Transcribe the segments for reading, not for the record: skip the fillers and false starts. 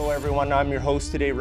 Hello everyone, I'm your host today.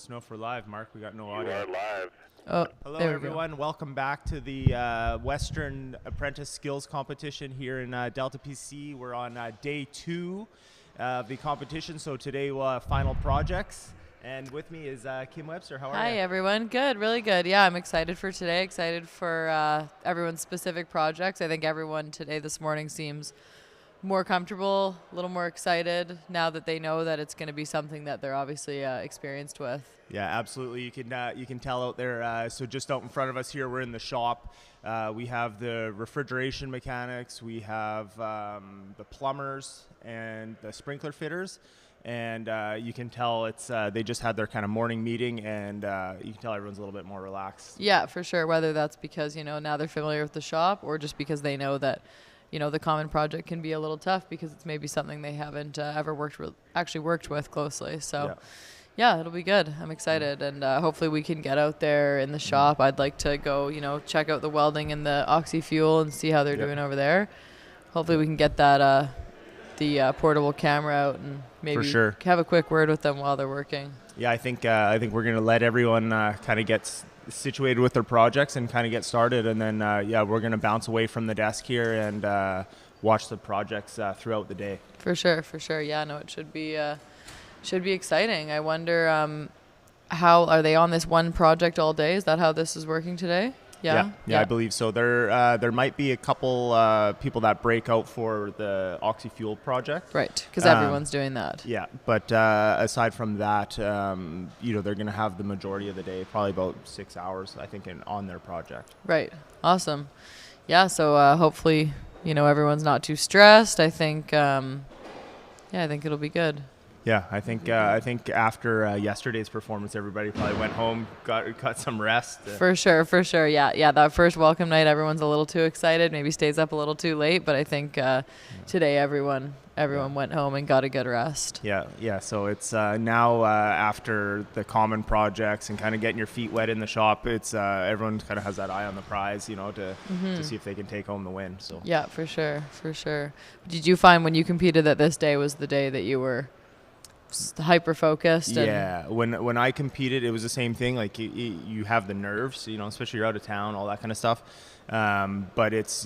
us know if we're live. Mark, we got no audio. You are live. Oh, Hello, there we everyone. go. Welcome back to the Western Apprentice Skills Competition here in Delta PC. We're on day 2 of the competition. So today we'll have final projects. And with me is Kim Webster. How are you? Hi, everyone. Good, really good. Yeah, I'm excited for today. Excited for everyone's specific projects. I think everyone today, this morning, seems more comfortable, a little more excited now that they know that it's going to be something that they're obviously experienced with. Yeah, absolutely. You can tell out there. So just out in front of us here, we're in the shop. We have the refrigeration mechanics. We have the plumbers and the sprinkler fitters. And you can tell it's they just had their kind of morning meeting, and you can tell everyone's a little bit more relaxed. Yeah, for sure. Whether that's because, now they're familiar with the shop or just because they know that, the common project can be a little tough because it's maybe something they haven't ever worked with closely. So, yeah, it'll be good. I'm excited, and hopefully we can get out there in the shop. I'd like to go, check out the welding and the oxy fuel and see how they're doing over there. Hopefully we can get that the portable camera out and maybe For sure. have a quick word with them while they're working. Yeah, I think we're going to let everyone kind of get situated with their projects and kind of get started, and then we're going to bounce away from the desk here and watch the projects throughout the day. For sure. Yeah, no, it should be exciting. I wonder how are they on this one project all day? Is that how this is working today? Yeah, I believe so. There might be a couple people that break out for the oxy fuel project. Right, because everyone's doing that. Yeah, but aside from that, they're going to have the majority of the day, probably about 6 hours, I think, on their project. Right. Awesome. Yeah. So hopefully, everyone's not too stressed. I think, I think it'll be good. Yeah, I think after yesterday's performance, everybody probably went home, got some rest. For sure. Yeah. That first welcome night, everyone's a little too excited, maybe stays up a little too late. But I think today everyone went home and got a good rest. Yeah. So it's now after the common projects and kind of getting your feet wet in the shop. It's everyone kind of has that eye on the prize, to see if they can take home the win. So yeah, for sure. Did you find when you competed that this day was the day that you were hyper focused? Yeah, when I competed, it was the same thing. Like you have the nerves, especially you're out of town, all that kind of stuff. But it's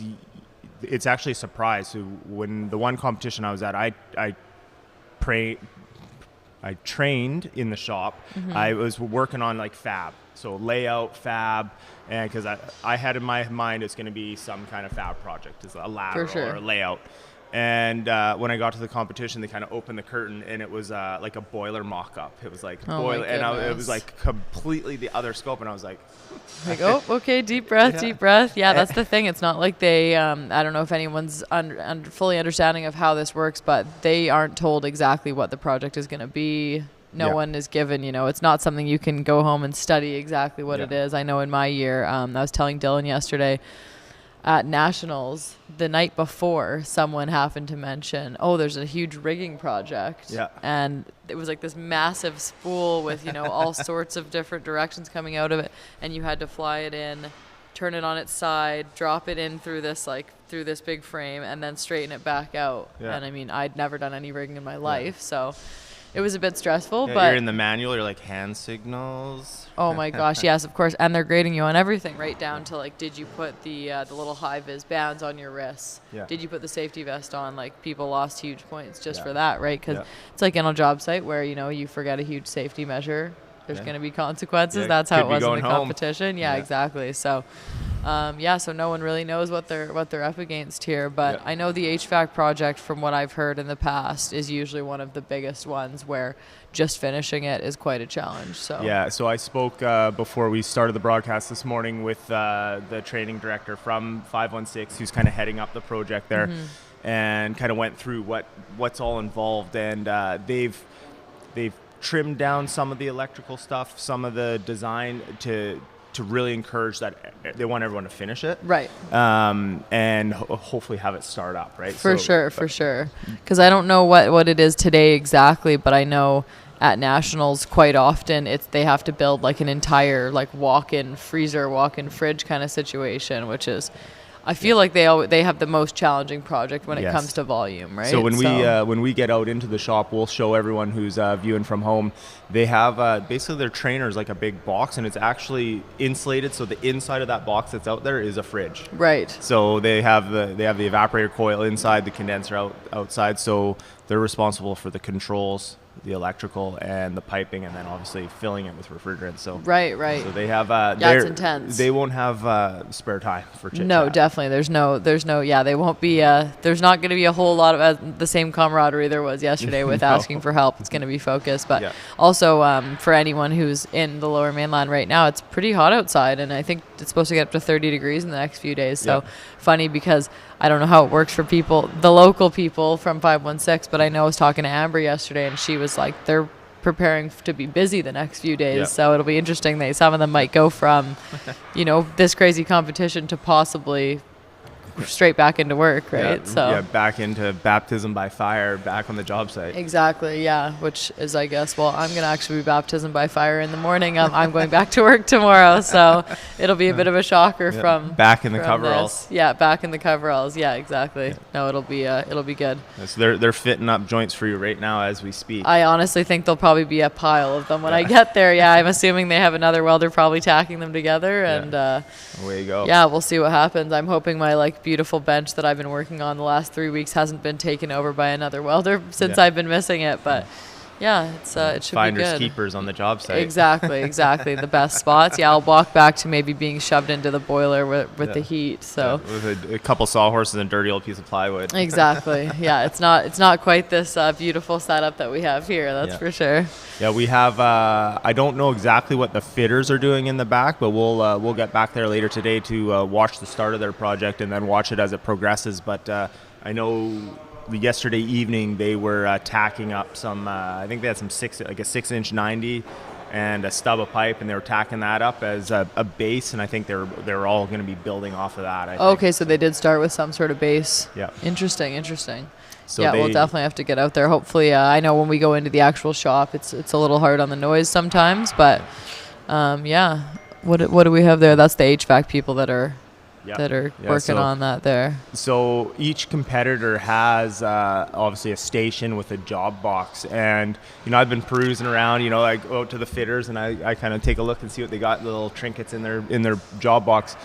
actually a surprise. So when the one competition I was at, I trained in the shop. I was working on like fab, so layout, fab, and because I had in my mind it's going to be some kind of fab project, it's a lateral or a layout. And when I got to the competition, they kind of opened the curtain, and it was like a boiler mock-up. It was like boiler, and it was like completely the other scope, and I was like, oh, okay, deep breath. Yeah, that's the thing. It's not like they, I don't know if anyone's fully understanding of how this works, but they aren't told exactly what the project is going to be. No one is given, it's not something you can go home and study exactly what it is. I know in my year, I was telling Dylan yesterday, at Nationals, the night before, someone happened to mention, there's a huge rigging project. Yeah. And it was like this massive spool with, all sorts of different directions coming out of it. And you had to fly it in, turn it on its side, drop it in through this big frame, and then straighten it back out. Yeah. And I mean, I'd never done any rigging in my life, so it was a bit stressful. But you're in the manual, you're like hand signals. Oh my gosh, yes, of course. And they're grading you on everything, right down to like, did you put the little high-vis bands on your wrists? Yeah. Did you put the safety vest on? Like, people lost huge points just for that, right? Because it's like in a job site where, you forget a huge safety measure. There's going to be consequences. Yeah, that's how it was in the home. competition. Yeah, exactly. So, so no one really knows what they're up against here. But I know the HVAC project, from what I've heard in the past, is usually one of the biggest ones where just finishing it is quite a challenge. So I spoke before we started the broadcast this morning with the training director from 516, who's kind of heading up the project there, and kind of went through what's all involved, and they've trimmed down some of the electrical stuff, some of the design to really encourage that they want everyone to finish it. Right. And hopefully have it start up, right? For sure. Because I don't know what it is today exactly, but I know at Nationals quite often they have to build like an entire like walk-in freezer, walk-in fridge kind of situation, which is I feel like they have the most challenging project when it comes to volume, right? So when we get out into the shop, we'll show everyone who's viewing from home. They have basically their trainer's like a big box, and it's actually insulated. So the inside of that box that's out there is a fridge. Right. So they have the evaporator coil inside, the condenser outside. So they're responsible for the controls, the electrical, and the piping, and then obviously filling it with refrigerant. So right. So they have it's intense. They won't have spare time for chit-chat. No, definitely. There's no. They won't be. There's not going to be a whole lot of the same camaraderie there was yesterday with No. asking for help. It's going to be focused, but also for anyone who's in the Lower Mainland right now, it's pretty hot outside, and I think it's supposed to get up to 30 degrees in the next few days. So funny because I don't know how it works for people, the local people from 516, but I know I was talking to Amber yesterday, and she was like, they're preparing to be busy the next few days. So it'll be interesting. Some of them might go from, this crazy competition to possibly straight back into work, right? Back into baptism by fire, back on the job site. Exactly, which is, I guess, well, I'm going to actually be baptism by fire in the morning. I'm going back to work tomorrow, so it'll be a bit of a shocker from back in the coveralls. Back in the coveralls. Yeah, exactly. No, it'll be good. So they're fitting up joints for you right now as we speak. I honestly think there'll probably be a pile of them when I get there. Yeah, I'm assuming they have another welder probably tacking them together, and away you go. Yeah, we'll see what happens. I'm hoping my beautiful bench that I've been working on the last 3 weeks hasn't been taken over by another welder since I've been missing it, but it should be good. Finders keepers on the job site. Exactly the best spots. I'll walk back to maybe being shoved into the boiler with the heat, so with a couple sawhorses and a dirty old piece of plywood. Exactly. It's not quite this beautiful setup that we have here, that's for sure. We have I don't know exactly what the fitters are doing in the back, but we'll get back there later today to watch the start of their project and then watch it as it progresses. But I know yesterday evening they were tacking up some I think they had some a 6-inch 90 and a stub of pipe, and they were tacking that up as a base, and I think they're all going to be building off of that. Okay, so they did start with some sort of base. Interesting. So we'll definitely have to get out there. Hopefully, I know when we go into the actual shop, it's a little hard on the noise sometimes, but what do we have there? That's the HVAC people that are working on that there. So each competitor has obviously a station with a job box, and I've been perusing around. I go out to the fitters and I kind of take a look and see what they got, little trinkets in their job box.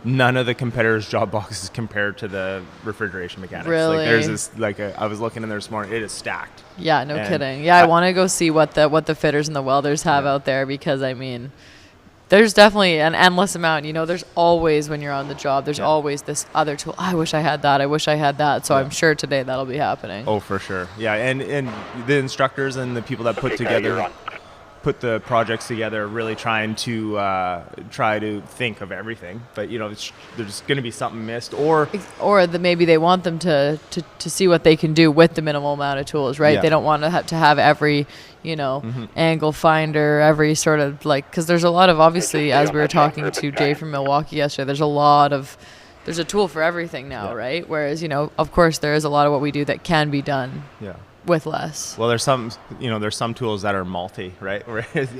None of the competitors' job boxes compared to the refrigeration mechanics. Really? There's this I was looking in there this morning. It is stacked. Yeah, no kidding. I want to go see what the fitters and the welders have out there, because there's definitely an endless amount. There's always, when you're on the job, there's always this other tool. I wish I had that. So I'm sure today that'll be happening. Oh, for sure. Yeah, and the instructors and the people that put the projects together, really trying to think of everything, but there's going to be something missed, or maybe they want them to see what they can do with the minimal amount of tools, right? They don't want to have every angle finder, every sort of because there's a lot of, obviously, as we were talking to Jay from Milwaukee yesterday, there's a tool for everything now, right? Whereas of course there is a lot of what we do that can be done with less. Well, there's some tools that are multi, right?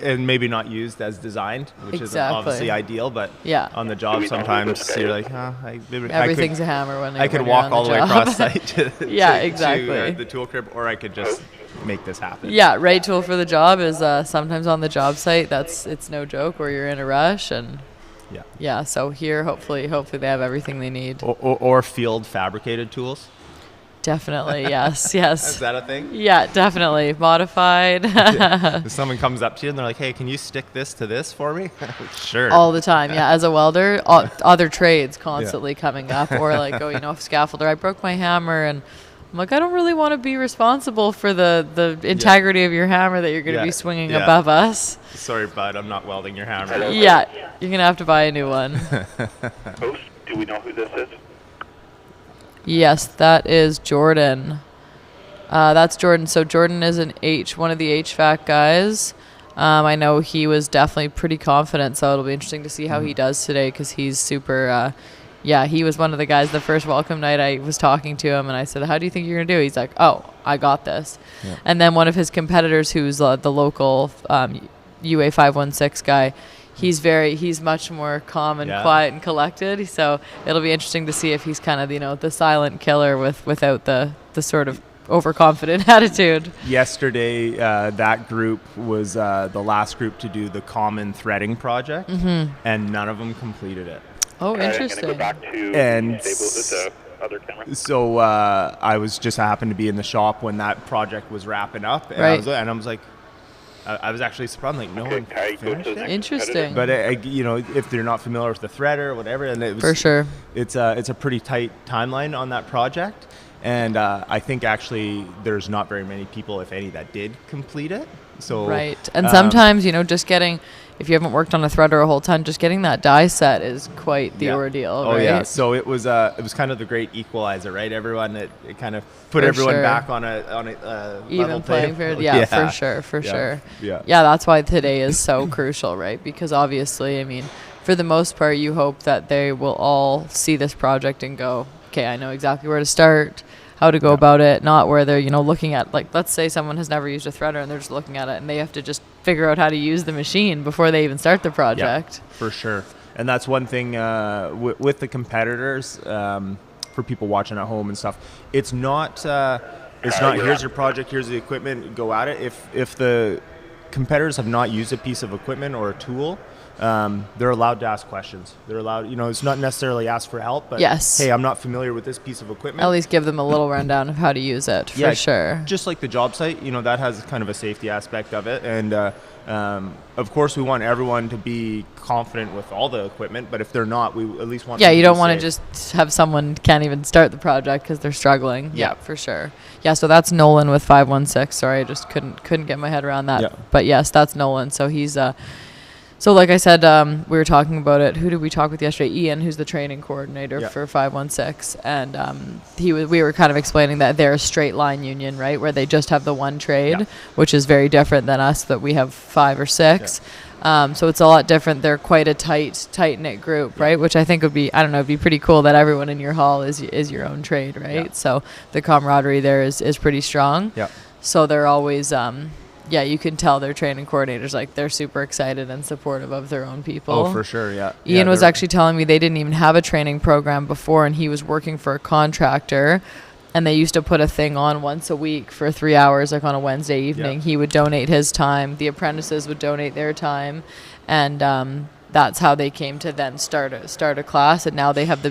And maybe not used as designed, which is obviously ideal, but on the job sometimes you're like, everything's a hammer when I could walk all the way across site to the tool crib, or I could just make this happen. Right tool for the job is sometimes on the job site. It's no joke, or you're in a rush, and so here hopefully they have everything they need. Or field fabricated tools. Definitely, yes. Is that a thing? Yeah, definitely. Modified. If someone comes up to you and they're like, hey, can you stick this to this for me? Sure. All the time, As a welder, other trades constantly coming up, or scaffolder, I broke my hammer, and I'm like, I don't really want to be responsible for the integrity of your hammer that you're going to be swinging above us. Sorry, bud, I'm not welding your hammer. Yeah, you're going to have to buy a new one. Host, do we know who this is? Yes, that is Jordan. That's Jordan. So Jordan is one of the HVAC guys. I know he was definitely pretty confident, so it'll be interesting to see how he does today, because he's super... he was one of the guys the first welcome night. I was talking to him, and I said, how do you think you're going to do? He's like, oh, I got this. And then one of his competitors, who's the local UA 516 guy, he's much more calm and quiet and collected. So it'll be interesting to see if he's kind of, you know, the silent killer without the sort of overconfident attitude. Yesterday, that group was the last group to do the common threading project, and none of them completed it. Oh, interesting. I'm going to go back to And the other camera. so I happened to be in the shop when that project was wrapping up, and I was like, I was actually surprised, like, no one finished it. Interesting. But you know, if they're not familiar with the threader or whatever, and it was, for sure, it's a pretty tight timeline on that project, and I think actually there's not very many people, if any, that did complete it. So right, and sometimes, you know, just getting, if you haven't worked on a threader a whole ton, just getting that die set is quite the ordeal. Oh right? yeah, so it was kind of the great equalizer, right? Everyone, it kind of put everyone back on a even playing field. Yeah, for sure. Yeah, that's why today is so crucial, right? Because obviously, I mean, for the most part, you hope that they will all see this project and go, okay, I know exactly where to start, how to go about it, not where they're, you know, looking at, like, let's say someone has never used a threader and they're just looking at it and they have to just figure out how to use the machine before they even start the project. Yeah, for sure. And that's one thing with the competitors, for people watching at home and stuff, it's not here's your project, here's the equipment, go at it. If the competitors have not used a piece of equipment or a tool, they're allowed to ask questions. They're allowed, you know, it's not necessarily ask for help, but hey, I'm not familiar with this piece of equipment. At least give them a little rundown of how to use it, for sure. Just like the job site, you know, that has kind of a safety aspect of it. And of course, we want everyone to be confident with all the equipment, but if they're not, we at least want them to be safe. You don't want to just have someone can't even start the project because they're struggling. Yeah, for sure. Yeah, so that's Nolan with 516. Sorry, I just couldn't get my head around that. Yeah. But yes, that's Nolan. So he's so like I said, we were talking about it. Who did we talk with yesterday? Ian, who's the training coordinator for 516. And we were kind of explaining that they're a straight line union, right, where they just have the one trade, which is very different than us, that we have 5 or 6. So it's a lot different. They're quite a tight-knit group, right, which I think would be, I don't know, it'd be pretty cool that everyone in your hall is your own trade, right? Yeah. So the camaraderie there is pretty strong. Yeah. So they're always... you can tell their training coordinators, like, they're super excited and supportive of their own people. Oh, for sure, yeah. Ian was actually telling me they didn't even have a training program before, and he was working for a contractor, and they used to put a thing on once a week for 3 hours, like on a Wednesday evening. He would donate his time. The apprentices would donate their time, and that's how they came to then start a class, and now they have the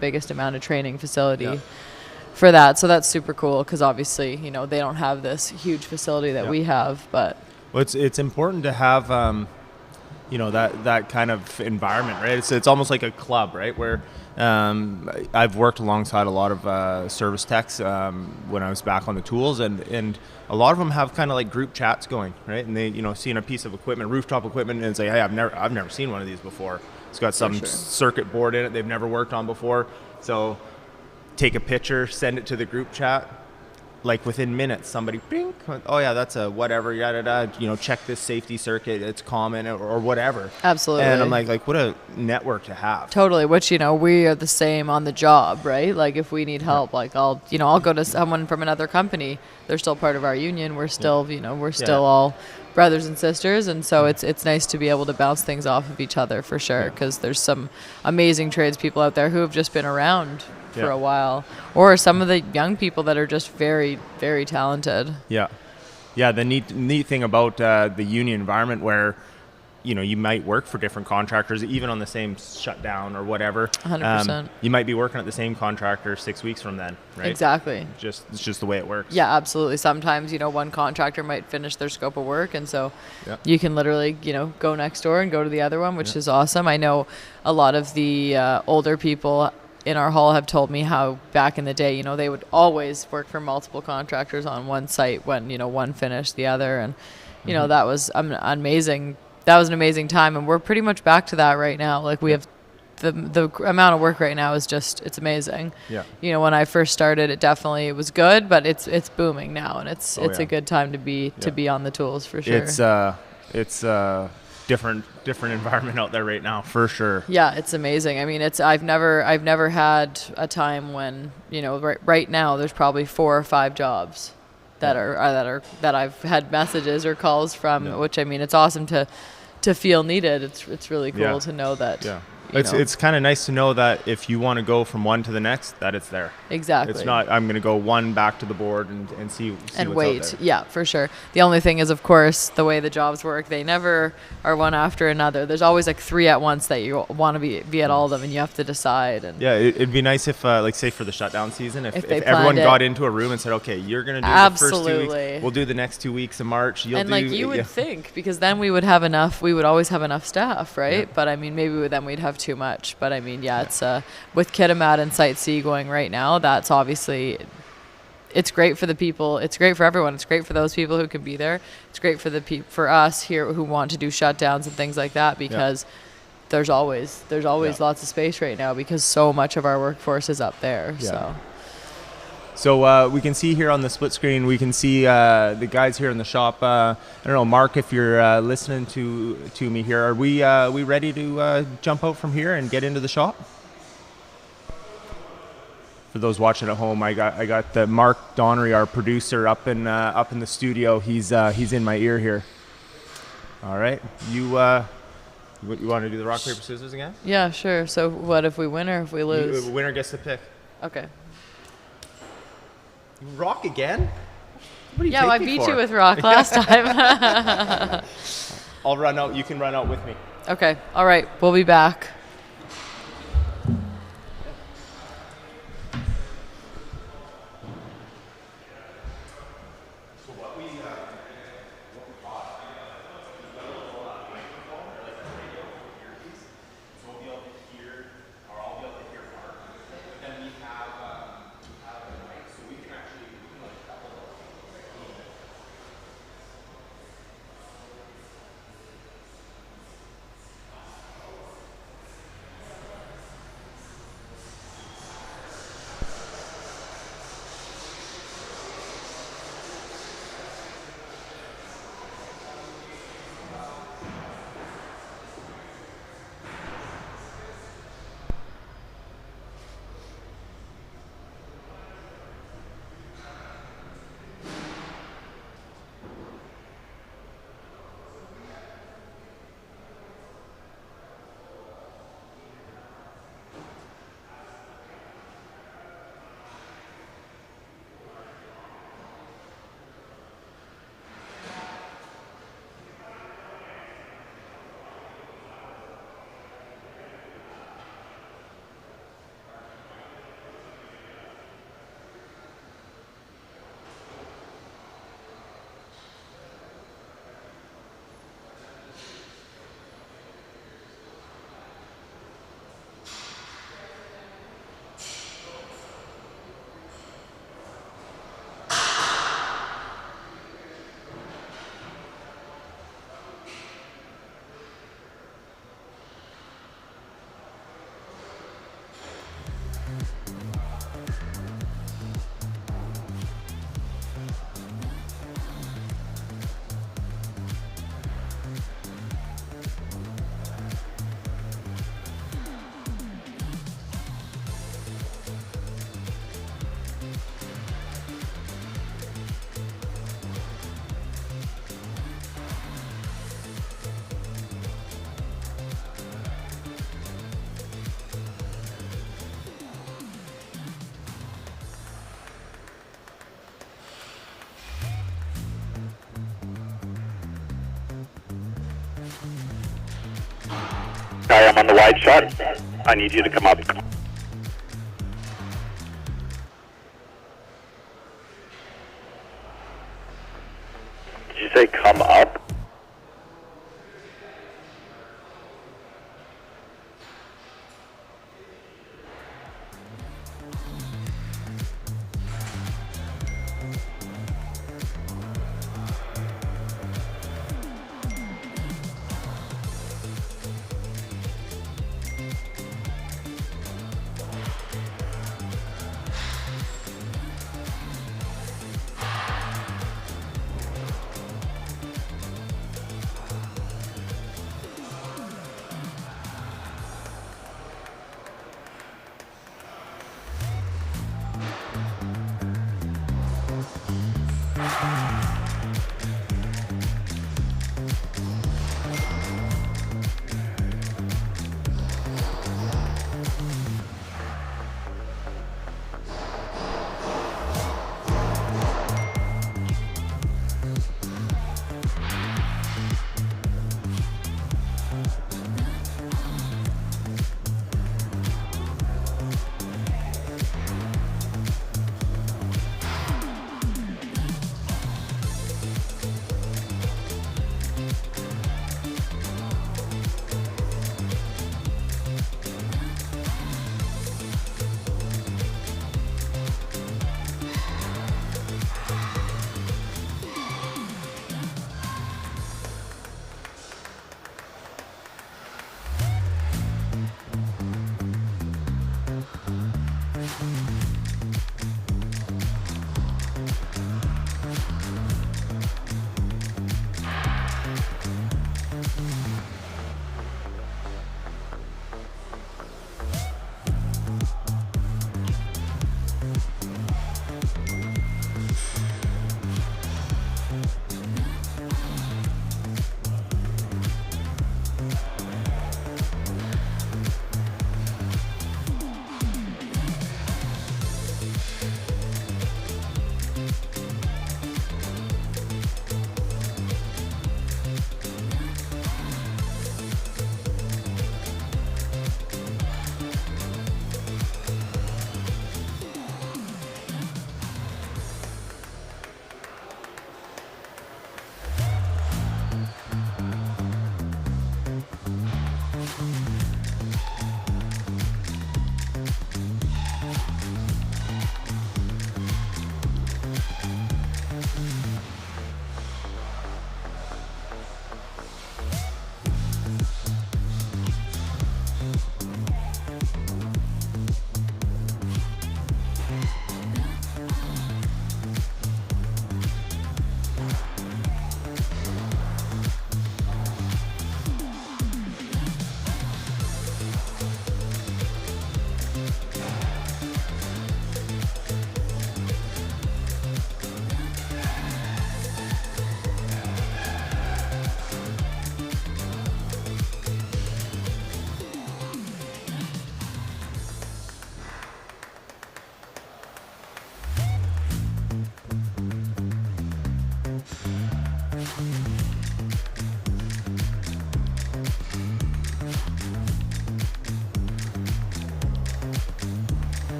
biggest amount of training facility. For that, so that's super cool, because obviously, you know, they don't have this huge facility that we have. But it's important to have you know, that kind of environment, right? It's almost like a club, right, where I've worked alongside a lot of service techs when I was back on the tools, and a lot of them have kind of like group chats going, right? And they, you know, seeing a piece of equipment, rooftop equipment, and say, hey, I've never seen one of these before. It's got some circuit board in it they've never worked on before, so take a picture, send it to the group chat. Like within minutes, somebody, bing, oh yeah, that's a whatever, yada, you know, check this safety circuit, it's common, or whatever. Absolutely. And I'm like what a network to have. Totally, which, you know, we are the same on the job, right? Like, if we need help, like, I'll go to someone from another company. They're still part of our union. We're still, you know, still all brothers and sisters, and so it's nice to be able to bounce things off of each other, for sure, because there's some amazing tradespeople out there who have just been around for a while, or some of the young people that are just very, very talented. The neat thing about the union environment, where, you know, you might work for different contractors even on the same shutdown or whatever. 100%. You might be working at the same contractor 6 weeks from then, right? Exactly. It's just the way it works. Yeah, absolutely. Sometimes, you know, one contractor might finish their scope of work, and so you can literally, you know, go next door and go to the other one, which is awesome. I know a lot of the older people in our hall have told me how back in the day, you know, they would always work for multiple contractors on one site when, you know, one finished the other, and you know, that was amazing. That was an amazing time, and we're pretty much back to that right now. Like, we have the amount of work right now is just, it's amazing. Yeah. You know, when I first started, it was good, but it's booming now, and it's a good time to be on the tools, for sure. It's different environment out there right now, for sure. Yeah, it's amazing. I mean, I've never had a time when, you know, right now there's probably 4 or 5 jobs that I've had messages or calls from, which, I mean, it's awesome to to feel needed. It's really cool to know that. Yeah. It's kind of nice to know that if you want to go from one to the next, that it's there. Exactly. It's not, I'm going to go one back to the board and see and what's wait. out there. Yeah, for sure. The only thing is, of course, the way the jobs work, they never are one after another. There's always like 3 at once that you want to be at all of them, and you have to decide. And yeah, it'd be nice if, like, say for the shutdown season, if planned everyone got into a room and said, okay, you're going to do the first 2 weeks, we'll do the next 2 weeks of March. You would think, because then we would always have enough staff, right? Yeah. But I mean, maybe then we'd have too much. But I mean, it's with Kitimat and Site C going right now, that's obviously, it's great for the people. It's great for everyone. It's great for those people who can be there. It's great for for us here who want to do shutdowns and things like that, because there's always lots of space right now, because so much of our workforce is up there. Yeah. So we can see here on the split screen, we can see the guys here in the shop. I don't know, Mark, if you're listening to me here, are we ready to jump out from here and get into the shop? For those watching at home, I got the Mark Donnery, our producer, up in the studio. He's in my ear here. All right, you want to do the rock paper scissors again? Yeah, sure. So what if we win or if we lose? The winner gets to pick. Okay. Rock again? What do you I beat you with rock last time. I'll run out. You can run out with me. Okay. All right. We'll be back. Sorry, I'm on the wide shot. I need you to come up. Did you say come up?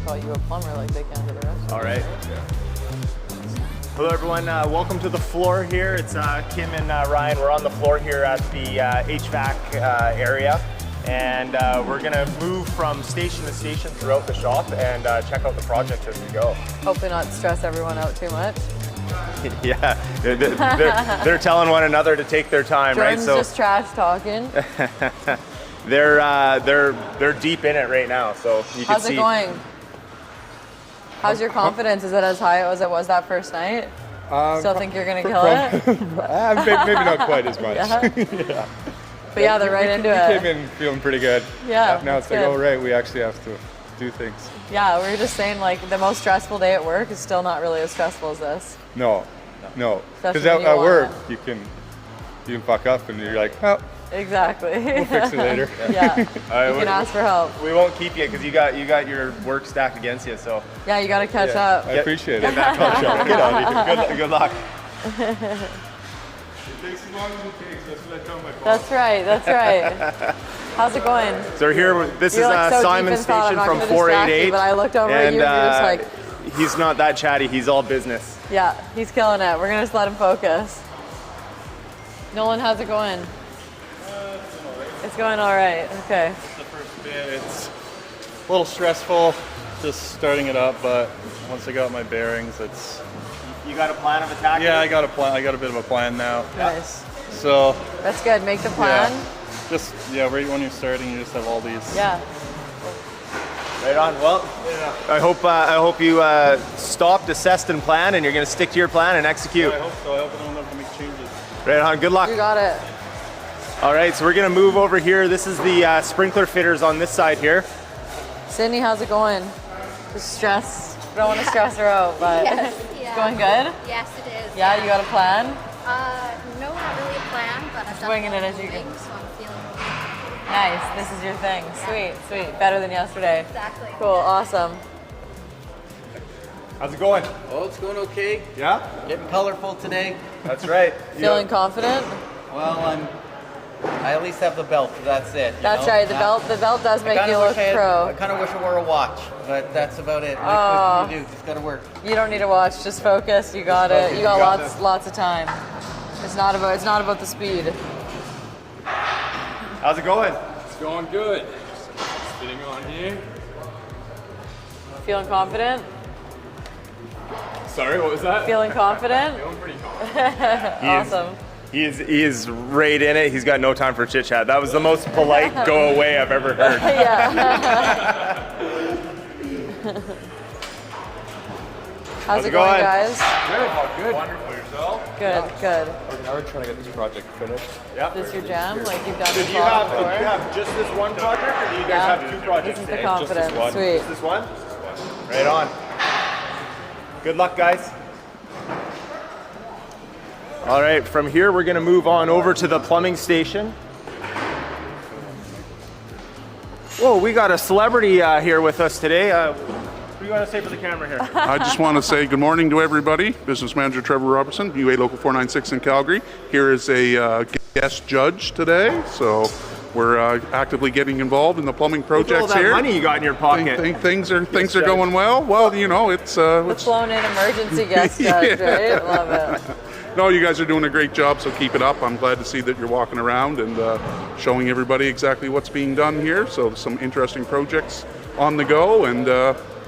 call you a plumber like they can to the rest. All right. Hello everyone, welcome to the floor here. It's Kim and Ryan. We're on the floor here at the HVAC area, and we're gonna move from station to station throughout the shop and check out the project as we go. Hopefully not stress everyone out too much. Yeah, they're telling one another to take their time, Jordan's right? So just trash talking. they're deep in it right now, so you can see. How's it going? How's your confidence? Is it as high as it was that first night? Still think you're gonna kill it? Maybe not quite as much. Yeah. Yeah. But yeah, they're right into it. We came in feeling pretty good. Yeah. Now it's like, oh right, we actually have to do things. Yeah, we were just saying like the most stressful day at work is still not really as stressful as this. No. Because Especially when at you work wanna- you can fuck up and you're like, oh, Exactly. we'll fix it later. Yeah. right, You can ask for help. We won't keep you because you got your work stacked against you. So Yeah, you got to catch up. I appreciate it. get back on track. Get on. Good luck. It takes as long as it takes. That's what I tell my boss. That's right. That's right. How's it going? So we're here. This You're is like so Simon's deep in thought, station I'm not from gonna distract you, 488. but I looked over at and you and you're just like, he's not that chatty. He's all business. yeah, he's killing it. We're gonna just let him focus. Nolan, how's it going? It's going all right. Okay. The first bit, it's a little stressful just starting it up, but once I got my bearings, it's You got a plan of attack? I got a plan. I got a bit of a plan now. Nice. So That's good. Make the plan. right when you're starting, you just have all these. Yeah. Right on. Well, I hope you stopped, assessed, and planned, and you're going to stick to your plan and execute. I hope so. I hope I don't have to make changes. Right on. Good luck. You got it. All right, so we're gonna move over here. This is the sprinkler fitters on this side here. Sydney, how's it going? Just stressed. Don't want to stress her out, but Yes, it's going good? Yes, it is. Yeah, you got a plan? No, not really a plan, but I've done Winging it a as you thing, go. so I'm feeling Nice, this is your thing. Sweet, sweet. Better than yesterday. exactly. Cool, awesome. How's it going? Oh, it's going okay. Yeah? Getting colorful today. That's right. Feeling confident? Well, I at least have the belt. That's it. you That's know? right, the belt does make you look I pro. kind of wish I wore a watch, but that's about it. Oh. What can you do? Just gotta work. You don't need a watch, just focus. You got it. You got lots of time. It's not about the speed. How's it going? It's going good. Spinning on here. Feeling confident? Sorry, what was that? Feeling confident? Feeling pretty confident. Awesome. He is right in it. He's got no time for chit chat. That was the most polite go away I've ever heard. Yeah. How's it going, guys? Good. Wonderful. Yourself? Good. Now we're trying to get this project finished. Yeah. This your jam? Like you've done Do this you all have before? just this one project, or do you guys have two projects? This is the today? confidence. one. Sweet. Just this one? Right on. Good luck, guys. All right, from here we're gonna move on over to the plumbing station. Whoa, we got a celebrity here with us today. What do you want to say for the camera here? I just want to say good morning to everybody. Business Manager Trevor Robertson, UA Local 496 in Calgary. Here is a guest judge today, so we're actively getting involved in the plumbing projects Look at all that here. money you got in your pocket. Things are Judge. going well. Well, you know, it's The flown in emergency guest judge, right? Love it. no, you guys are doing a great job, so keep it up. I'm glad to see that you're walking around and showing everybody exactly what's being done here. So some interesting projects on the go, and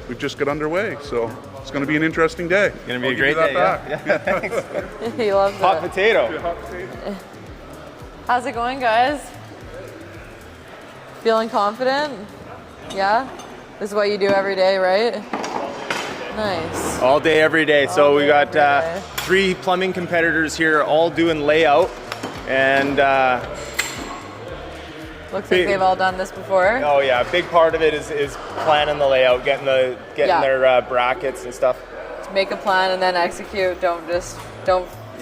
we've just got underway. So it's going to be an interesting day. It's Gonna be a great day. Yeah, thanks. He loves Hot it. potato. How's it going, guys? Feeling confident? Yeah? This is what you do every day, right? Nice. All day, every day. So we got every day. 3 plumbing competitors here, all doing layout, and Looks like they've all done this before. oh yeah, a big part of it is planning the layout, getting Yeah. their brackets and stuff. Make a plan and then execute. Don't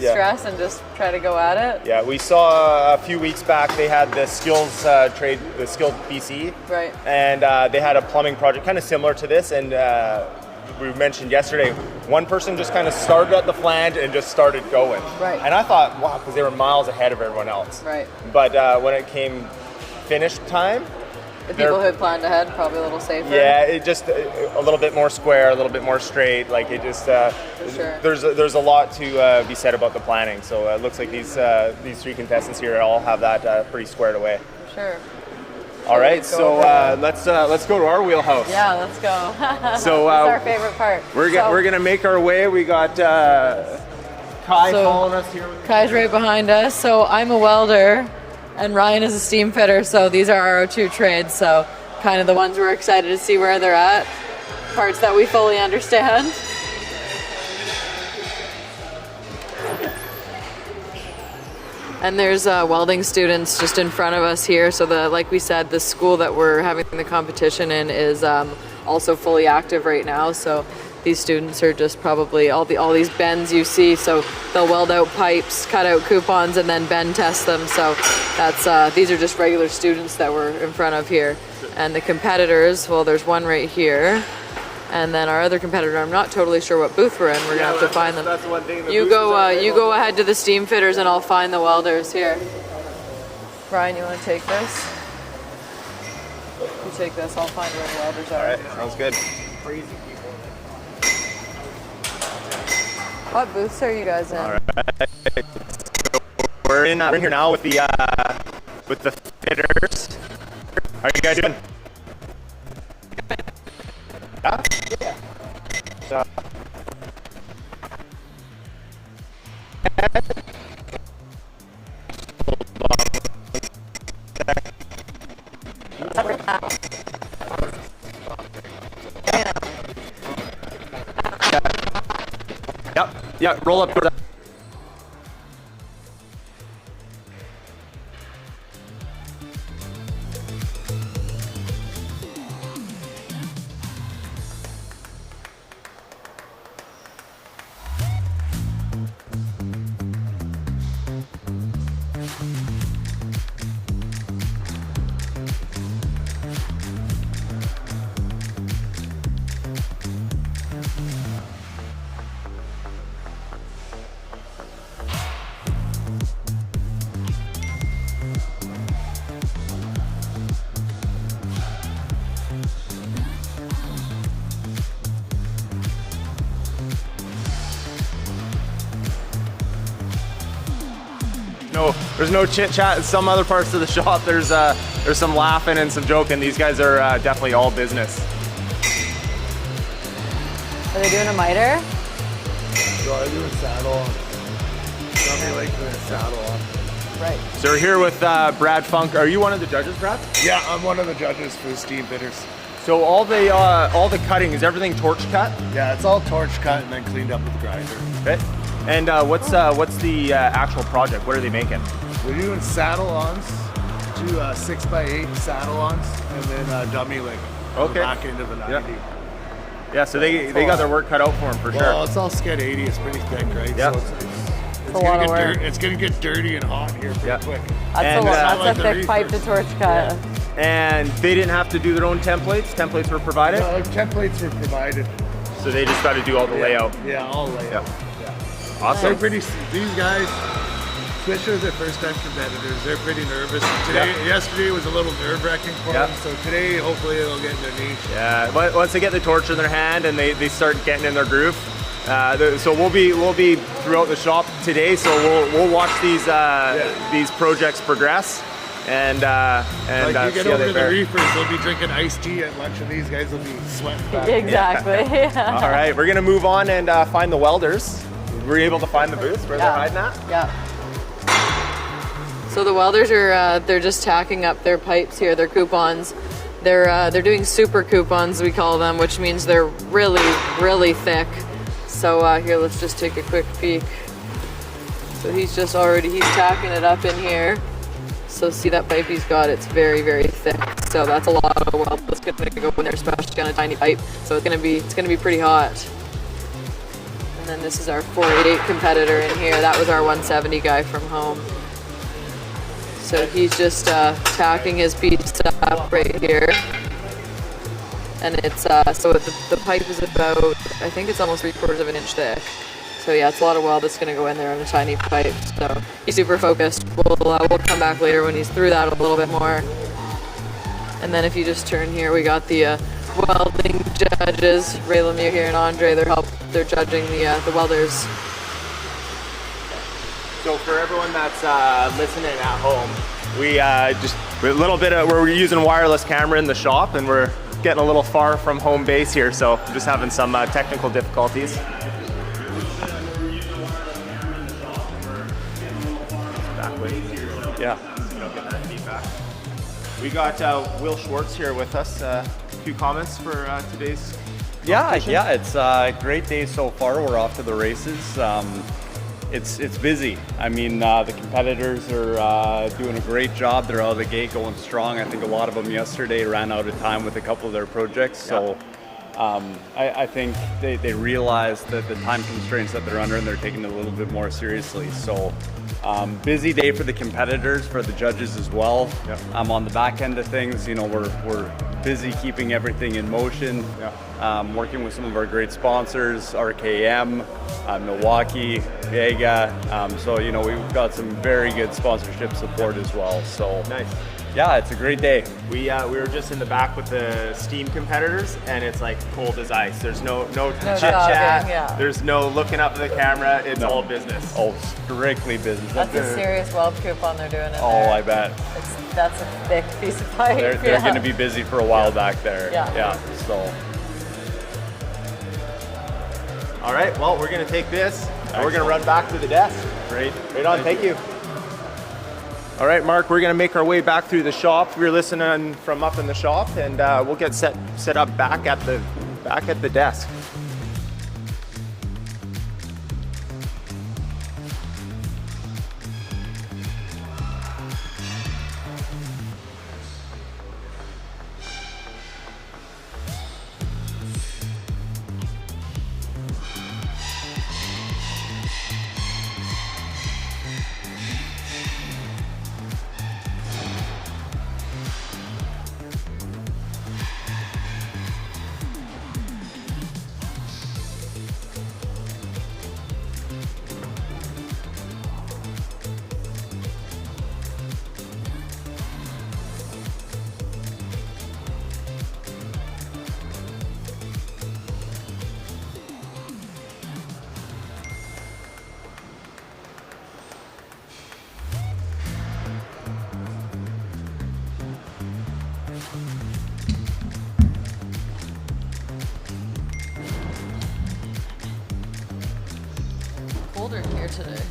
Yeah. stress and just try to go at it. Yeah, we saw a few weeks back they had the skills trade, the Skilled BC, Right. and they had a plumbing project kind of similar to this, and we mentioned yesterday, one person just kind of started at the flange and just started going. Right. And I thought, wow, because they were miles ahead of everyone else. Right. But when it came finish time, The people who had planned ahead probably a little safer. yeah, it just a little bit more square, a little bit more straight. Like it just sure. there's a lot to be said about the planning. So it looks like these 3 contestants here all have that pretty squared away. Sure. All right, go so over let's go to our wheelhouse. Yeah, let's go. So That's our favorite part. we're gonna make our way. We got Kai following us here. Kai's right behind us. So I'm a welder, and Ryan is a steam fitter. So these are our 2 trades. So kind of the ones we're excited to see where they're at. Parts that we fully understand. And there's welding students just in front of us here. So like we said, the school that we're having the competition in is also fully active right now. So these students are just probably all these bends you see. So they'll weld out pipes, cut out coupons, and then bend test them. So that's these are just regular students that we're in front of here. And the competitors, well, there's one right here. And then our other competitor, I'm not totally sure what booth we're in. We're gonna have to find them. That's the one thing. You go ahead to the steam fitters, and I'll find the welders here. Ryan, you want to take this? You take this. I'll find where the welders are. All right, sounds good. What booths are you guys in? All right. So we're in here now with the fitters. How are you guys doing? Yeah. So, yeah, roll up. there's no chit chat. In some other parts of the shop, there's some laughing and some joking. These guys are definitely all business. Are they doing a miter? So I do a saddle on. Something like doing a saddle on. Right. So we're here with Brad Funk. Are you one of the judges, Brad? Yeah, I'm one of the judges for the steam fitters. So all the cutting, is everything torch cut? Yeah, it's all torch cut and then cleaned up with the grinder. Okay. And what's the actual project? What are they making? We're doing saddle-ons, 6x8 saddle-ons, and then dummy leg. On the back end of a 90. Yeah, so they got their work cut out for them for sure. Well, it's all sked 80. It's pretty thick, right? Yeah. So it's gonna get dirty. It's gonna get dirty and hot here pretty quick. That's that's a thick pipe to torch cut. Yeah. And they didn't have to do their own templates? Templates were provided? No, templates were provided. So they just got to do all the layout? Yeah, all layout. Yeah. Awesome. These guys, especially their first time competitors, they're pretty nervous. Yesterday was a little nerve-wracking for them, so today hopefully they'll get in their niche. Yeah, but once they get the torch in their hand and they start getting in their groove, so we'll be throughout the shop today. So we'll watch these projects progress. And like you get over to the reefers, they'll be drinking iced tea at lunch, and these guys will be sweating back. Exactly. Yeah. All right, we're gonna move on and find the welders. Were you able to find the booths where they're hiding at? Yeah. So the welders are they're just tacking up their pipes here, their coupons. They're doing super coupons, we call them, which means they're really, really thick. So here, let's just take a quick peek. So he's tacking it up in here. So see that pipe he's got, it's very, very thick. So that's a lot of weld that's gonna go in there, especially on a tiny pipe. So it's gonna be pretty hot. And then this is our 488 competitor in here. That was our 170 guy from home. So he's just tacking his piece up right here. And it's, so the pipe is about, I think it's almost 3/4 of an inch thick. So yeah, it's a lot of weld that's gonna go in there on a tiny pipe. So he's super focused. We'll come back later when he's through that a little bit more. And then if you just turn here, we got the welding judges, Ray Lemieux here and Andre. They're judging the welders. So for everyone that's listening at home, we're using wireless camera in the shop, and we're getting a little far from home base here, so I'm just having some technical difficulties. Yeah. We got Will Schwartz here with us. A few comments for today's competition? Yeah, it's a great day so far. We're off to the races. It's busy. I mean, the competitors are doing a great job. They're out of the gate going strong. I think a lot of them yesterday ran out of time with a couple of their projects. So I think they realize that the time constraints that they're under, and they're taking it a little bit more seriously. So busy day for the competitors, for the judges as well. On the back end of things, we're busy keeping everything in motion. Working with some of our great sponsors, RKM, Milwaukee, Vega. So we've got some very good sponsorship support as well. So nice. Yeah, it's a great day. We were just in the back with the steam competitors, and it's like cold as ice. There's no chit chat. Yeah. There's no looking up at the camera. It's all business. Oh, strictly business. That's a serious weld coupon they're doing in there. Oh, I bet. That's a thick piece of pipe. They're going to be busy for a while back there. Yeah. So. All right. Well, we're going to take this, and we're going to run back to the desk. Great. Right on. Thank you. All right, Mark, we're going to make our way back through the shop. We're listening from up in the shop, and we'll get set up back at the desk. Colder in here today.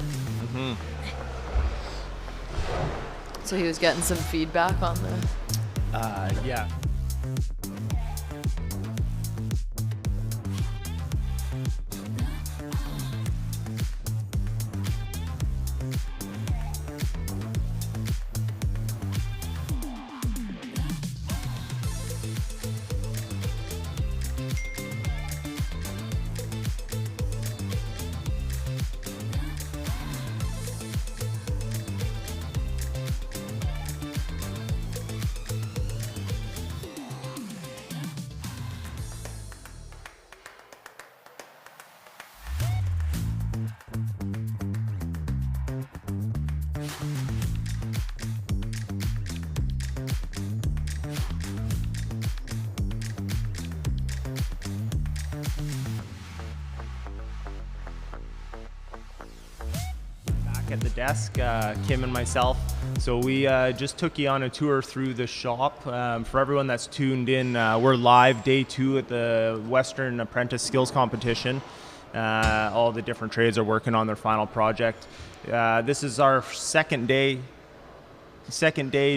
So he was getting some feedback on the. Yeah. At the desk, Kim and myself. So we just took you on a tour through the shop. For everyone that's tuned in, we're live day 2 at the Western Apprentice Skills Competition. All the different trades are working on their final project. This is our second day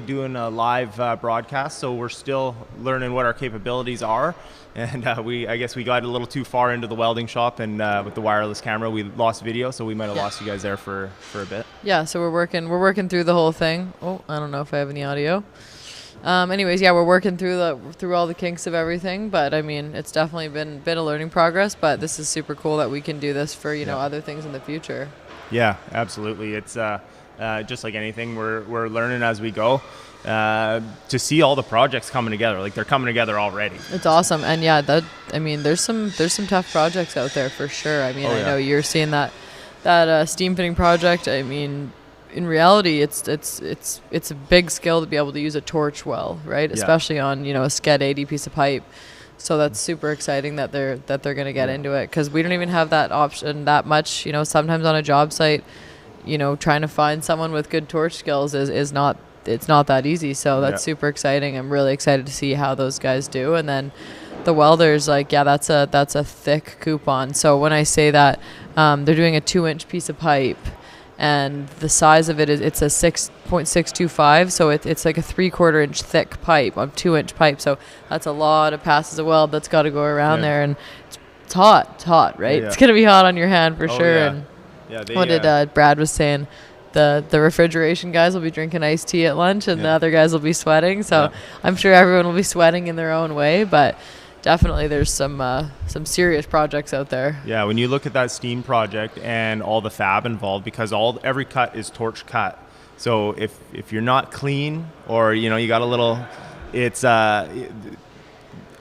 doing a live broadcast, so we're still learning what our capabilities are. And I guess we got a little too far into the welding shop, and with the wireless camera we lost video, so we might have lost you guys there for a bit. Yeah, so we're working through the whole thing. Oh, I don't know if I have any audio. Anyways, yeah, we're working through all the kinks of everything, but I mean, it's definitely been a learning progress, but this is super cool that we can do this for, you know, other things in the future. Yeah, absolutely. It's just like anything, we're learning as we go. To see all the projects coming together, like they're coming together already. It's awesome. And yeah, there's some tough projects out there for sure. I mean, I know you're seeing that steam fitting project. I mean, in reality, it's a big skill to be able to use a torch well, right? Especially on, you know, a SCED 80 piece of pipe. So that's super exciting that they're going to get into it, because we don't even have that option that much. You know, sometimes on a job site, you know, trying to find someone with good torch skills is not that easy. So that's super exciting. I'm really excited to see how those guys do. And then the welders, like, yeah, that's a thick coupon. So when I say that, they're doing a 2-inch piece of pipe, and the size of it it's a 6.625. So it's like a 3/4 inch thick pipe, a 2-inch pipe. So that's a lot of passes of weld that's got to go around there, and it's hot, right? It's gonna be hot on your hand for sure. And what did Brad was saying? The refrigeration guys will be drinking iced tea at lunch, and the other guys will be sweating. So I'm sure everyone will be sweating in their own way, but definitely there's some serious projects out there. Yeah, when you look at that steam project and all the fab involved, because every cut is torch cut. So if you're not clean, or you know you got a little, it's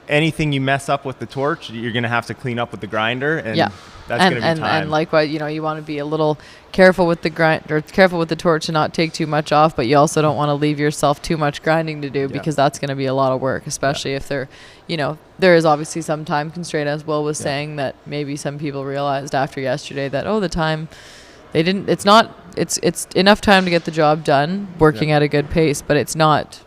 anything you mess up with the torch, you're gonna have to clean up with the grinder, and that's gonna be time. And likewise, you know, you want to be a little careful with the grind, or careful with the torch, and not take too much off, but you also don't want to leave yourself too much grinding to do, because that's going to be a lot of work, especially if they're, you know, there is obviously some time constraint, as Will was saying, that maybe some people realized after yesterday that, the time they didn't, it's enough time to get the job done working at a good pace, but it's not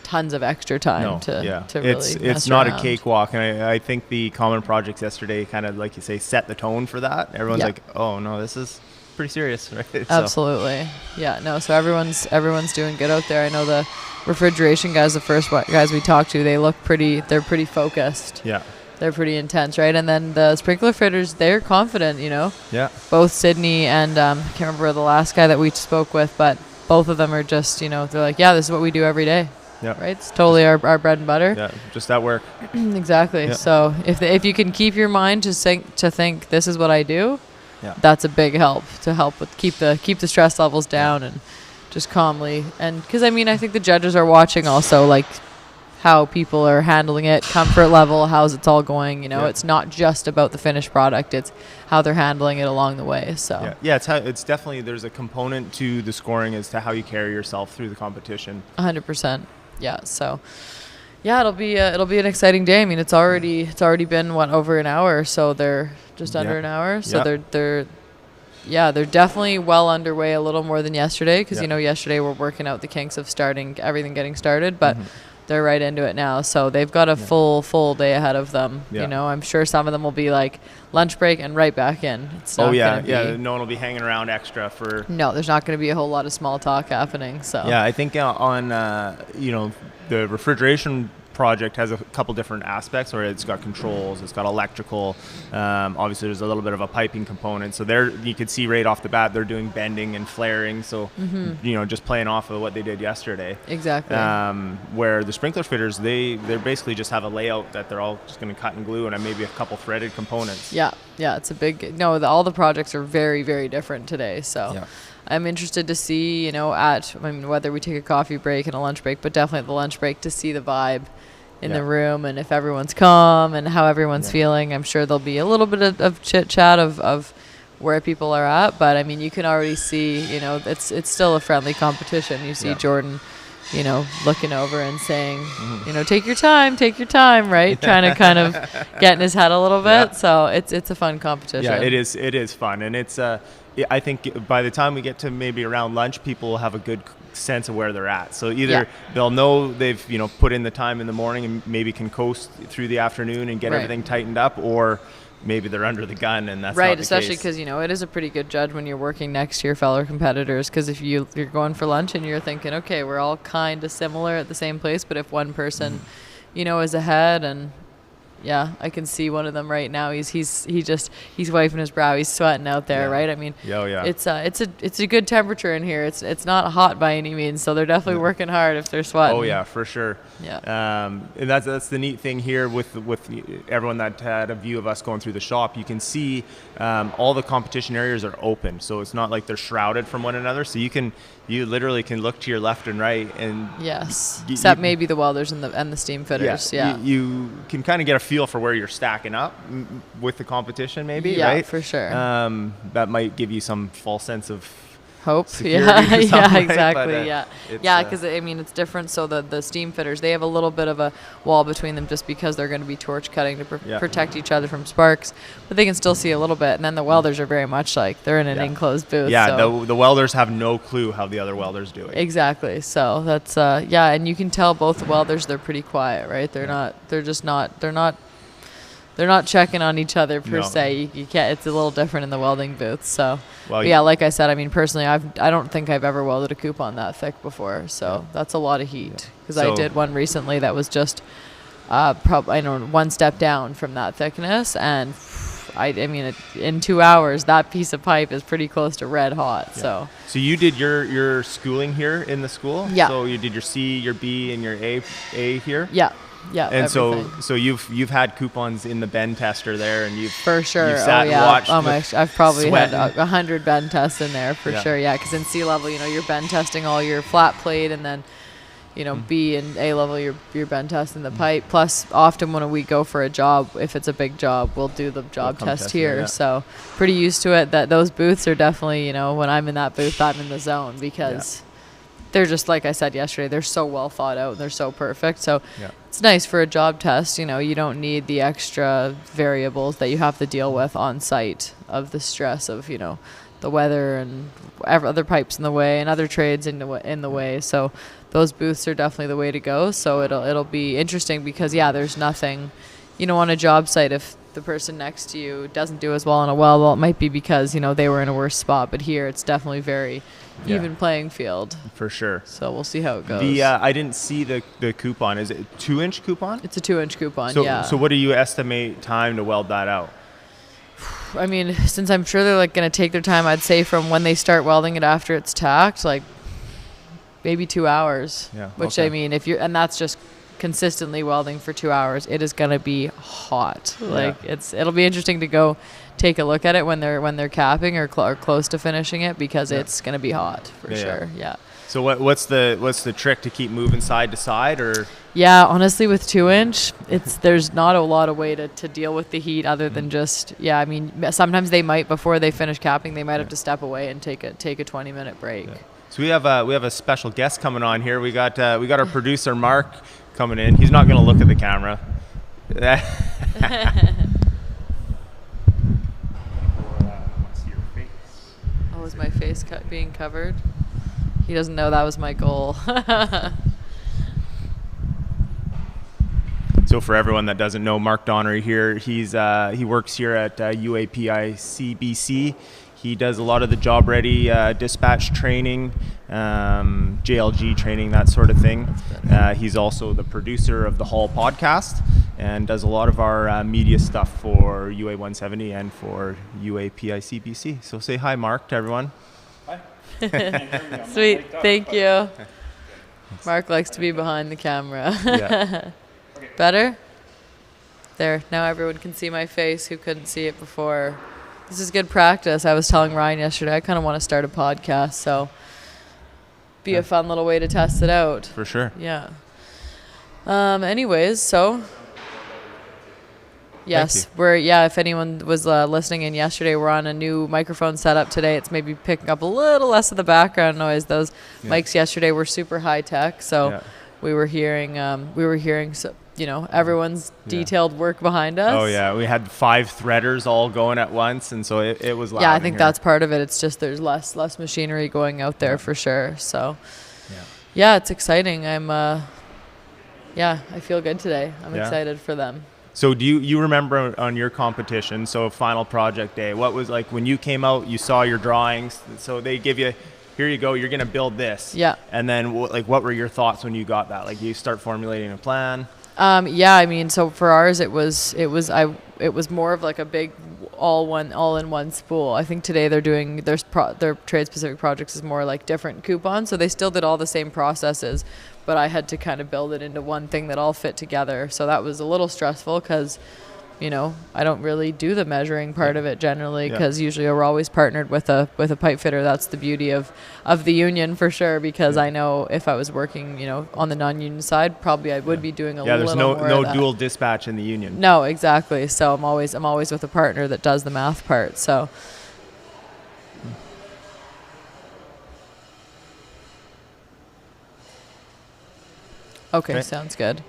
tons of extra time to really it's not a cakewalk. And I think the common projects yesterday kind of, like you say, set the tone for that. Everyone's like, oh no, this is pretty serious, right? Absolutely. So everyone's doing good out there. I know the refrigeration guys, the first guys we talked to, they're pretty focused. They're pretty intense, right? And then the sprinkler fitters, they're confident, you know. Both Sydney and I can't remember the last guy that we spoke with, but both of them are just, you know, they're like, this is what we do every day. Right, it's totally our bread and butter. Just at work. Exactly. So if you can keep your mind to think this is what I do, that's a big help with keep the stress levels down and just calmly. And because I mean, I think the judges are watching also, like how people are handling it, comfort level, how's it's all going. You know, it's not just about the finished product; it's how they're handling it along the way. So it's definitely, there's a component to the scoring as to how you carry yourself through the competition. 100%. So it'll be an exciting day. I mean, it's already been over an hour, so they're just under an hour. So they're definitely well underway, a little more than yesterday, because you know, yesterday we're working out the kinks of getting started, but they're right into it now. So they've got a full day ahead of them. You know, I'm sure some of them will be like lunch break and right back in. It's not no one will be hanging around extra for. No, there's not going to be a whole lot of small talk happening. So yeah, I think on the refrigeration project has a couple different aspects where it's got controls, it's got electrical, obviously there's a little bit of a piping component, so there you could see right off the bat they're doing bending and flaring, so just playing off of what they did yesterday. Exactly. Where the sprinkler fitters, they basically just have a layout that they're all just going to cut and glue and maybe a couple threaded components. Yeah, it's a big all the projects are very, very different today, so I'm interested to see, whether we take a coffee break and a lunch break, but definitely at the lunch break to see the vibe in the room and if everyone's calm and how everyone's feeling. I'm sure there'll be a little bit of chit chat of where people are at, but I mean, you can already see, it's still a friendly competition. You see Jordan, looking over and saying, take your time, right? Trying to kind of get in his head a little bit. So it's a fun competition. Yeah, it is fun. And it's, I think by the time we get to maybe around lunch, people will have a good sense of where they're at. So either they'll know they've put in the time in the morning and maybe can coast through the afternoon and get everything tightened up, or maybe they're under the gun and that's not the especially case. Because it is a pretty good judge when you're working next to your fellow competitors, because if you're going for lunch and you're thinking, okay, we're all kind of similar at the same place, but if one person is ahead, and I can see one of them right now. He's wiping his brow. He's sweating out there, right? I mean, it's a good temperature in here. It's not hot by any means, so they're definitely working hard if they're sweating. Oh yeah, for sure. Yeah. And that's the neat thing here with everyone that had a view of us going through the shop. You can see all the competition areas are open, so it's not like they're shrouded from one another. So you literally can look to your left and right, and except maybe the welders and the steam fitters. You can kind of get a feel for where you're stacking up with the competition, maybe, right? Yeah, for sure. That might give you some false sense of hope. Exactly. Because I mean, it's different. So the steam fitters, they have a little bit of a wall between them just because they're going to be torch cutting to protect each other from sparks, but they can still see a little bit. And then the welders are very much like they're in an enclosed booth. The welders have no clue how the other welders do it. Exactly. So that's and you can tell both the welders, they're pretty quiet, right? They're not checking on each other per se. You can't. It's a little different in the welding booth. So, like I said, I mean, personally, I don't think I've ever welded a coupon that thick before. So that's a lot of heat. Because I did one recently that was just one step down from that thickness, and I mean, in 2 hours, that piece of pipe is pretty close to red hot. So you did your schooling here in the school. Yeah. So you did your C, your B, and your A here. Yeah. Yeah, and everything. so you've had coupons in the bend tester there, and you've for sure. You've sat and watched. I've probably sweating. had 100 bend tests in there for sure. Yeah, because in C level, you're bend testing all your flat plate, and then B and A level, you're bend testing the pipe. Plus, often when we go for a job, if it's a big job, we'll do the job test here. Yeah. So pretty used to it. That those booths are definitely when I'm in that booth, I'm in the zone because. They're just, like I said yesterday, they're so well thought out and they're so perfect. So it's nice for a job test. You don't need the extra variables that you have to deal with on site of the stress of, the weather and other pipes in the way and other trades in the way. So those booths are definitely the way to go. So it'll be interesting because, there's nothing, on a job site if the person next to you doesn't do as well on a weld, it might be because, they were in a worse spot. But here it's definitely very even playing field. For sure. So we'll see how it goes. I didn't see the coupon. Is it a 2-inch coupon? It's a 2-inch coupon, So what do you estimate time to weld that out? I mean, since I'm sure they're going to take their time, I'd say from when they start welding it after it's tacked, maybe 2 hours. Yeah. Which I mean, and that's just consistently welding for 2 hours, it is going to be hot. It'll be interesting to go take a look at it when they're capping or close to finishing it because it's going to be hot for sure. Yeah. So what's the trick to keep moving side to side or? Yeah, honestly, with 2-inch, there's not a lot of way to deal with the heat other than just I mean, sometimes they might before they finish capping they might have to step away and take a 20-minute break. Yeah. So we have a special guest coming on here. We got our producer Mark coming in. He's not going to look at the camera. Oh, is my face being covered? He doesn't know that was my goal. So for everyone that doesn't know, Mark Donnery here, he works here at UAPI CBC. He does a lot of the job ready dispatch training, JLG training, that sort of thing. He's also the producer of the Hall podcast and does a lot of our media stuff for UA 170 and for UAPI CBC. So say hi, Mark, to everyone. Hi. Sweet, thank you. Mark likes to be behind the camera. Yeah. Better? There, now everyone can see my face who couldn't see it before. This is good practice. I was telling Ryan yesterday, I kind of want to start a podcast, so be a fun little way to test it out. For sure. Yeah. Anyways, so yes, if anyone was listening in yesterday, we're on a new microphone setup today. It's maybe picking up a little less of the background noise. Those mics yesterday were super high tech, so we were hearing everyone's detailed work behind us. Oh yeah, we had 5 threaders all going at once, and so it was loud. Yeah, I think that's part of it. It's just there's less machinery going out there for sure. So yeah, it's exciting. I feel good today. I'm excited for them. So do you remember on your competition, so final project day, what was like when you came out, you saw your drawings, so they give you, here you go, you're going to build this. Yeah. And then what were your thoughts when you got that? Like you start formulating a plan? I mean, so for ours, it was more of like a big all-in-one spool. I think today they're doing their trade-specific projects is more like different coupons. So they still did all the same processes, but I had to kind of build it into one thing that all fit together. So that was a little stressful because, I don't really do the measuring part of it generally because usually we're always partnered with a pipe fitter. That's the beauty of the union for sure, because I know if I was working, on the non-union side, probably I would be doing a little more. Yeah, there's no dual dispatch in the union. No, exactly. So I'm always with a partner that does the math part. So okay, sounds good.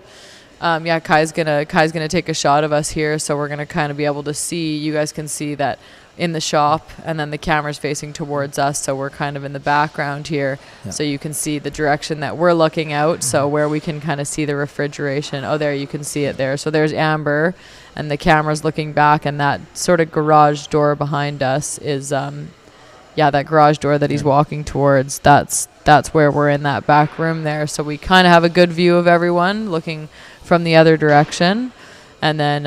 Kai's gonna take a shot of us here, so we're gonna kind of be able to see. You guys can see that in the shop, and then the camera's facing towards us, so we're kind of in the background here, so you can see the direction that we're looking out. So where we can kind of see the refrigeration. Oh, there you can see it there. So there's Amber, and the camera's looking back, and that sort of garage door behind us is that garage door that he's walking towards. That's where we're in that back room there. So we kind of have a good view of everyone looking from the other direction. And then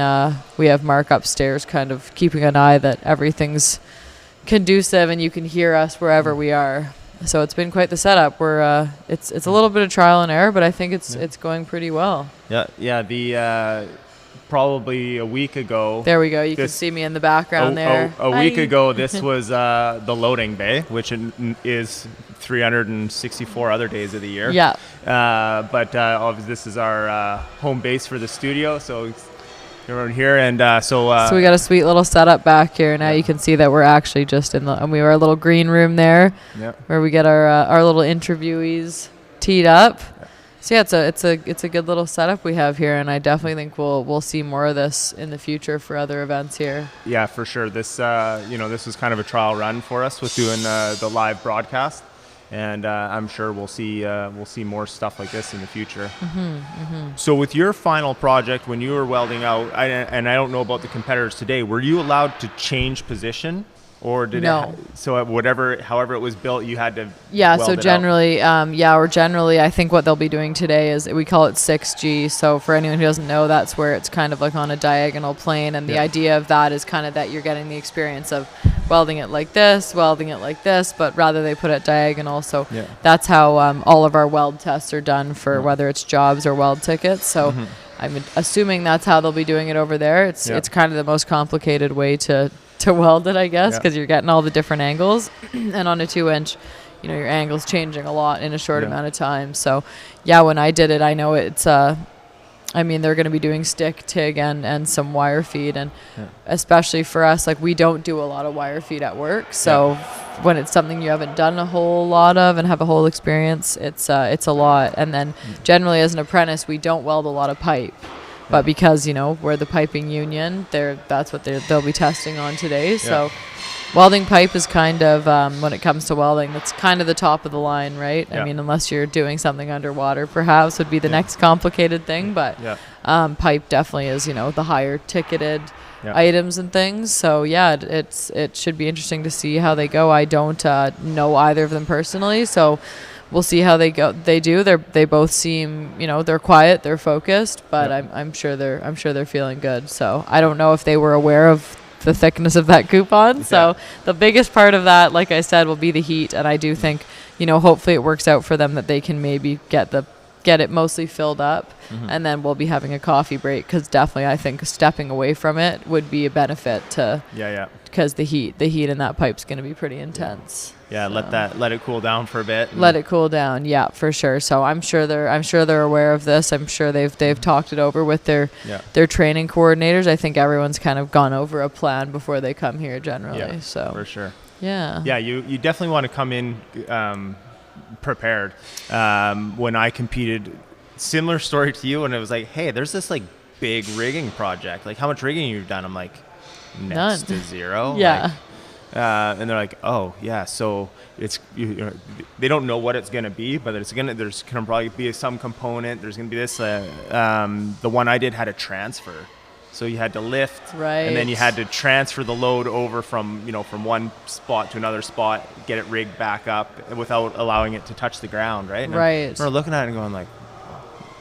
we have Mark upstairs kind of keeping an eye that everything's conducive and you can hear us wherever we are. So it's been quite the setup. We're it's a little bit of trial and error, but I think it's going pretty well. Yeah. The probably a week ago. There we go. You can see me in the background there. A week ago, this was the loading bay, which is 364 other days of the year. Yeah. But obviously this is our home base for the studio. So around here, and so we got a sweet little setup back here. Now you can see that we're actually just and we were a little green room there, where we get our little interviewees teed up. So yeah, it's a good little setup we have here, and I definitely think we'll see more of this in the future for other events here. Yeah, for sure. This this was kind of a trial run for us with doing the live broadcast, and I'm sure we'll see more stuff like this in the future. So with your final project, when you were welding out, and I don't know about the competitors today, were you allowed to change position? Or did no. However it was built, you had to so generally, I think what they'll be doing today is, we call it 6G. So for anyone who doesn't know, that's where it's kind of like on a diagonal plane. And the idea of that is kind of that you're getting the experience of welding it like this, but rather they put it diagonal. So that's how all of our weld tests are done for whether it's jobs or weld tickets. So I'm assuming that's how they'll be doing it over there. It's kind of the most complicated way to weld it, I guess, because you're getting all the different angles. And on a 2-inch, your angle's changing a lot in a short amount of time. So when I did it, I know it's they're going to be doing stick, TIG, and some wire feed. And especially for us, like, we don't do a lot of wire feed at work. So when it's something you haven't done a whole lot of and have a whole experience, it's a lot. And then generally as an apprentice, we don't weld a lot of pipe. But because, we're the piping union, that's what they'll be testing on today. So welding pipe is kind of, when it comes to welding, that's kind of the top of the line, right? I mean, unless you're doing something underwater, perhaps would be the next complicated thing. But Pipe definitely is, the higher ticketed items and things. So yeah, it should be interesting to see how they go. I don't know either of them personally, so we'll see how they go. They both seem, they're quiet, they're focused, but I'm sure they're feeling good. So I don't know if they were aware of the thickness of that coupon. So the biggest part of that, like I said, will be the heat. And I do think, hopefully it works out for them that they can maybe get it mostly filled up, and then we'll be having a coffee break, because definitely I think stepping away from it would be a benefit to because the heat in that pipe's going to be pretty intense. Let it cool down for a bit. Let it cool down, for sure. So I'm sure they're aware of this. I'm sure they've talked it over with their training coordinators. I think everyone's kind of gone over a plan before they come here generally. So for sure. You definitely want to come in prepared. When I competed, similar story to you, and it was like, hey, there's this like big rigging project, like how much rigging you've done? I'm like, next to zero. And they're like, oh yeah, so it's they don't know what it's gonna be, but there's gonna probably be some component. There's gonna be this the one I did had a transfer, so you had to lift, and then you had to transfer the load over from one spot to another spot, get it rigged back up without allowing it to touch the ground, right? And we're looking at it and going like,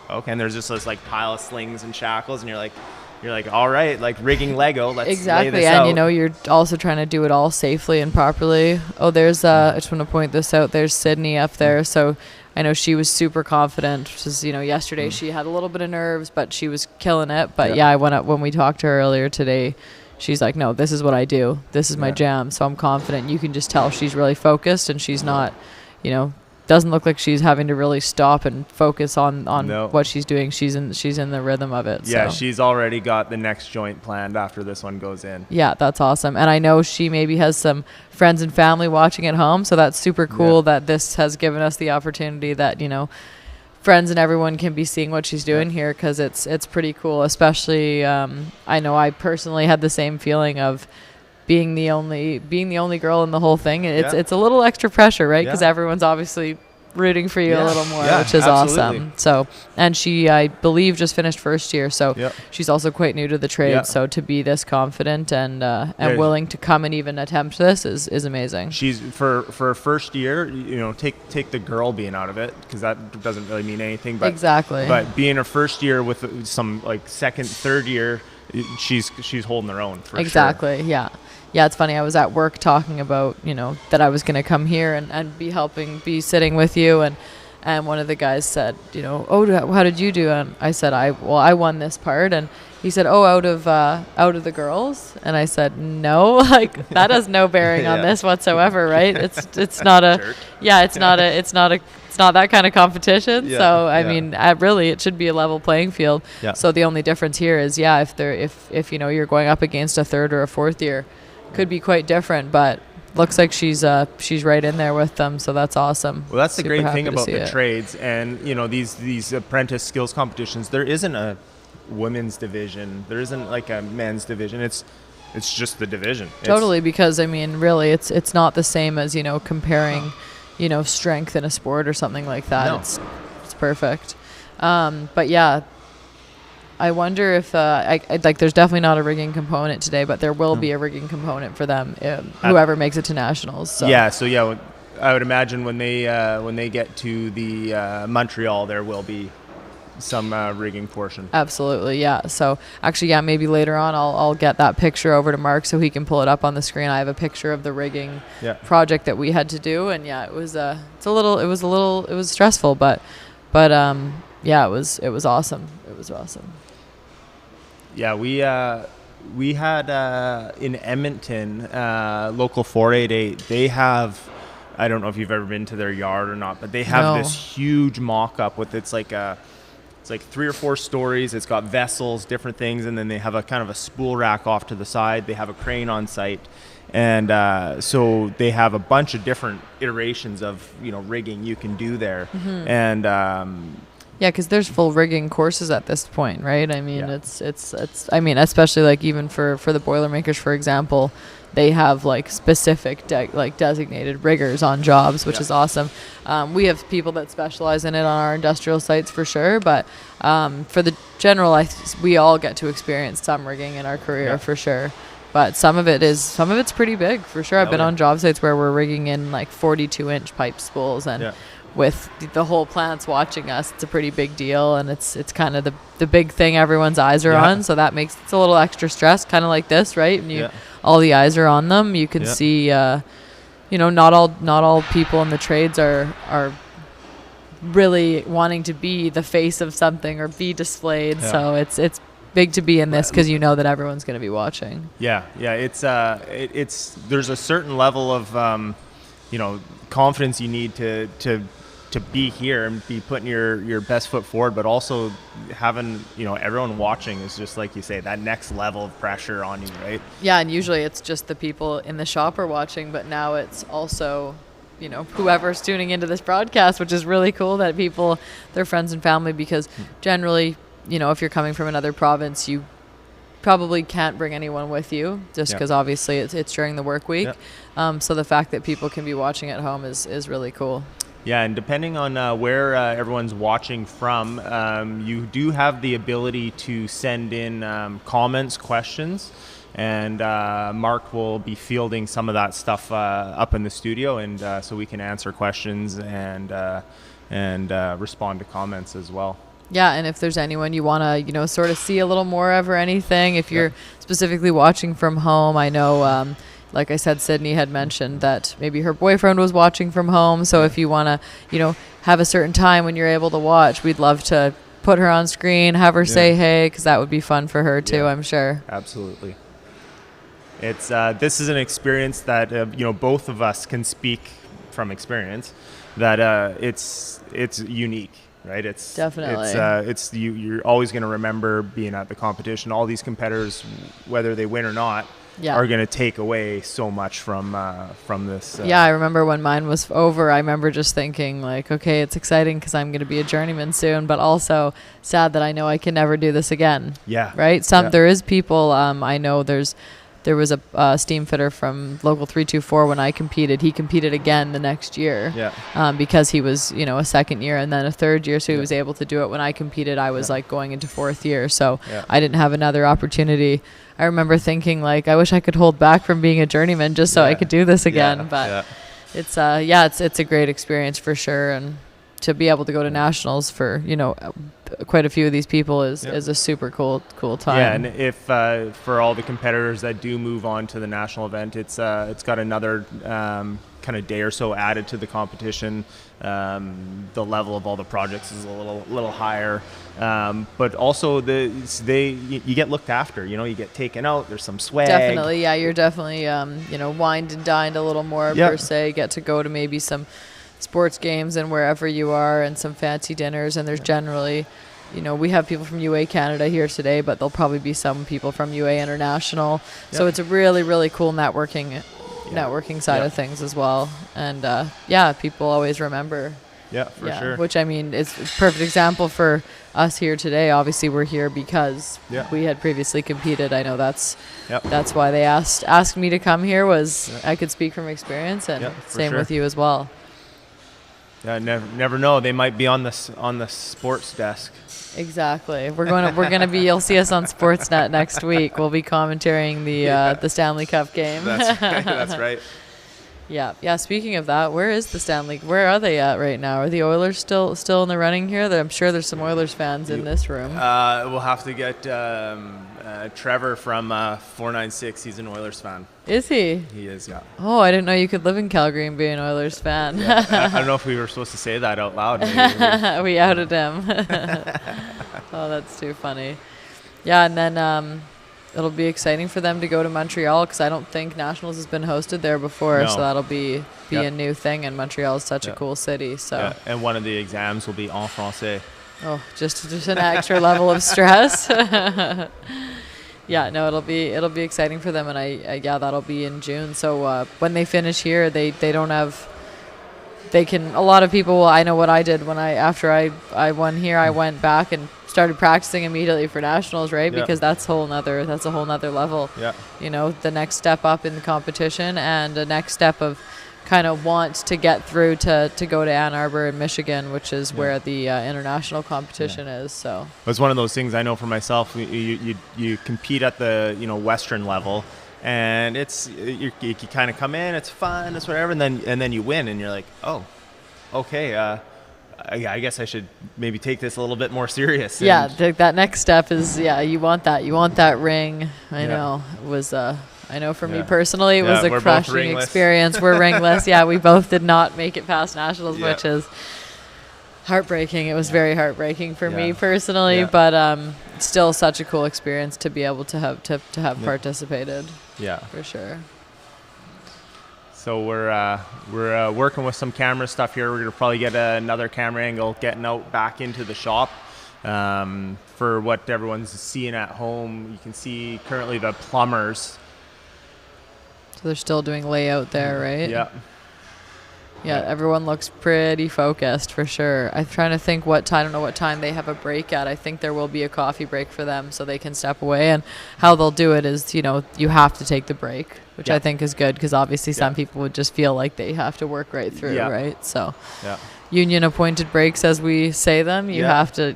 okay, and there's just this like pile of slings and shackles, and you're like, all right, like rigging Lego, let's lay this out. And you're also trying to do it all safely and properly. Oh, there's I just want to point this out, there's Sydney up there. So I know she was super confident, which is, yesterday she had a little bit of nerves, but she was killing it. But I went up when we talked to her earlier today. She's like, no, this is what I do. This is my jam. So I'm confident. You can just tell she's really focused, and she's not, doesn't look like she's having to really stop and focus on what she's doing. She's in the rhythm of it. Yeah, so she's already got the next joint planned after this one goes in. Yeah, that's awesome. And I know she maybe has some friends and family watching at home, so that's super cool that this has given us the opportunity that, friends and everyone can be seeing what she's doing here, because it's pretty cool. Especially, I know I personally had the same feeling of being the only girl in the whole thing. It's a little extra pressure, right? Because everyone's obviously rooting for you a little more, which is awesome. So, and she, I believe, just finished first year, so she's also quite new to the trade. So to be this confident and willing to come and even attempt this is amazing. She's for first year, take the girl being out of it, because that doesn't really mean anything. But But being a first year with some like second, third year, she's holding her own for sure. Yeah, it's funny. I was at work talking about, that I was going to come here and be sitting with you. And one of the guys said, oh, how did you do? And I said, I won this part. And he said, oh, out of the girls. And I said, no, like that has no bearing on this whatsoever. Right. It's not it's not that kind of competition. So, I mean, really, it should be a level playing field. So the only difference here is, if you're going up against a third or a fourth year, could be quite different, but looks like she's right in there with them, so that's awesome. Well, that's the great thing about the trades, and these apprentice skills competitions. There isn't a women's division. There isn't like a men's division. It's just the division. Totally, because I mean, really, it's not the same as comparing, strength in a sport or something like that. No. It's perfect. But yeah. I wonder if there's definitely not a rigging component today, but there will be a rigging component for them, whoever makes it to nationals. So. I would imagine when they get to the Montreal, there will be some rigging portion. Absolutely, yeah. So actually, maybe later on I'll get that picture over to Mark so he can pull it up on the screen. I have a picture of the rigging project that we had to do, and it was stressful, but it was awesome. It was awesome. Yeah, we had in Edmonton, local 488. They have, I don't know if you've ever been to their yard or not, but they have this huge mock-up with it's like 3 or 4 stories. It's got vessels, different things, and then they have a kind of a spool rack off to the side. They have a crane on site, and so they have a bunch of different iterations of rigging you can do there, and. Yeah, because there's full rigging courses at this point, right? I mean, it's especially like even for the Boilermakers, for example, they have like specific designated riggers on jobs, which is awesome. We have people that specialize in it on our industrial sites for sure, but for general, we all get to experience some rigging in our career for sure. But some of it's pretty big for sure. I've been on job sites where we're rigging in like 42-inch pipe spools, and with the whole plant's watching us, it's a pretty big deal, and it's kind of the big thing everyone's eyes are on. So that makes it a little extra stress, kind of like this, right? And all the eyes are on them. You can see, not all people in the trades are really wanting to be the face of something or be displayed. So it's big to be in this because you know that everyone's going to be watching. It's there's a certain level of confidence you need to be here and be putting your best foot forward, but also having everyone watching is just like you say, that next level of pressure on you, right? Yeah, and usually it's just the people in the shop are watching, but now it's also whoever's tuning into this broadcast, which is really cool that people, their friends and family, because generally if you're coming from another province, you probably can't bring anyone with you just because obviously it's during the work week. So the fact that people can be watching at home is really cool. Yeah, and depending on where everyone's watching from, you do have the ability to send in comments, questions, and Mark will be fielding some of that stuff up in the studio, and so we can answer questions and respond to comments as well. Yeah, and if there's anyone you want to, sort of see a little more of or anything, if you're specifically watching from home, I know, like I said, Sydney had mentioned that maybe her boyfriend was watching from home. So if you want to, have a certain time when you're able to watch, we'd love to put her on screen, have her say hey, because that would be fun for her too, I'm sure. Absolutely. It's this is an experience that, both of us can speak from experience, that it's unique. Right, it's definitely you're always going to remember being at the competition. All these competitors, whether they win or not, are going to take away so much from this. I remember when mine was over, I remember just thinking like, okay, it's exciting because I'm going to be a journeyman soon, but also sad that I know I can never do this again. Right. There is people. I know there was a steam fitter from Local 324 when I competed. He competed again the next year because he was, a second year and then a third year. So he was able to do it. When I competed, I was like going into fourth year. So I didn't have another opportunity. I remember thinking like, I wish I could hold back from being a journeyman just so I could do this again. But it's a great experience for sure. And to be able to go to nationals for, quite a few of these people is a super cool time. Yeah, and if for all the competitors that do move on to the national event, it's got another kind of day or so added to the competition. The level of all the projects is a little higher, but also you get looked after. You get taken out. There's some swag. Definitely, yeah. You're definitely wined and dined a little more per se. Get to go to maybe some sports games and wherever you are, and some fancy dinners, and there's generally we have people from UA Canada here today, but there'll probably be some people from UA International. So it's a really, really cool networking side of things as well. And people always remember. For sure. Which I mean, it's a perfect example for us here today. Obviously we're here because we had previously competed. I know that's why they asked me to come here, was I could speak from experience, and same with you as well. Yeah, never know. They might be on the sports desk. Exactly. We're gonna be. You'll see us on Sportsnet next week. We'll be commentating the Stanley Cup game. That's right. That's right. Yeah. Speaking of that, where is the Stanley? Where are they at right now? Are the Oilers still in the running here? I'm sure there's some Oilers fans in this room. We'll have to get Trevor from 496. He's an Oilers fan. Is he? He is, yeah. Oh, I didn't know you could live in Calgary and be an Oilers fan. I don't know if we were supposed to say that out loud. We outed him. Oh, that's too funny. Yeah, and then it'll be exciting for them to go to Montreal, because I don't think Nationals has been hosted there before, so that'll be a new thing, and Montreal is such a cool city. So and one of the exams will be en français. Oh, just an extra level of stress. Yeah, no, it'll be exciting for them, and I that'll be in June. So when they finish here, they don't have. They can. A lot of people. I know what I did when after I won here. I went back and started practicing immediately for nationals, right? Because that's a whole nother level. Yeah. The next step up in the competition, and the next step of kind of want to get through to go to Ann Arbor in Michigan, which is where the international competition is. So it's one of those things I know for myself. You compete at the Western level, and it's you kind of come in, it's fun, it's whatever, and then you win, and you're like, oh, okay. I guess I should maybe take this a little bit more serious. Yeah, that next step is you want that ring. I know it was. I know for me personally, it was a crushing experience. We're ringless. Yeah, we both did not make it past nationals, which is heartbreaking. It was very heartbreaking for me personally, but still such a cool experience to be able to have participated. Yeah, for sure. So we're working with some camera stuff here. We're gonna probably get another camera angle, getting out back into the shop. For what everyone's seeing at home, you can see currently the plumbers. So they're still doing layout there, right? Yeah. Yeah, everyone looks pretty focused for sure. I'm trying to think I don't know what time they have a break at. I think there will be a coffee break for them so they can step away. And how they'll do it is, you have to take the break, which I think is good because obviously some people would just feel like they have to work right through, right? So union appointed breaks, as we say them, you have to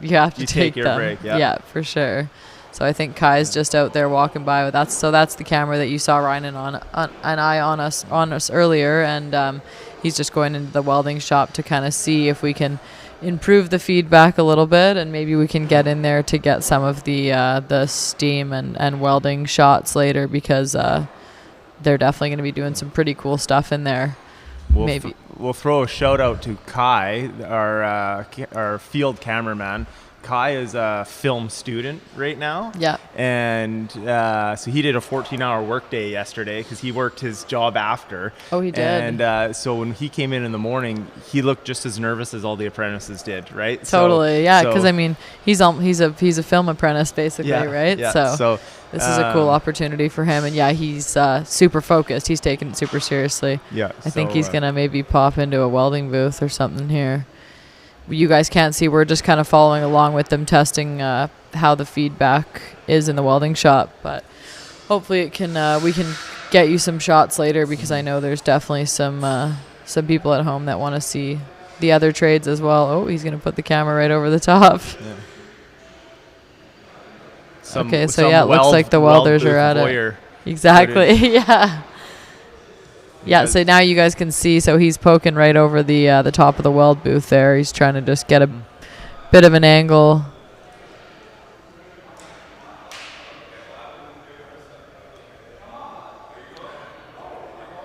take your them. break, yeah, for sure. So I think Kai's just out there walking by with that's the camera that you saw Ryan on us earlier, and he's just going into the welding shop to kind of see if we can improve the feedback a little bit, and maybe we can get in there to get some of the steam and welding shots later, because they're definitely going to be doing some pretty cool stuff in there. We'll throw a shout out to Kai, our field cameraman. Kai is a film student right now. Yeah. And so he did a 14-hour workday yesterday because he worked his job after. Oh, he did. And so when he came in the morning, he looked just as nervous as all the apprentices did, right? Totally, because I mean, he's a film apprentice basically, right? Yeah. So this is a cool opportunity for him, and he's super focused. He's taking it super seriously. Yeah. I think he's gonna maybe pop into a welding booth or something here. You guys can't see, we're just kind of following along with them, testing how the feedback is in the welding shop, but hopefully we can get you some shots later, because I know there's definitely some people at home that want to see the other trades as well. Oh, he's going to put the camera right over the top. Yeah. It looks like the welders are at it. Exactly. Yeah, so now you guys can see, so he's poking right over the top of the weld booth there. He's trying to just get a bit of an angle.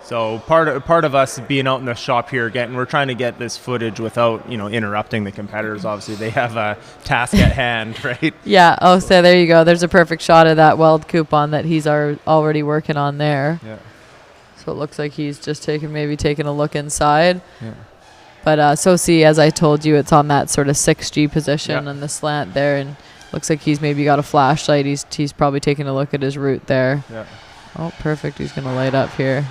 So part of us being out in the shop here, we're trying to get this footage without, interrupting the competitors. Obviously, they have a task at hand, right? Yeah. Oh, so there you go. There's a perfect shot of that weld coupon that he's already working on there. Yeah. So it looks like he's just taking a look inside. Yeah. But see, as I told you, it's on that sort of 6G position on the slant there, and looks like he's maybe got a flashlight. He's probably taking a look at his route there. Yeah. Oh, perfect. He's going to light up here.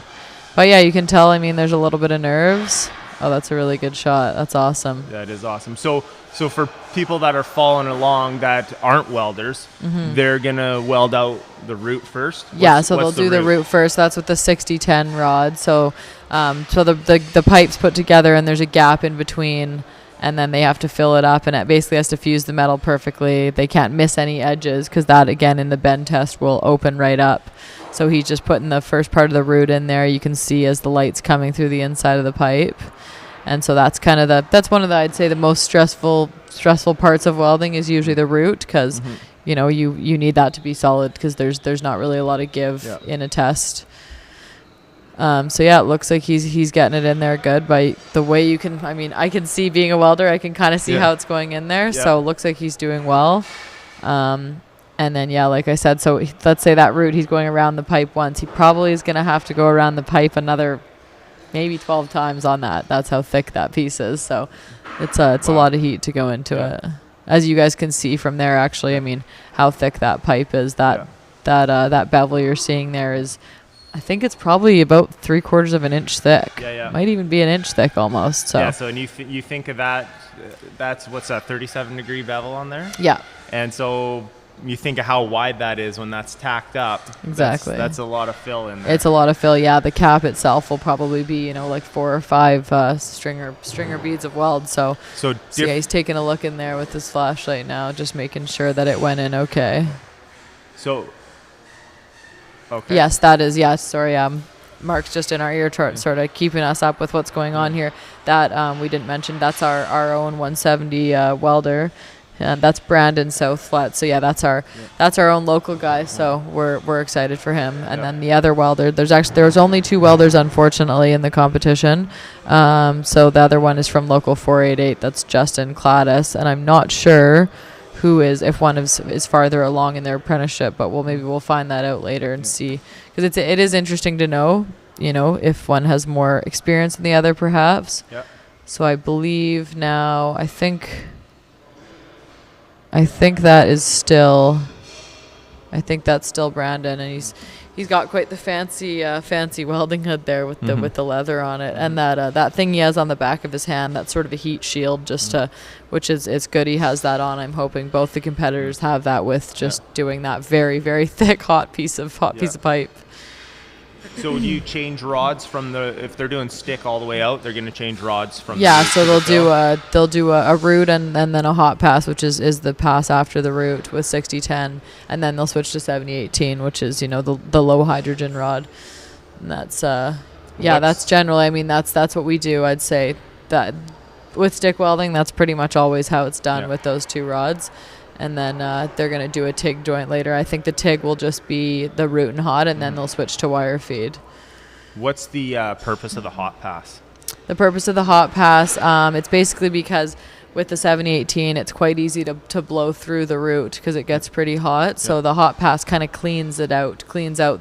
But yeah, you can tell, I mean, there's a little bit of nerves. Oh, that's a really good shot. That's awesome. That is awesome. So for people that are following along that aren't welders, they're going to weld out the root first? So they'll do the root first. That's with the 60-10 rod. So the pipe's put together and there's a gap in between, and then they have to fill it up, and it basically has to fuse the metal perfectly. They can't miss any edges, because that, again, in the bend test will open right up. So he's just putting the first part of the root in there. You can see as the light's coming through the inside of the pipe. And so that's kind of that's one of the, I'd say, the most stressful parts of welding is usually the root, because you need that to be solid, because there's not really a lot of give in a test. It looks like he's getting it in there good. By the way I can see, being a welder, I can kind of see how it's going in there. Yeah. So it looks like he's doing well. And then, like I said, so let's say that root, he's going around the pipe once. He probably is going to have to go around the pipe another maybe 12 times on that. That's how thick that piece is. So it's a lot of heat to go into it. As you guys can see from there, actually, I mean, how thick that pipe is. That bevel you're seeing there is, I think it's probably about 3/4 of an inch thick. Yeah. Might even be an inch thick almost. So and you think of that, that's what's that, 37-degree bevel on there? Yeah. And so you think of how wide that is when that's tacked up. Exactly. That's a lot of fill in there. It's a lot of fill. Yeah, the cap itself will probably be, like 4 or 5 stringer beads of weld. So yeah, he's taking a look in there with his flashlight now, just making sure that it went in okay. So, okay. Yes, that is. Yes, sorry. Mark's just in our ear, sort of keeping us up with what's going on here. That we didn't mention. That's our own 170 welder. And that's Brandon South Flat. So yeah, that's our own local guy. So we're excited for him. And then the other welder, there's only 2 welders unfortunately in the competition. So the other one is from local 488. That's Justin Cladis, and I'm not sure if one is farther along in their apprenticeship, but maybe we'll find that out later and see, because it is interesting to know, if one has more experience than the other perhaps. Yeah. So I believe now, I think that's still Brandon, and he's got quite the fancy welding hood there with the leather on it, and that thing he has on the back of his hand, that's sort of a heat shield, which is it's good he has that on. I'm hoping both the competitors have that with just doing that very, very thick hot piece of pipe. So do you change rods if they're doing stick all the way out, they're going to change rods from so they'll do a root and then a hot pass, which is the pass after the root with 60-10, and then they'll switch to 70-18, which is the low hydrogen rod. And that's that's generally, that's what we do. I'd say that with stick welding, that's pretty much always how it's done with those 2 rods. And then they're going to do a TIG joint later. I think the TIG will just be the root and hot, and then they'll switch to wire feed. What's the purpose of the hot pass? The purpose of the hot pass, it's basically because with the 70-18, it's quite easy to blow through the root because it gets pretty hot. So the hot pass kind of cleans out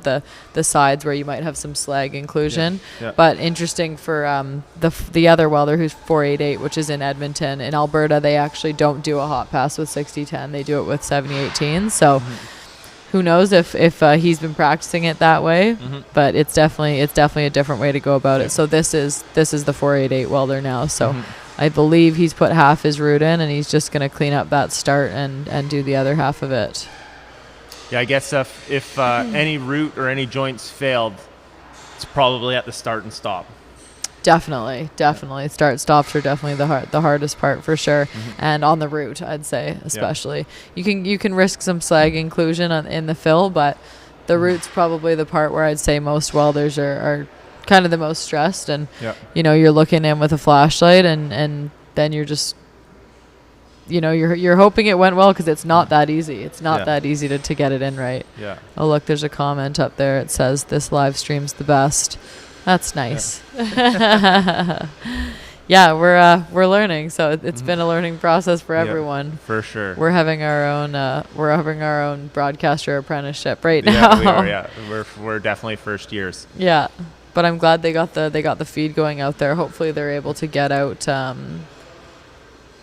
the sides where you might have some slag inclusion. But interesting for the other welder who's 488, which is in Edmonton. In Alberta, they actually don't do a hot pass with 60-10. They do it with 70-18. So who knows if he's been practicing it that way, but it's definitely a different way to go about it. So this is the 488 welder now. So I believe he's put half his root in, and he's just going to clean up that start and do the other half of it. Yeah, I guess if any root or any joints failed, it's probably at the start and stop. Definitely. Start stops are definitely the hardest part for sure, and on the root, I'd say especially. You can risk some slag inclusion in the fill, but the root's probably the part where I'd say most welders are kind of the most stressed, and you're looking in with a flashlight, and then you're just you're hoping it went well, because it's not that easy. It's not that easy to get it in right. Oh look, there's a comment up there. It says this live stream's the best. That's nice. We're learning, so it's been a learning process for everyone. For sure. We're having our own broadcaster apprenticeship right now. We are. We're definitely first years. Yeah. But I'm glad they got the feed going out there. Hopefully they're able to get out to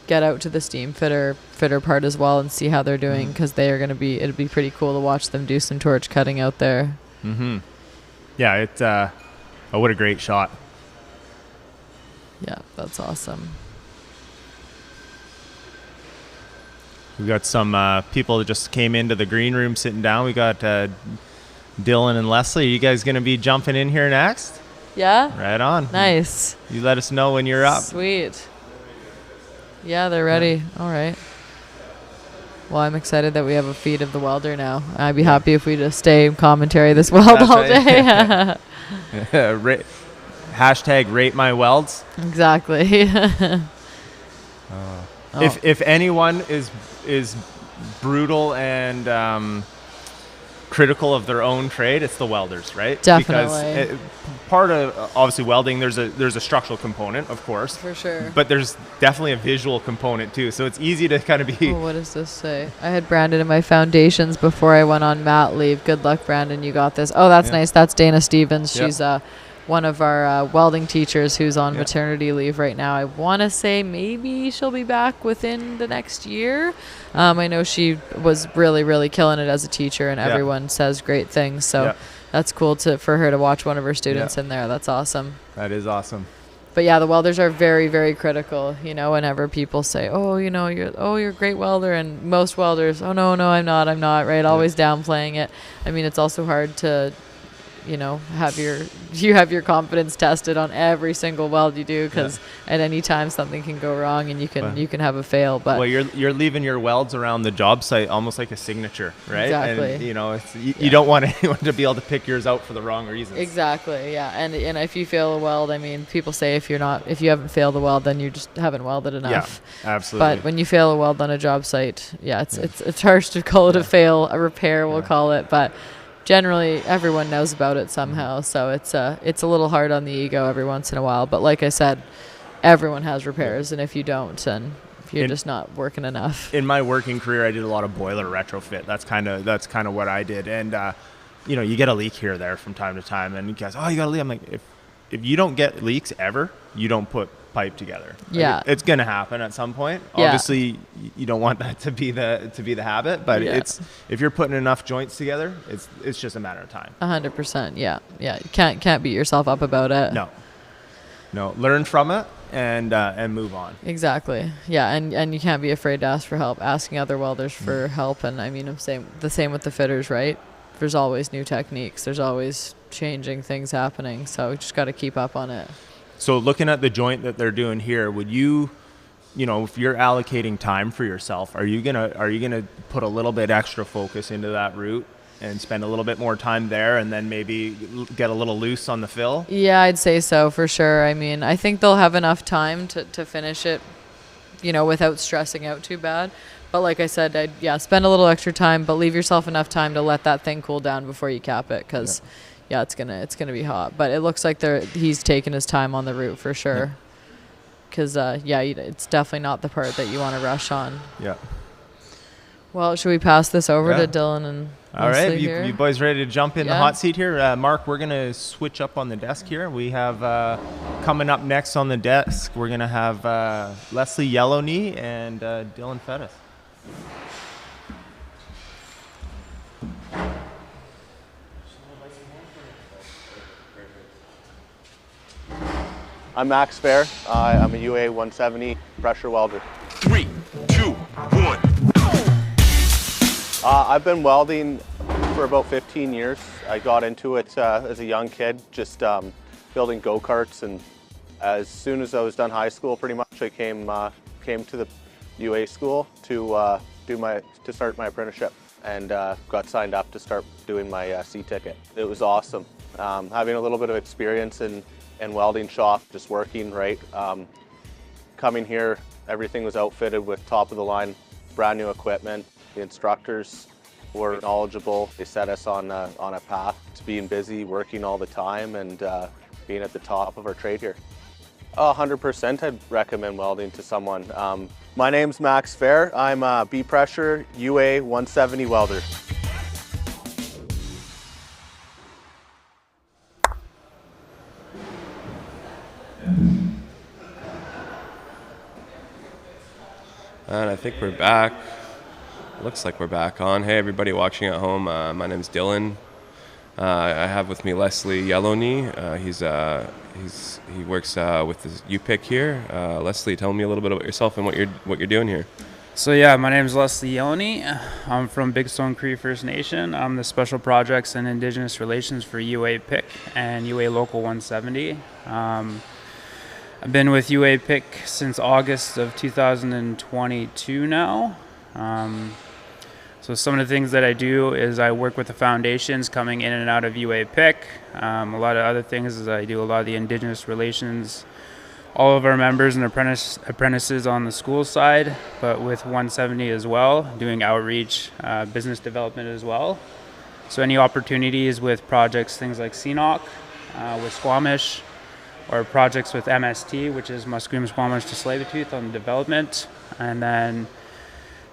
the steam fitter part as well and see how they're doing, because it'd be pretty cool to watch them do some torch cutting out there. Yeah, what a great shot. Yeah, that's awesome. We got some people that just came into the green room sitting down. We got Dylan and Leslie. Are you guys going to be jumping in here next? Yeah. Right on. Nice. You let us know when you're up. Sweet. Yeah, they're ready. All right. Well, I'm excited that we have a feed of the welder now. I'd be happy if we just stay and commentary this weld all day. Hashtag rate my welds. Exactly. If anyone is brutal and critical of their own trade, it's the welders, right? Definitely. Because part of obviously welding, there's a structural component, of course, for sure, but there's definitely a visual component too. So it's easy to kind of be. What does this say? I had Brandon in my foundations before I went on mat leave. Good luck, Brandon. You got this. Oh, that's nice. That's Dana Stevens. She's one of our welding teachers who's on maternity leave right now. I want to say maybe she'll be back within the next year. I know she was really, really killing it as a teacher, and everyone says great things. So that's cool for her to watch one of her students in there. That's awesome. That is awesome. But yeah, the welders are very, very critical. You know, whenever people say, "Oh, you know, you're a great welder," and most welders, "Oh no, I'm not," right? Always downplaying it. I mean, it's also hard to, you know, have your confidence tested on every single weld you do, because at any time something can go wrong and you can have a fail. But well, you're leaving your welds around the job site almost like a signature, right? Exactly. And you know, you don't want anyone to be able to pick yours out for the wrong reasons. Exactly. Yeah. And if you fail a weld, I mean, people say if you haven't failed a weld, then you just haven't welded enough. Yeah, absolutely. But when you fail a weld on a job site, it's harsh to call it a repair, we'll call it, but generally everyone knows about it somehow. So it's a little hard on the ego every once in a while. But like I said, everyone has repairs, and if you don't, then you're just not working enough. In my working career, I did a lot of boiler retrofit. That's kind of what I did. And you know, you get a leak here or there from time to time, and you guys, oh, you got a leak. I'm like, if you don't get leaks ever, you don't put pipe together. Yeah, like, it's gonna happen at some point. Yeah. Obviously, you don't want that to be the habit, but if you're putting enough joints together, it's just a matter of time. 100%. Yeah. You can't beat yourself up about it. No. Learn from it and move on. Exactly. Yeah, and you can't be afraid to ask for help. Asking other welders for help, and I mean, the same with the fitters, right? There's always new techniques. There's always changing things happening. So you just got to keep up on it. So looking at the joint that they're doing here, would you know, if you're allocating time for yourself, are you gonna put a little bit extra focus into that route and spend a little bit more time there, and then maybe get a little loose on the fill? Yeah, I'd say so for sure. I mean, I think they'll have enough time to finish it, you know, without stressing out too bad. But like I said, spend a little extra time, but leave yourself enough time to let that thing cool down before you cap it, because it's gonna be hot. But it looks like he's taking his time on the route for sure, because it's definitely not the part that you want to rush on. Yeah. Well, should we pass this over to Dylan and all right, here? you boys ready to jump in the hot seat here? Mark, we're gonna switch up on the desk here. We have coming up next on the desk, we're gonna have Leslie Yellowknee and Dylan Fettis. I'm Max Fair. I'm a UA 170 pressure welder. 3, 2, 1. I've been welding for about 15 years. I got into it as a young kid, just building go-karts, and as soon as I was done high school, pretty much I came to the UA school to start my apprenticeship, and got signed up to start doing my C ticket. It was awesome. Having a little bit of experience in welding shop, just working, right? Coming here, everything was outfitted with top of the line, brand new equipment. The instructors were knowledgeable. They set us on a path to being busy, working all the time, and being at the top of our trade here. 100% I'd recommend welding to someone. My name's Max Fair. I'm a B pressure UA 170 welder. And I think we're back. Looks like we're back on. Hey, everybody watching at home. My name's Dylan. I have with me Leslie Yellowknee. He works with the UPIC here. Leslie, tell me a little bit about yourself and what you're doing here. So yeah, my name is Leslie Yellowknee. I'm from Big Stone Cree First Nation. I'm the Special Projects and Indigenous Relations for UA PIC and UA Local 170. I've been with UA PIC since August of 2022 now. So some of the things that I do is I work with the foundations coming in and out of UA PIC. A lot of other things is I do a lot of the Indigenous relations, all of our members and apprentices on the school side, but with 170 as well, doing outreach, business development as well. So any opportunities with projects, things like CNOC, with Squamish, or projects with MST, which is Musqueam, Squamish to Tsleil-Waututh on development, and then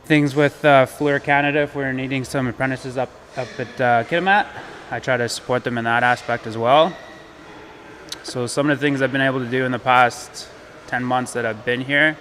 things with Fluor Canada if we're needing some apprentices up at Kitimat. I try to support them in that aspect as well. So some of the things I've been able to do in the past 10 months that I've been here.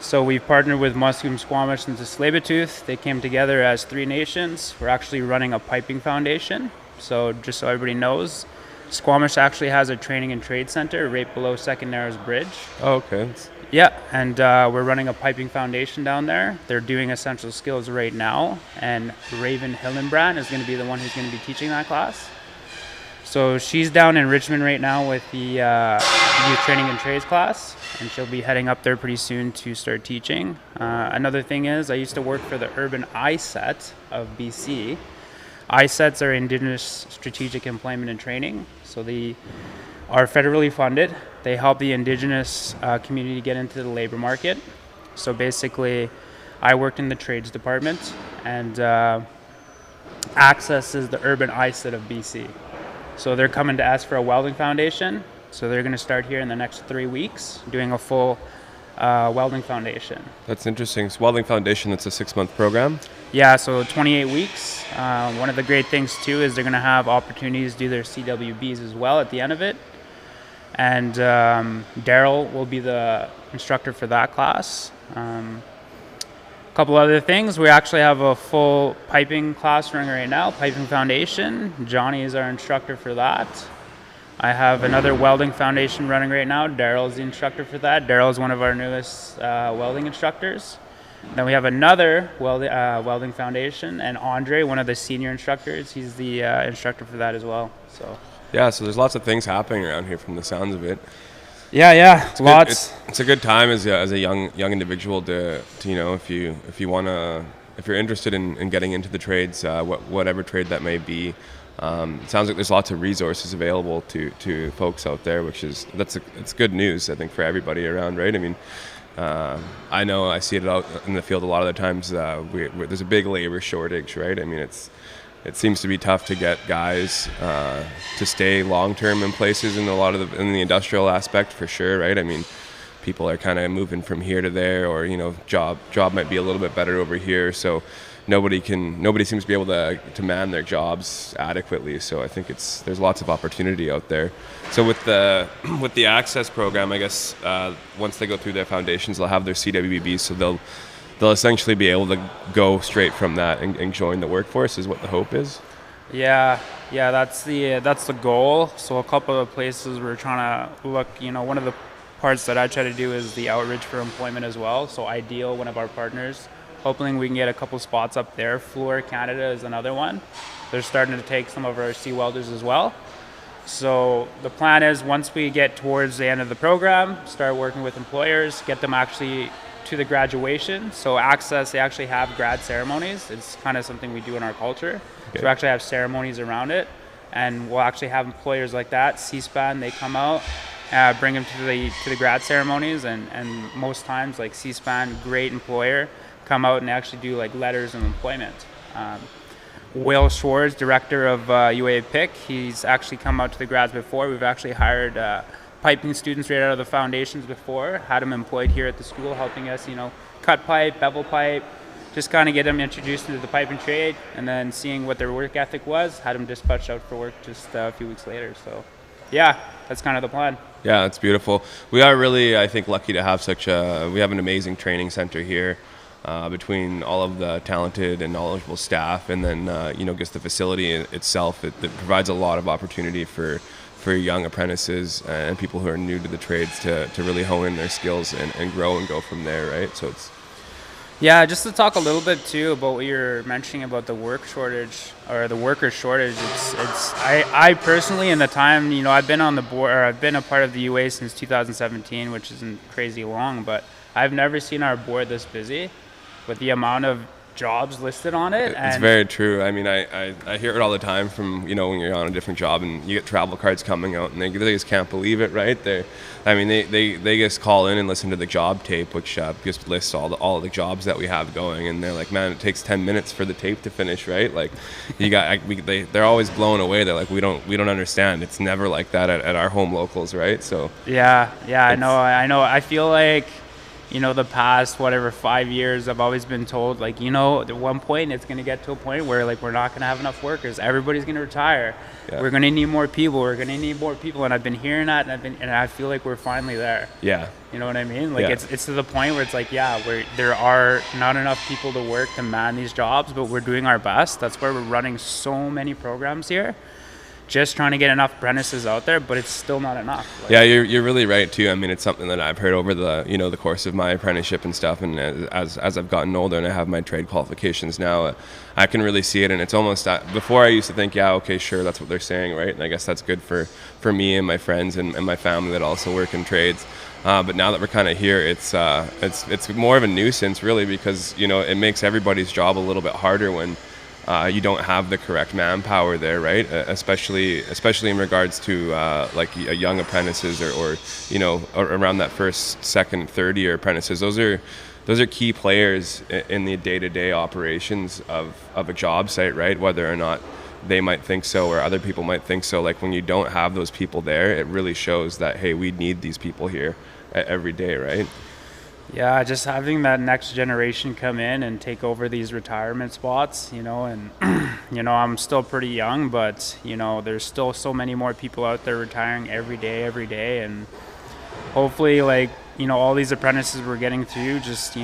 So we've partnered with Musqueam, Squamish and Tsleil-Waututh. They came together as 3 nations. We're actually running a piping foundation. So just so everybody knows, Squamish actually has a training and trade center right below Second Narrows Bridge. Oh, okay. Yeah, and we're running a piping foundation down there. They're doing essential skills right now, and Raven Hillenbrand is going to be the one who's going to be teaching that class. So she's down in Richmond right now with the youth training and trades class, and she'll be heading up there pretty soon to start teaching. Another thing is, I used to work for the Urban ISET of BC. ISETs are Indigenous Strategic Employment and Training, so they are federally funded. They help the Indigenous community get into the labor market. So basically, I worked in the trades department, and Access is the Urban ISET of BC. So they're coming to ask for a welding foundation. So they're going to start here in the next 3 weeks doing a full welding foundation. That's interesting. So welding foundation, that's a 6-month program? Yeah, so 28 weeks. One of the great things too is they're going to have opportunities to do their CWBs as well at the end of it. And Daryl will be the instructor for that class. Couple other things, we actually have a full piping class running right now, piping foundation. Johnny is our instructor for that. I have another welding foundation running right now. Daryl is the instructor for that. Daryl is one of our newest welding instructors. Then we have another welding foundation, and Andre, one of the senior instructors, he's the instructor for that as well. So yeah, so there's lots of things happening around here from the sounds of it. Yeah, lots. It's a good time as a young individual to if you're interested in getting into the trades, whatever trade that may be. It sounds like there's lots of resources available to folks out there, it's good news, I think, for everybody around, right? I mean, I know I see it out in the field a lot of the times. There's a big labor shortage, right? I mean, it seems to be tough to get guys to stay long-term in places in in the industrial aspect, for sure, right? I mean, people are kind of moving from here to there, or job might be a little bit better over here, so nobody seems to be able to man their jobs adequately. So I think there's lots of opportunity out there. So with the Access program, I guess once they go through their foundations, they'll have their CWBs, so they'll essentially be able to go straight from that and join the workforce, is what the hope is. Yeah, that's the goal. So a couple of places we're trying to look, one of the parts that I try to do is the outreach for employment as well. So Ideal, one of our partners, hoping we can get a couple spots up there. Fluor Canada is another one. They're starting to take some of our C welders as well. So the plan is, once we get towards the end of the program, start working with employers, get them actually to the graduation. So Access, they actually have grad ceremonies. It's kind of something we do in our culture. Okay. So we actually have ceremonies around it, and we'll actually have employers like that. C-SPAN, they come out, bring them to the grad ceremonies, and most times, like C-SPAN, great employer, come out and actually do like letters of employment. Will Schwartz, director of UA PIC, he's actually come out to the grads before. We've actually hired piping students right out of the foundations before, had them employed here at the school, helping us, cut pipe, bevel pipe, just kind of get them introduced into the piping trade, and then seeing what their work ethic was, had them dispatched out for work just a few weeks later. So yeah, that's kind of the plan. Yeah, it's beautiful. We are really, I think, lucky to have we have an amazing training center here. Between all of the talented and knowledgeable staff, and then just the facility itself, it provides a lot of opportunity for young apprentices and people who are new to the trades to really hone in their skills and grow and go from there, right? So just to talk a little bit too about what you're mentioning about the work shortage or the worker shortage. I personally, in the time, I've been on the board, or I've been a part of the UA since 2017, which isn't crazy long, but I've never seen our board this busy with the amount of jobs listed on it. It's very true. I mean, I hear it all the time from, when you're on a different job and you get travel cards coming out, and they just can't believe it, right? They just call in and listen to the job tape, which just lists all the jobs that we have going, and they're like, man, it takes 10 minutes for the tape to finish, right? Like, they're always blown away. They're like, we don't understand. It's never like that at our home locals, right? So yeah, I know. I feel like, the past 5 years, I've always been told, at one point it's going to get to a point where we're not going to have enough workers. Everybody's going to retire. Yeah. We're going to need more people. And I've been hearing that, and I feel like we're finally there. Yeah. You know what I mean? It's to the point where it's there are not enough people to work to man these jobs, but we're doing our best. That's why we're running so many programs here. just trying to get enough apprentices out there, but it's still not enough. Like, yeah, you're really right too. I mean, it's something that I've heard over the the course of my apprenticeship and stuff, and as I've gotten older and I have my trade qualifications now, I can really see it. And it's almost before I used to think, yeah, okay, sure, that's what they're saying, right? And I guess that's good for me and my friends and my family that also work in trades. But now that we're kind of here, it's more of a nuisance really, because it makes everybody's job a little bit harder when you don't have the correct manpower there, right? Especially in regards to like young apprentices or around that first, second, third year apprentices. Those are key players in the day-to-day operations of a job site, right? Whether or not they might think so or other people might think so. Like when you don't have those people there, it really shows that, hey, we need these people here every day, right? Yeah, just having that next generation come in and take over these retirement spots, and I'm still pretty young, but there's still so many more people out there retiring every day, and hopefully all these apprentices we're getting through just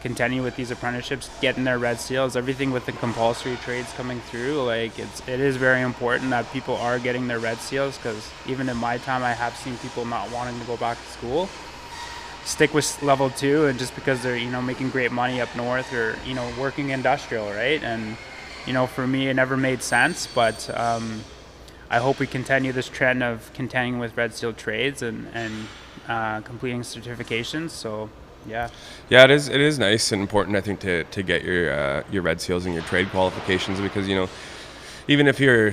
continue with these apprenticeships, getting their red seals, everything with the compulsory trades coming through. It is very important that people are getting their red seals, because even in my time I have seen people not wanting to go back to school, stick with level 2, and just because they're making great money up north or working industrial, right? And for me it never made sense, but I hope we continue this trend of contending with red seal trades and completing certifications. So yeah, it is nice and important, I think, to get your red seals and your trade qualifications, because even if you're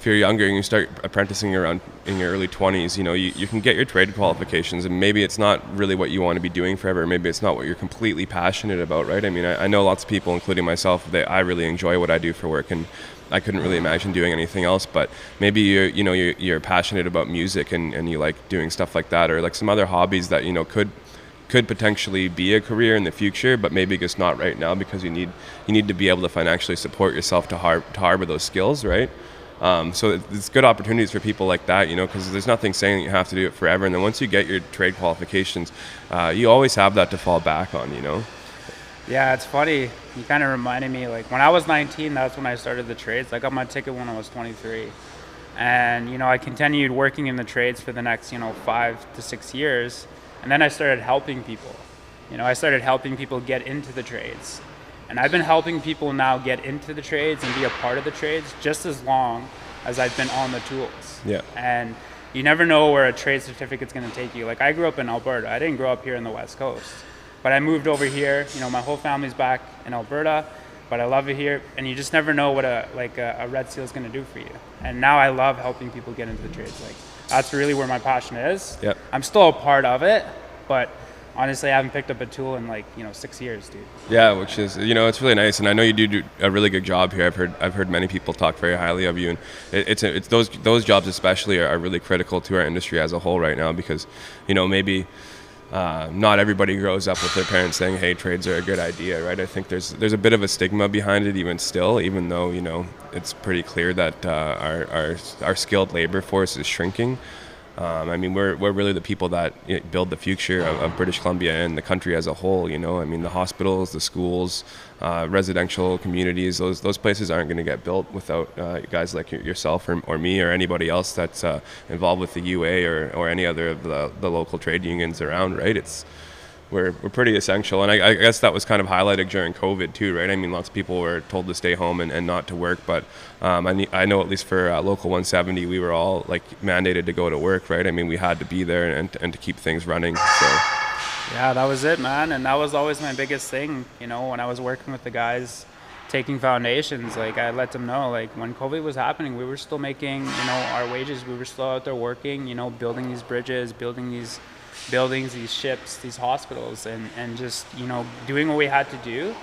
younger and you start apprenticing around in your early 20s, you can get your trade qualifications, and maybe it's not really what you want to be doing forever. Maybe it's not what you're completely passionate about, right? I mean, I know lots of people, including myself, that I really enjoy what I do for work, and I couldn't really imagine doing anything else. But maybe you're passionate about music and you like doing stuff like that, or like some other hobbies that could potentially be a career in the future, but maybe just not right now, because you need to be able to financially support yourself to harbor those skills, right? So it's good opportunities for people like that, because there's nothing saying that you have to do it forever. And then once you get your trade qualifications, you always have that to fall back on, Yeah, it's funny. You kind of reminded me, when I was 19, that's when I started the trades. I got my ticket when I was 23. And, I continued working in the trades for the next, 5 to 6 years. And then I started helping people. I started helping people get into the trades. And I've been helping people now get into the trades and be a part of the trades just as long as I've been on the tools. Yeah. And you never know where a trade certificate's going to take you. I grew up in Alberta. I didn't grow up here in the West Coast. But I moved over here. My whole family's back in Alberta, but I love it here. And you just never know what a red seal is going to do for you. And now I love helping people get into the trades. That's really where my passion is. Yep. I'm still a part of it, but honestly, I haven't picked up a tool in 6 years, dude. Yeah, which is it's really nice, and I know you do a really good job here. I've heard many people talk very highly of you, and it's those jobs especially are really critical to our industry as a whole right now, because maybe not everybody grows up with their parents saying, hey, trades are a good idea, right? I think there's a bit of a stigma behind it even though it's pretty clear that our skilled labor force is shrinking. I mean, we're really the people that build the future of British Columbia and the country as a whole. I mean, the hospitals, the schools, residential communities, those places aren't going to get built without guys like yourself or me or anybody else that's involved with the UA or any other of the local trade unions around, right? We're pretty essential, and I guess that was kind of highlighted during COVID too, right? I mean, lots of people were told to stay home and not to work, but I know at least for Local 170, we were all mandated to go to work, right? I mean, we had to be there and to keep things running. So yeah, that was it, man, and that was always my biggest thing. When I was working with the guys taking foundations, I let them know, when COVID was happening, we were still making our wages. We were still out there working, building these bridges, building these buildings, these ships, these hospitals, and just doing what we had to do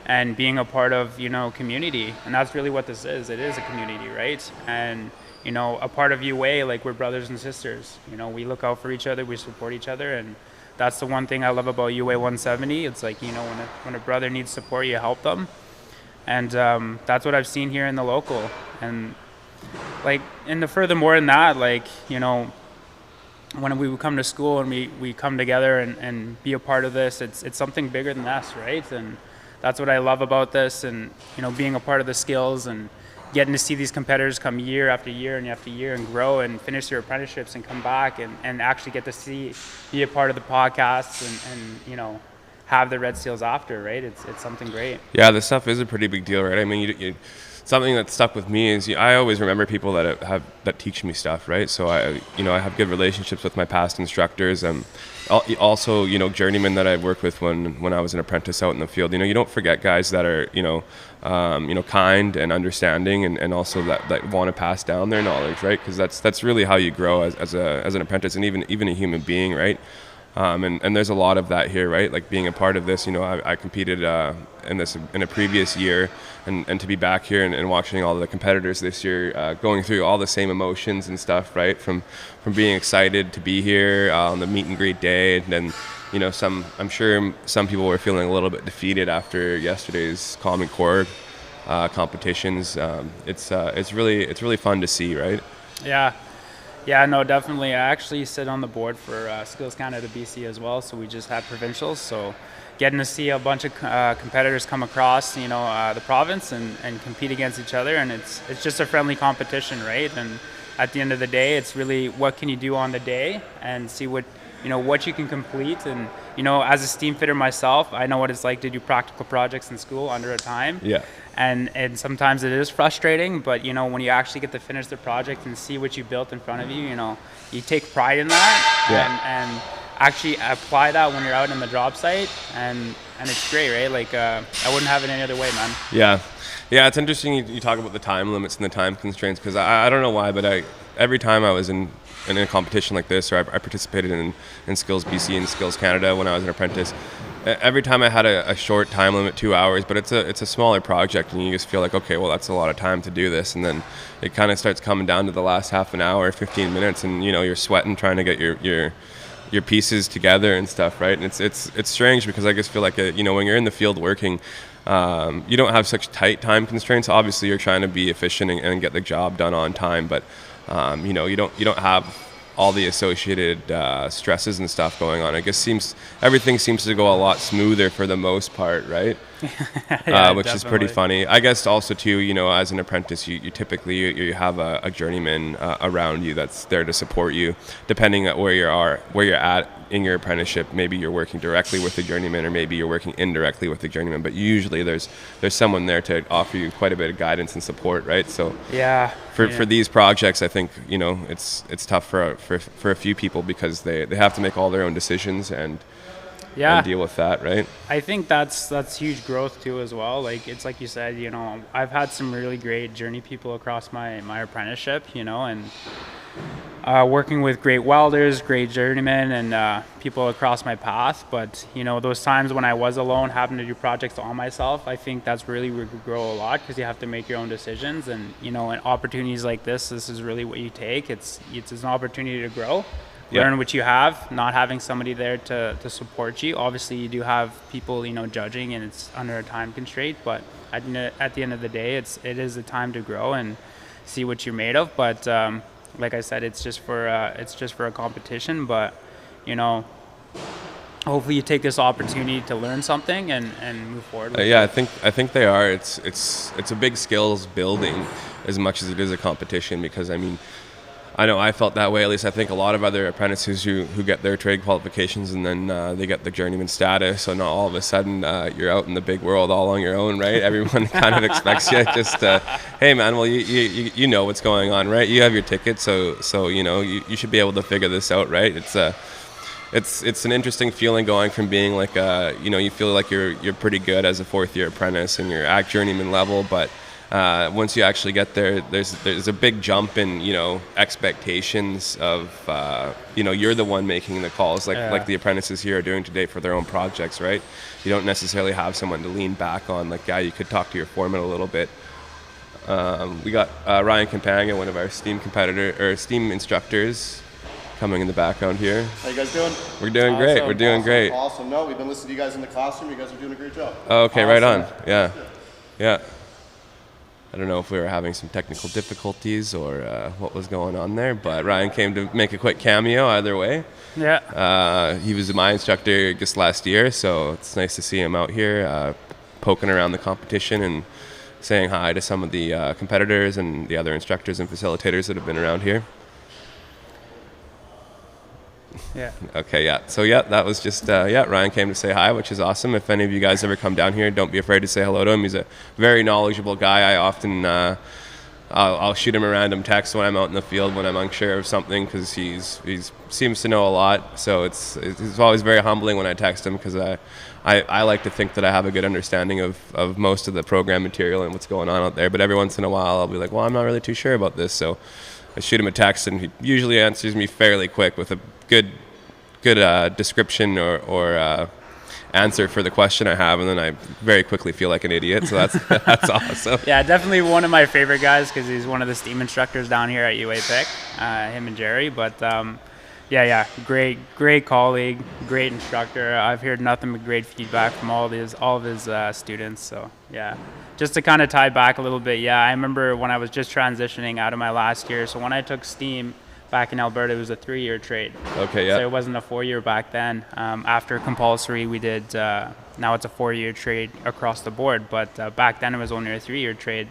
and being a part of community. And that's really what this is. It is a community, right? And a part of UA, we're brothers and sisters. We look out for each other, we support each other, and that's the one thing I love about UA 170. It's when a brother needs support, you help them, and that's what I've seen here in the local. And furthermore than that, when we would come to school and we come together and be a part of this, it's something bigger than us, right? And that's what I love about this, and being a part of the skills and getting to see these competitors come year after year and after year and grow and finish their apprenticeships and come back and actually get to be a part of the podcasts and you know, have the Red Seals after, right? It's something great. Yeah, this stuff is a pretty big deal, right? I mean, something that stuck with me is I always remember people that teach me stuff, right? So I have good relationships with my past instructors, and also, you know, journeymen that I worked with when I was an apprentice out in the field. You know, you don't forget guys that are, kind and understanding, and also that want to pass down their knowledge, right? Because that's really how you grow as an apprentice, and even a human being, right? And there's a lot of that here, right? Like being a part of this, you know, I competed in a previous year, and to be back here and watching all the competitors this year going through all the same emotions and stuff, right? From being excited to be here on the meet and greet day, and then, you know, I'm sure some people were feeling a little bit defeated after yesterday's Common Core competitions. It's really fun to see, right? Yeah, no, definitely. I actually sit on the board for Skills Canada BC as well, so we just had provincials. So getting to see a bunch of competitors come across, you know, the province and compete against each other, and it's just a friendly competition, right? And at the end of the day, it's really what can you do on the day and see what you can complete. And, you know, as a steam fitter myself, I know what it's like to do practical projects in school under a time. Yeah. And sometimes it is frustrating, but, you know, when you actually get to finish the project and see what you built in front of you, you know, you take pride in that and actually apply that when you're out in the job site, and it's great, right? Like, I wouldn't have it any other way, man. Yeah, it's interesting you talk about the time limits and the time constraints, because I don't know why, but every time I was in a competition like this, or I participated in Skills BC and Skills Canada when I was an apprentice, every time I had a short time limit, 2 hours, but it's a smaller project, and you just feel like, okay, well, that's a lot of time to do this, and then it kind of starts coming down to the last half an hour, 15 minutes, and, you know, you're sweating trying to get your pieces together and stuff, right? And it's strange, because I just feel like you know, when you're in the field working, you don't have such tight time constraints. Obviously, you're trying to be efficient and get the job done on time, but you know, you don't have all the associated stresses and stuff going on. I guess everything seems to go a lot smoother for the most part, right? Yeah, which is pretty funny. I guess also too, you know, as an apprentice, you typically you have a journeyman around you that's there to support you, depending on where you're at in your apprenticeship. Maybe you're working directly with the journeyman, or maybe you're working indirectly with the journeyman, but usually there's someone there to offer you quite a bit of guidance and support, right? So for these projects, I think, you know, it's tough for a few people, because they have to make all their own decisions and deal with that, right? I think that's huge growth too as well. Like, it's like you said, you know, I've had some really great journey people across my apprenticeship, you know, and working with great welders, great journeymen, and people across my path. But, you know, those times when I was alone having to do projects all myself, I think that's really where you grow a lot, because you have to make your own decisions. And, you know, in opportunities like this is really what you take. It's an opportunity to grow. Learn what you have, not having somebody there to support you. Obviously, you do have people, you know, judging, and it's under a time constraint. But at the end of the day, it is a time to grow and see what you're made of. But like I said, it's just for a competition. But, you know, hopefully you take this opportunity to learn something and move forward. I think they are. It's a big skills building as much as it is a competition, because, I mean, I know I felt that way. At least I think a lot of other apprentices who get their trade qualifications and then they get the journeyman status. So now all of a sudden you're out in the big world all on your own, right? Everyone kind of expects you just, hey man, well you know what's going on, right? You have your ticket, so you know you should be able to figure this out, right? It's an interesting feeling going from being like you know, you feel like you're pretty good as a fourth year apprentice and you're at journeyman level, but once you actually get there, there's a big jump in, you know, expectations of, you know, you're the one making the calls, like the apprentices here are doing today for their own projects, right? You don't necessarily have someone to lean back on. Like, you could talk to your foreman a little bit. We got Ryan Campagna, one of our steam instructors, coming in the background here. How you guys doing? We're doing great. We're doing great. Awesome. No, we've been listening to you guys in the classroom. You guys are doing a great job. Okay, right on. Yeah. I don't know if we were having some technical difficulties or what was going on there, but Ryan came to make a quick cameo either way. Yeah. He was my instructor just last year, so it's nice to see him out here poking around the competition and saying hi to some of the competitors and the other instructors and facilitators that have been around here. Yeah. Okay, yeah. So, yeah, that was just, Ryan came to say hi, which is awesome. If any of you guys ever come down here, don't be afraid to say hello to him. He's a very knowledgeable guy. I often, I'll shoot him a random text when I'm out in the field when I'm unsure of something, because he seems to know a lot. So it's always very humbling when I text him, because I like to think that I have a good understanding of most of the program material and what's going on out there. But every once in a while, I'll be like, well, I'm not really too sure about this. So I shoot him a text, and he usually answers me fairly quick with a good description or answer for the question I have, and then I very quickly feel like an idiot. So that's awesome. Yeah, definitely one of my favorite guys, because he's one of the STEAM instructors down here at UA Pick, him and Jerry. But great colleague, great instructor. I've heard nothing but great feedback from all of his students. So yeah, just to kind of tie back a little bit. Yeah, I remember when I was just transitioning out of my last year. So when I took STEAM back in Alberta, it was a 3-year trade. Okay, yeah. So it wasn't a 4-year back then. After compulsory, we did, now it's a 4-year trade across the board, but back then it was only a 3-year trade.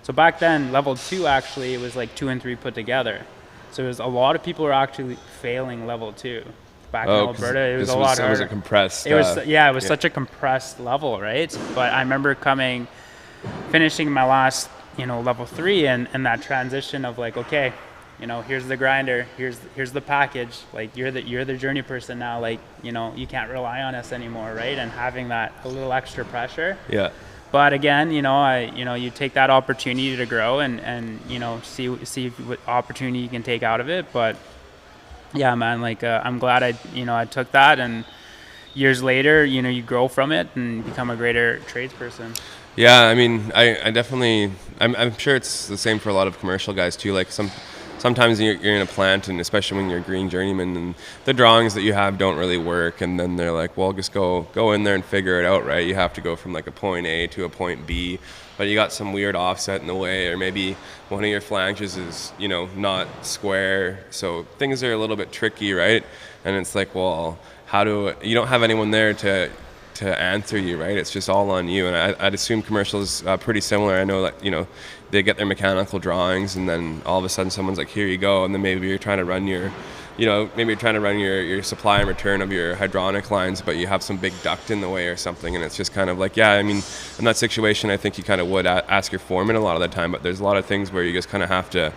So back then, level 2 actually, it was like 2 and 3 put together. So a lot of people were actually failing level 2. Back in Alberta, it was a lot harder. It was a compressed... It was such a compressed level, right? But I remember finishing my last, level 3 and that transition of like, okay, here's the grinder, here's the package, like you're the journey person now, like, you can't rely on us anymore, right? And having that a little extra pressure. Yeah. But again, you take that opportunity to grow and see what opportunity you can take out of it. But yeah, man, like I'm glad I took that, and years later, you grow from it and become a greater tradesperson. Yeah, I mean, I definitely, I'm sure it's the same for a lot of commercial guys too. Like sometimes you're in a plant, and especially when you're a green journeyman, and the drawings that you have don't really work, and then they're like, well, just go in there and figure it out, right? You have to go from like a point A to a point B, but you got some weird offset in the way, or maybe one of your flanges is, not square, so things are a little bit tricky, right? And it's like, well, you don't have anyone there to answer you, right? It's just all on you. And I'd assume commercial is pretty similar. I know that, they get their mechanical drawings, and then all of a sudden someone's like, here you go. And then maybe you're trying to run your supply and return of your hydronic lines, but you have some big duct in the way or something. And it's just kind of like, yeah, I mean, in that situation, I think you kind of would ask your foreman a lot of the time, but there's a lot of things where you just kind of have to,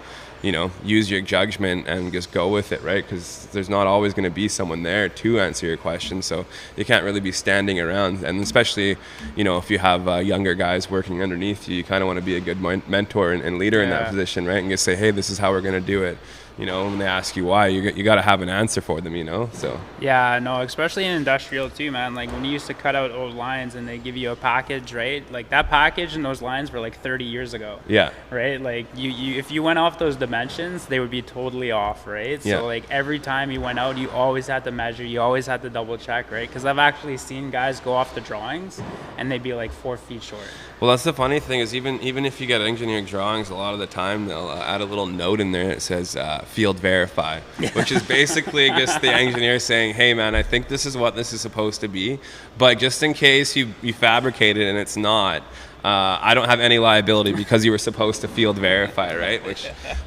use your judgment and just go with it, right? Because there's not always going to be someone there to answer your question, so you can't really be standing around. And especially, if you have younger guys working underneath you, you kind of want to be a good mentor and leader in that position, right? And just say, hey, this is how we're going to do it. When they ask you why, you got to have an answer for them, so. Yeah, no, especially in industrial too, man. Like when you used to cut out old lines and they give you a package, right? Like that package and those lines were like 30 years ago. Yeah. Right? Like you if you went off those dimensions, they would be totally off, right? Yeah. So like every time you went out, you always had to measure, you always had to double check, right? Because I've actually seen guys go off the drawings and they'd be like 4 feet short. Well, that's the funny thing is even if you get engineering drawings, a lot of the time they'll add a little note in there that says field verify, which is basically just the engineer saying, hey man, I think this is what this is supposed to be, but just in case you fabricate it and it's not, I don't have any liability because you were supposed to field verify, right?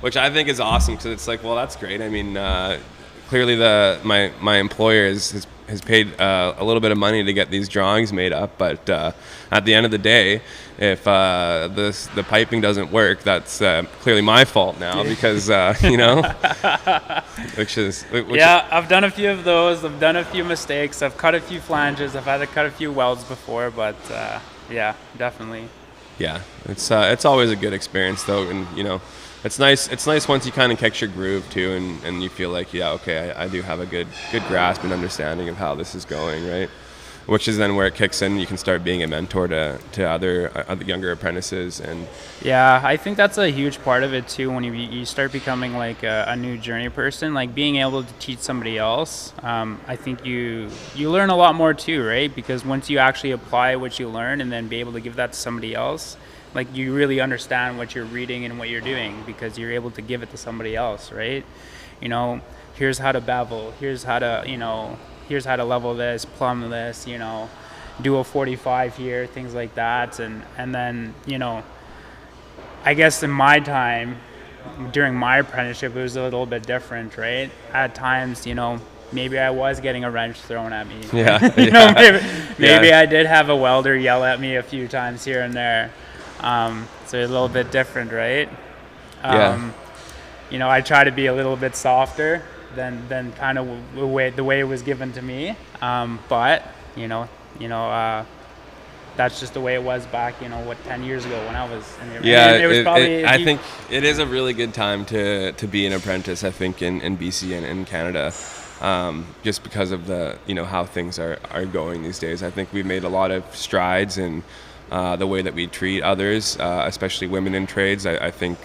Which I think is awesome, because it's like, well, that's great. I mean, clearly my employer has paid a little bit of money to get these drawings made up, but at the end of the day, if the piping doesn't work, that's clearly my fault now, because I've done a few of those. I've done a few mistakes. I've cut a few flanges. I've had to cut a few welds before, but yeah, definitely. Yeah, it's always a good experience though, and it's nice once you kind of catch your groove too, and you feel like, yeah, okay, I do have a good grasp and understanding of how this is going, right? Which is then where it kicks in. You can start being a mentor to other younger apprentices. And yeah, I think that's a huge part of it too. When you start becoming like a new journey person, like being able to teach somebody else, I think you learn a lot more too, right? Because once you actually apply what you learn and then be able to give that to somebody else, like you really understand what you're reading and what you're doing, because you're able to give it to somebody else, right? Here's how to bevel, here's how to level this, plumb this, do a 45 here, things like that. And then, I guess in my time, during my apprenticeship, it was a little bit different, right? At times, maybe I was getting a wrench thrown at me. Yeah. Maybe I did have a welder yell at me a few times here and there. So a little bit different, right? I try to be a little bit softer than kind of the way it was given to me. But that's just the way it was back, 10 years ago when I was in the I think it is a really good time to be an apprentice, I think, in BC and in Canada, just because of the, how things are going these days. I think we've made a lot of strides in the way that we treat others, especially women in trades. I think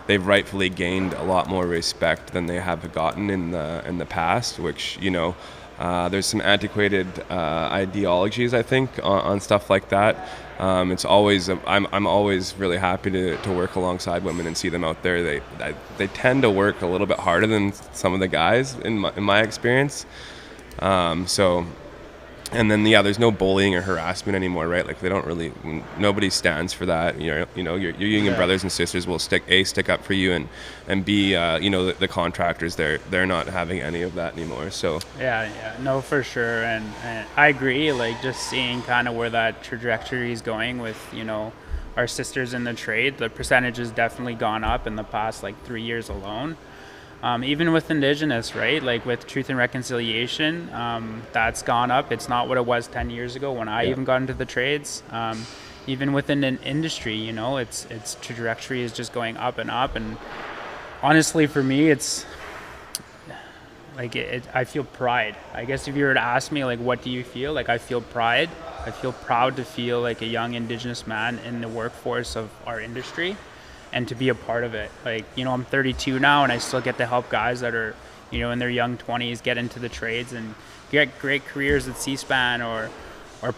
they've rightfully gained a lot more respect than they have gotten in the past, which, there's some antiquated ideologies, I think, on stuff like that. It's always I'm always really happy to work alongside women and see them out there. They tend to work a little bit harder than some of the guys in my experience. And then there's no bullying or harassment anymore, right? Like nobody stands for that. Your union brothers and sisters will stick up for you, and B, the contractors they're not having any of that anymore. So no, for sure, and I agree. Like just seeing kind of where that trajectory is going with our sisters in the trade, the percentage has definitely gone up in the past 3 years alone. Even with Indigenous, right? Like with Truth and Reconciliation, that's gone up. It's not what it was 10 years ago when I even got into the trades. Even within an industry, its trajectory is just going up and up. And honestly, for me, it's I feel pride. I guess if you were to ask me, what do you feel? I feel pride. I feel proud to feel like a young Indigenous man in the workforce of our industry, and to be a part of it. I'm 32 now, and I still get to help guys that are, in their young 20s get into the trades and get great careers at C-SPAN or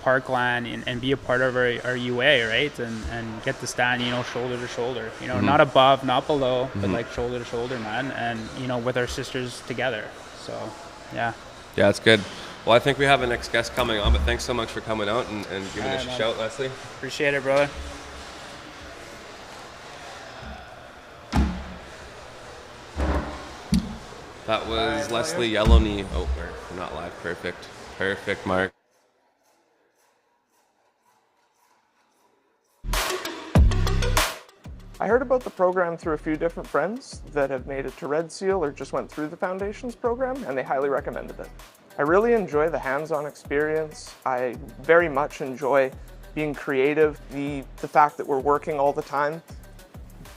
Parkland and be a part of our UA, right? And get to stand, shoulder to shoulder, not above, not below, but shoulder to shoulder, man. And, with our sisters together. So, yeah. Yeah, it's good. Well, I think we have a next guest coming on, but thanks so much for coming out and giving us a shout, Leslie. Appreciate it, brother. That was Leslie Yellowknee. Oh, we're not live. Perfect, Mark. I heard about the program through a few different friends that have made it to Red Seal or just went through the Foundations program, and they highly recommended it. I really enjoy the hands-on experience. I very much enjoy being creative, the fact that we're working all the time,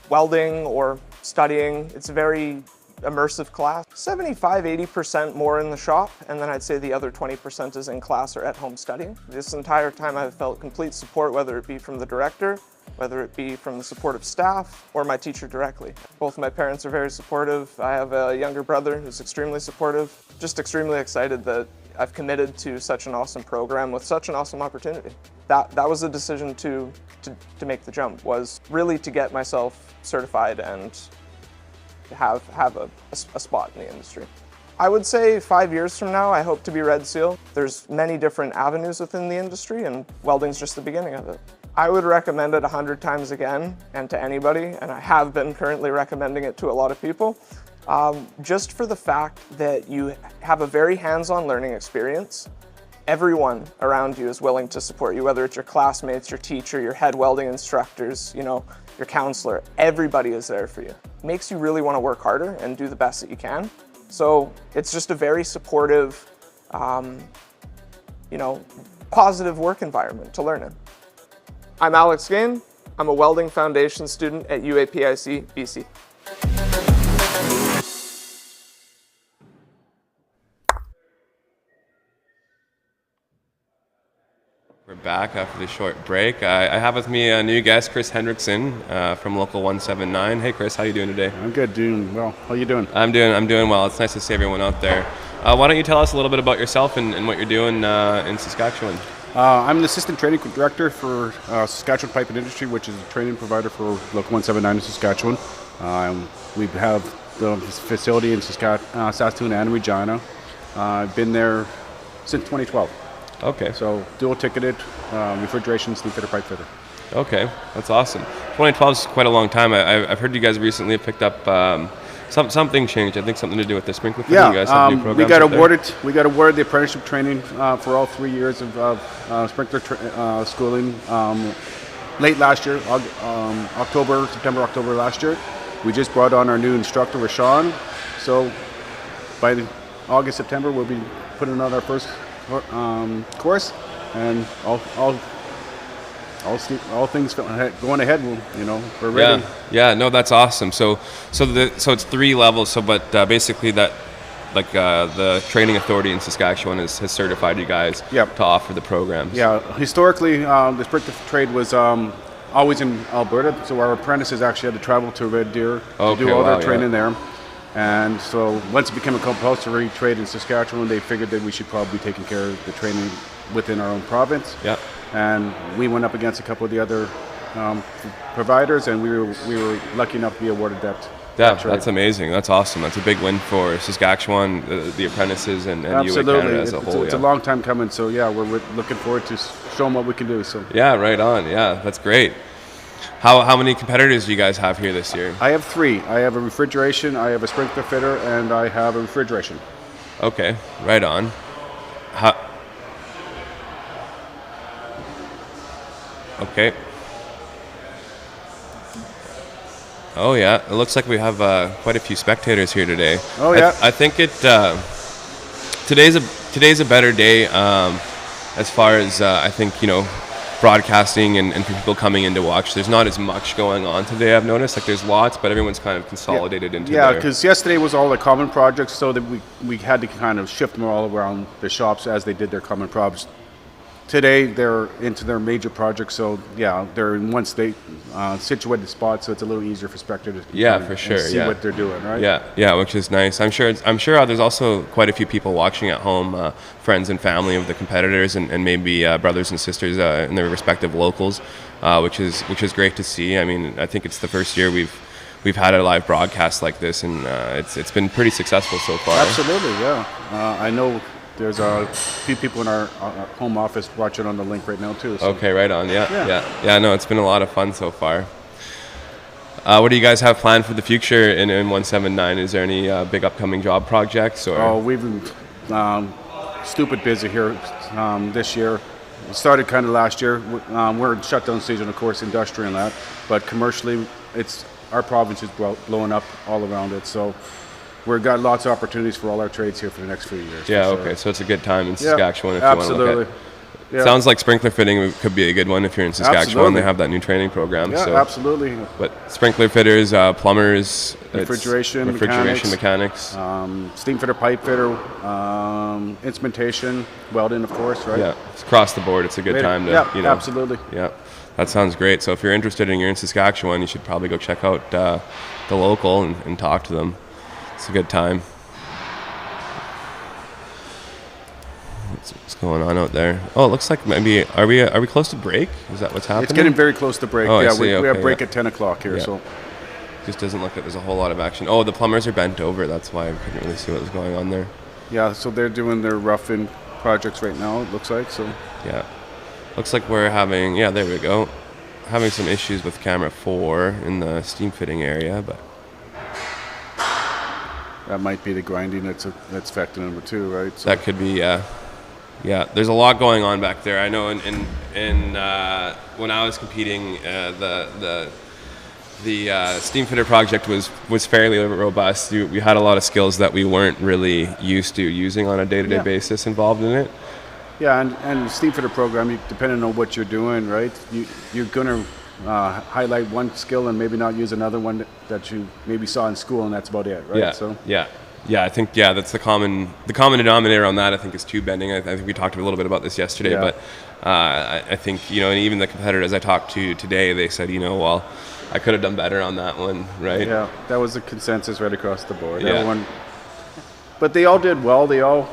welding or studying. It's a very immersive class. 75–80% more in the shop, and then I'd say the other 20% is in class or at home studying. This entire time I've felt complete support, whether it be from the director, whether it be from the supportive staff, or my teacher directly. Both my parents are very supportive. I have a younger brother who's extremely supportive. Just extremely excited that I've committed to such an awesome program with such an awesome opportunity. That was the decision to make the jump, was really to get myself certified and have a spot in the industry. I would say 5 years from now, I hope to be Red Seal. There's many different avenues within the industry, and welding's just the beginning of it. I would recommend it 100 times again, and to anybody, and I have been currently recommending it to a lot of people, just for the fact that you have a very hands-on learning experience. Everyone around you is willing to support you, whether it's your classmates, your teacher, your head welding instructors, your counselor. Everybody is there for you. Makes you really want to work harder and do the best that you can. So it's just a very supportive, positive work environment to learn in. I'm Alex Gain. I'm a Welding Foundation student at UAPIC, BC. We're back after the short break. I have with me a new guest, Chris Hendrickson from Local 179. Hey, Chris, how you doing today? I'm good, doing well. How you doing? I'm doing well. It's nice to see everyone out there. Why don't you tell us a little bit about yourself and what you're doing in Saskatchewan? I'm an assistant training director for Saskatchewan Pipe and Industry, which is a training provider for Local 179 in Saskatchewan. We have the facility in Saskatoon and Regina. I've been there since 2012. Okay. So dual ticketed, refrigeration, steam fitter, pipe fitter. Okay, that's awesome. 2012 is quite a long time. I've heard you guys recently have picked up something changed. I think something to do with the sprinkler fitting. You guys have new programs. We got awarded the apprenticeship training for all 3 years of sprinkler schooling late last year, September, October last year. We just brought on our new instructor, Rashawn. So by August, September, we'll be putting on our first course, and all things going ahead. We're ready. Yeah. No, that's awesome. So it's 3 levels. So, but basically that, like the training authority in Saskatchewan has certified you guys to offer the programs. Yeah. Historically, the sprinkler trade was always in Alberta, so our apprentices actually had to travel to Red Deer to do all their training there. And so once it became a compulsory trade in Saskatchewan, they figured that we should probably be taking care of the training within our own province. Yeah. And we went up against a couple of the other providers, and we were lucky enough to be awarded that. Yeah, that's amazing. That's awesome. That's a big win for Saskatchewan, the apprentices, and UA Canada as a whole. It's a long time coming, so we're looking forward to showing what we can do. So yeah, right on. Yeah, that's great. How many competitors do you guys have here this year? I have 3. I have a refrigeration, I have a sprinkler fitter, and I have a refrigeration. Okay, right on. Okay. Oh yeah, it looks like we have quite a few spectators here today. Oh yeah. I think today's a better day as far as I think broadcasting and for people coming in to watch. There's not as much going on today, I've noticed. Like there's lots, but everyone's kind of consolidated into Yeah, because yesterday was all the common projects, so that we had to kind of shift them all around the shops as they did their common projects. Today they're into their major projects, so they're in one state, situated spot, so it's a little easier for spectators to for sure, see what they're doing, right? Yeah, which is nice. I'm sure there's also quite a few people watching at home, friends and family of the competitors, and maybe brothers and sisters in their respective locals, which is great to see. I mean, I think it's the first year we've had a live broadcast like this, and it's been pretty successful so far. Absolutely, yeah. I know. There's a few people in our home office watching on the link right now too. So. Okay, right on. Yeah. No, it's been a lot of fun so far. What do you guys have planned for the future in 179? Is there any big upcoming job projects? Or? Oh, we've been stupid busy here this year. It started kind of last year. We're in shutdown season, of course, industrial and that, but commercially, our province is blowing up all around it. So. We've got lots of opportunities for all our trades here for the next few years. Yeah, okay. So it's a good time in Saskatchewan if you want to look at. Yeah. Sounds like sprinkler fitting could be a good one if you're in Saskatchewan. Absolutely. They have that new training program. Yeah, so. Absolutely. But sprinkler fitters, plumbers, refrigeration mechanics, steam fitter, pipe fitter, instrumentation, welding, of course, right? Yeah, it's across the board. It's a good time to, absolutely. Yeah, that sounds great. So if you're interested and you're in Saskatchewan, you should probably go check out the local and talk to them. It's a good time. What's going on out there? Oh, it looks like maybe are we close to break? Is that what's happening? It's getting very close to break. Oh, we have break at 10 o'clock here. So just doesn't look like there's a whole lot of action. Oh, the plumbers are bent over. That's why I couldn't really see what was going on there. Yeah, so they're doing their rough-in projects right now. It looks like so. Yeah, looks like we're having. Yeah, there we go. Having some issues with camera 4 in the steam fitting area, but. That might be the grinding that's affecting number 2, right? So. That could be, yeah. There's a lot going on back there. I know in when I was competing, the steam fitter project was fairly robust. We had a lot of skills that we weren't really used to using on a day-to-day basis involved in it. Yeah, and the steam fitter program, depending on what you're doing, right? You're gonna highlight one skill and maybe not use another one that you maybe saw in school, and that's about it, right? I think that's the common denominator on that. I think is tube bending. I think we talked a little bit about this yesterday, but I think and even the competitors I talked to today, they said well, I could have done better on that one, right? Yeah, that was a consensus right across the board. Yeah. Everyone, but they all did well. They all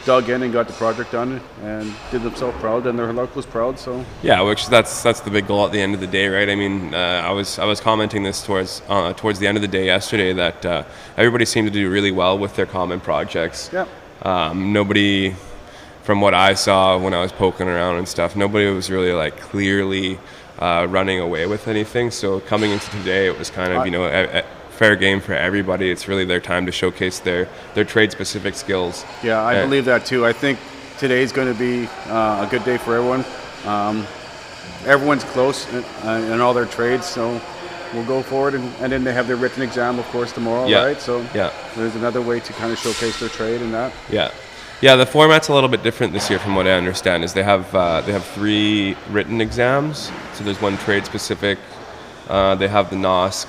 dug in and got the project done and did themselves proud, and their locals proud. So which that's the big goal at the end of the day, right? I mean, I was commenting this towards the end of the day yesterday that everybody seemed to do really well with their common projects. Nobody, from what I saw when I was poking around and stuff, nobody was really like clearly running away with anything. So coming into today, it was kind of, you know, a fair game for everybody. It's really their time to showcase their trade-specific skills. Yeah, I believe that too. I think today's going to be a good day for everyone. Everyone's close in all their trades, so we'll go forward, and then they have their written exam, of course, tomorrow, right? So there's another way to kind of showcase their trade in that. Yeah, the format's a little bit different this year from what I understand. Is they have 3 written exams. So there's one trade-specific. They have the NOSC,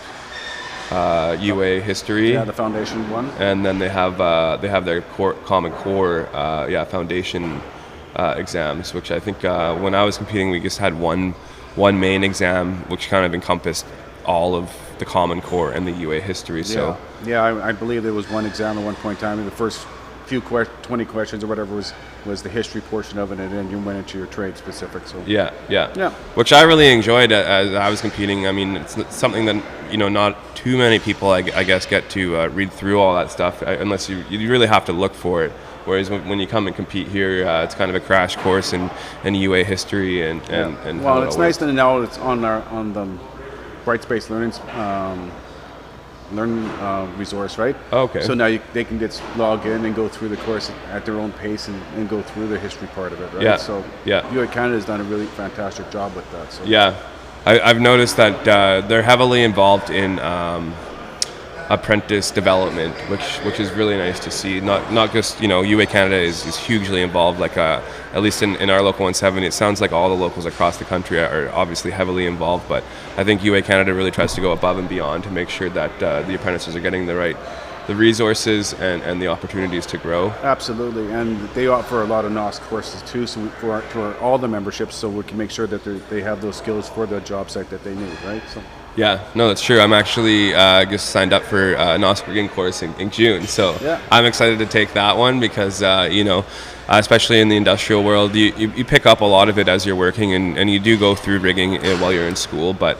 UA history. Yeah, the foundation one. And then they have their common core foundation exams, which I think when I was competing, we just had one main exam, which kind of encompassed all of the common core and the UA history. So I believe there was one exam at one point in time. The first few 20 questions or whatever was the history portion of it, and then you went into your trade specific. So which I really enjoyed as I was competing. I mean, it's something that, you know, not too many people I guess get to read through all that stuff unless you really have to look for it. Whereas when you come and compete here, it's kind of a crash course in UA history and well, it's nice to know it's on the Brightspace learning resource, right? Okay. So now they can just log in and go through the course at their own pace and go through the history part of it, right? Yeah. So UA Canada has done a really fantastic job with that. So. Yeah, I've noticed that they're heavily involved in apprentice development, which is really nice to see. Not just, you know, UA Canada is hugely involved, like at least in our local 170. It sounds like all the locals across the country are obviously heavily involved, but I think UA Canada really tries to go above and beyond to make sure that the apprentices are getting the resources and the opportunities to grow. Absolutely, and they offer a lot of NOSC courses too, so for all the memberships, so we can make sure that they have those skills for the job site that they need, right? So. Yeah, no, that's true. I'm actually just signed up for a NOSC rigging course in June, so I'm excited to take that one because, you know, especially in the industrial world, you pick up a lot of it as you're working, and you do go through rigging while you're in school, but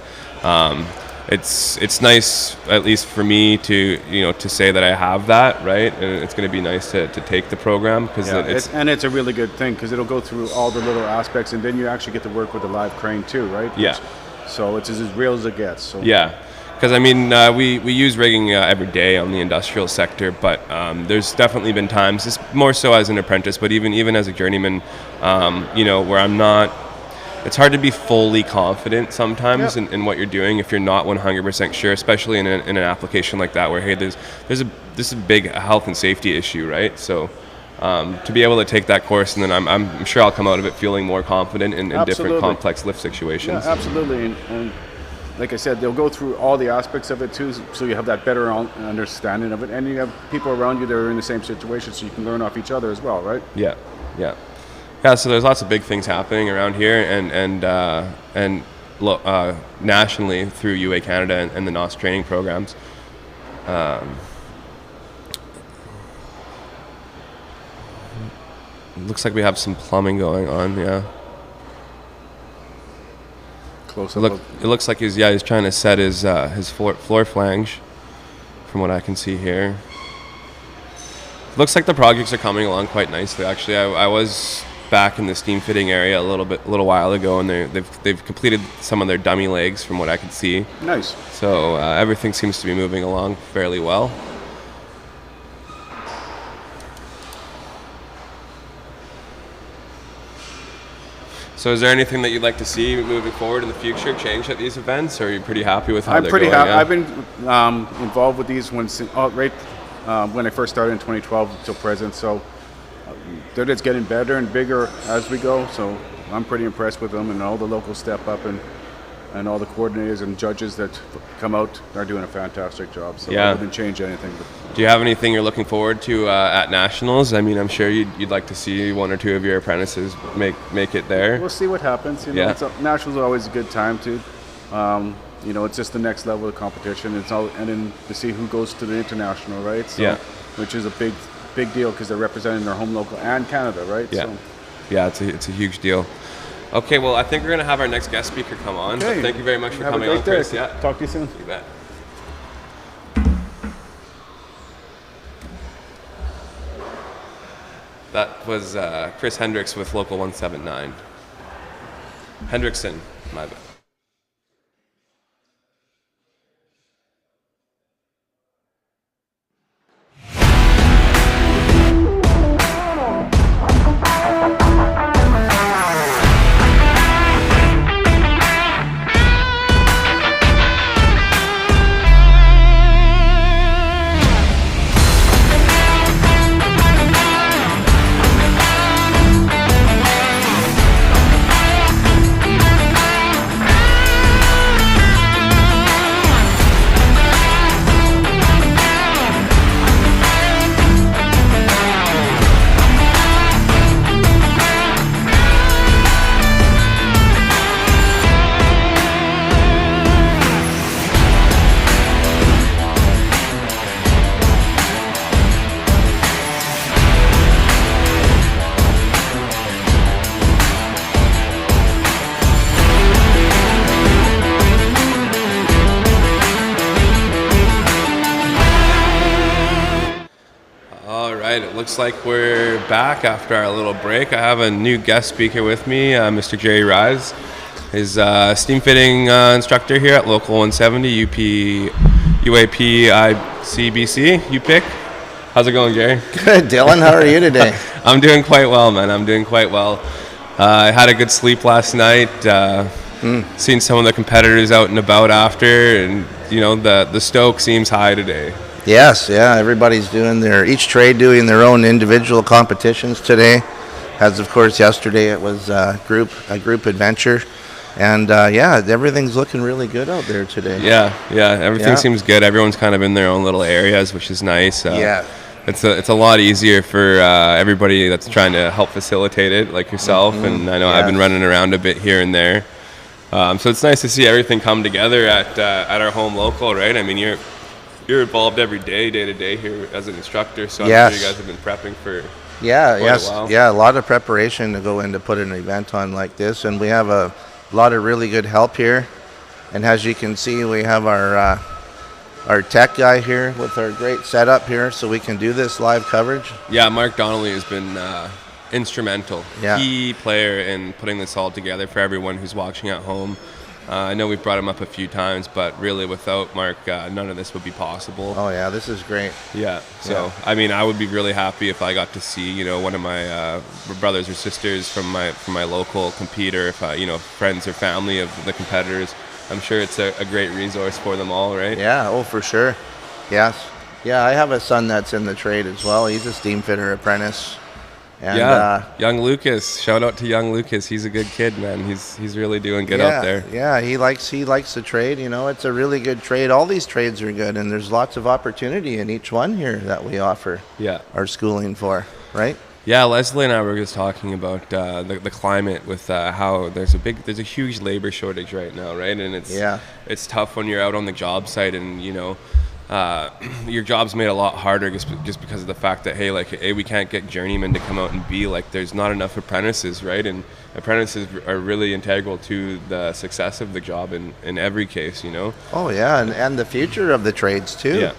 it's nice, at least for me, to say that I have that, right? And it's going to be nice to take the program because it's a really good thing because it'll go through all the little aspects, and then you actually get to work with a live crane too, right? So it's as real as it gets. So. Yeah, because I mean, we use rigging every day on the industrial sector, but there's definitely been times, it's more so as an apprentice, but even as a journeyman, you know, where I'm not. It's hard to be fully confident sometimes in what you're doing if you're not 100% sure, especially in an application like that where, hey, this is a big health and safety issue, right? So to be able to take that course, and then I'm sure I'll come out of it feeling more confident in different complex lift situations. Yeah, absolutely. And like I said, they'll go through all the aspects of it too, so you have that better understanding of it, and you have people around you that are in the same situation, so you can learn off each other as well, right? Yeah. So there's lots of big things happening around here, and nationally through UA Canada and the NOSC training programs. Looks like we have some plumbing going on. Yeah. Close up. It looks like he's trying to set his floor flange, from what I can see here. Looks like the projects are coming along quite nicely. Actually, I was back in the steam fitting area a little while ago, and they've completed some of their dummy legs, from what I could see. Nice. So everything seems to be moving along fairly well. So is there anything that you'd like to see moving forward in the future change at these events, or are you pretty happy with how they're going? I've been involved with these ones right when I first started in 2012 until present, so they're just getting better and bigger as we go, so I'm pretty impressed with them, and all the locals step up, and all the coordinators and judges that come out are doing a fantastic job, so I wouldn't change anything. Do you have anything you're looking forward to at Nationals? I mean, I'm sure you'd like to see one or two of your apprentices make it there. We'll see what happens. Nationals are always a good time too. You know, it's just the next level of competition. And then to see who goes to the international, right? So, which is a big deal because they're representing their home local and Canada, right? Yeah. So. Yeah, it's a huge deal. Okay, well, I think we're going to have our next guest speaker come on. Okay. Thank you very much for coming on, Chris. Yeah. Talk to you soon. You bet. That was Chris Hendricks with Local 179. Hendrickson, my bad. right, it looks like we're back after our little break. I have a new guest speaker with me, Mr. Jerry Rise. He's steam fitting instructor here at Local 170, UAP ICBC, UPIC. How's it going, Jerry? Good, Dylan. How are you today? I'm doing quite well, man. I'm doing quite well. I had a good sleep last night. Seen some of the competitors out and about after, and the stoke seems high today. Yes, yeah. Everybody's doing each trade doing their own individual competitions today. As of course yesterday it was a group adventure, and everything's looking really good out there today. Yeah. Everything seems good. Everyone's kind of in their own little areas, which is nice. It's a lot easier for everybody that's trying to help facilitate it, like yourself. And I know I've been running around a bit here and there. So it's nice to see everything come together at our home local, right? I mean, you're involved every day to day here as an instructor, so I'm sure you guys have been prepping for quite a while. A lot of preparation to go in to put an event on like this, and we have a lot of really good help here. And as you can see, we have our tech guy here with our great setup here, so we can do this live coverage. Yeah, Mark Donnelly has been instrumental, key player in putting this all together for everyone who's watching at home. I know we've brought him up a few times, but really without Mark, none of this would be possible. Oh yeah, this is great. Yeah, so I mean, I would be really happy if I got to see, one of my brothers or sisters from my local compete, or if friends or family of the competitors. I'm sure it's a great resource for them all, right? Yeah, oh for sure. Yes. Yeah, I have a son that's in the trade as well. He's a steam fitter apprentice. And, young Lucas. Shout out to young Lucas. He's a good kid, man. He's really doing good out there. Yeah, he likes the trade. It's a really good trade. All these trades are good, and there's lots of opportunity in each one here that we offer our schooling for, right? Yeah, Leslie and I were just talking about the climate with how there's a huge labor shortage right now, right? And it's tough when you're out on the job site and your job's made a lot harder just because of the fact that hey, we can't get journeymen to come out and be like, there's not enough apprentices, right? And apprentices are really integral to the success of the job in every case, Oh yeah, and the future of the trades too.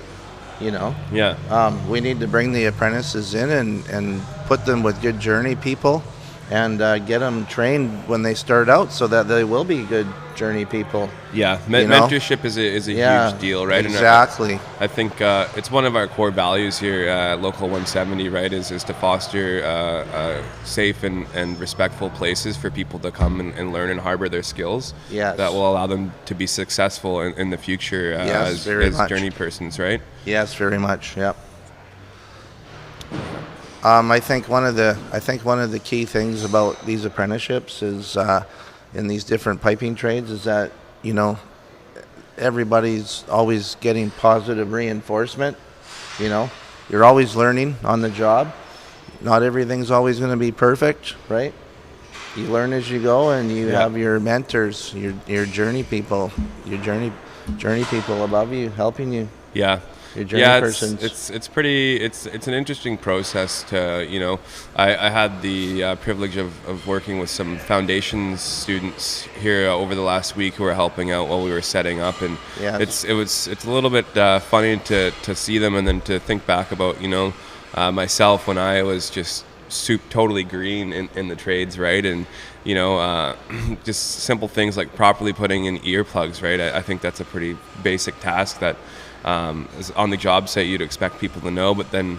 We need to bring the apprentices in and put them with good journey people, and get them trained when they start out so that they will be good journey people. Yeah, mentorship is a huge deal, right? Exactly. And I think it's one of our core values here at Local 170, right, is to foster safe and respectful places for people to come and learn and harbor their skills that will allow them to be successful in the future as journey persons, right? Yes, very much, yep. I think one of the key things about these apprenticeships is in these different piping trades is that everybody's always getting positive reinforcement. You're always learning on the job. Not everything's always going to be perfect, right? You learn as you go, and you have your mentors, your journey people, above you helping you. Yeah. It's an interesting process to, I had the privilege of working with some foundations students here over the last week who were helping out while we were setting up, and it's a little bit funny to see them and then to think back about, myself when I was just totally green in the trades, right? And just simple things like properly putting in earplugs, right? I think that's a pretty basic task that on the job site you'd expect people to know, but then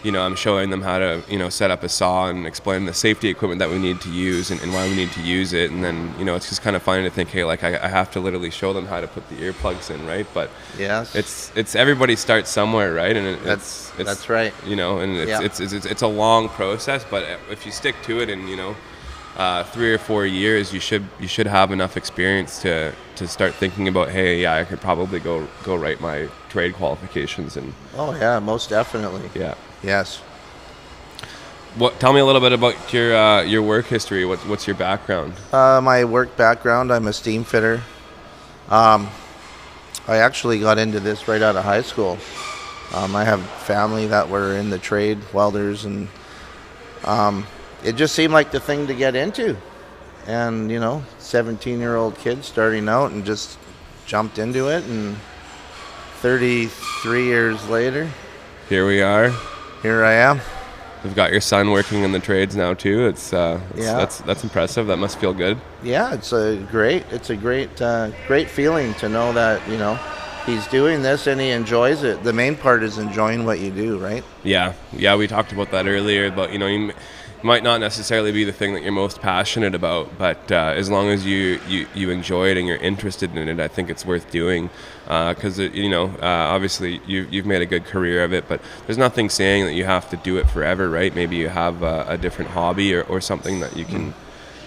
I'm showing them how to set up a saw and explain the safety equipment that we need to use and why we need to use it. And then it's just kind of funny to think, hey, I have to literally show them how to put the earplugs in, right? But it's everybody starts somewhere, right? And that's right. And it's a long process, but if you stick to it and 3 or 4 years, you should have enough experience to start thinking about, hey, I could probably go write my trade qualifications. And most definitely. Yes. Tell me a little bit about your work history. What's your background? My work background, I'm a steam fitter. I actually got into this right out of high school. I have family that were in the trade, welders, and it just seemed like the thing to get into. And 17-year-old kid starting out, and just jumped into it, and 33 years later, here we are. Here I am. we've got your son working in the trades now too. That's impressive. That must feel good. Yeah, it's a great great feeling to know that, you know, he's doing this and he enjoys it. The main part is enjoying what you do, right? Yeah, we talked about that earlier, but you know, you might not necessarily be the thing that you're most passionate about, but as long as you enjoy it and you're interested in it, I think it's worth doing, because you know, obviously you've made a good career of it, but there's nothing saying that you have to do it forever, right? Maybe you have a different hobby or something that you can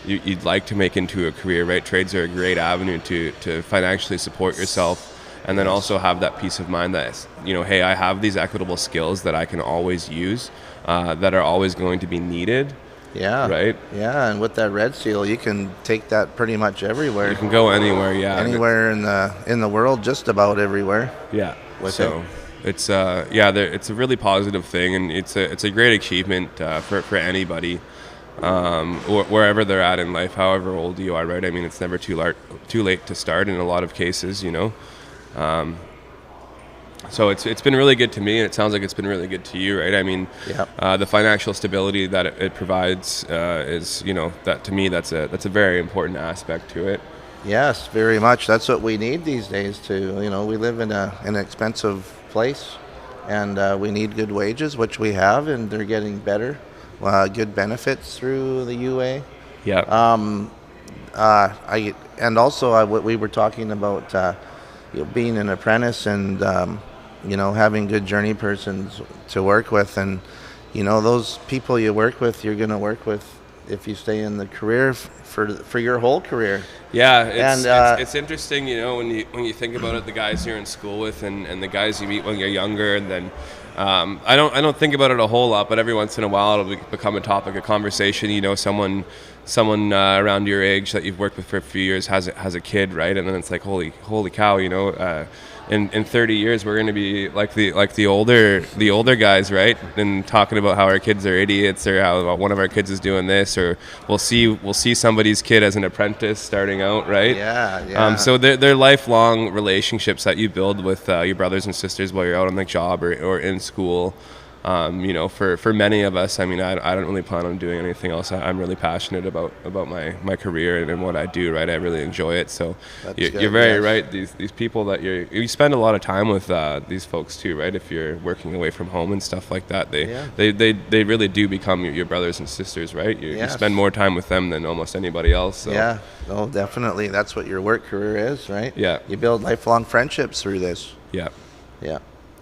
you'd like to make into a career, right? Trades are a great avenue to financially support yourself. And then also have that peace of mind that, you know, hey, I have these equitable skills that I can always use, that are always going to be needed. Yeah. Right? Yeah, and with that red seal, you can take that pretty much everywhere. You can go anywhere, yeah. Anywhere in the world, just about everywhere. Yeah. So it's it's a really positive thing, and it's a great achievement for anybody, or wherever they're at in life, however old you are, right? I mean, it's never too late to start in a lot of cases, you know. So it's been really good to me, and it sounds like it's been really good to you, right? I mean, the financial stability that it provides is, you know, that to me that's a very important aspect to it. Yes, very much. That's what we need these days. You know, we live in an expensive place, and we need good wages, which we have, and they're getting better. Good benefits through the UA. Yeah. And also what we were talking about. You know, being an apprentice and you know, having good journey persons to work with, and you know, those people you work with, you're going to work with if you stay in the career for your whole career. Yeah, it's interesting, you know, when you think about it, the guys you're in school with and the guys you meet when you're younger, and then I don't think about it a whole lot, but every once in a while it'll become a topic of conversation. You know, someone around your age that you've worked with for a few years has a kid, right? And then it's like, holy cow, you know, in 30 years we're going to be like the older guys, right? And talking about how our kids are idiots, or how one of our kids is doing this, or we'll see somebody's kid as an apprentice starting out, right? Yeah. So they're lifelong relationships that you build with your brothers and sisters while you're out on the job or in school. You know, for many of us, I mean, I don't really plan on doing anything else. I'm really passionate about my career and what I do, right? I really enjoy it. So you're very right. These people that you spend a lot of time with, these folks too, right? If you're working away from home and stuff like that, they really do become your brothers and sisters, right? You spend more time with them than almost anybody else. So. Yeah, no, definitely. That's what your work career is, right? Yeah. You build lifelong friendships through this. Yeah. Yeah.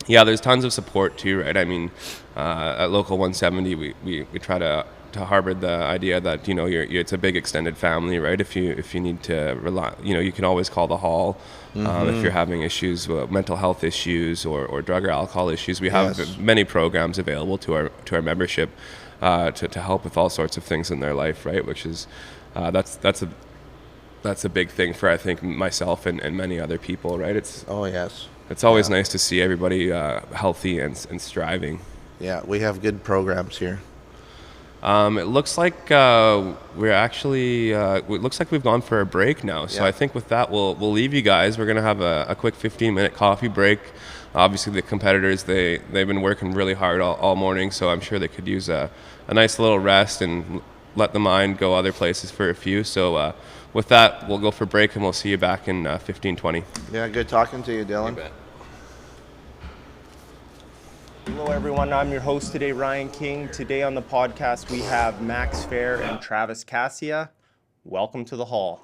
Yeah, there's tons of support too, right? I mean, at Local 170, we try to harbor the idea that, you know, it's a big extended family, right? If you need to rely, you know, you can always call the hall if you're having issues, mental health issues or drug or alcohol issues. We have many programs available to our membership to help with all sorts of things in their life, right? Which is that's a big thing for, I think, myself and many other people, right? It's always nice to see everybody healthy and striving. Yeah, we have good programs here. It looks like we're actually. It looks like we've gone for a break now. So I think with that, we'll leave you guys. We're gonna have a quick 15-minute coffee break. Obviously, the competitors they've been working really hard all morning, so I'm sure they could use a nice little rest and let the mind go other places for a few. So. With that, we'll go for break, and we'll see you back in 15-20. Yeah, good talking to you, Dylan. You bet. Hello, everyone. I'm your host today, Ryan King. Today on the podcast, we have Max Fair and Travis Cassia. Welcome to the hall.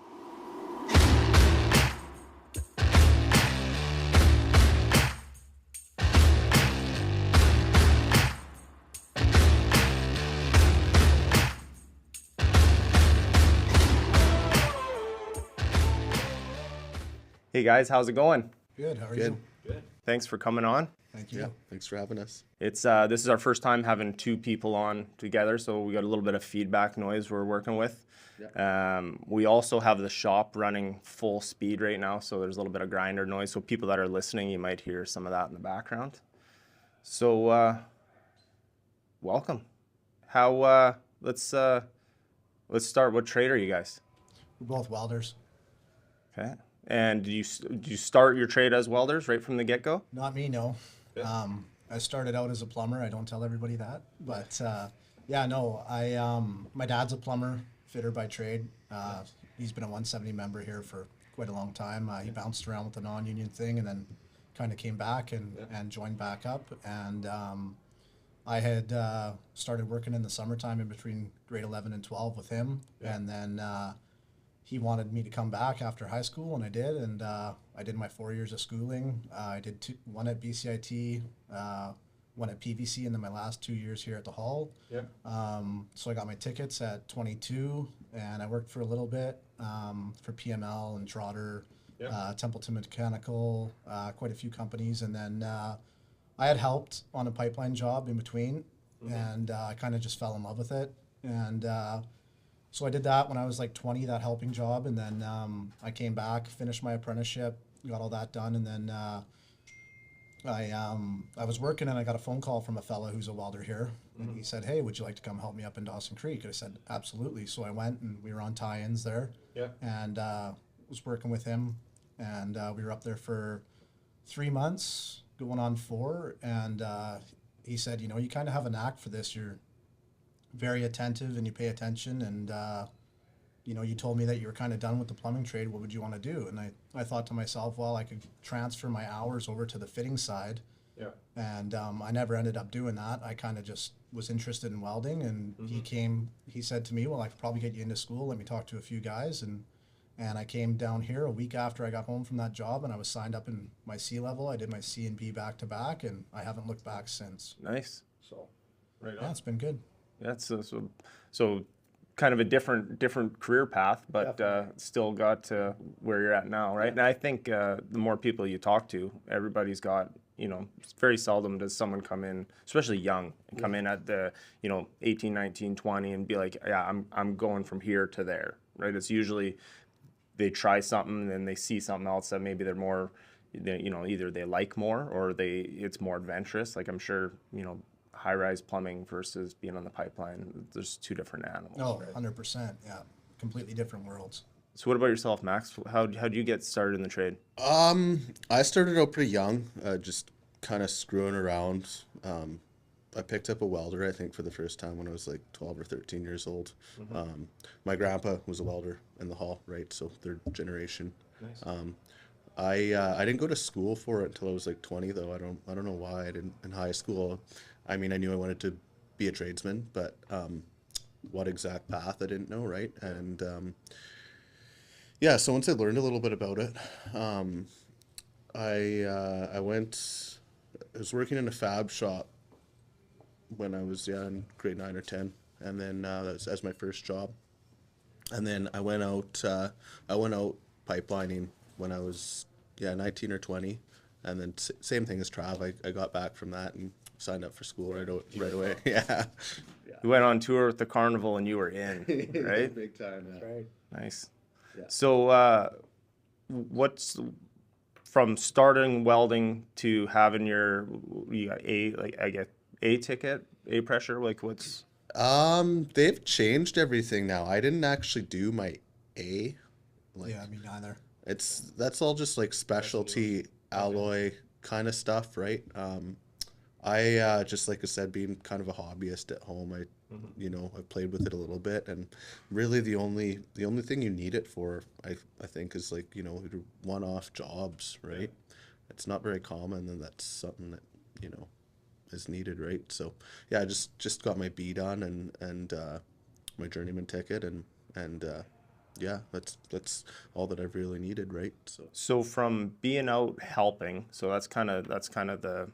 Hey guys, how's it going? Good. How are you? Good. Thanks for coming on. Thank you. Yeah, thanks for having us. It's this is our first time having two people on together, so we got a little bit of feedback noise we're working with. Yeah. We also have the shop running full speed right now, so there's a little bit of grinder noise. So people that are listening, you might hear some of that in the background. So welcome. How let's start. What trade are you guys? We're both welders. Okay. And do you start your trade as welders right from the get-go? Not me, no. I I started out as a plumber. I don't tell everybody that, but yeah, no, my dad's a plumber, fitter by trade. He's been a 170 member here for quite a long time. He bounced around with the non-union thing and then kind of came back and joined back up. And I had started working in the summertime in between grade 11 and 12 with him. And then he wanted me to come back after high school, and I did. And I did my 4 years of schooling. I did one at BCIT, one at PVC, and then my last 2 years here at the Hall. So I got my tickets at 22, and I worked for a little bit for PML and Trotter, Templeton Mechanical, quite a few companies. And then I had helped on a pipeline job in between, and I kind of just fell in love with it. And so I did that when I was like 20, that helping job. And then I came back, finished my apprenticeship, got all that done. And then I was working, and I got a phone call from a fella who's a welder here. And he said, hey, would you like to come help me up in Dawson Creek? And I said, absolutely. So I went, and we were on tie-ins there. And was working with him. And we were up there for 3 months, going on 4. And he said, you know, you kind of have a knack for this. You're very attentive and you pay attention. And, you know, you told me that you were kind of done with the plumbing trade. What would you want to do? And I thought to myself, well, I could transfer my hours over to the fitting side. And I never ended up doing that. I kind of just was interested in welding. And he said to me, well, I could probably get you into school. Let me talk to a few guys. And I came down here a week after I got home from that job, and I was signed up in my C level. I did my C and B back to back, and I haven't looked back since. Nice. So, right on. Yeah, it's been good. Yeah, so kind of a different career path, but still got to where you're at now, right? And I think the more people you talk to, everybody's got, you know, it's very seldom does someone come in, especially young, and come in at the, you know, 18, 19, 20 and be like, yeah, I'm going from here to there, right? It's usually they try something and then they see something else that maybe they're more, you know, either they like more or it's more adventurous. Like I'm sure, you know, high-rise plumbing versus being on the pipeline, there's two different animals. Oh, right? 100%, yeah. Completely different worlds. So what about yourself, Max? How'd you get started in the trade? I started out pretty young, just kind of screwing around. I picked up a welder, I think, for the first time when I was like 12 or 13 years old. My grandpa was a welder in the Hall, right? So third generation. Nice. I didn't go to school for it until I was like 20, though. I don't know why I didn't in high school. I mean, I knew I wanted to be a tradesman, but what exact path I didn't know, right? And yeah, so once I learned a little bit about it, I was working in a fab shop when I was in grade 9 or 10, and then that was as my first job. And then I went out pipelining when I was 19 or 20, and then same thing as Trav. I got back from that and signed up for school right away. Yeah. You went on tour with the carnival and you were in, right? Big time. Yeah. Right. Nice. Yeah. So what's from starting welding to having you got A ticket, A pressure, like what's? They've changed everything now. I didn't actually do my A. Yeah, me neither. That's all just like specialty alloy kind of stuff, right? I just like I said, being kind of a hobbyist at home, I played with it a little bit, and really the only thing you need it for, I think, is like, you know, one-off jobs, right? Yeah. It's not very common, and that's something that, you know, is needed, right? So yeah, I just got my B done and my journeyman ticket, and yeah, that's all that I've really needed, right? So from being out helping, so that's kind of the,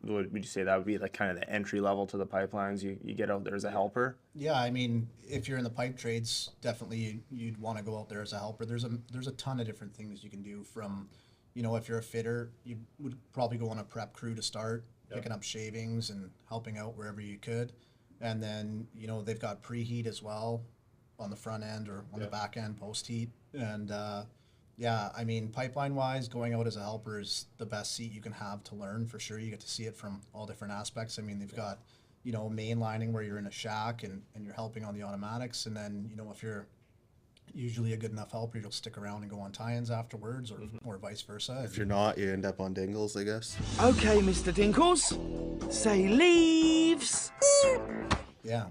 would you say that would be like kind of the entry level to the pipelines? You get out there as a helper? Yeah, I mean, if you're in the pipe trades, definitely you'd want to go out there as a helper. There's a ton of different things you can do. From, you know, if you're a fitter, you would probably go on a prep crew to start, picking up shavings and helping out wherever you could. And then, you know, they've got preheat as well on the front end or on the back end, post heat. And yeah, I mean, pipeline wise, going out as a helper is the best seat you can have to learn, for sure. You get to see it from all different aspects. I mean, they've got, you know, mainlining where you're in a shack and you're helping on the automatics. And then, you know, if you're usually a good enough helper, you'll stick around and go on tie-ins afterwards, or vice versa. If you're not, you end up on dingles, I guess. Okay, Mr. Dinkles, say leaves. Yeah,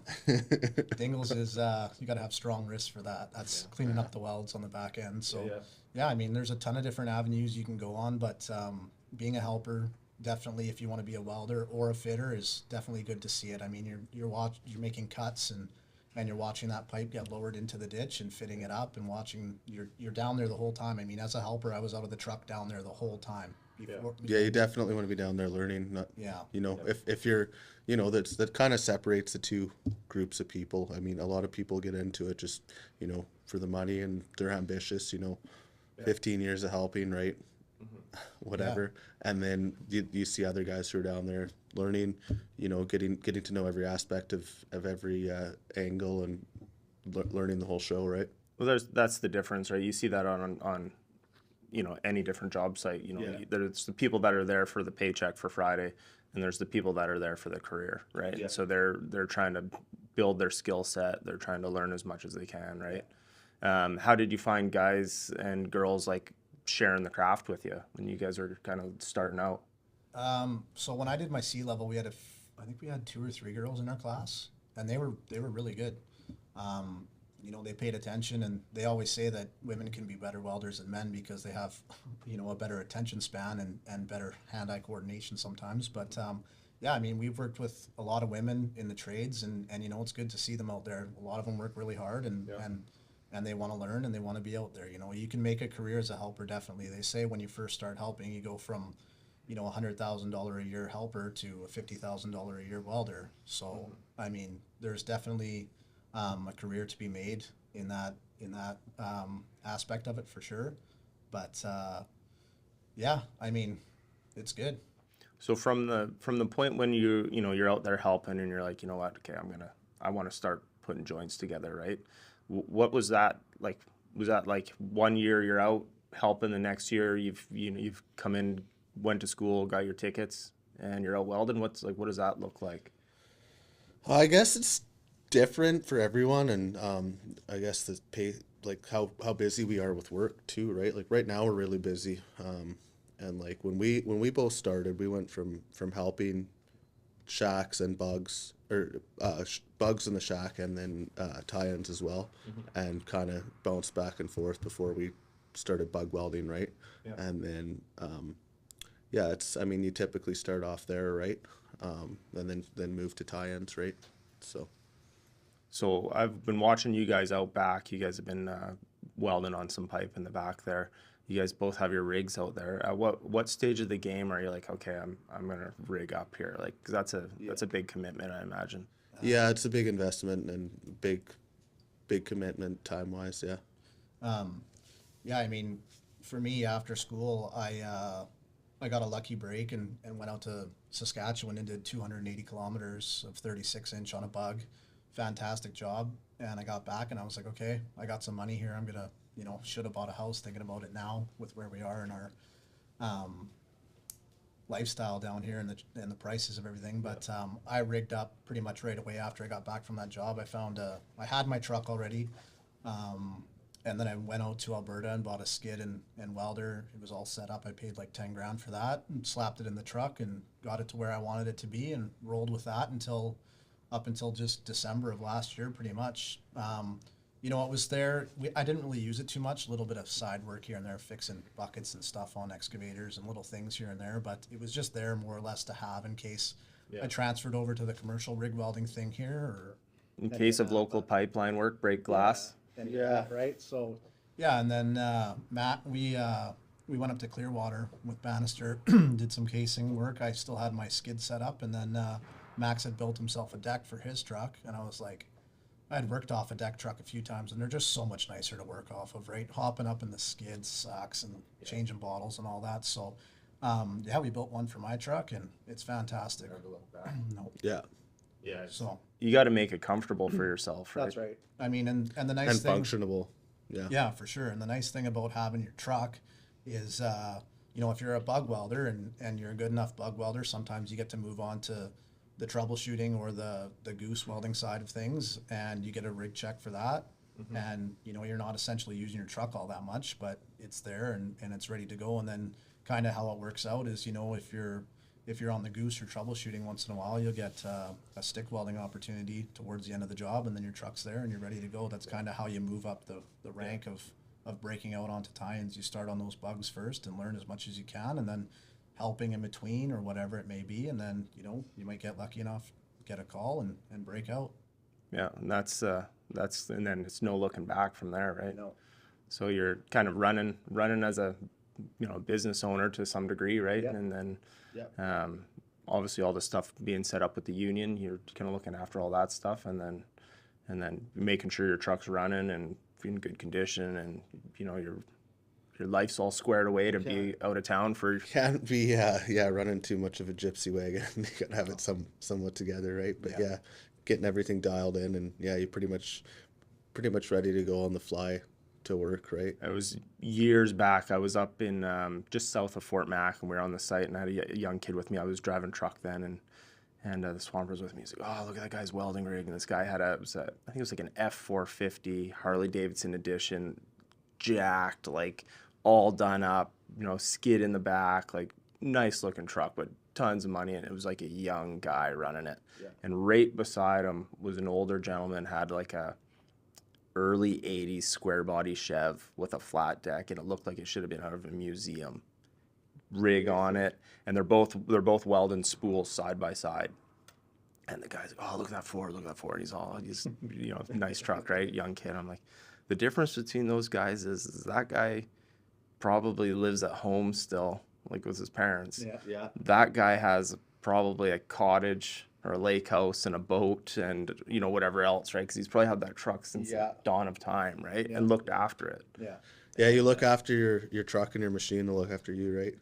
dingles is you got to have strong wrists for that. That's cleaning up the welds on the back end. So yeah, I mean, there's a ton of different avenues you can go on, but being a helper, definitely, if you want to be a welder or a fitter, is definitely good to see it. I mean, you're making cuts and you're watching that pipe get lowered into the ditch and fitting it up and watching. You're down there the whole time. I mean, as a helper, I was out of the truck down there the whole time. Yeah, you definitely want to be down there learning. Not, you know, if you're, you know, that kind of separates the two groups of people. I mean, a lot of people get into it just, you know, for the money, and they're ambitious, you know, 15 years of helping, right? Whatever. And then you see other guys who are down there learning, you know, getting to know every aspect of every angle and learning the whole show, right? Well, that's the difference, right? You see that on you know, any different job site. You know, there's the people that are there for the paycheck for Friday, and there's the people that are there for the career, right? And so they're trying to build their skill set. They're trying to learn as much as they can, right? How did you find guys and girls like sharing the craft with you when you guys are kind of starting out? So when I did my C level, I think we had 2 or 3 girls in our class, and they were really good. You know, they paid attention, and they always say that women can be better welders than men because they have, you know, a better attention span and better hand-eye coordination sometimes. But yeah, I mean, we've worked with a lot of women in the trades, and you know, it's good to see them out there. A lot of them work really hard, and they want to learn, and they want to be out there. You know, you can make a career as a helper, definitely. They say when you first start helping, you go from, you know, $100,000 a year helper to a $50,000 a year welder. So, I mean, there's definitely a career to be made in that aspect of it for sure. But yeah, I mean, it's good. So from the point when you're out there helping and you're like, you know what, okay, I want to start putting joints together, right? What was that like? Was that like 1 year you're out helping, the next year you've come in, went to school, got your tickets, and you're out welding? What does that look like? I guess it's different for everyone, and I guess the pay, like how busy we are with work too, right? Like right now we're really busy, and like when we both started, we went from helping shacks and bugs, or bugs in the shack, and then tie-ins as well, and kind of bounced back and forth before we started bug welding, right? And then yeah, I mean, you typically start off there, right? And then move to tie-ins, right? So I've been watching you guys out back. You guys have been welding on some pipe in the back there. You guys both have your rigs out there. At what stage of the game are you like, okay, I'm gonna rig up here? Like, 'cause that's a big commitment, I imagine. Yeah, it's a big investment and big commitment time wise. Yeah. Yeah, I mean, for me, after school, I got a lucky break and went out to Saskatchewan and did 280 kilometers of 36-inch on a bug. Fantastic job. And I got back and I was like, okay, I got some money here. I'm gonna, you know, should have bought a house, thinking about it now with where we are in our lifestyle down here and the prices of everything. But I rigged up pretty much right away after I got back from that job. I had my truck already. And then I went out to Alberta and bought a skid and welder. It was all set up. I paid like 10 grand for that and slapped it in the truck and got it to where I wanted it to be and rolled with that up until just December of last year, pretty much. You know, it was there. I didn't really use it too much, a little bit of side work here and there, fixing buckets and stuff on excavators and little things here and there, but it was just there more or less to have in case I transferred over to the commercial rig welding thing here, or in case of local pipeline work, break glass. Right. So, yeah, and then Matt, we went up to Clearwater with Bannister, did some casing work. I still had my skid set up, and then Max had built himself a deck for his truck, and I was like, I had worked off a deck truck a few times, and they're just so much nicer to work off of, right? Hopping up in the skids sucks, and changing bottles and all that. So, yeah, we built one for my truck, and it's fantastic. No. Yeah. Yeah. So you got to make it comfortable for yourself, right? That's right. I mean, and the nice and thing, functionable. Yeah. Yeah, for sure. And the nice thing about having your truck is, you know, if you're a bug welder and you're a good enough bug welder, sometimes you get to move on to the troubleshooting or the goose welding side of things, and you get a rig check for that. and you're not essentially using your truck all that much, but it's there and it's ready to go. And then kind of how it works out is, if you're on the goose or troubleshooting once in a while, you'll get a stick welding opportunity towards the end of the job, and then your truck's there and you're ready to go. That's kind of how you move up the rank of breaking out onto tie-ins. You start on those bugs first and learn as much as you can, and then helping in between or whatever it may be, and then you might get lucky enough, get a call and break out. Yeah, and that's and then it's no looking back from there, right? No. So you're kind of running as a business owner to some degree, right? Yeah. And then obviously all the stuff being set up with the union, you're kind of looking after all that stuff, and then making sure your truck's running and in good condition, and your life's all squared away to be out of town for. Can't be running too much of a gypsy wagon. You gotta have it somewhat together, right? But getting everything dialed in, and you're pretty much ready to go on the fly to work, right? I was years back. I was up in just south of Fort Mac, and we were on the site, and I had a young kid with me. I was driving truck then, and the swamper was with me. He's like, "Oh, look at that guy's welding rig!" And this guy had I think it was like an F450 Harley Davidson edition, jacked, like all done up, skid in the back, like nice looking truck, but tons of money, and it was like a young guy running it. Yeah. And right beside him was an older gentleman, had like a early 80s square body Chev with a flat deck, and it looked like it should have been out of a museum. Rig on it, and they're both welding spools side by side. And the guy's like, "Oh, look at that Ford, look at that Ford." He's nice truck, right? Young kid. I'm like, the difference between those guys is that guy probably lives at home still, like with his parents. Yeah. That guy has probably a cottage or a lake house and a boat and whatever else, right? Because he's probably had that truck since the dawn of time, right? And looked after it. Yeah, you look after your truck, and your machine will look after you, right?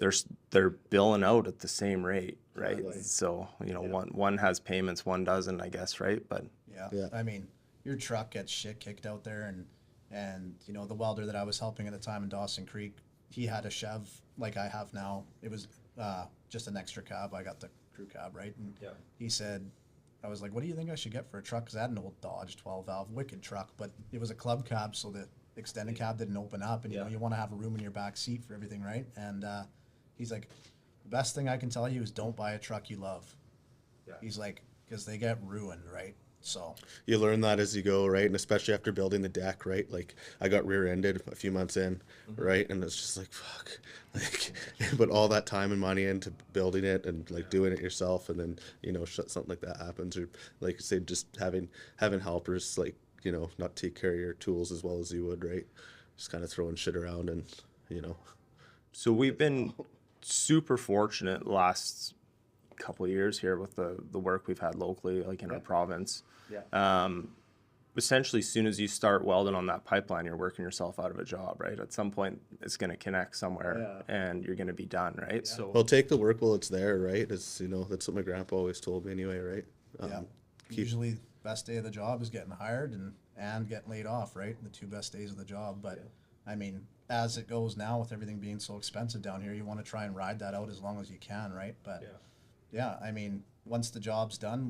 They're billing out at the same rate, right? Exactly. So one has payments, one doesn't, I guess, right? But I mean, your truck gets shit kicked out there, and the welder that I was helping at the time in Dawson Creek, he had a Chev like I have now. It was just an extra cab. I got the crew cab, right? And he said, I was like, "What do you think I should get for a truck?" Because I had an old Dodge 12 valve, wicked truck, but it was a club cab, so the extended cab didn't open up, and you want to have a room in your back seat for everything, right? And he's like, "The best thing I can tell you is don't buy a truck you love." He's like, because they get ruined, right? So you learn that as you go, right? And especially after building the deck, right? Like I got rear-ended a few months in, right? And it's just like, fuck, like put all that time and money into building it and like doing it yourself, and then something like that happens, or like you say, just having helpers, like not take care of your tools as well as you would, right? Just kind of throwing shit around, and So we've been super fortunate last couple of years here with the work we've had locally, like in our province. Essentially, as soon as you start welding on that pipeline, you're working yourself out of a job, right? At some point, it's going to connect somewhere, and you're going to be done, right? So well, take the work while it's there, right? It's that's what my grandpa always told me, anyway, right? Usually, best day of the job is getting hired and getting laid off, right? The two best days of the job. But I mean, as it goes now, with everything being so expensive down here, you want to try and ride that out as long as you can, right? But I mean, once the job's done,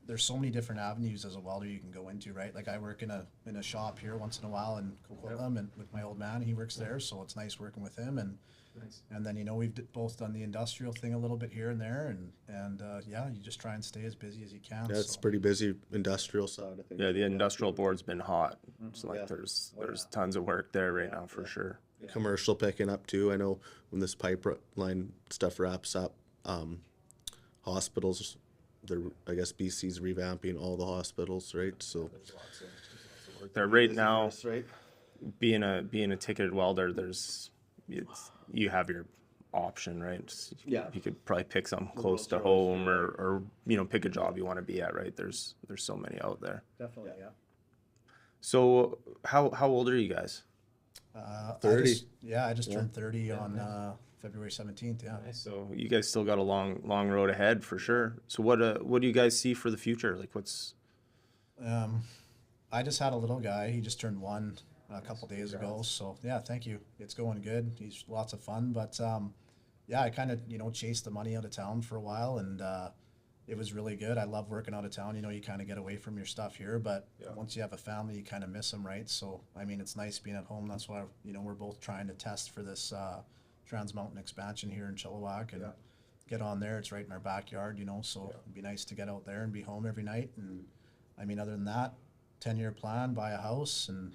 there's so many different avenues as a welder you can go into, right? Like I work in a shop here once in a while in Coquitlam, and with my old man, he works there, so it's nice working with him. And then we've both done the industrial thing a little bit here and there, and you just try and stay as busy as you can. Yeah, it's pretty busy industrial side, I think. Yeah, the industrial board's been hot. It's like there's tons of work there right now for sure. Commercial picking up too. I know when this pipeline stuff wraps up, hospitals, I guess BC's revamping all the hospitals, right? So there's lots of work there right now. Right? Being a ticketed welder, you have your option, right? You could probably pick some close to home, or pick a job you want to be at, right? There's so many out there. Definitely, So how old are you guys? 30. I just turned 30 on February 17th. Yeah. So you guys still got a long road ahead for sure. So what do you guys see for the future? Like what's? I just had a little guy. He just turned 1 a couple days ago. So yeah, thank you. It's going good. He's lots of fun, but I kind of chased the money out of town for a while, and it was really good. I love working out of town. You know, you kind of get away from your stuff here, but once you have a family, you kind of miss them, right? So, I mean, it's nice being at home. That's why, you know, we're both trying to test for this Trans Mountain expansion here in Chilliwack and get on there. It's right in our backyard, you know, so it'd be nice to get out there and be home every night. And I mean, other than that, 10-year plan, buy a house, and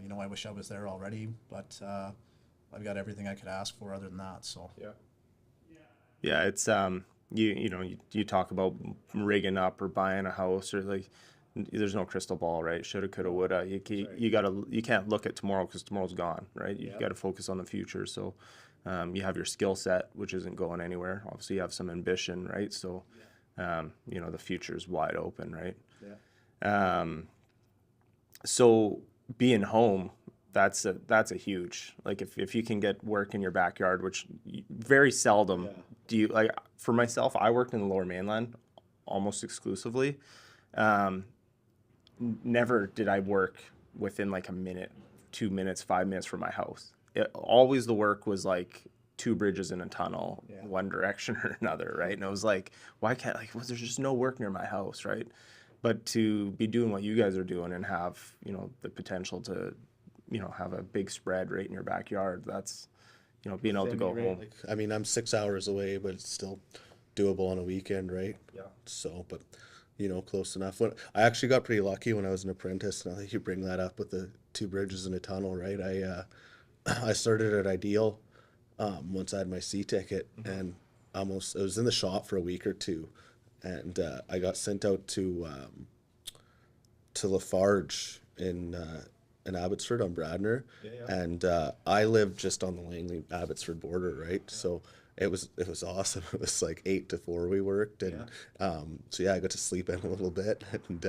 you know, I wish I was there already, but I've got everything I could ask for other than that. So yeah, it's you know, you talk about rigging up or buying a house, or like, there's no crystal ball, right? Shoulda, coulda, woulda. You can't look at tomorrow because tomorrow's gone, right? You've got to focus on the future. So you have your skill set, which isn't going anywhere. Obviously, you have some ambition, right? So you know, the future is wide open, right? So being home, that's a huge, like, if you can get work in your backyard, which very seldom do you, like, for myself, I worked in the Lower Mainland almost exclusively. Never did I work within like a minute, 2 minutes, 5 minutes from my house. Always the work was like 2 bridges in a tunnel, one direction or another, right? And it was like, why can't, like, well, there's just no work near my house, right? But to be doing what you guys are doing and have, you know, the potential to, you know, have a big spread right in your backyard, that's, you know, being able to go home. Like, I mean, I'm 6 hours away, but it's still doable on a weekend, right? So, but, you know, close enough. When I actually got pretty lucky when I was an apprentice, and I think you bring that up with the 2 bridges in a tunnel, right? I started at Ideal once I had my C ticket, and I was in the shop for a week or two, and I got sent out to Lafarge in Abbotsford on Bradner, and I lived just on the Langley Abbotsford border, right? So it was awesome. It was like 8 to 4 we worked, and so I got to sleep in a little bit, and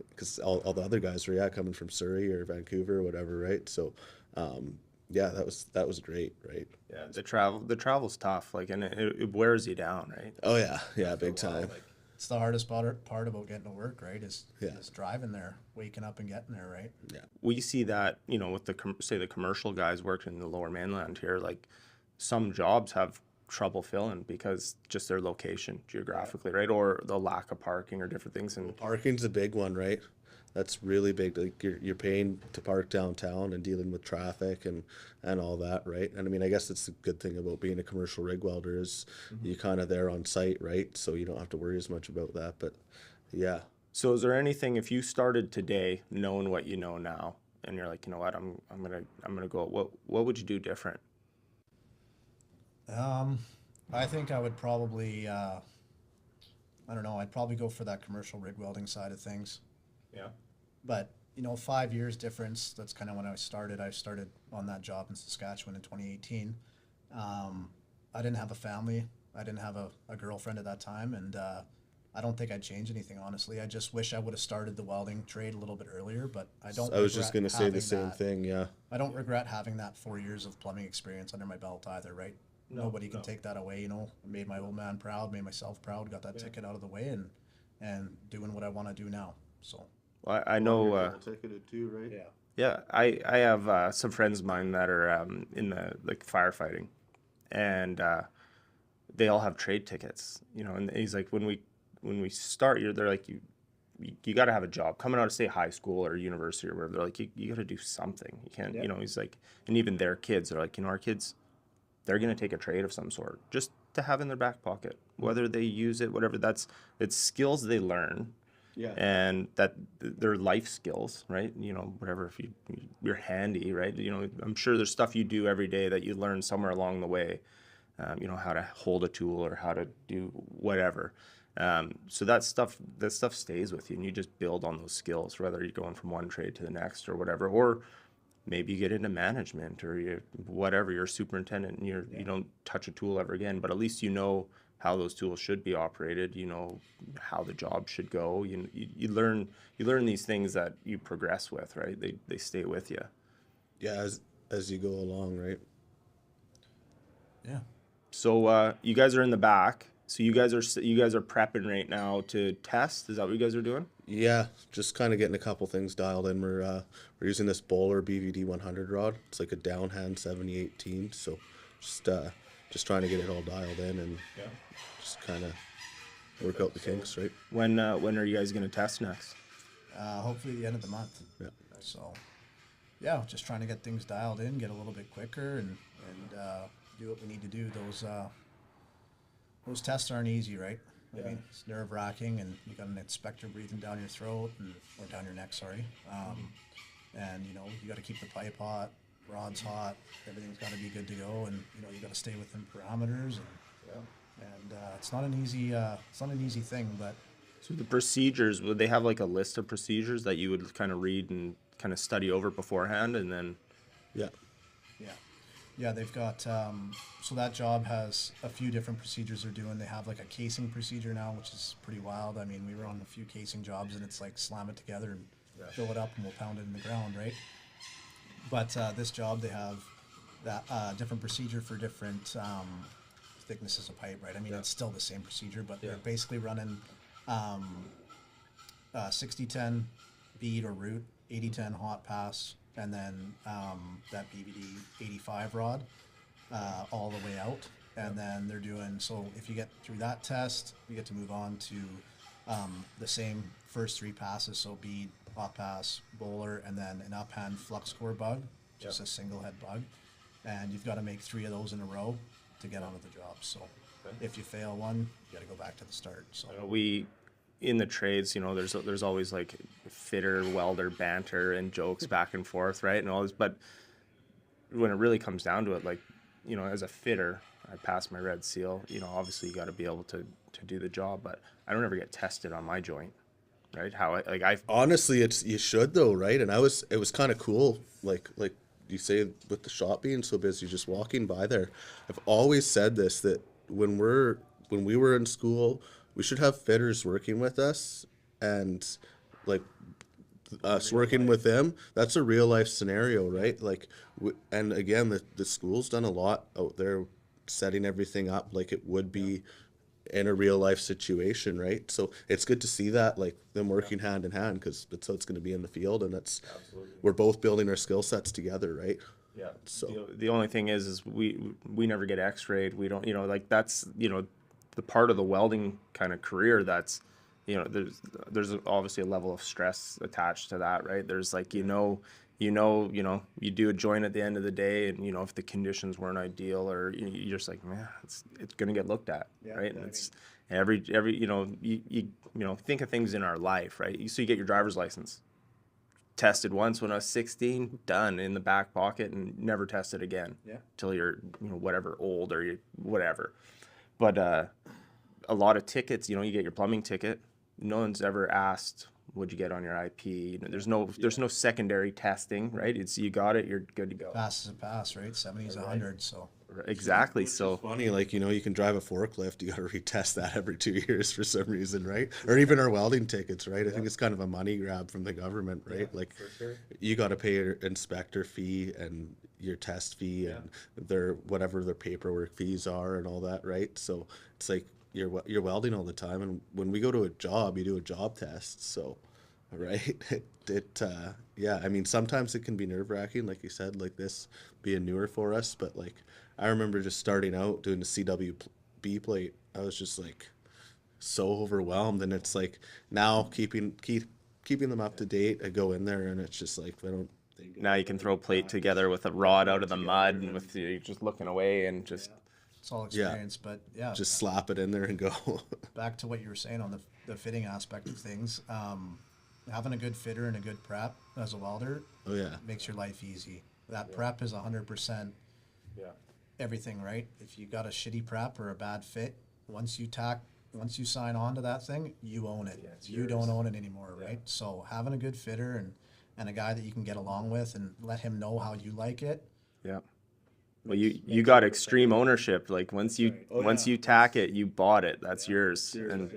because all the other guys were coming from Surrey or Vancouver or whatever, right? So that was great, right? Yeah, the travel's tough, like, and it wears you down, right? Oh yeah, big time. It's the hardest part about getting to work, right? Is driving there, waking up and getting there, right? Yeah. We see that, you know, with the commercial guys working in the Lower Mainland here, like, some jobs have trouble filling because just their location geographically, right? Or the lack of parking or different things. And parking's a big one, right? That's really big. Like, you're paying to park downtown and dealing with traffic and all that, right? And I mean, I guess that's the good thing about being a commercial rig welder is you're kind of there on site, right? So you don't have to worry as much about that. But yeah. So is there anything, if you started today knowing what you know now, and you're like, you know what, I'm gonna go, what would you do different? I think I would probably I don't know, I'd probably go for that commercial rig welding side of things. Yeah. But, you know, 5 years difference, that's kind of when I started. I started on that job in Saskatchewan in 2018. I didn't have a family. I didn't have a girlfriend at that time, and I don't think I'd change anything, honestly. I just wish I would have started the welding trade a little bit earlier, but I don't. I was just going to say the same thing, yeah. I don't regret having that 4 years of plumbing experience under my belt either, right? Nobody can take that away, you know. I made my old man proud, made myself proud, got that ticket out of the way, and doing what I want to do now, so. Well, I know. Ticketed too, right? Yeah, I have some friends of mine that are in the firefighting, and they all have trade tickets, you know. And he's like, when we start, they're like, you got to have a job coming out of, say, high school or university or wherever. They're like, you got to do something. You can't, you know. He's like, and even their kids are like, you know, our kids, they're gonna take a trade of some sort just to have in their back pocket, whether they use it, whatever. It's skills they learn. Yeah. And that they're life skills, right? You know, whatever, if you're handy, right? You know, I'm sure there's stuff you do every day that you learn somewhere along the way, you know, how to hold a tool or how to do whatever. So that stuff stays with you, and you just build on those skills, whether you're going from one trade to the next or whatever, or maybe you get into management or you're a superintendent and you don't touch a tool ever again, but at least you know how those tools should be operated, you know how the job should go. You learn these things that you progress with, right? They stay with you. Yeah, as you go along, right? Yeah. So you guys are in the back. So you guys are prepping right now to test. Is that what you guys are doing? Yeah, just kind of getting a couple things dialed in. We're using this Bowler BVD 100 rod. It's like a downhand 7018. So just trying to get it all dialed in and just kind of work out the kinks, right? When are you guys going to test next? Hopefully the end of the month. Yeah. So, yeah, just trying to get things dialed in, get a little bit quicker, and do what we need to do. Those tests aren't easy, right? I mean, it's nerve-wracking, and you got an inspector breathing down your throat or down your neck, sorry. And you know, you got to keep the pipe hot, rods hot, everything's got to be good to go, and you know, you got to stay within parameters. And it's not an easy thing, but. So the procedures, would they have like a list of procedures that you would kind of read and kind of study over beforehand, and then? Yeah, they've got, so that job has a few different procedures they're doing. They have like a casing procedure now, which is pretty wild. I mean, we were on a few casing jobs, and it's like slam it together and fill it up, and we'll pound it in the ground, right? But this job, they have that different procedure for different thicknesses of pipe, right? I mean, it's still the same procedure, but they're basically running 60-10 bead or root, 80-10 hot pass, and then that BVD 85 rod all the way out. And then they're doing, so if you get through that test, you get to move on to the same first 3 passes, so bead, hot pass, bowler, and then an uphand flux core bug, just a single head bug. And you've got to make 3 of those in a row to get onto the job. So if you fail one, you got to go back to the start. So We, in the trades, you know, there's always like fitter, welder banter and jokes back and forth, right? And all this, but when it really comes down to it, like, you know, as a fitter, I passed my red seal. You know, obviously you got to be able to do the job, but I don't ever get tested on my joint, right? Honestly, you should though, right? And it was kind of cool, like you say, with the shop being so busy, just walking by there. I've always said this, that when we were in school, we should have fitters working with us, and like us working with them. That's a real life scenario, right? Like, and again, the school's done a lot out there setting everything up like it would be in a real life situation, right? So it's good to see that, like them working hand in hand, because that's how it's going to be in the field, and we're both building our skill sets together, right? Yeah. So the only thing is we never get X-rayed. We don't, you know, like that's, you know, the part of the welding kind of career that's, you know, there's obviously a level of stress attached to that, right? There's like, you do a joint at the end of the day, and you know, if the conditions weren't ideal, or you're just like, man, it's gonna get looked at, right? And it's every you know, think of things in our life, right? So you get your driver's license. Tested once when I was 16, done, in the back pocket, and never tested again. Till you're, you know, whatever, old or whatever. But a lot of tickets, you know, you get your plumbing ticket. No one's ever asked, what'd you get on your IP? You know, there's no secondary testing, right? It's, you got it, you're good to go. Pass is a pass, right? 70 is 100, so. Exactly. So funny, like, you know, you can drive a forklift, you got to retest that every 2 years for some reason, right? Or even our welding tickets, right? I think it's kind of a money grab from the government, right? Like, you got to pay your inspector fee and your test fee and whatever their paperwork fees are and all that, right? So it's like you're welding all the time, and when we go to a job, you do a job test. So, right? I mean, sometimes it can be nerve-wracking, like you said, like this being newer for us, but like I remember just starting out doing the CWB plate, I was just like so overwhelmed, and it's like now keeping them up to date, I go in there and it's just like, I don't think now you can throw plate together with a rod out of the mud, and with you just looking away, and just it's all experience. But yeah, just slap it in there and go. Back to what you were saying on the fitting aspect of things, having a good fitter and a good prep as a welder makes your life easy. That prep is 100% everything, right? If you got a shitty prep or a bad fit, once you sign on to that thing, you own it. You don't own it anymore, right? So having a good fitter and a guy that you can get along with and let him know how you like it. Yeah. Well, you got extreme ownership. Like once you tack it, you bought it. That's yours. And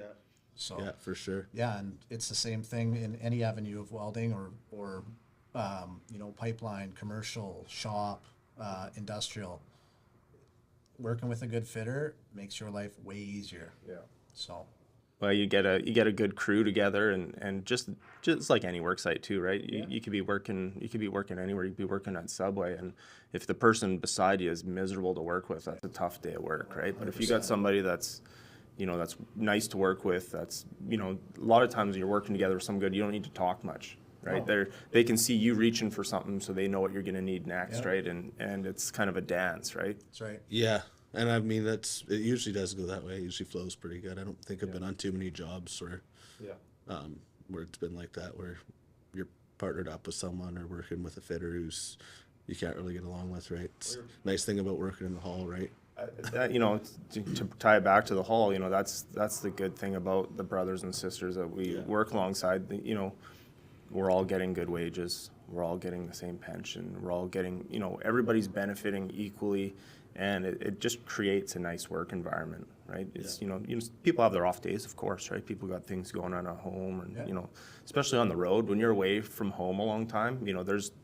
so yeah, for sure. Yeah, and it's the same thing in any avenue of welding or you know, pipeline, commercial, shop, industrial. Working with a good fitter makes your life way easier. Yeah. So. Well, you get a good crew together, and just like any work site too, right? You could be working anywhere. You could be working at Subway, and if the person beside you is miserable to work with, that's a tough day at work, right? But if you got somebody that's, that's nice to work with. That's, a lot of times you're working together with some good, you don't need to talk much, right? No. They can see you reaching for something, so they know what you're going to need next, Yeah. right? And it's kind of a dance, right? That's right. Yeah. And I mean, it usually does go that way. It usually flows pretty good. I don't think I've been on too many jobs where it's been like that, where you're partnered up with someone or working with a fitter who's you can't really get along with, right? It's a nice thing about working in the hall, right? To tie it back to the hall, that's the good thing about the brothers and sisters that we work alongside. We're all getting good wages. We're all getting the same pension. We're all getting, everybody's benefiting equally, and it just creates a nice work environment, right? It's, people have their off days, of course, right? People got things going on at home, and, especially on the road, when you're away from home a long time,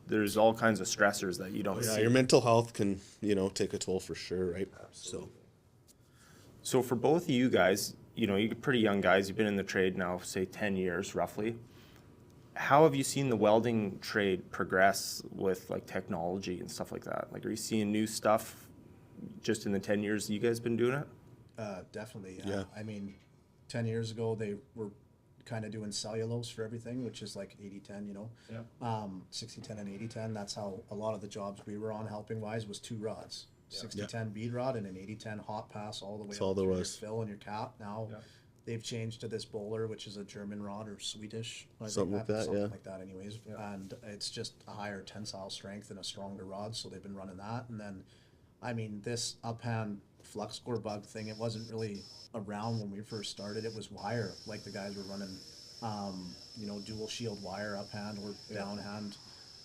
there's all kinds of stressors that you don't see. Your mental health can, take a toll for sure, right? Absolutely. So for both of you guys, you're pretty young guys. You've been in the trade now, say 10 years roughly. How have you seen the welding trade progress with like technology and stuff like that? Like, are you seeing new stuff just in the 10 years you guys been doing it? Definitely. Yeah. I mean, 10 years ago, they were kind of doing cellulose for everything, which is like 80-10, 60-10 and 80-10. That's how a lot of the jobs we were on helping wise was 2 rods. 60-10 bead rod and an 80-10 hot pass all the way That's all up there to your was. fill and your cap. Now they've changed to this bowler, which is a German rod or Swedish. Something like that, something like that anyways. And it's just a higher tensile strength and a stronger rod, so they've been running that. And then, I mean, this uphand flux core bug thing, it wasn't really around when we first started. It was wire, like the guys were running, dual shield wire uphand or downhand.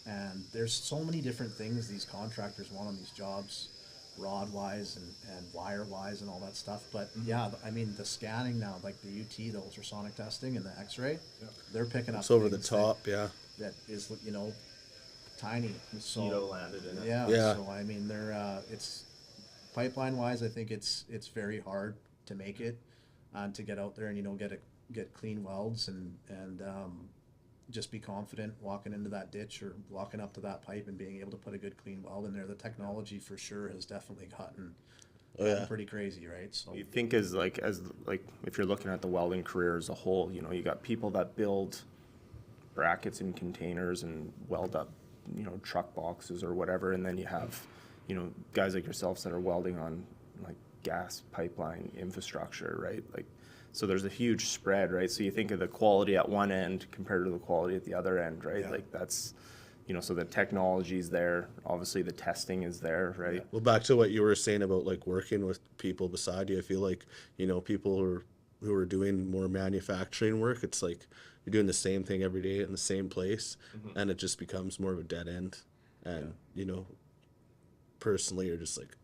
And there's so many different things these contractors want on these jobs, rod-wise and wire-wise and all that stuff. But I mean, the scanning now, like the UT, the ultrasonic testing and the X-ray, they're picking up It's over the things top, that is, tiny. So, Mosquito landed in it. Yeah. So I mean, they're it's pipeline-wise, I think it's very hard to make it and to get out there and get clean welds and just be confident walking into that ditch or walking up to that pipe and being able to put a good clean weld in there. The technology for sure has definitely gotten pretty crazy, right? So you think as if you're looking at the welding career as a whole, you got people that build brackets and containers and weld up, truck boxes or whatever, and then you have, guys like yourselves that are welding on like gas pipeline infrastructure, right? Like, so there's a huge spread, right? So you think of the quality at one end compared to the quality at the other end, right? Like that's, so the technology's there. Obviously the testing is there, right? Well, back to what you were saying about like working with people beside you, I feel like, people who are doing more manufacturing work, it's like you're doing the same thing every day in the same place, and it just becomes more of a dead end. And, personally, you're just like,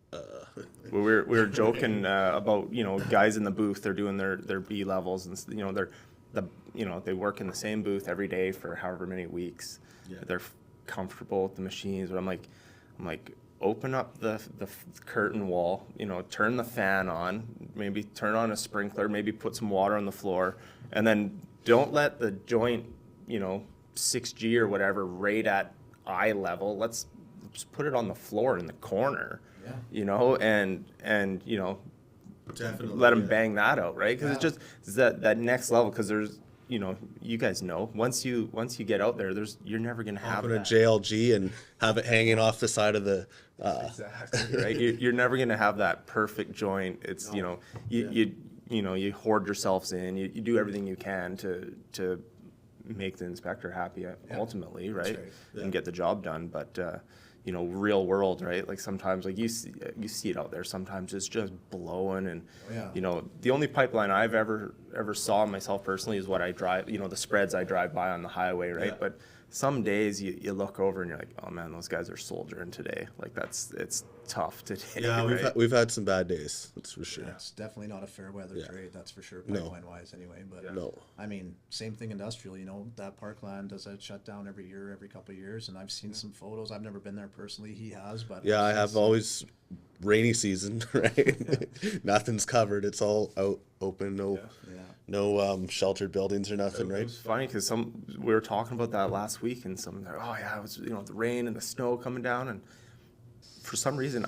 Well, we were joking about guys in the booth. They're doing their B levels, and they work in the same booth every day for however many weeks. They're comfortable with the machines. But I'm like, open up the curtain wall. Turn the fan on. Maybe turn on a sprinkler. Maybe put some water on the floor, and then don't let the joint 6G or whatever rate at eye level. Let's put it on the floor in the corner. And definitely let them bang that out, right? Because it's that next level. Because there's, you guys know, once you get out there, you're never gonna have open a that. JLG and have it hanging off the side of the. Exactly right. You're never gonna have that perfect joint. It's you hoard yourselves in. You do everything you can to make the inspector happy ultimately, right? And get the job done, but. Real world, right? Like sometimes, like you see it out there. Sometimes it's just blowing, and the only pipeline I've ever saw myself personally is what I drive. The spreads I drive by on the highway, right? But some days you look over and you're like, oh man, those guys are soldiering today. Like it's tough today. Yeah, right? we've had some bad days. That's for sure. Yeah, it's definitely not a fair weather trade, that's for sure, pipeline wise anyway. But I mean, same thing industrial. That Parkland does a shutdown every couple of years, and I've seen some photos. I've never been there personally. He has, but I have always rainy season, right? Nothing's covered. It's all out open. No sheltered buildings or nothing, right? It's funny because we were talking about that last week, and it was the rain and the snow coming down, and for some reason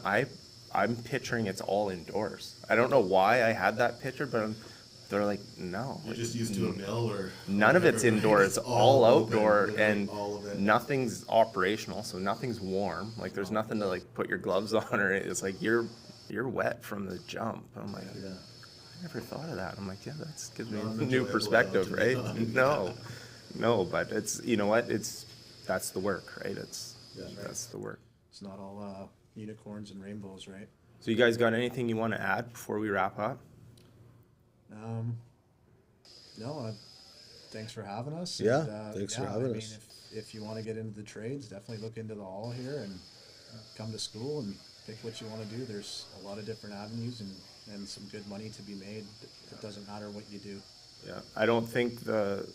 I'm picturing it's all indoors. I don't know why I had that picture, but they're like, no. You're just used to a mill or none of it's indoor. It's all outdoor, open, and all of it. nothing's operational, so nothing's warm. Like there's nothing to like put your gloves on, or it's like you're wet from the jump. I'm like, Yeah. I never thought of that. I'm like, yeah, that gives me a new perspective, right? No, but it's, you know what? That's the work, right? That's the work. It's not all unicorns and rainbows, right? So you guys got anything you want to add before we wrap up? No, thanks for having us. Yeah, and, thanks for having us. If you want to get into the trades, definitely look into the hall here and come to school and pick what you want to do. There's a lot of different avenues and some good money to be made. It doesn't matter what you do. Yeah, I don't think the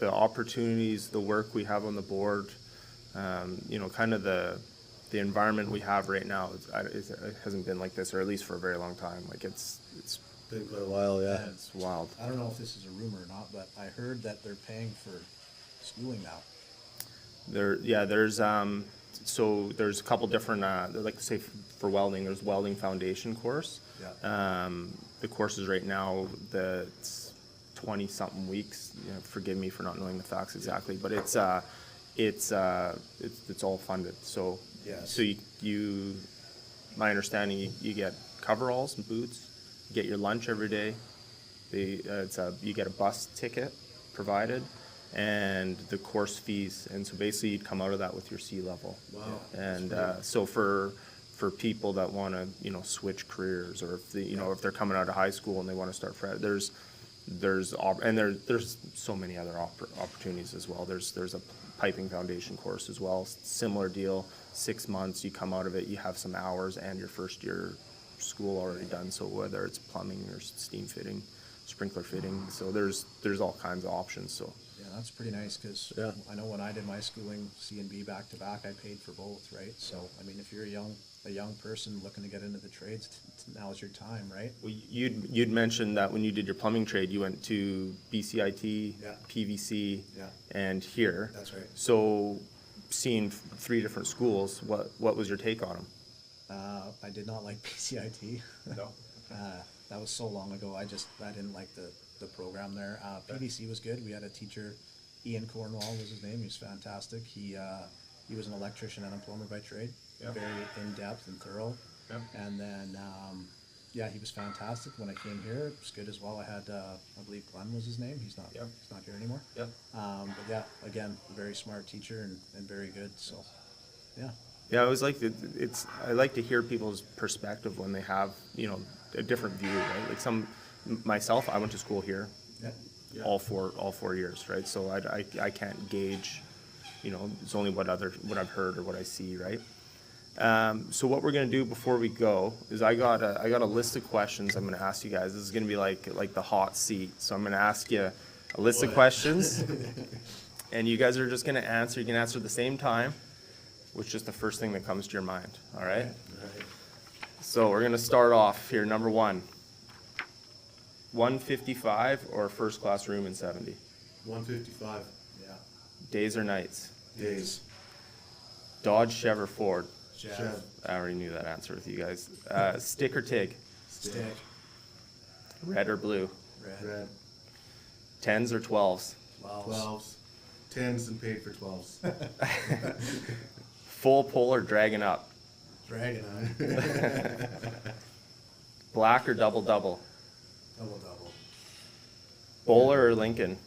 opportunities, the work we have on the board, you know, kind of the environment we have right now, it hasn't been like this, or at least for a very long time. Like it's been quite a while, yeah. It's wild. I don't know if this is a rumor or not, but I heard that they're paying for schooling now. There's so there's a couple different, like say for welding, there's welding foundation course. Yeah. The courses right now, it's 20 something weeks. You know, forgive me for not knowing the facts exactly, but it's all funded. So yes. So you my understanding, you get coveralls and boots. You get your lunch every day. You get a bus ticket provided, and the course fees. And so basically, you'd come out of that with your C level. Wow. And so for people that want to, you know, switch careers, or if if they're coming out of high school and they want to start fresh, there's so many other opportunities as well. There's a piping foundation course as well. Similar deal. 6 months, you come out of it, you have some hours and your first year school already done. So whether it's plumbing or steam fitting, sprinkler fitting, so there's all kinds of options. So yeah, that's pretty nice, because I know when I did my schooling, C and B back to back, I paid for both, right? So I mean, if you're a young person looking to get into the trades, now's your time, right? Well, you'd mentioned that when you did your plumbing trade, you went to BCIT, PVC, and here. That's right. So seeing 3 different schools, what was your take on them? I did not like PCIT. No. That was so long ago. I didn't like the program there. PVC was good. We had a teacher, Ian Cornwall was his name. He was fantastic. He was an electrician and a plumber by trade. Yep. Very in depth and thorough. Yep. And then he was fantastic. When I came here, it was good as well. I had I believe Glenn was his name. He's not here anymore. Yep. But yeah, again, a very smart teacher and very good. So yeah. Yeah, I was like, I like to hear people's perspective when they have, you know, a different view, right? Like myself, I went to school here, all four years, right? So I can't gauge, you know, it's only what I've heard or what I see, right? So what we're gonna do before we go is I got a list of questions I'm gonna ask you guys. This is gonna be like the hot seat. So I'm gonna ask you a list of questions, and you guys are just gonna answer. You can answer at the same time, which is the first thing that comes to your mind. All right. So we're gonna start off here. Number 1, 155 or first class room in 70? 155. Yeah. Days or nights? Days. Dodge, Chev, or Ford? Chev. I already knew that answer with you guys. Stick or TIG? Stick. Red or blue? Red. 10s or 12s? 12s. 10s and paid for 12s. Full pull or dragging up? Dragging on. Black or double? Double. Bowler or Lincoln?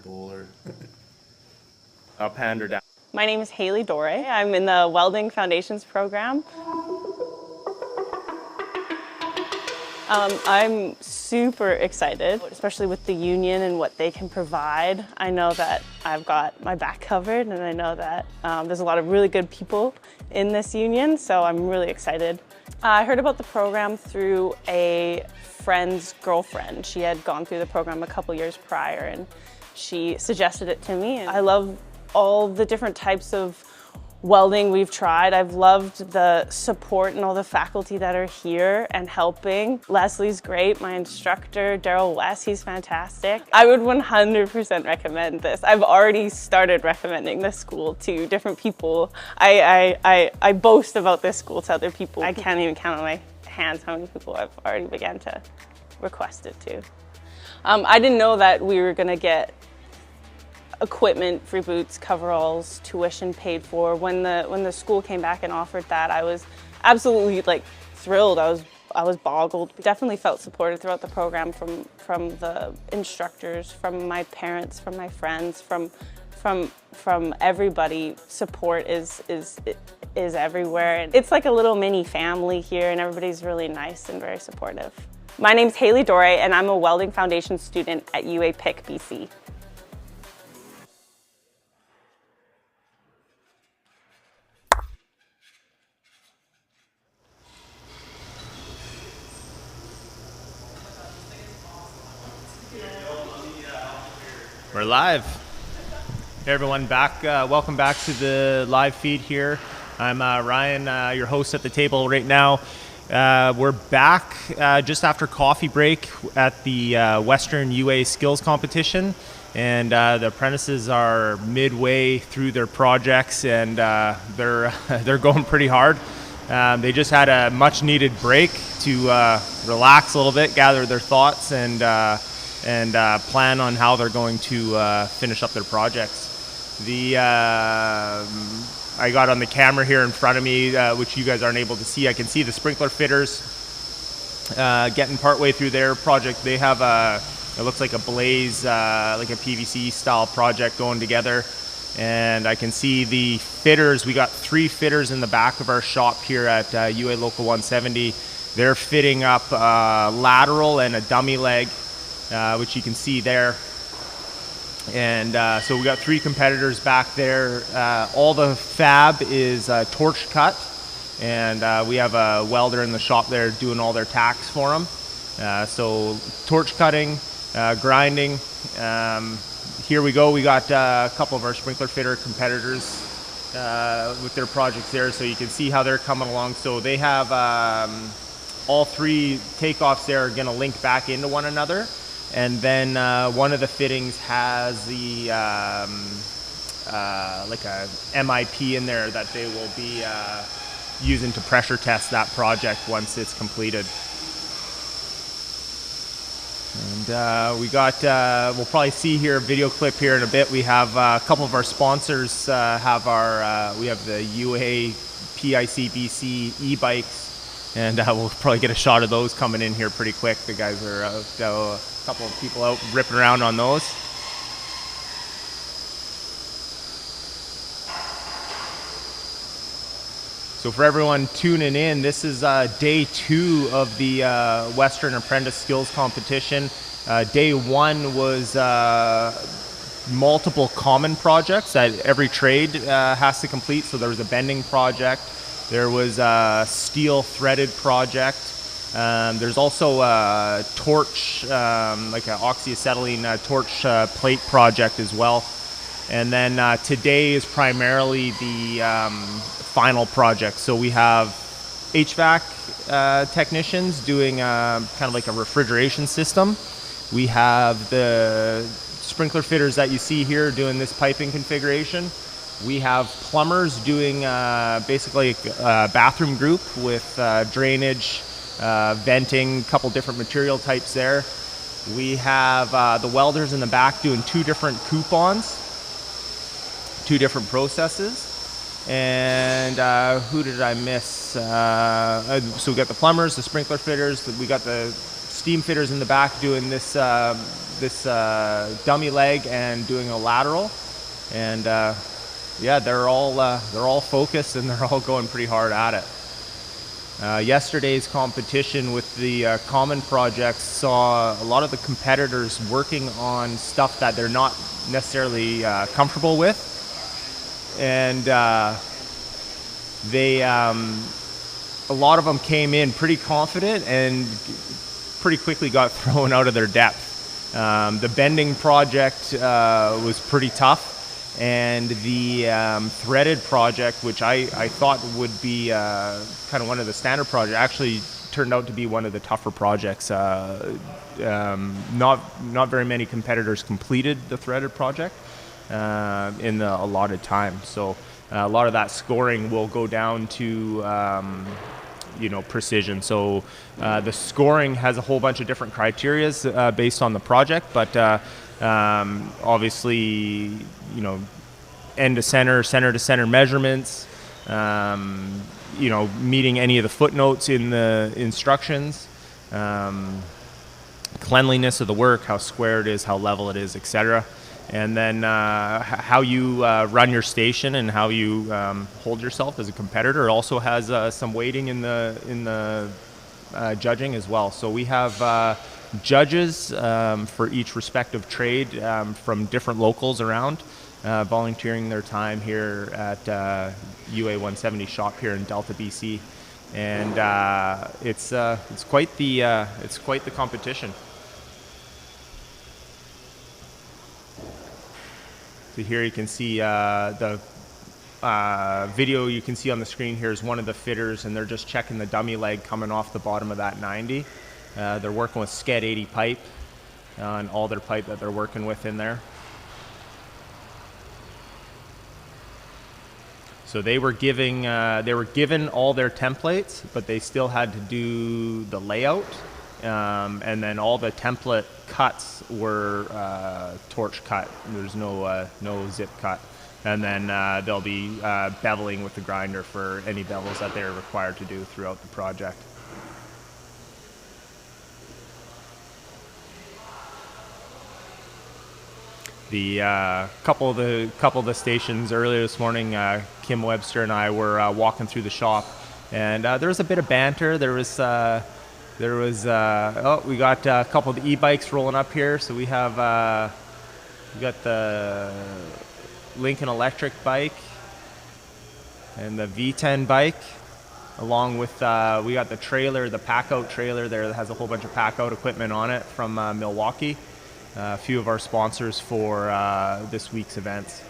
Bowler. Uphand or down? My name is Haley Dore. I'm in the Welding Foundations program. I'm super excited, especially with the union and what they can provide. I know that I've got my back covered, and I know that there's a lot of really good people in this union, so I'm really excited. I heard about the program through a friend's girlfriend. She had gone through the program a couple years prior, and she suggested it to me. And I love all the different types of welding we've tried. I've loved the support and all the faculty that are here and helping. Leslie's great, my instructor, Daryl West, he's fantastic. I would 100% recommend this. I've already started recommending this school to different people. I boast about this school to other people. I can't even count on my hands how many people have already began to request it too. I didn't know that we were gonna get equipment, free boots, coveralls, tuition paid for. When the school came back and offered that, I was absolutely like thrilled. I was boggled. Definitely felt supported throughout the program from the instructors, from my parents, from my friends, from everybody. Support is everywhere. It's like a little mini family here, and everybody's really nice and very supportive. My name's Haley Dore, and I'm a Welding Foundation student at UA Pick, BC. We're live. Hey everyone, welcome back to the live feed here. I'm Ryan, your host at the table right now. We're back just after coffee break at the Western UA Skills Competition, and the apprentices are midway through their projects, and they're going pretty hard. They just had a much needed break to relax a little bit, gather their thoughts, and plan on how they're going to finish up their projects. I got on the camera here in front of me, which you guys aren't able to see. I can see the sprinkler fitters getting partway through their project. They have it looks like a blaze, like a PVC style project going together. And I can see the fitters. We got 3 fitters in the back of our shop here at UA Local 170. They're fitting up lateral and a dummy leg, which you can see there. And so we got 3 competitors back there. All the fab is torch cut, and we have a welder in the shop there doing all their tacks for them. So torch cutting, grinding. Here we go. We got a couple of our sprinkler fitter competitors with their projects there, so you can see how they're coming along. So they have all 3 takeoffs there are going to link back into one another. And then one of the fittings has the like a MIP in there that they will be using to pressure test that project once it's completed. And we got, we'll probably see here a video clip here in a bit. We have a couple of our sponsors have our, we have the UA PICBC e-bikes, and we'll probably get a shot of those coming in here pretty quick. The guys are out, a couple of people out ripping around on those. So for everyone tuning in, this is day 2 of the Western Apprentice Skills Competition. Day 1 was multiple common projects that every trade has to complete. So there was a bending project, there was a steel threaded project, there's also a torch, like an oxyacetylene torch plate project as well. And then today is primarily the final project. So we have HVAC technicians doing kind of like a refrigeration system. We have the sprinkler fitters that you see here doing this piping configuration. We have plumbers doing basically a bathroom group with drainage, venting, a couple different material types there. We have the welders in the back doing 2 different coupons, 2 different processes. And who did I miss? So we got the plumbers, the sprinkler fitters, we got the steam fitters in the back doing this this dummy leg and doing a lateral. And yeah, they're all focused and they're all going pretty hard at it. Yesterday's competition with the common projects saw a lot of the competitors working on stuff that they're not necessarily comfortable with, and they a lot of them came in pretty confident and pretty quickly got thrown out of their depth. The bending project was pretty tough. And the threaded project, which I thought would be kind of one of the standard projects, actually turned out to be one of the tougher projects. Not very many competitors completed the threaded project in the allotted time. So a lot of that scoring will go down to precision. So the scoring has a whole bunch of different criterias based on the project, but obviously, end to center, center to center measurements, meeting any of the footnotes in the instructions, cleanliness of the work, how square it is, how level it is, etc. And then how you run your station and how you hold yourself as a competitor. It also has some weighting in the judging as well. So we have judges for each respective trade from different locals around, volunteering their time here at UA 170 shop here in Delta, BC, and it's quite the competition. So here you can see the video you can see on the screen here is one of the fitters, and they're just checking the dummy leg coming off the bottom of that 90. They're working with Sked 80 pipe and all their pipe that they're working with in there. So they were given all their templates, but they still had to do the layout, and then all the template cuts were torch cut. There's no zip cut, and then they'll be beveling with the grinder for any bevels that they're required to do throughout the project. The couple of the stations earlier this morning, Kim Webster and I were walking through the shop, and there was a bit of banter. We got a couple of the e-bikes rolling up here. So we have we got the Lincoln Electric bike and the V10 bike, along with we got the trailer, the pack-out trailer there that has a whole bunch of pack-out equipment on it from Milwaukee. A few of our sponsors for this week's events.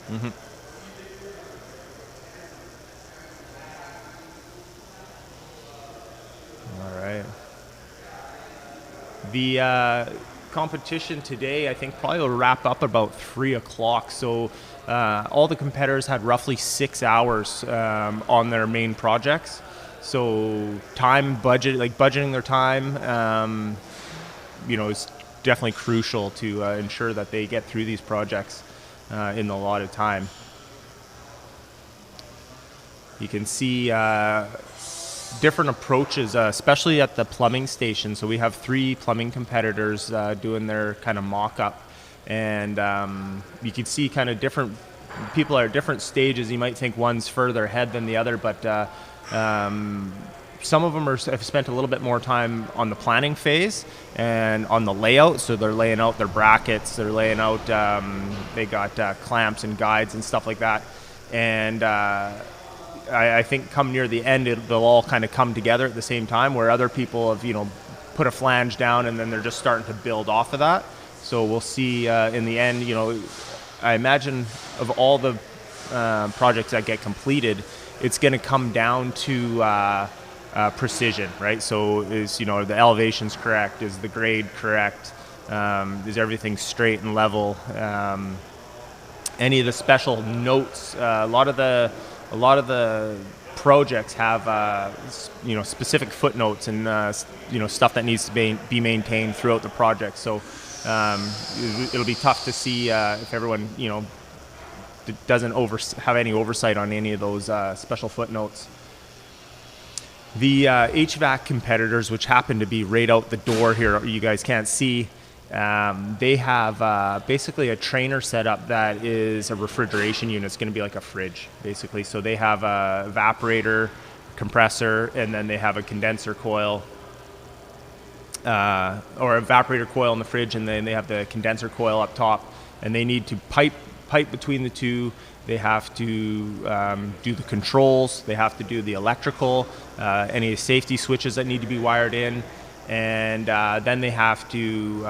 Mm-hmm. All right. The competition today, I think, probably will wrap up about 3 o'clock. So all the competitors had roughly 6 hours on their main projects. So budgeting their time, is definitely crucial to ensure that they get through these projects in the allotted time. You can see different approaches, especially at the plumbing station. So we have 3 plumbing competitors doing their kind of mock-up, and you can see kind of different people are at different stages. You might think one's further ahead than the other, but some of them have spent a little bit more time on the planning phase and on the layout. So they're laying out their brackets, they're laying out, they got clamps and guides and stuff like that. And I think come near the end, they'll all kind of come together at the same time, where other people have, put a flange down and then they're just starting to build off of that. So we'll see in the end, I imagine of all the projects that get completed, it's going to come down to precision, right? So is, the elevation's correct? Is the grade correct? Is everything straight and level? Any of the special notes, a lot of the projects have, specific footnotes and, stuff that needs to be maintained throughout the project. So it'll be tough to see if everyone, doesn't have any oversight on any of those special footnotes. The HVAC competitors, which happen to be right out the door here, you guys can't see, they have basically a trainer setup that is a refrigeration unit. It's going to be like a fridge, basically. So they have a evaporator, compressor, and then they have a condenser coil, or evaporator coil in the fridge, and then they have the condenser coil up top, and they need to pipe between the two. They have to do the controls, they have to do the electrical, any safety switches that need to be wired in, and then they have to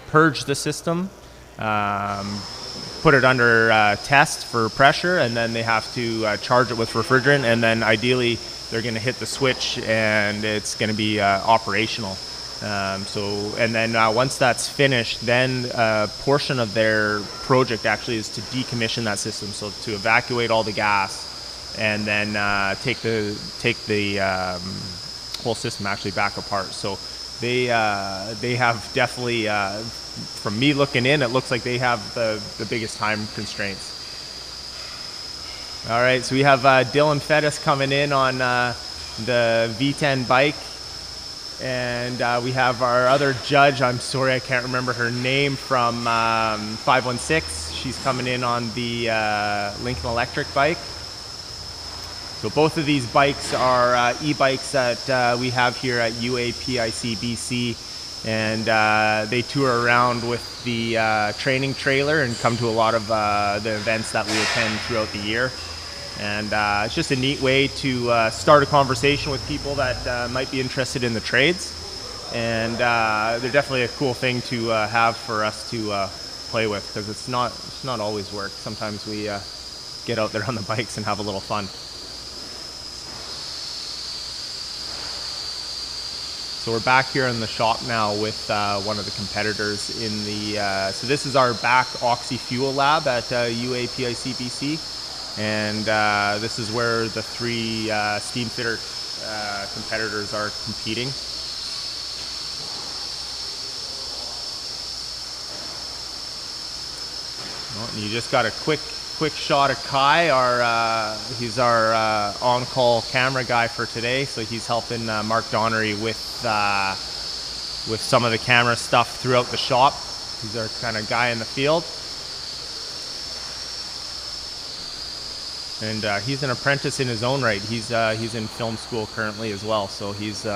purge the system, put it under test for pressure, and then they have to charge it with refrigerant, and then ideally they're going to hit the switch and it's going to be operational. And then once that's finished, then a portion of their project actually is to decommission that system, so to evacuate all the gas, and then take the whole system actually back apart. So they have definitely, from me looking in, it looks like they have the biggest time constraints. All right, so we have Dylan Fettis coming in on the V10 bike. And we have our other judge, I'm sorry, I can't remember her name, from 516. She's coming in on the Lincoln Electric bike. So both of these bikes are e-bikes that we have here at UAPIC BC. And they tour around with the training trailer and come to a lot of the events that we attend throughout the year. And it's just a neat way to start a conversation with people that might be interested in the trades. And they're definitely a cool thing to have for us to play with, because it's not always work. Sometimes we get out there on the bikes and have a little fun. So we're back here in the shop now with one of the competitors in the, so this is our back Oxy Fuel Lab at UAPIC BC. And this is where the 3 steam fitter competitors are competing. Well, and you just got a quick shot of Kai. He's our on-call camera guy for today. So he's helping Mark Donnery with some of the camera stuff throughout the shop. He's our kind of guy in the field. And he's an apprentice in his own right. He's in film school currently as well, so he's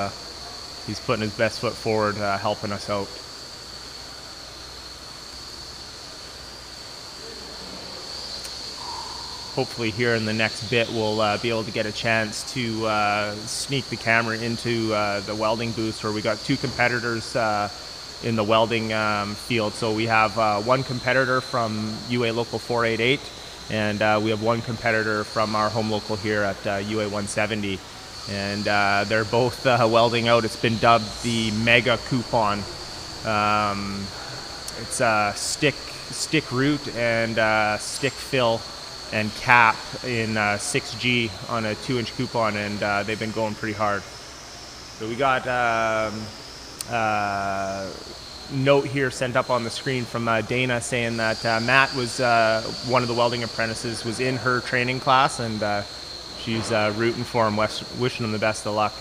putting his best foot forward, helping us out. Hopefully here in the next bit we'll be able to get a chance to sneak the camera into the welding booth, where we got 2 competitors in the welding field. So we have one competitor from UA Local 488. And we have one competitor from our home local here at UA 170. And they're both welding out. It's been dubbed the Mega Coupon. It's stick root and stick fill and cap in 6G on a 2-inch coupon, and they've been going pretty hard. So we got note here sent up on the screen from Dana saying that Matt was one of the welding apprentices, was in her training class, and she's rooting for him, wishing him the best of luck.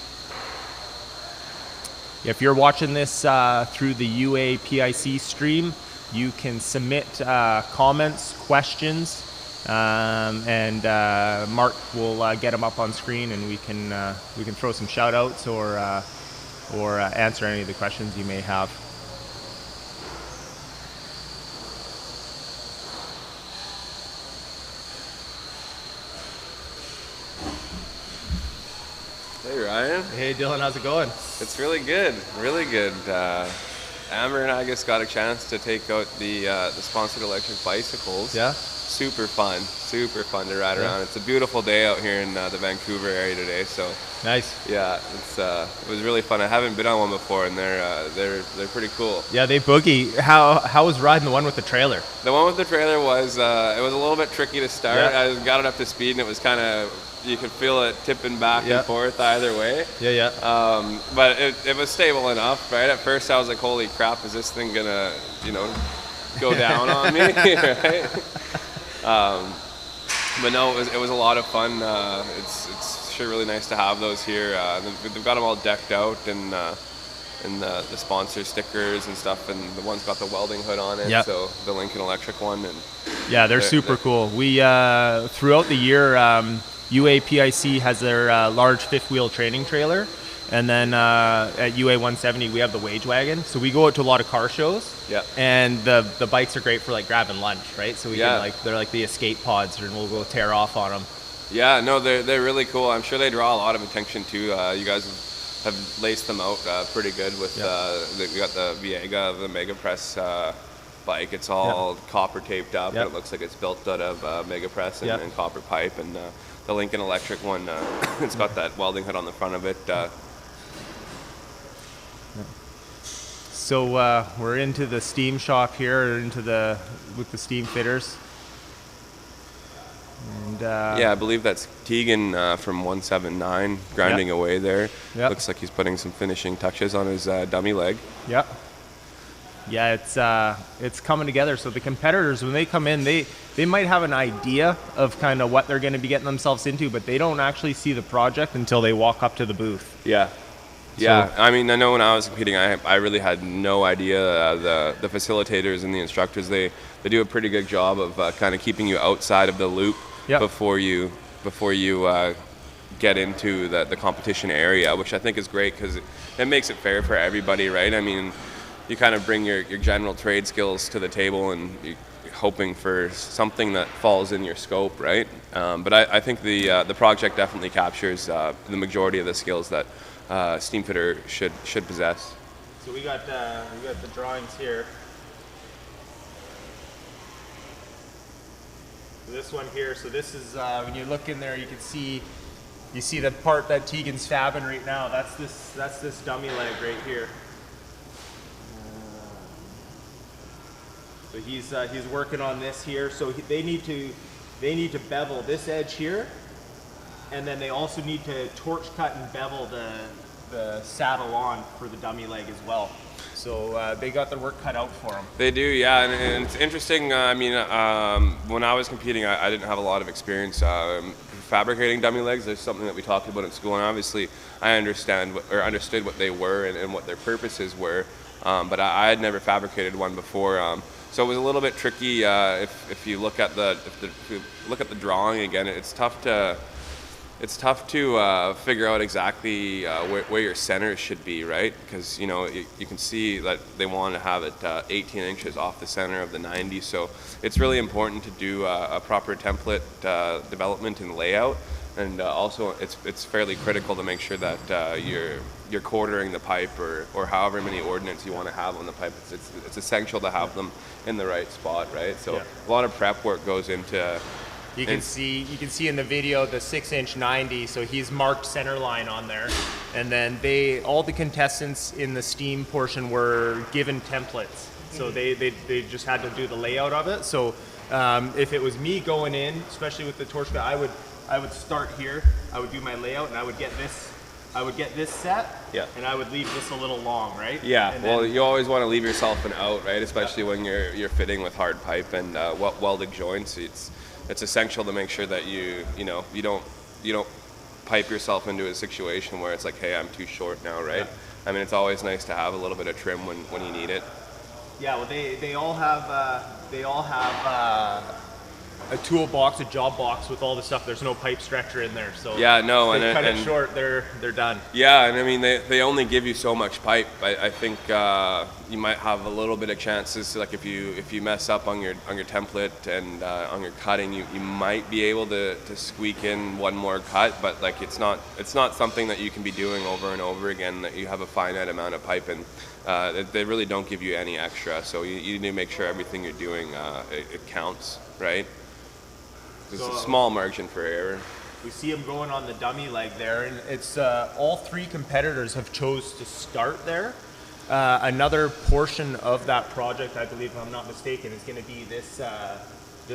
If you're watching this through the UAPIC stream, you can submit comments, questions, and Mark will get them up on screen, and we can throw some shout outs or answer any of the questions you may have. Hey Ryan. Hey Dylan, how's it going? It's really good, really good. Amber and I just got a chance to take out the sponsored electric bicycles. Yeah. Super fun to ride around. It's a beautiful day out here in the Vancouver area today. So nice. Yeah, it was really fun. I haven't been on one before, and they're pretty cool. Yeah, they boogie. How was riding the one with the trailer? The one with the trailer was it was a little bit tricky to start. Yeah. I got it up to speed, and it was kind of, you could feel it tipping back and forth either way. Yeah. But it was stable enough, right? At first I was like, holy crap, is this thing gonna, go down on me, right? But no, it was a lot of fun. It's sure really nice to have those here. They've got them all decked out, and the sponsor stickers and stuff, and the one's got the welding hood on it. So the Lincoln Electric one, and yeah, they're super cool. We throughout the year, UAPIC has their large fifth wheel training trailer, and then at UA 170 we have the wage wagon. So we go out to a lot of car shows. Yeah. And the bikes are great for like grabbing lunch, right? So we can they're like the escape pods, and we'll go tear off on them. Yeah, no, they're really cool. I'm sure they draw a lot of attention too. You guys have laced them out pretty good with we got the Viega, the Mega Press bike. It's all copper taped up, and it looks like it's built out of Mega Press and copper pipe. And the Lincoln Electric one, it's got that welding hood on the front of it. So we're into the steam shop here, with the steam fitters. And yeah, I believe that's Tegan from 179 grinding away there. Looks like he's putting some finishing touches on his dummy leg. Yeah. Yeah, it's coming together. So the competitors, when they come in, they might have an idea of kind of what they're going to be getting themselves into, but they don't actually see the project until they walk up to the booth. Yeah. Yeah, I mean, I know when I was competing, I really had no idea. The facilitators and the instructors, they do a pretty good job of kind of keeping you outside of the loop before you get into the competition area, which I think is great because it makes it fair for everybody, right? I mean, you kind of bring your general trade skills to the table and you're hoping for something that falls in your scope, right? But I think the project definitely captures the majority of the skills that steam fitter should possess. So we got the drawings here. So this one here. So this is when you look in there, you see the part that Tegan's fabbing right now. That's this dummy leg right here. So he's working on this here. So they need to bevel this edge here. And then they also need to torch cut and bevel the saddle on for the dummy leg as well. So they got their work cut out for them. They do, yeah, and it's interesting. I mean, when I was competing, I didn't have a lot of experience fabricating dummy legs. There's something that we talked about in school, and obviously I understood what they were and what their purposes were. But I had never fabricated one before. So it was a little bit tricky. If you look at the drawing again, it's tough to figure out exactly where your center should be, right? Because you can see that they want to have it 18 inches off the center of the 90. So it's really important to do a proper template development and layout, and also it's fairly critical to make sure that you're quartering the pipe or however many ordnance you want to have on the pipe. It's essential to have them in the right spot, right? So a lot of prep work goes into. You can see in the video the 6-inch 90, so he's marked center line on there. And then all the contestants in the steam portion were given templates. So they just had to do the layout of it. So if it was me going in, especially with the torch cut, I would start here, I would do my layout, and I would get this set, and I would leave this a little long, right? Yeah, and well, you always want to leave yourself an out, right? Especially when you're fitting with hard pipe and welded joints. It's essential to make sure that you don't pipe yourself into a situation where it's like, hey, I'm too short now, right? I mean, it's always nice to have a little bit of trim when you need it. Yeah, well, they all have a toolbox, a job box with all the stuff. There's no pipe stretcher in there, so yeah, no, they cut it short. They're done. Yeah, and I mean they only give you so much pipe. I think you might have a little bit of chances. Like if you mess up on your template and on your cutting, you might be able to squeak in one more cut, but like it's not something that you can be doing over and over again. That you have a finite amount of pipe, and they really don't give you any extra. So you need to make sure everything you're doing it counts, right? There's a small margin for error. We see him going on the dummy leg there, and it's all three competitors have chose to start there. Another portion of that project, I believe, if I'm not mistaken, is going to be this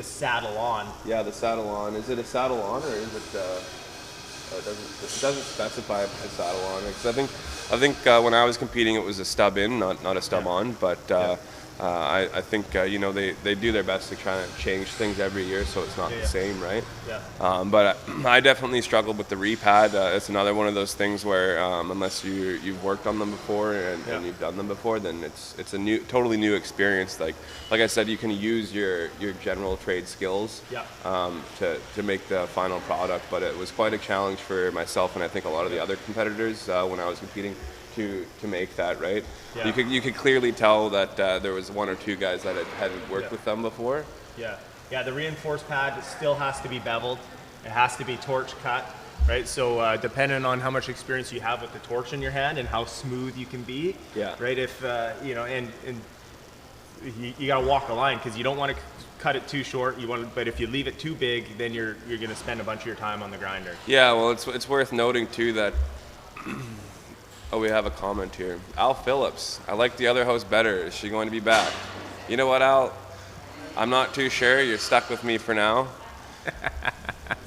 saddle on. Yeah, the saddle on. Is it a saddle on, or is it? It doesn't specify if it's a saddle on. Because I think when I was competing, it was a stub in, not a stub on, but. I think they do their best to try to change things every year so it's not the same, right? Yeah. But I definitely struggled with the repad. It's another one of those things where unless you've worked on them before and you've done them before, then it's a totally new experience. Like I said, you can use your general trade skills to make the final product, but it was quite a challenge for myself and I think a lot of the other competitors when I was competing. To make that, right? Yeah. You could clearly tell that there was one or two guys that hadn't worked with them before. Yeah, the reinforced pad still has to be beveled. It has to be torch cut, right? So depending on how much experience you have with the torch in your hand and how smooth you can be, right? If and you got to walk the line because you don't want to cut it too short. But if you leave it too big, then you're going to spend a bunch of your time on the grinder. Yeah, well, it's worth noting too that. Oh, we have a comment here. Al Phillips, I like the other host better. Is she going to be back? You know what, Al? I'm not too sure. You're stuck with me for now.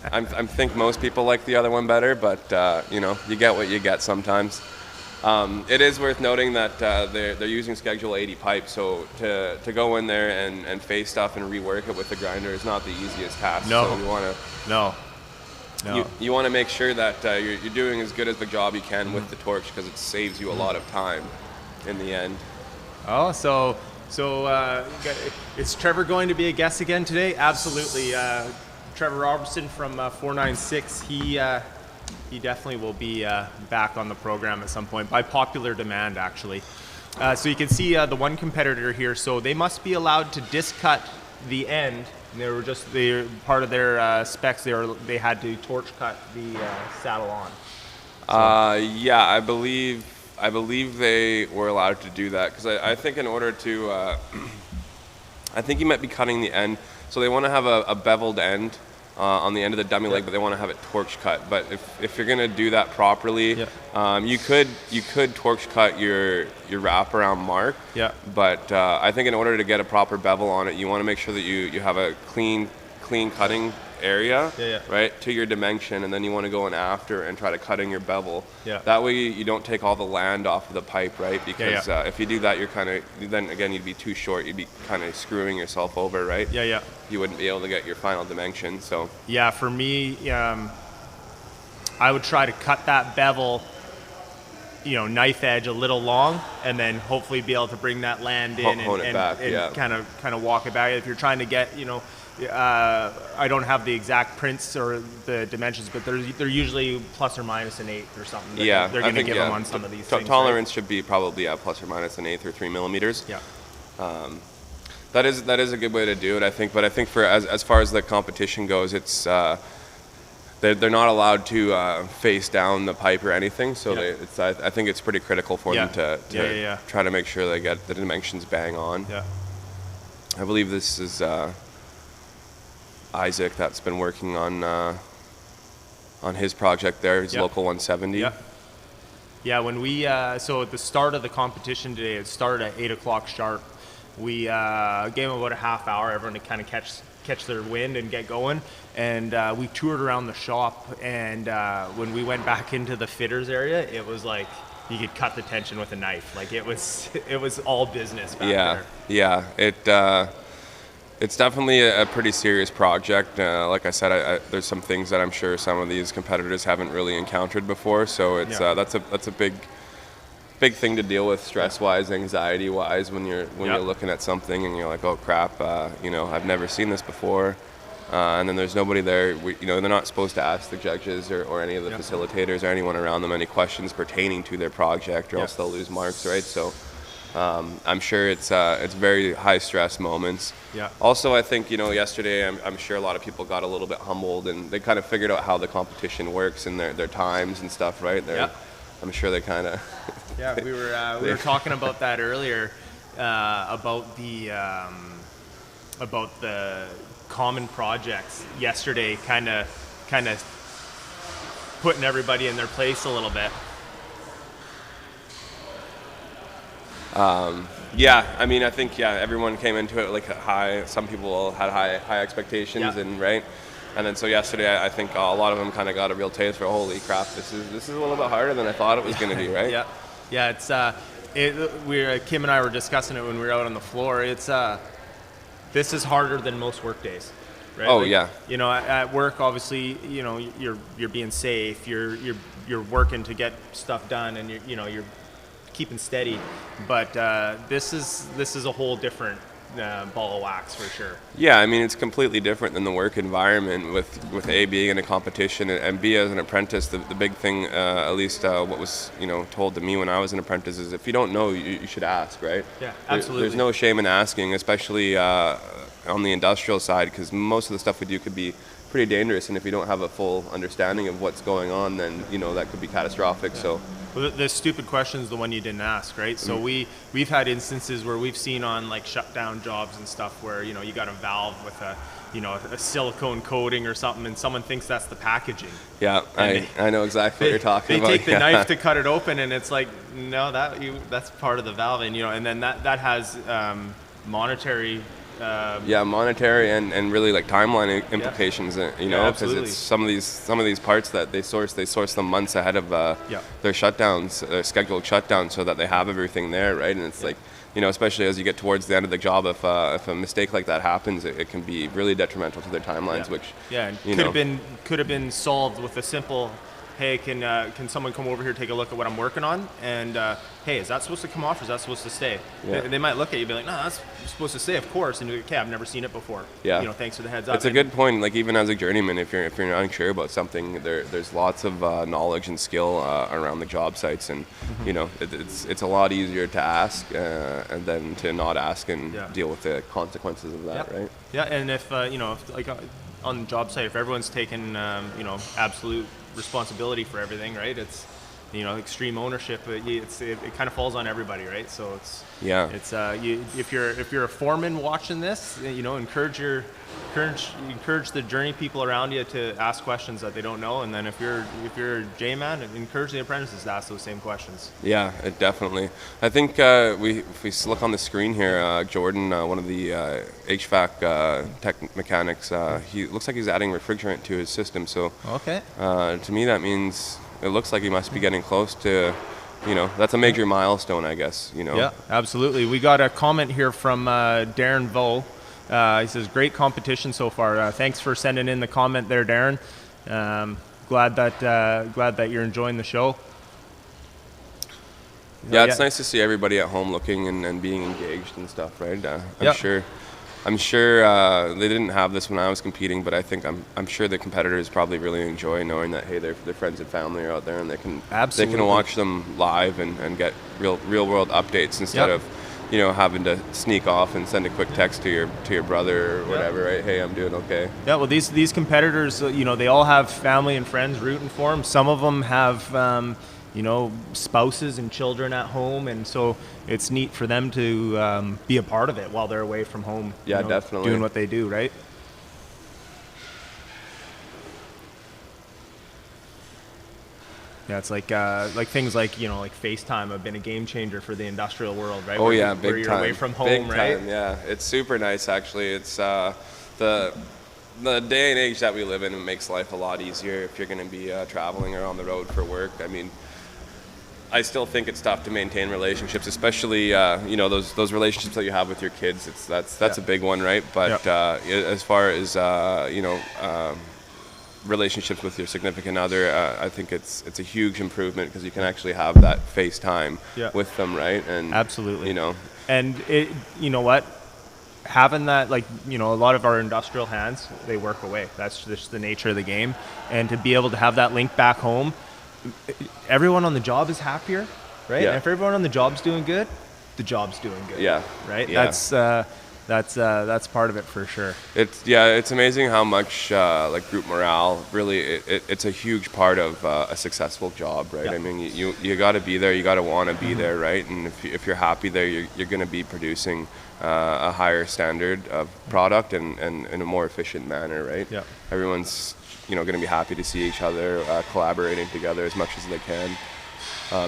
I think most people like the other one better, but you know, you get what you get sometimes. It is worth noting that they're using Schedule 80 pipe, so to go in there and face stuff and rework it with the grinder is not the easiest task. No. So you want to. No. You want to make sure that you're doing as good as the job you can with the torch, because it saves you a lot of time in the end. Oh, so is Trevor going to be a guest again today? Absolutely. Trevor Robertson from 496. He definitely will be back on the program at some point by popular demand, actually. So you can see the one competitor here. So they must be allowed to discut the end. They're part of their specs. They had to torch cut the saddle on. So. Yeah, I believe they were allowed to do that, because I think in order to, I think you might be cutting the end. So they want to have a beveled end on the end of the dummy leg, but they want to have it torch cut. But if you're going to do that properly, you could torch cut your wraparound mark. Yeah. But I think in order to get a proper bevel on it, you want to make sure that you have a clean cutting area, right, to your dimension, and then you want to go in after and try to cut in your bevel. Yeah. That way you don't take all the land off of the pipe, right? Because if you do that, you're kind of, then again, you'd be too short. You'd be kind of screwing yourself over, right? Yeah, yeah. You wouldn't be able to get your final dimension, so. Yeah, for me, I would try to cut that bevel, knife edge a little long, and then hopefully be able to bring that land in and kind of walk it back. If you're trying to get, I don't have the exact prints or the dimensions, but they're usually plus or minus an eighth or something. They're going to give them on some of these things. Tolerance should be probably plus or minus an eighth or 3 millimeters. Yeah. That is a good way to do it, I think. But I think for as far as the competition goes, it's they're not allowed to face down the pipe or anything. So I think it's pretty critical for them to try to make sure they get the dimensions bang on. Yeah. I believe this is Isaac that's been working on his project there. His local 170. Yeah. Yeah. When we so at the start of the competition today, it started at 8 o'clock sharp. We gave them about a half hour, everyone to kind of catch their wind and get going. And we toured around the shop. And when we went back into the fitters area, it was like you could cut the tension with a knife. Like it was all business back there. Yeah. It's definitely a pretty serious project. Like I said, there's some things that I'm sure some of these competitors haven't really encountered before. So it's that's a big thing to deal with, stress-wise, anxiety-wise, when you're looking at something and you're like, oh crap, I've never seen this before, and then there's nobody there. They're not supposed to ask the judges or any of the facilitators or anyone around them any questions pertaining to their project, or else they'll lose marks, right? So I'm sure it's very high-stress moments. Yeah. Also, I think yesterday I'm sure a lot of people got a little bit humbled, and they kind of figured out how the competition works and their times and stuff, right? I'm sure they kind of. Yeah, we were talking about that earlier, about the common projects yesterday, kind of putting everybody in their place a little bit. I think everyone came into it like high. Some people had high expectations, and then so yesterday I think a lot of them kind of got a real taste for holy crap, this is a little bit harder than I thought it was going to be, right? Yeah, it's Kim and I were discussing it when we were out on the floor. It's this is harder than most work days, right? Oh, yeah. At work, obviously, you're being safe, you're working to get stuff done, and you're keeping steady. But this is a whole different ball of wax for sure. Yeah, it's completely different than the work environment with A, being in a competition, and B, as an apprentice, the big thing, at least what was told to me when I was an apprentice, is if you don't know, you should ask, right? Yeah, absolutely. There's no shame in asking, especially on the industrial side, because most of the stuff we do could be pretty dangerous. And if you don't have a full understanding of what's going on, then, you know, that could be catastrophic. Yeah. So. Well, the stupid question is the one you didn't ask, right? So we've had instances where we've seen on like shutdown jobs and stuff where, you know, you got a valve with a, you know, a silicone coating or something, and someone thinks that's the packaging. Yeah, I know exactly what you're talking about. They take the knife to cut it open, and it's like, no, that's part of the valve, and, you know, and then that has monetary. Monetary and really like timeline implications, you know, because it's some of these parts that they source them months ahead of their shutdowns, their scheduled shutdowns, so that they have everything there, right? And it's like, you know, especially as you get towards the end of the job, if a mistake like that happens, it can be really detrimental to their timelines, which could have been solved with a simple, hey, can someone come over here, take a look at what I'm working on, and hey, is that supposed to come off or is that supposed to stay? Yeah. They might look at you and be like, no, that's supposed to stay, of course, and you're like, okay, I've never seen it before. Yeah. You know, thanks for the heads up. It's a good point. Like, even as a journeyman, if you're unsure about something, there's lots of knowledge and skill around the job sites, and you know, it's a lot easier to ask and then to not ask and deal with the consequences of that, right? Yeah, and if you know, if, like on the job site, if everyone's taken you know, absolute responsibility for everything, right? It's, you know, extreme ownership. It kind of falls on everybody, right? So it's if you're a foreman watching this, you know, encourage the journey people around you to ask questions that they don't know, and then if you're a J-man, encourage the apprentices to ask those same questions. Yeah, definitely. I think if we look on the screen here, Jordan, one of the HVAC tech mechanics, he looks like he's adding refrigerant to his system. So to me that means it looks like he must be getting close to, you know, that's a major milestone, I guess, you know. Yeah, absolutely. We got a comment here from Darren Vo. He says, great competition so far. Thanks for sending in the comment there, Darren. Glad that you're enjoying the show. Yeah, it's nice to see everybody at home looking and being engaged and stuff, right? I'm sure they didn't have this when I was competing, but I think I'm sure the competitors probably really enjoy knowing that, hey, their friends and family are out there, and they can watch them live and get real world updates instead of, you know, having to sneak off and send a quick text to your brother or whatever, right? Hey, I'm doing okay. Yeah, well, these competitors, you know, they all have family and friends rooting for them. Some of them have you know, spouses and children at home, and so it's neat for them to be a part of it while they're away from home. Yeah, you know, definitely doing what they do, right? Yeah, it's like things like, you know, like FaceTime have been a game changer for the industrial world, right? Oh, yeah, big time. Where you're away from home, big right? Time, yeah, it's super nice actually. It's the day and age that we live in, it makes life a lot easier if you're going to be traveling or on the road for work. I mean, I still think it's tough to maintain relationships, especially you know, those relationships that you have with your kids. That's a big one, right? But as far as you know, relationships with your significant other, I think it's a huge improvement because you can actually have that FaceTime with them, right? And absolutely, you know, and it, you know what, having that, like, you know, a lot of our industrial hands, they work away. That's just the nature of the game, and to be able to have that link back home, everyone on the job is happier, right? Yeah. And if everyone on the job's doing good, the job's doing good. Yeah. Right? Yeah. That's part of it for sure. It's amazing how much like group morale really it's a huge part of a successful job, right? Yeah. I mean, you got to be there, you got to want to be there, right? And if you're happy there, you're going to be producing a higher standard of product and in a more efficient manner, right? Yeah. Everyone's, you know, going to be happy to see each other collaborating together as much as they can.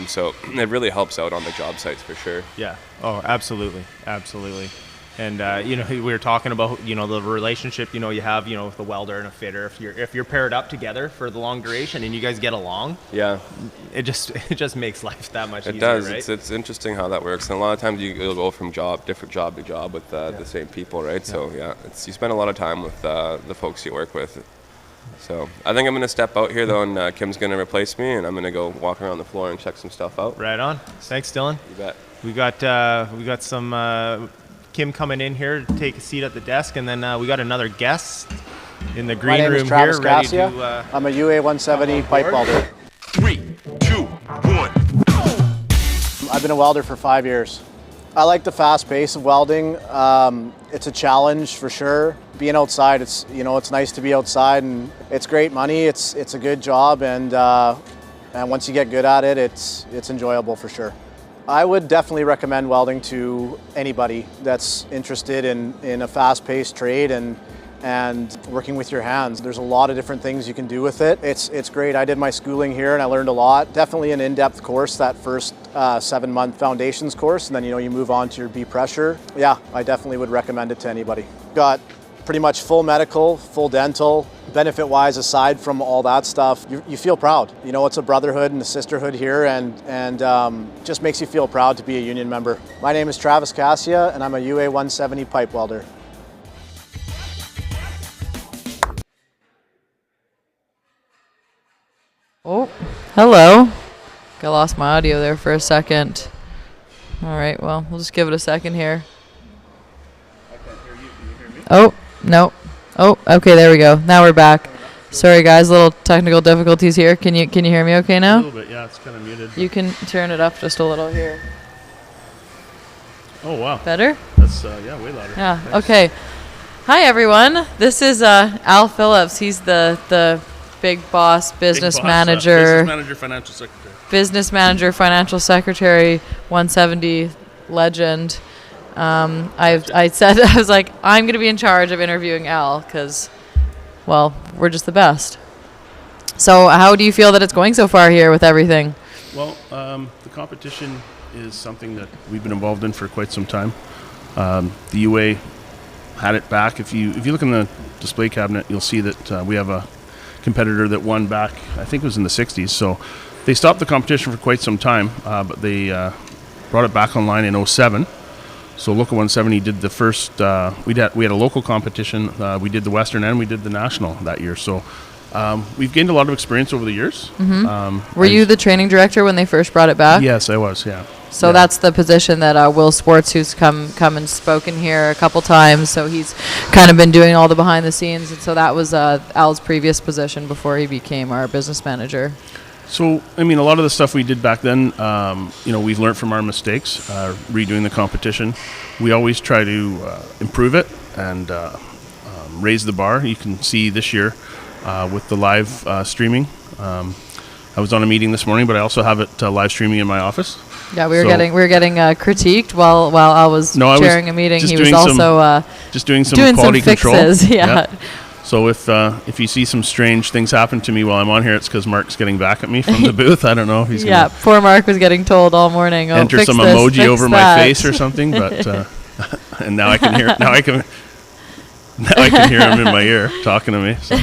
So it really helps out on the job sites for sure. Yeah. Oh, absolutely. Absolutely. And you know, we were talking about, you know, the relationship, you know, you have, you know, with a welder and a fitter. If you're paired up together for the long duration and you guys get along, it just makes life that much easier. It does. Right? It's interesting how that works. And a lot of times you'll go from different job to job with the same people, right? Yeah. So you spend a lot of time with the folks you work with. So I think I'm going to step out here though, and Kim's going to replace me, and I'm going to go walk around the floor and check some stuff out. Right on. Thanks, Dylan. You bet. We got some Kim coming in here to take a seat at the desk, and then we got another guest in the green room here, ready to. I'm a UA 170 pipe welder. 3, 2, 1. I've been a welder for 5 years. I like the fast pace of welding. It's a challenge for sure. Being outside, it's nice to be outside, and it's great money. It's a good job, and once you get good at it, it's enjoyable for sure. I would definitely recommend welding to anybody that's interested in a fast-paced trade and working with your hands. There's a lot of different things you can do with it. It's great. I did my schooling here and I learned a lot. Definitely an in-depth course, that first 7-month foundations course, and then you move on to your B pressure. Yeah, I definitely would recommend it to anybody. Got pretty much full medical, full dental. Benefit-wise, aside from all that stuff, you feel proud. It's a brotherhood and a sisterhood here, and just makes you feel proud to be a union member. My name is Travis Cassia, and I'm a UA 170 pipe welder. Oh, hello. I lost my audio there for a second. All right, well, we'll just give it a second here. I can't hear you. Can you hear me? Oh, no. Oh, okay, there we go. Now we're back. Sorry, guys, little technical difficulties here. Can you hear me okay now? A little bit, yeah. It's kind of muted. You can turn it up just a little here. Oh, wow. Better? That's, yeah, way louder. Yeah, Thanks. okay. Hi, everyone. This is Al Phillips. He's the big boss, business manager. Business manager, financial secretary. Business manager, financial secretary, 170 legend. I said, I was like, I'm going to be in charge of interviewing Al because, well, we're just the best. So how do you feel that it's going so far here with everything? Well, the competition is something that we've been involved in for quite some time. The UA had it back. If you look in the display cabinet, you'll see that we have a competitor that won back, I think it was in the 60s. So they stopped the competition for quite some time, but they brought it back online in 07. So Local 170 did the first, we had a local competition, we did the Western and we did the National that year. So we've gained a lot of experience over the years. Mm-hmm. Were you the training director when they first brought it back? Yes, I was, yeah. So yeah. That's the position that Will Sports, who's come and spoken here a couple times, so he's kind of been doing all the behind the scenes, and so that was Al's previous position before he became our business manager. So, I mean, a lot of the stuff we did back then, we've learned from our mistakes, redoing the competition. We always try to improve it and raise the bar. You can see this year with the live streaming. I was on a meeting this morning, but I also have it live streaming in my office. Yeah, we were getting critiqued while I was chairing a meeting. He was also just doing some doing quality some control. Fixes, yeah. So if you see some strange things happen to me while I'm on here, it's because Mark's getting back at me from the booth. I don't know if he's yeah. Poor Mark was getting told all morning. Enter some emoji over my face or something, but and now I can hear him in my ear talking to me. So.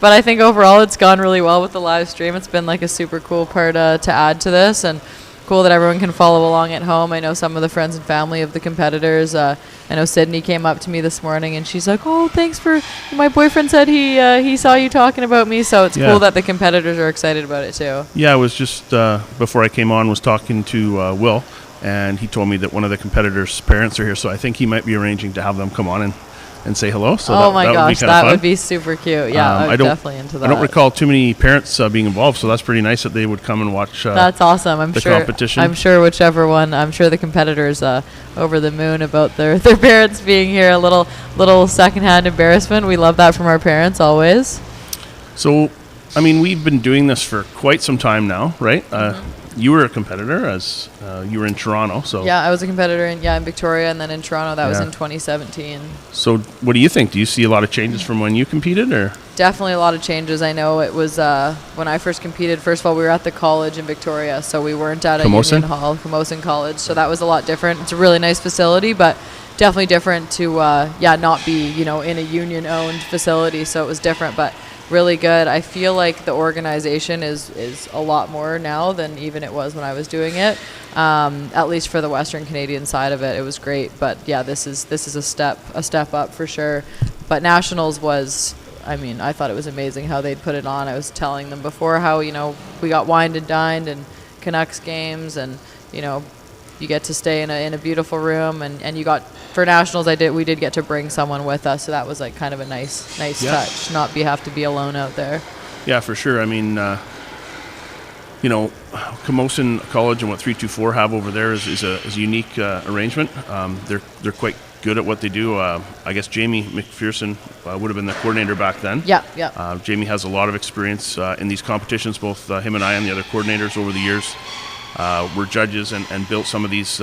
But I think overall it's gone really well with the live stream. It's been like a super cool part to add to this, and cool that everyone can follow along at home. I know some of the friends and family of the competitors. I know Sydney came up to me this morning and she's like, "Oh, thanks for my boyfriend said he saw you talking about me." So it's cool that the competitors are excited about it too. Yeah, I was just before I came on was talking to Will, and he told me that one of the competitors' parents are here, so I think he might be arranging to have them come on and say hello. So oh my gosh, would be that fun. would be super cute. Yeah, I'm definitely into that. I don't recall too many parents being involved, so that's pretty nice that they would come and watch. That's awesome. I'm sure. Competition. I'm sure whichever one. I'm sure the competitors over the moon about their parents being here. A little secondhand embarrassment. We love that from our parents always. So, I mean, we've been doing this for quite some time now, right? You were a competitor as you were in Toronto, so yeah, I was a competitor in Victoria, and then in Toronto that was in 2017. So, what do you think? Do you see a lot of changes from when you competed, or? Definitely a lot of changes. I know it was when I first competed. First of all, we were at the college in Victoria, so we weren't at a union hall, Camosun College. So that was a lot different. It's a really nice facility, but definitely different to not be in a union-owned facility. So it was different, but really good. I feel like the organization is a lot more now than even it was when I was doing it. At least for the Western Canadian side of it, it was great. But yeah, this is a step up for sure. But Nationals was, I mean, I thought it was amazing how they'd put it on. I was telling them before how we got wined and dined and Canucks games, and you get to stay in a beautiful room, and you got, for Nationals, we did get to bring someone with us, so that was like kind of a nice touch, not have to be alone out there. Yeah, for sure. I mean, Camosun College and what 324 have over there is a unique arrangement. They're quite good at what they do. I guess Jamie McPherson would have been the coordinator back then. Yeah. Jamie has a lot of experience in these competitions, both him and I and the other coordinators over the years. Were judges and built some of these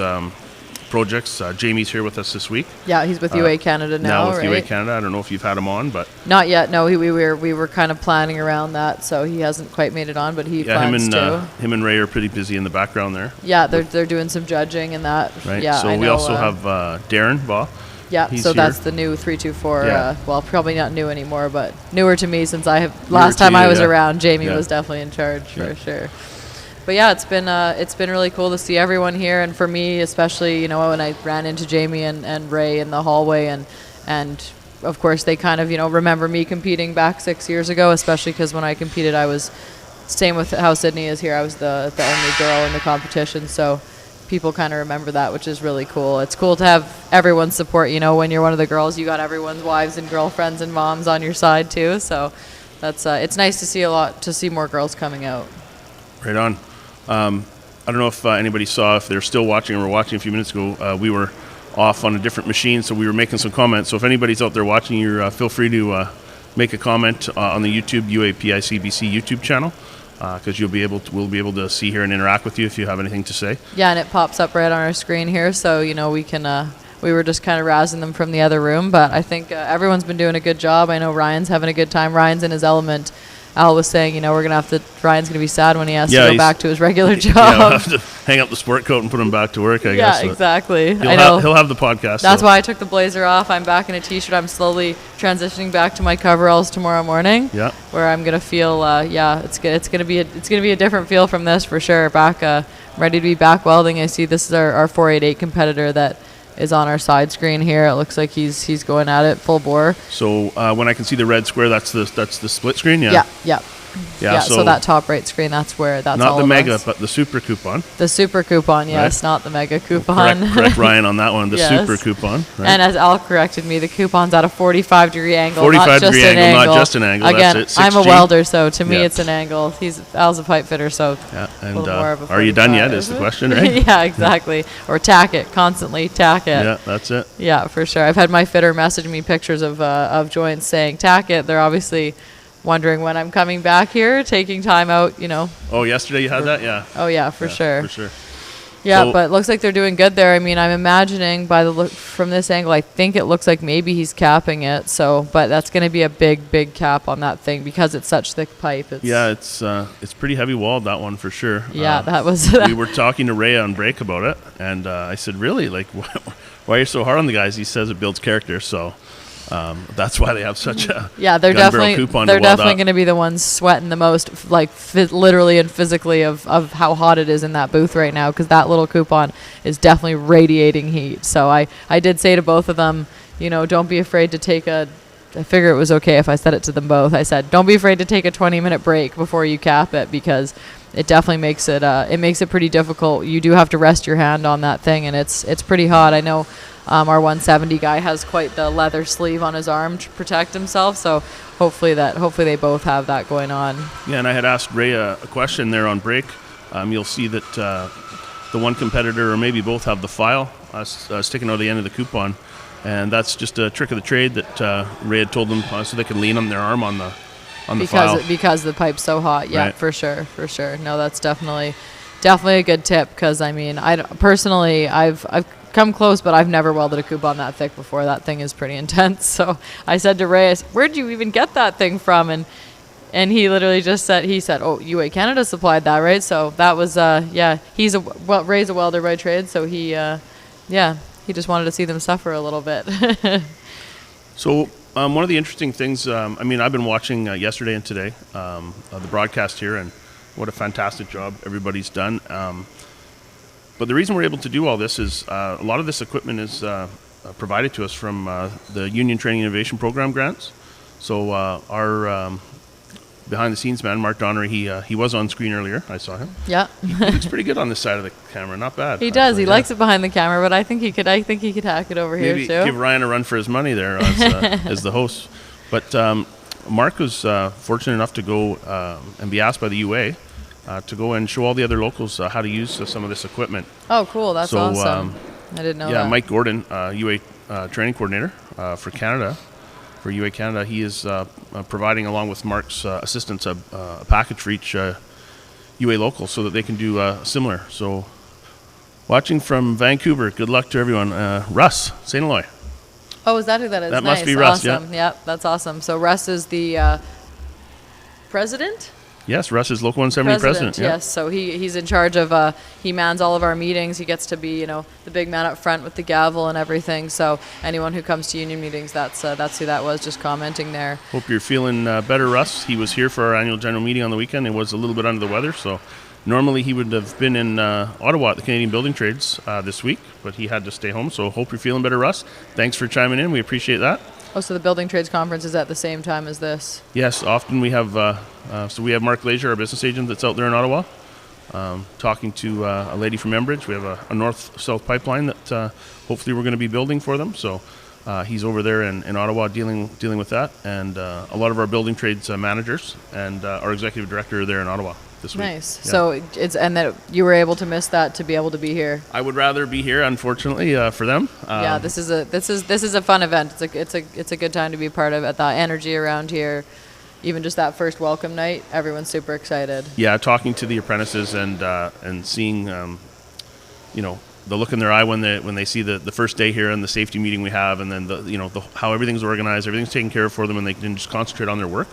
projects. Jamie's here with us this week. Yeah, he's with UA Canada now, with right? UA Canada. I don't know if you've had him on, but not yet. No, we were kind of planning around that, so he hasn't quite made it on, but he plans to. Him and Ray are pretty busy in the background there. Yeah, they're doing some judging and that. Right. Yeah, so we also have Darren Baugh. Yeah, He's so here. that's the new 324. Yeah. Well, probably not new anymore, but newer to me since last time I was around, Jamie was definitely in charge for sure. But yeah, it's been really cool to see everyone here, and for me especially, when I ran into Jamie and Ray in the hallway, and of course they kind of remember me competing back 6 years ago, especially because when I competed, I was same with how Sydney is here. I was the only girl in the competition, so people kind of remember that, which is really cool. It's cool to have everyone's support. When you're one of the girls, you got everyone's wives and girlfriends and moms on your side too. So that's it's nice to see more girls coming out. Right on. I don't know if anybody saw, if they're still watching or were watching a few minutes ago, we were off on a different machine, so we were making some comments. So if anybody's out there watching, you feel free to make a comment on the YouTube UAPICBC YouTube channel, because we'll be able to see here and interact with you if you have anything to say. Yeah, and it pops up right on our screen here, so we can. We were just kind of razzing them from the other room, but I think everyone's been doing a good job. I know Ryan's having a good time. Ryan's in his element. Al was saying, Ryan's going to be sad when he has to go back to his regular job. Yeah, he'll have to hang up the sport coat and put him back to work, I guess. Yeah, exactly. He'll have the podcast. That's why I took the blazer off. I'm back in a t-shirt. I'm slowly transitioning back to my coveralls tomorrow morning. Yeah. Where I'm going to feel, it's going to be a different feel from this for sure. Back, ready to be back welding. I see this is our 488 competitor that is on our side screen here. It looks like he's going at it full bore. So when I can see the red square, that's the split screen. Yeah. Yeah. So that top right screen, that's not all the of mega, us. But the super coupon. The super coupon, yes, right. Not the mega coupon. Well, correct Ryan on that one. The yes. super coupon. Right. And as Al corrected me, the coupon's at a 45-degree angle. 45-degree angle, not just an angle. Again, that's it. I'm a welder, so to me it's an angle. Al's a pipe fitter, so and a little more of a 45. Are you done yet? Is the question, right? Yeah, exactly. Or tack it, constantly tack it. Yeah, that's it. Yeah, for sure. I've had my fitter message me pictures of joints saying tack it. They're obviously wondering when I'm coming back here, taking time out, Oh, yesterday you had that? Yeah. Oh, yeah, for sure. For sure. Yeah, but it looks like they're doing good there. I mean, I'm imagining by the look from this angle, I think it looks like maybe he's capping it. So, but that's going to be a big cap on that thing because it's such thick pipe. It's pretty heavy walled, that one for sure. Yeah, that was. We were talking to Ray on break about it, and I said, really, like, why are you so hard on the guys? He says it builds character, so. That's why they have such a they're definitely going to be the ones sweating the most, like literally and physically of how hot it is in that booth right now, because that little coupon is definitely radiating heat. So I did say to both of them, don't be afraid to take I figure it was okay if I said it to them both. I said, don't be afraid to take a 20-minute break before you cap it, because it definitely makes it pretty difficult. You do have to rest your hand on that thing, and it's pretty hot. I know. Our 170 guy has quite the leather sleeve on his arm to protect himself, so hopefully they both have that going on. Yeah, and I had asked Ray a question there on break. You'll see that the one competitor or maybe both have the file sticking out of the end of the coupon, and that's just a trick of the trade that Ray had told them so they can lean on their arm on the file. Because the pipe's so hot. Yeah, right. For sure. No, that's definitely a good tip, because I mean, I've come close, but I've never welded a coupon that thick before. That thing is pretty intense. So I said to Ray, where'd you even get that thing from? And he literally just said, oh, UA Canada supplied that, right? So that was, Ray's a welder by trade, so he just wanted to see them suffer a little bit. So one of the interesting things, I've been watching yesterday and today, the broadcast here, and what a fantastic job everybody's done. But the reason we're able to do all this is a lot of this equipment is provided to us from the Union Training Innovation Program grants. So our behind-the-scenes man, Mark Donnery, he was on screen earlier. I saw him. Yeah, he looks pretty good on this side of the camera. Not bad. He does. He likes it behind the camera, but I think he could hack it over Maybe here too. Give Ryan a run for his money there as the host. But Mark was fortunate enough to go and be asked by the UA to go and show all the other locals how to use some of this equipment. Oh, cool. That's awesome. I didn't know that. Yeah, Mike Gordon, UA training coordinator for Canada, for UA Canada, he is providing, along with Mark's assistance, a package for each UA local so that they can do similar. So watching from Vancouver, good luck to everyone. Russ, St. Eloy. Oh, is that who that is? That nice. must be Russ, awesome. yeah. Yep, that's awesome. So Russ is the president? Yes, Russ is Local 170 president. Yeah. Yes, so he's in charge of, he mans all of our meetings. He gets to be, you know, the big man up front with the gavel and everything. So anyone who comes to union meetings, that's who that was, just commenting there. Hope you're feeling better, Russ. He was here for our annual general meeting on the weekend. He was a little bit under the weather, so normally he would have been in Ottawa at the Canadian Building Trades this week, but he had to stay home. So hope you're feeling better, Russ. Thanks for chiming in. We appreciate that. Oh, so the Building Trades Conference is at the same time as this? Yes, often we have, we have Mark Glazier, our business agent that's out there in Ottawa, talking to a lady from Enbridge. We have a north-south pipeline that hopefully we're going to be building for them. So he's over there in Ottawa dealing with that. And a lot of our building trades managers and our executive director are there in Ottawa this week. Nice. Yeah. So and that you were able to miss that to be able to be here. I would rather be here, unfortunately, for them. Yeah, this is a fun event. It's a good time to be part of it. The energy around here, even just that first welcome night, everyone's super excited. Yeah, talking to the apprentices and seeing, you know, the look in their eye when they see the first day here and the safety meeting we have, and then how everything's organized, everything's taken care of for them, and they can just concentrate on their work.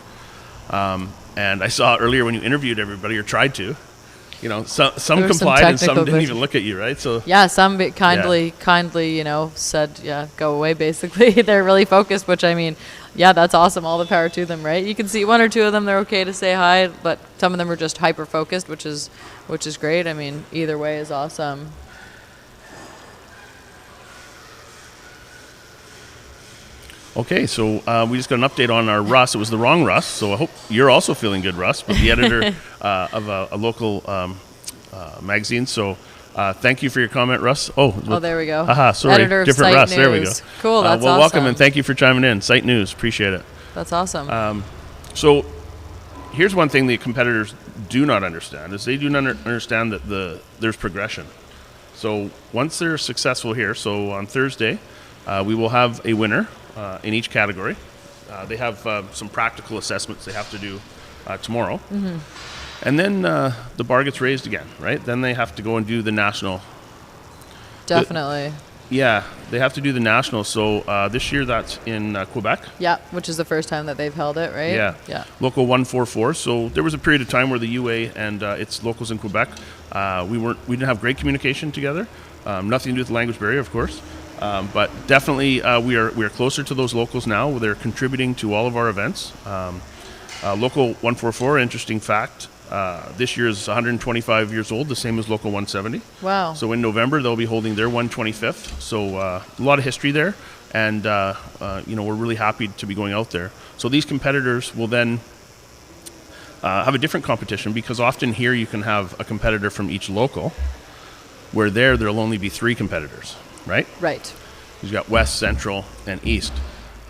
And I saw earlier when you interviewed everybody, or tried to, you know, some complied and some didn't even look at you, right? So yeah, some kindly, you know, said, yeah, go away, basically. They're really focused, which, I mean, yeah, that's awesome. All the power to them, right? You can see one or two of them, they're okay to say hi, but some of them are just hyper focused, which is great. I mean, either way is awesome. Okay, so we just got an update on our Russ. It was the wrong Russ, so I hope you're also feeling good, Russ, but the editor of a local magazine. So thank you for your comment, Russ. Oh, there we go. Aha, sorry, Editor of different Site Russ. News. There we go. Cool, that's well, awesome. welcome, and thank you for chiming in. Site News, appreciate it. That's awesome. So here's one thing the competitors do not understand, is they do not understand that there's progression. So once they're successful here, so on Thursday, we will have a winner in each category. They have some practical assessments they have to do tomorrow. Mm-hmm. And then the bar gets raised again, right? Then they have to go and do the national. Definitely. Yeah, they have to do the national. So this year that's in Quebec. Yeah, which is the first time that they've held it, right? Yeah. Local 144. So there was a period of time where the UA and its locals in Quebec, we didn't have great communication together. Nothing to do with the language barrier, of course. But definitely we are closer to those locals now. They're contributing to all of our events. Local 144, interesting fact, this year is 125 years old, the same as Local 170. Wow. So in November, they'll be holding their 125th. So a lot of history there. And, we're really happy to be going out there. So these competitors will then have a different competition, because often here you can have a competitor from each local, where there'll only be 3 competitors. Right? Right. You've got West, Central, and East.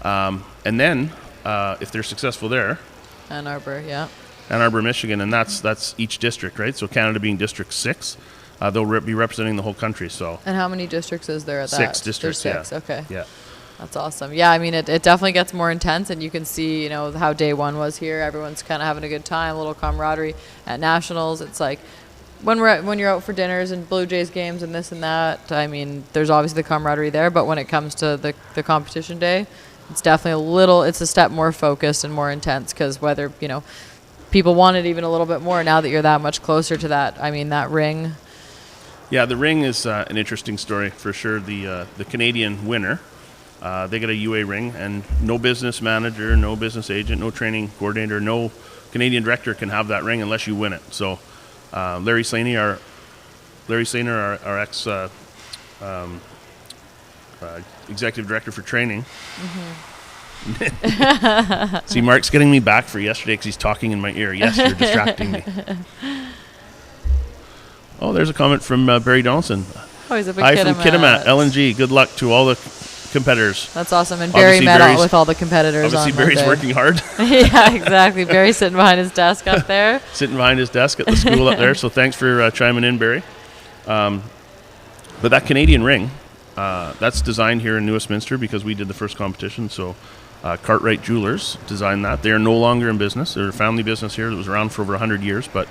And then, if they're successful there... Ann Arbor, yeah. Ann Arbor, Michigan, and that's each district, right? So Canada being District 6, they'll be representing the whole country, so... And how many districts is there at that? 6 districts, There's 6, yeah. okay. Yeah. That's awesome. Yeah, I mean, it definitely gets more intense, and you can see, how day one was here. Everyone's kind of having a good time, a little camaraderie. At Nationals, it's like... When you're out for dinners and Blue Jays games and this and that, I mean, there's obviously the camaraderie there, but when it comes to the competition day, it's definitely it's a step more focused and more intense, because whether, people want it even a little bit more now that you're that much closer to that. I mean, that ring. Yeah, the ring is an interesting story for sure. The Canadian winner, they get a UA ring, and no business manager, no business agent, no training coordinator, no Canadian director can have that ring unless you win it. So Larry Slaney, our ex executive director for training. Mm-hmm. See, Mark's getting me back for yesterday because he's talking in my ear. Yes, you're distracting me. Oh, there's a comment from Barry Donaldson. Oh, he's a big Hi from Kitimat, LNG. Good luck to all the competitors. That's awesome. And Barry met with all the competitors. Obviously, on Barry's Monday. working hard. Yeah, exactly. Barry's sitting behind his desk up there. Sitting behind his desk at the school up there. So thanks for chiming in, Barry. But that Canadian ring, that's designed here in New Westminster because we did the first competition. So Cartwright Jewelers designed that. They are no longer in business. They're a family business here that was around for over 100 years. But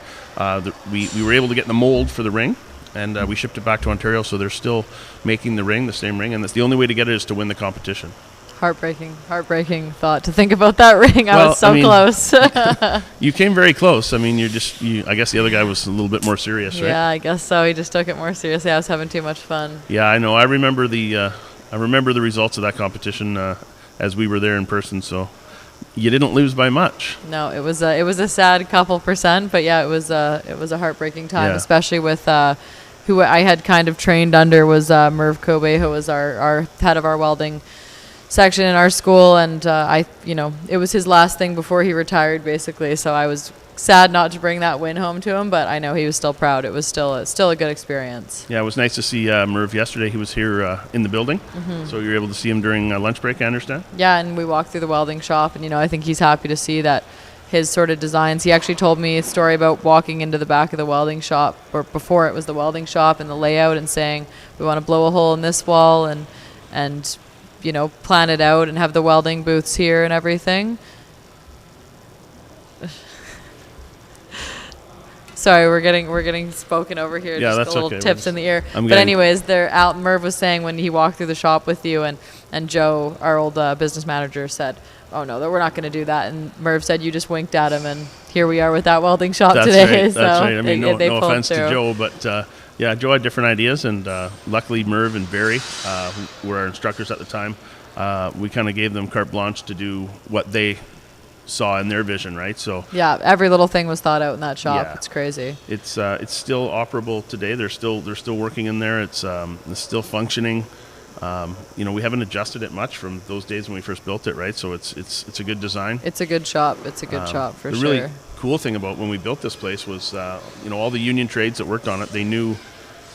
we were able to get the mold for the ring, and we shipped it back to Ontario. So they're still making the ring, the same ring, and that's the only way to get it is to win the competition. Heartbreaking thought to think about that ring. I was so close. You came very close. I mean, I guess the other guy was a little bit more serious, right? Yeah, I guess so. He just took it more seriously. I was having too much fun. Yeah, I know. I remember the results of that competition as we were there in person. So you didn't lose by much. No, it was a sad couple percent, but yeah, it was a heartbreaking time, especially with who I had kind of trained under was Merv Kobe, who was our head of our welding section in our school, and it was his last thing before he retired, basically. So I was sad not to bring that win home to him, but I know he was still proud. It was still a good experience. Yeah, it was nice to see Merv yesterday. He was here in the building, so you were able to see him during lunch break, I understand. Yeah, and we walked through the welding shop, and I think he's happy to see that his sort of designs. He actually told me a story about walking into the back of the welding shop, or before it was the welding shop, and the layout, and saying, we want to blow a hole in this wall and plan it out and have the welding booths here and everything. Sorry, we're getting spoken over here. Yeah, just that's a little okay. tips in the ear. But anyways, Merv was saying when he walked through the shop with you, and Joe, our old business manager, said, "Oh no, we're not going to do that." And Merv said you just winked at him, and here we are with that welding shop today. Right, so that's right. I mean, no offense through. to Joe, but yeah, Joe had different ideas, and luckily Merv and Barry, who were our instructors at the time, we kind of gave them carte blanche to do what they saw in their vision, right? So yeah, every little thing was thought out in that shop. Yeah. It's crazy. It's still operable today. They're still working in there. It's still functioning. We haven't adjusted it much from those days when we first built it, right? So it's a good design. It's a good shop. It's a good shop for sure. The really cool thing about when we built this place was, all the union trades that worked on it, they knew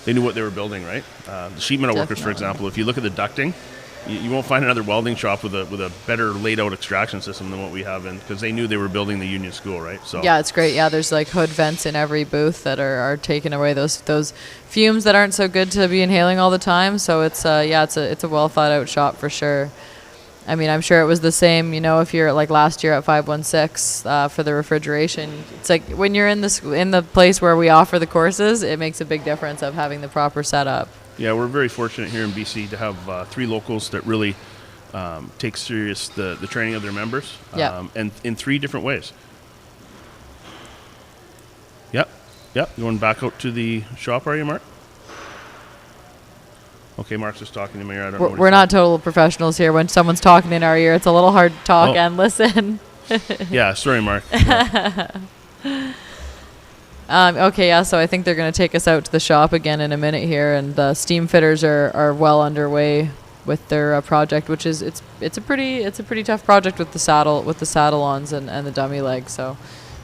what they were building, right? The sheet metal workers, for example, if you look at the ducting, you won't find another welding shop with a better laid out extraction system than what we have, because they knew they were building the union school, right? So yeah, it's great. Yeah, there's like hood vents in every booth that are taking away those fumes that aren't so good to be inhaling all the time. So it's a well thought out shop for sure. I mean, I'm sure it was the same, if you're like last year at 516 for the refrigeration. It's like when you're in the place where we offer the courses, it makes a big difference of having the proper setup. Yeah, we're very fortunate here in BC to have 3 locals that really take serious the training of their members, and in 3 different ways. Yep. Going back out to the shop, are you, Mark? Okay, Mark's just talking to me. I don't know. We're not total professionals here. When someone's talking in our ear, it's a little hard to talk and listen. Yeah, sorry, Mark. Okay, yeah, so I think they're going to take us out to the shop again in a minute here, and the steam fitters are well underway with their project, which is it's a pretty tough project with the saddle-ons and the dummy legs. So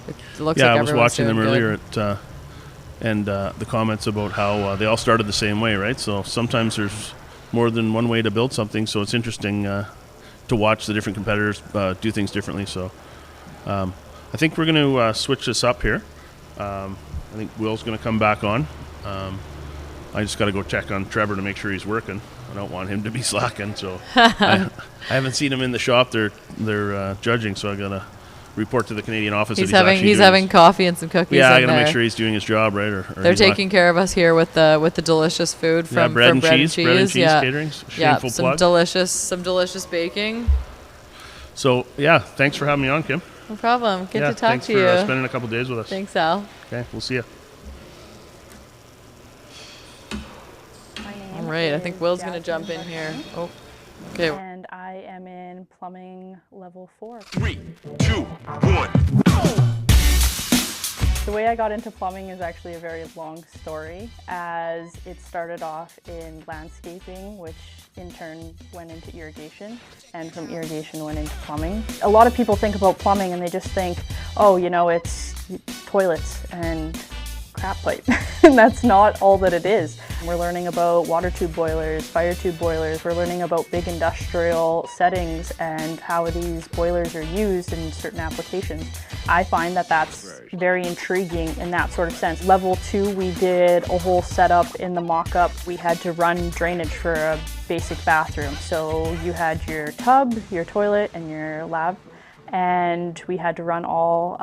it looks like everyone's I was watching them earlier good. and the comments about how they all started the same way, right? So sometimes there's more than one way to build something, so it's interesting to watch the different competitors do things differently. So I think we're going to switch this up here. I think Will's going to come back on. I just got to go check on Trevor to make sure he's working. I don't want him to be slacking, so I haven't seen him in the shop. They're judging, so I got to report to the Canadian office. He's having coffee and some cookies. Yeah, I got to make sure he's doing his job right. Or they're taking care of us here with the delicious food from bread and cheese yeah. catering. Yeah, some delicious baking. So yeah, thanks for having me on, Kim. No problem. Good to talk to you. Thanks for spending a couple days with us. Thanks, Al. Okay, we'll see you. All right, I think Will's going to jump in here. Oh, okay. And I am in plumbing level 4. 3, 2, 1. The way I got into plumbing is actually a very long story, as it started off in landscaping, which in turn went into irrigation, and from irrigation went into plumbing. A lot of people think about plumbing and they just think, oh, it's toilets and crap pipe. And that's not all that it is. We're learning about water tube boilers, fire tube boilers. We're learning about big industrial settings and how these boilers are used in certain applications. I find that that's very intriguing in that sort of sense. Level 2, we did a whole setup in the mock-up. We had to run drainage for a basic bathroom. So you had your tub, your toilet, and your lab. And we had to run all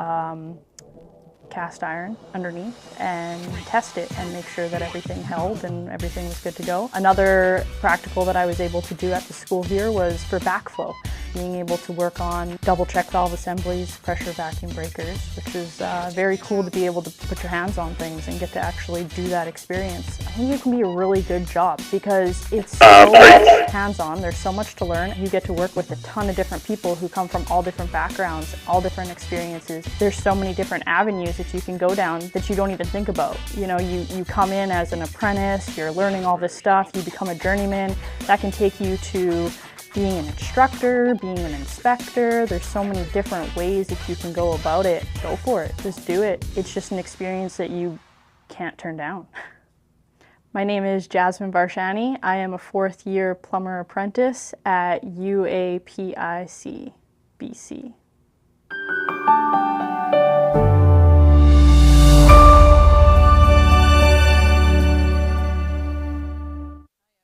cast iron underneath and test it and make sure that everything held and everything was good to go. Another practical that I was able to do at the school here was for backflow, being able to work on double check valve assemblies, pressure vacuum breakers, which is very cool to be able to put your hands on things and get to actually do that experience. I think it can be a really good job because it's so hands-on, there's so much to learn. You get to work with a ton of different people who come from all different backgrounds, all different experiences. There's so many different avenues that you can go down that you don't even think about. You know, you come in as an apprentice, you're learning all this stuff, you become a journeyman. That can take you to being an instructor, being an inspector. There's so many different ways that you can go about it. Go for it, just do it. It's just an experience that you can't turn down. My name is Jasmine Barshani. I am a 4th year plumber apprentice at UAPIC, BC.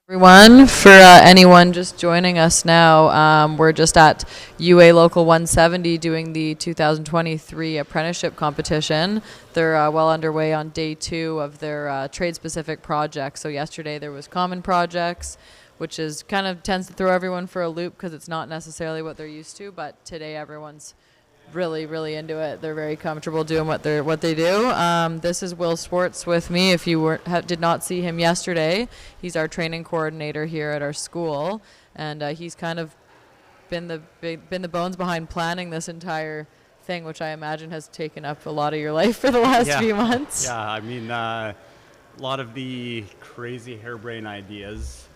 Everyone, for anyone just joining us now, we're just at UA Local 170 doing the 2023 Apprenticeship competition. They're well underway on day 2 of their trade-specific projects. So yesterday there was common projects, which is kind of tends to throw everyone for a loop because it's not necessarily what they're used to. But today everyone's really into it. They're very comfortable doing what they do. This is Will Swartz with me. If you did not see him yesterday, he's our training coordinator here at our school, and he's kind of been the bones behind planning this entire thing, which I imagine has taken up a lot of your life for the last few months. Yeah, I mean, a lot of the crazy harebrained ideas.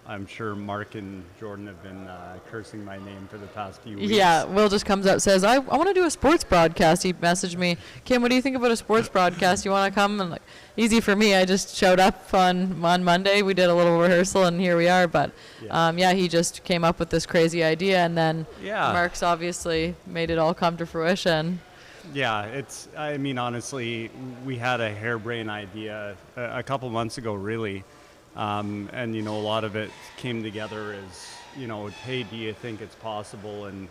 I'm sure Mark and Jordan have been cursing my name for the past few weeks. Yeah, Will just comes up, says, I want to do a sports broadcast. He messaged me, Kim, what do you think about a sports broadcast? You want to come? And like, easy for me. I just showed up on Monday. We did a little rehearsal, and here we are. But, he just came up with this crazy idea, and then Mark's obviously made it all come to fruition. Yeah, I mean, honestly, we had a harebrained idea a couple months ago, really. And, a lot of it came together as, hey, do you think it's possible? And,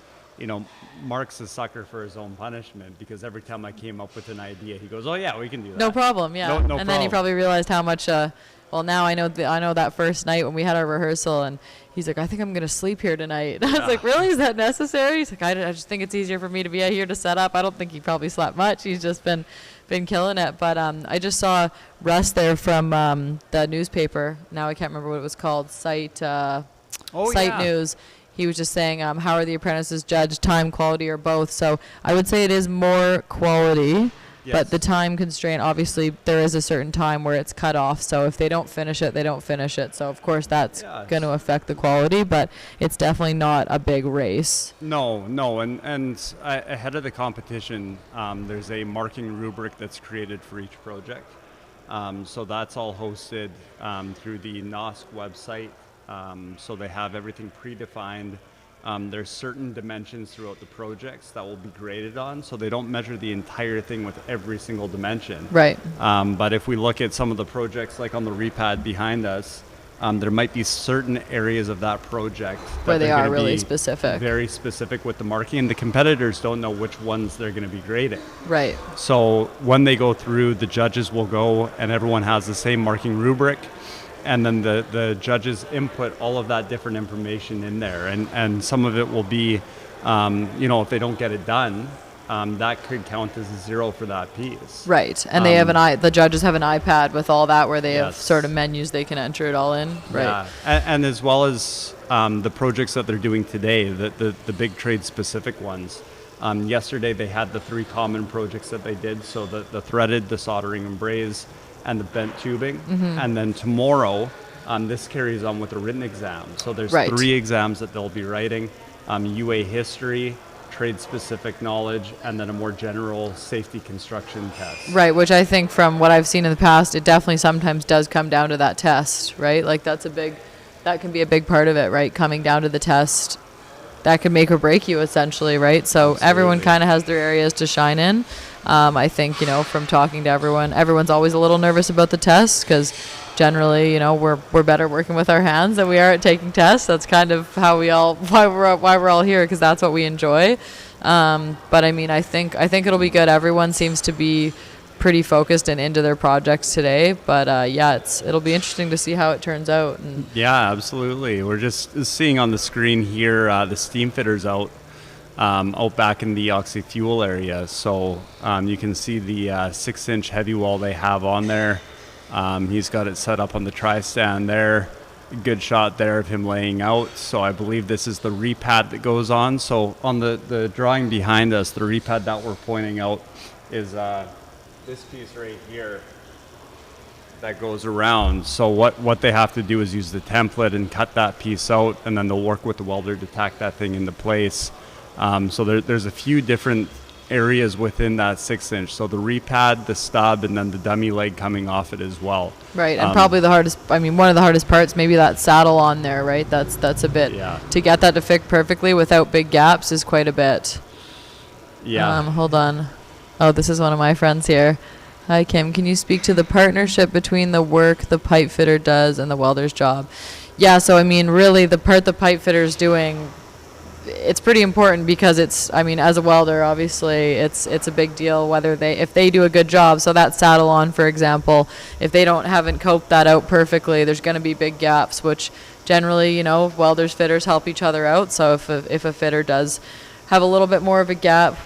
Mark's a sucker for his own punishment because every time I came up with an idea, he goes, oh, yeah, we can do that. No problem, yeah. No and problem. Then he probably realized how much, now I know that first night when we had our rehearsal, and he's like, I think I'm going to sleep here tonight. I was like, really? Is that necessary? He's like, I just think it's easier for me to be here to set up. I don't think he probably slept much. He's just been killing it. But I just saw Russ there from the newspaper. Now I can't remember what it was called. Site News. He was just saying, how are the apprentices judged, time, quality, or both? So I would say it is more quality. Yes. But the time constraint, obviously, there is a certain time where it's cut off. So if they don't finish it, they don't finish it. So, of course, that's going to affect the quality. But it's definitely not a big race. No. And ahead of the competition, there's a marking rubric that's created for each project. So that's all hosted through the NOSC website. So they have everything predefined. There's certain dimensions throughout the projects that will be graded on, so they don't measure the entire thing with every single dimension. Right. But if we look at some of the projects, like on the repad behind us, there might be certain areas of that project where they are really specific. Very specific with the marking, and the competitors don't know which ones they're going to be grading. Right. So when they go through, the judges will go, and everyone has the same marking rubric. And then the judges input all of that different information in there. And some of it will be, if they don't get it done, that could count as a 0 for that piece. Right. And they have the judges have an iPad with all that where they have sort of menus they can enter it all in. Right. Yeah. And as well as the projects that they're doing today, the big trade specific ones. Yesterday they had the 3 common projects that they did. So the threaded, the soldering and braze, and the bent tubing. Mm-hmm. And then tomorrow, this carries on with a written exam. So there's 3 exams that they'll be writing. UA history, trade-specific knowledge, and then a more general safety construction test. Right, which I think from what I've seen in the past, it definitely sometimes does come down to that test, right? Like that can be a big part of it, right? Coming down to the test, that could make or break you essentially, right? So Absolutely. Everyone kind of has their areas to shine in. I think, from talking to everyone's always a little nervous about the test because generally, we're better working with our hands than we are at taking tests. That's kind of how why we're all here, because that's what we enjoy. But I mean, I think it'll be good. Everyone seems to be pretty focused and into their projects today. But it'll be interesting to see how it turns out. And yeah, absolutely. We're just seeing on the screen here the steam fitters out back in the oxy-fuel area. So you can see the 6-inch heavy wall they have on there. He's got it set up on the tri-stand there. Good shot there of him laying out. So I believe this is the repad that goes on. So on the drawing behind us, the repad that we're pointing out is this piece right here that goes around. So what they have to do is use the template and cut that piece out, and then they'll work with the welder to tack that thing into place. So there's a few different areas within that 6-inch. So the repad, the stub, and then the dummy leg coming off it as well. Right, and probably one of the hardest parts, maybe that saddle on there, right? That's a bit, to get that to fit perfectly without big gaps is quite a bit. Yeah. Hold on. Oh, this is one of my friends here. Hi, Kim. Can you speak to the partnership between the work the pipe fitter does and the welder's job? Yeah, so I mean, really the part the pipe fitter is doing, it's pretty important because as a welder, obviously it's a big deal if they do a good job. So that saddle on, for example, if they haven't coped that out perfectly, there's going to be big gaps, which generally, welders, fitters help each other out. So if a fitter does have a little bit more of a gap,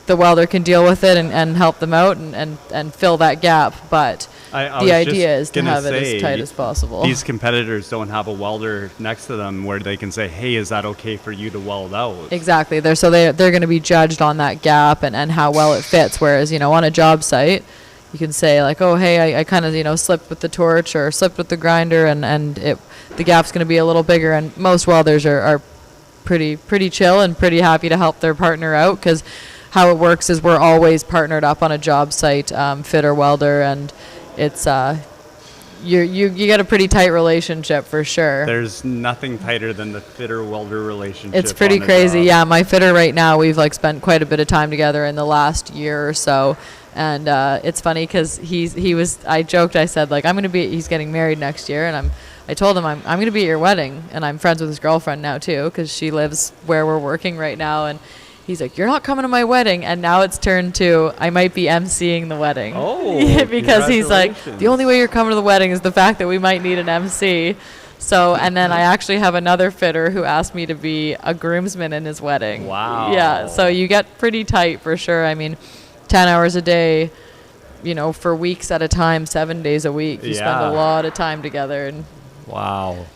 the welder can deal with it and help them out and fill that gap. But the idea is to have it as tight as possible. These competitors don't have a welder next to them where they can say, hey, is that okay for you to weld out? Exactly. They're going to be judged on that gap and how well it fits. Whereas, on a job site, you can say like, oh, hey, I kind of, slipped with the torch or slipped with the grinder and the gap's going to be a little bigger. And most welders are pretty chill and pretty happy to help their partner out, because how it works is we're always partnered up on a job site, fitter, welder, and it's you get a pretty tight relationship for sure. There's nothing tighter than the fitter-welder relationship. It's pretty crazy. Yeah, my fitter right now, we've spent quite a bit of time together in the last year or so, and it's funny because I joked, I said he's getting married next year, and I told him I'm going to be at your wedding, and I'm friends with his girlfriend now too, because she lives where we're working right now, and he's like, you're not coming to my wedding. And now it's turned to, I might be emceeing the wedding. Oh, because he's like, the only way you're coming to the wedding is the fact that we might need an MC. So, and then I actually have another fitter who asked me to be a groomsman in his wedding. Wow. Yeah, so you get pretty tight for sure. I mean, 10 hours a day, for weeks at a time, 7 days a week. You spend a lot of time together. And wow.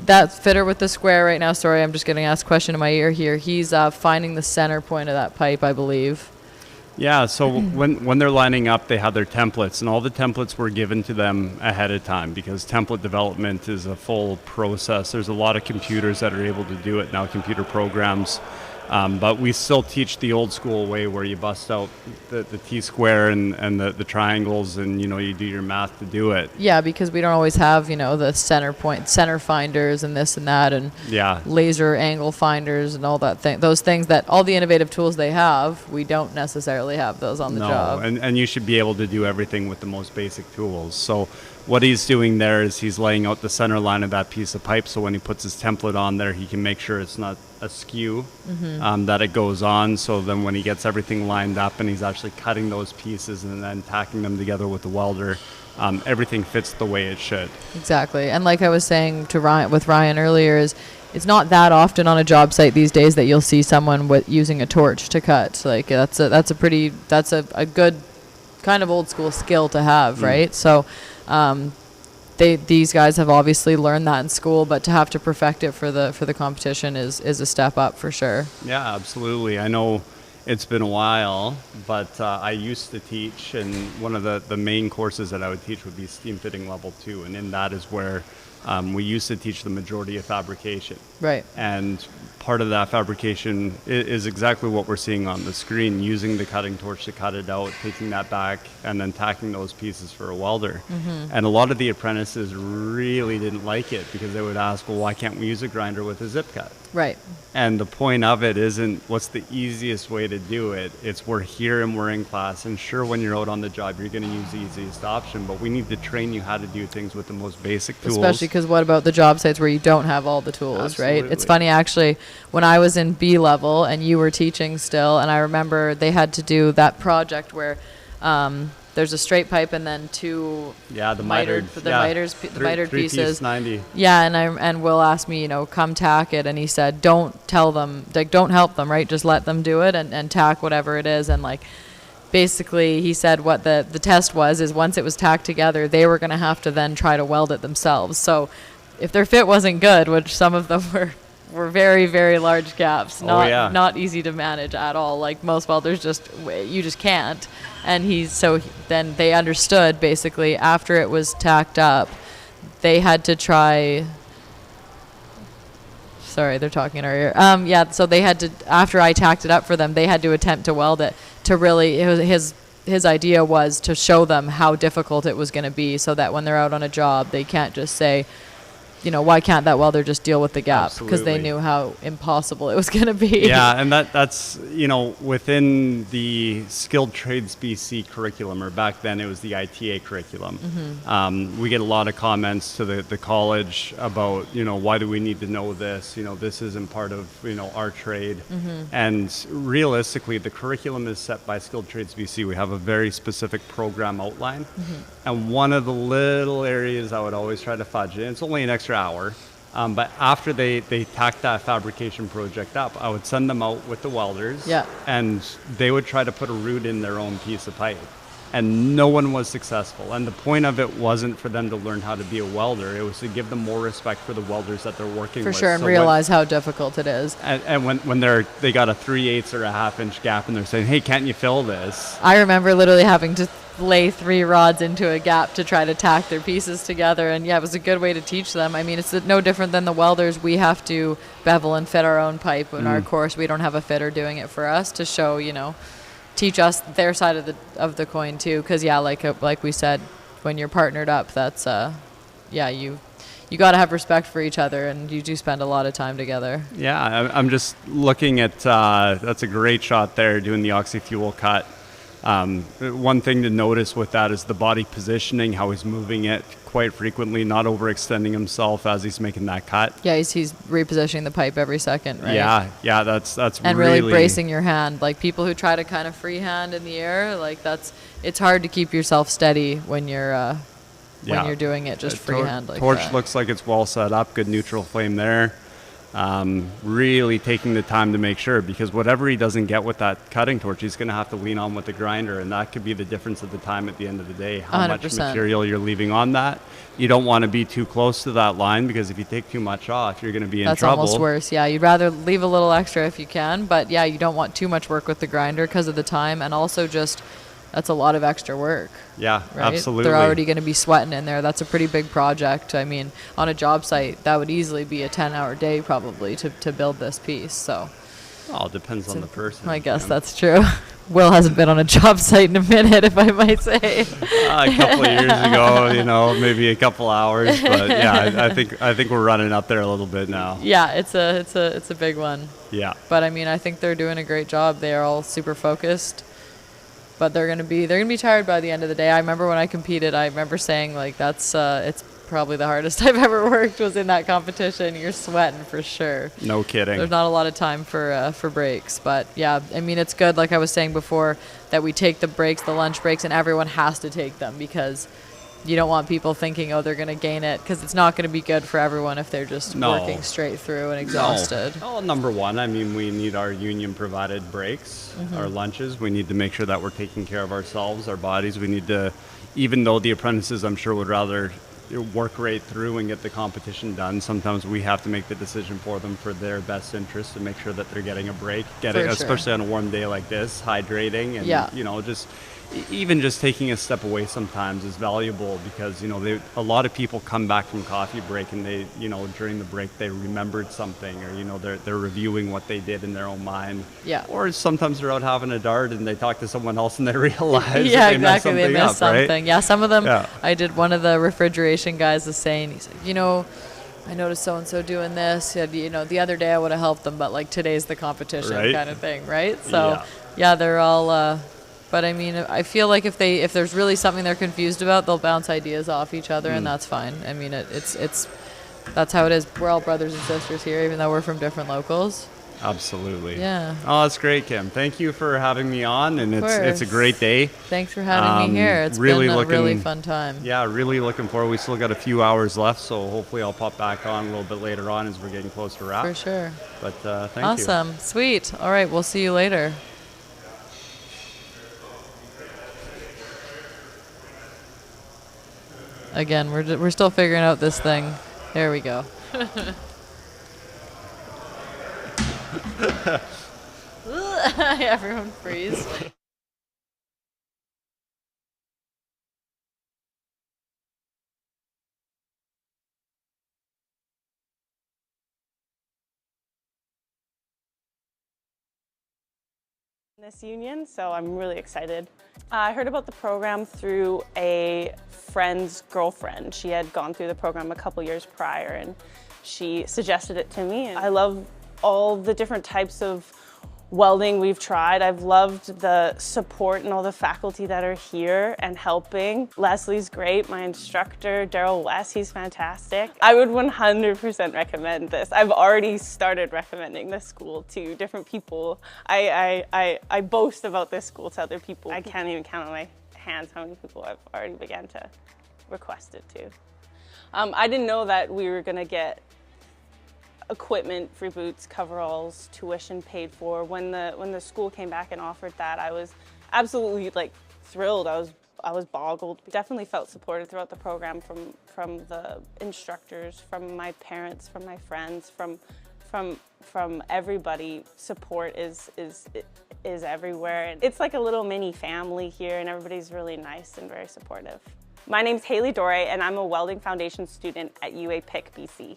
That fitter with the square right now, sorry, I'm just getting asked a question in my ear here. He's finding the center point of that pipe, I believe. Yeah, so when they're lining up, they have their templates, and all the templates were given to them ahead of time because template development is a full process. There's a lot of computers that are able to do it now, computer programs. But we still teach the old school way where you bust out the T-square and the triangles and, you do your math to do it. Yeah, because we don't always have, the center finders and this and that and laser angle finders and all that thing. Those things that all the innovative tools they have, we don't necessarily have those on the job. And you should be able to do everything with the most basic tools. So what he's doing there is he's laying out the center line of that piece of pipe, so when he puts his template on there, he can make sure it's not askew, that it goes on. So then when he gets everything lined up and he's actually cutting those pieces and then tacking them together with the welder, everything fits the way it should. Exactly. And like I was saying to Ryan earlier, is it's not that often on a job site these days that you'll see someone using a torch to cut. Like that's a good kind of old school skill to have, right? So these guys have obviously learned that in school, but to have to perfect it for the competition is a step up for sure. Yeah, absolutely. I know it's been a while, but I used to teach, and one of the main courses that I would teach would be steam fitting level 2, and in that is where we used to teach the majority of fabrication. Right. And part of that fabrication is exactly what we're seeing on the screen, using the cutting torch to cut it out, taking that back, and then tacking those pieces for a welder. And a lot of the apprentices really didn't like it because they would ask, well, why can't we use a grinder with a zip cut? Right. And the point of it isn't what's the easiest way to do it. It's we're here and we're in class. And sure, when you're out on the job, you're going to use the easiest option. But we need to train you how to do things with the most basic tools. Especially because what about the job sites where you don't have all the tools, Absolutely. right? It's funny, actually, when I was in B level and you were teaching still, and I remember they had to do that project where there's a straight pipe and then two mitered pieces. 90. Yeah, and Will asked me, come tack it, and he said, don't tell them, don't help them, right? Just let them do it and tack whatever it is, and basically he said what the test is once it was tacked together, they were going to have to then try to weld it themselves. So if their fit wasn't good, which some of them were very, very large gaps, not easy to manage at all. Like most welders, you just can't. And then they understood basically after it was tacked up, they had to try. Sorry, they're talking in our ear. So they had to, after I tacked it up for them, they had to attempt to weld it to really. His idea was to show them how difficult it was going to be, so that when they're out on a job, they can't just say, why can't that welder just deal with the gap? Because they knew how impossible it was going to be. Yeah, and that's, within the Skilled Trades BC curriculum, or back then it was the ITA curriculum. We get a lot of comments to the college about, why do we need to know this? This isn't part of, our trade. And realistically, the curriculum is set by Skilled Trades BC. We have a very specific program outline. And one of the little areas I would always try to fudge, and it's only an extra hour, but after they tacked that fabrication project up, I would send them out with the welders, and they would try to put a root in their own piece of pipe, and no one was successful. And the point of it wasn't for them to learn how to be a welder, it was to give them more respect for the welders that they're working with. For sure, and realize how difficult it is. And when they got a 3/8 or a half-inch gap and they're saying, hey, can't you fill this? I remember literally having to lay 3 rods into a gap to try to tack their pieces together, and it was a good way to teach them. I mean, it's no different than the welders. We have to bevel and fit our own pipe in our course. We don't have a fitter doing it for us to show, teach us their side of the coin too. Because like we said, when you're partnered up, that's you got to have respect for each other, and you do spend a lot of time together. Yeah, I'm just looking at that's a great shot there, doing the oxy-fuel cut. One thing to notice with that is the body positioning, how he's moving it quite frequently, not overextending himself as he's making that cut. Yeah, he's repositioning the pipe every second, right? Yeah, that's and really bracing your hand. Like people who try to kind of freehand in the air, it's hard to keep yourself steady when you're doing it just freehand like torch that. Looks like it's well set up, good neutral flame there. Really taking the time to make sure, because whatever he doesn't get with that cutting torch, he's going to have to lean on with the grinder, and that could be the difference of the time at the end of the day, how 100%. much material you're leaving on that. You don't want to be too close to that line, because if you take too much off, you're going to be in trouble. That's almost worse. Yeah, you'd rather leave a little extra if you can, but you don't want too much work with the grinder because of the time, and also just that's a lot of extra work. Yeah, right? Absolutely. They're already going to be sweating in there. That's a pretty big project. I mean, on a job site, that would easily be a 10-hour day probably to build this piece. So, it depends on the person. I guess that's true. Will hasn't been on a job site in a minute, if I might say. A couple of years ago, maybe a couple hours, but I think we're running up there a little bit now. Yeah, it's a big one. Yeah. But I mean, I think they're doing a great job. They are all super focused. But they're gonna be tired by the end of the day. I remember when I competed, I remember saying that's it's probably the hardest I've ever worked was in that competition. You're sweating for sure. No kidding. There's not a lot of time for breaks, but I mean it's good. Like I was saying before, that we take the breaks, the lunch breaks, and everyone has to take them, because you don't want people thinking, they're going to gain it, because it's not going to be good for everyone if they're just working straight through and exhausted. No. Number one, I mean, we need our union-provided breaks, our lunches. We need to make sure that we're taking care of ourselves, our bodies. We need to, even though the apprentices, I'm sure, would rather work right through and get the competition done, sometimes we have to make the decision for them for their best interest to make sure that they're getting a break, especially on a warm day like this, hydrating, and just even just taking a step away sometimes is valuable, because a lot of people come back from coffee break and they during the break they remembered something, or they're reviewing what they did in their own mind. Yeah. Or sometimes they're out having a dart and they talk to someone else and they realize yeah, that exactly. They missed up, something. right? Yeah, some of them. Yeah. I did, one of the refrigeration guys was saying, he's like, I noticed so and so doing this. And, the other day I would have helped them, but like today's the competition kind of thing, right? So yeah, they're all. But I mean, I feel like if there's really something they're confused about, they'll bounce ideas off each other, and that's fine. I mean, it's that's how it is. We're all brothers and sisters here, even though we're from different locals. Absolutely. Yeah. Oh, that's great, Kim. Thank you for having me on, and it's a great day. Thanks for having me here. It's been a really fun time. Yeah, really looking forward. We still got a few hours left, so hopefully I'll pop back on a little bit later on as we're getting close to WRAC. For sure. But thank you. Awesome. Sweet. All right, we'll see you later. Again, we're still figuring out this thing. There we go. Everyone freeze. This union, so I'm really excited. I heard about the program through a friend's girlfriend. She had gone through the program a couple years prior, and she suggested it to me. I love all the different types of welding we've tried. I've loved the support and all the faculty that are here and helping. Leslie's great, my instructor, Daryl West, he's fantastic. I would 100% recommend this. I've already started recommending this school to different people. I boast about this school to other people. I can't even count on my hands how many people I've already began to request it to. I didn't know that we were gonna get equipment, free boots, coveralls, tuition paid for. When the school came back and offered that, I was absolutely thrilled. I was boggled. Definitely felt supported throughout the program from the instructors, from my parents, from my friends, from everybody. Support is everywhere. And it's like a little mini family here, and everybody's really nice and very supportive. My name's Haley Dore, and I'm a Welding Foundation student at UA Pick, BC.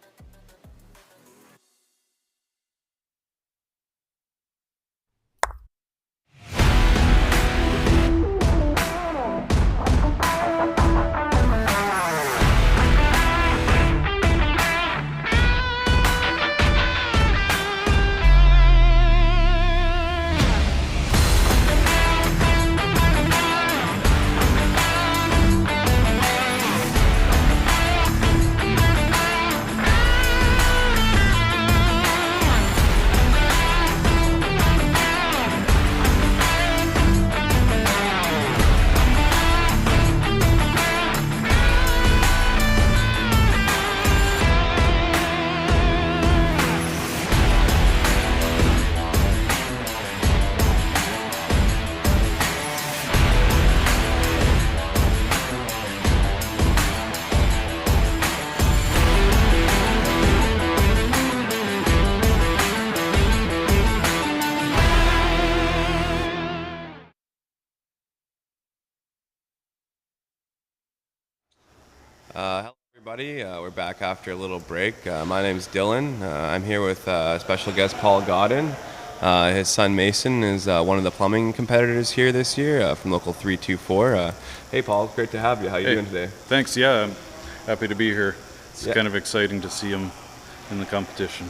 Hello everybody, we're back after a little break. My name's Dylan. I'm here with special guest Paul Godden. His son Mason is one of the plumbing competitors here this year from local 324. Hey Paul, great to have you. How you doing today? Thanks, yeah, I'm happy to be here. It's kind of exciting to see him in the competition.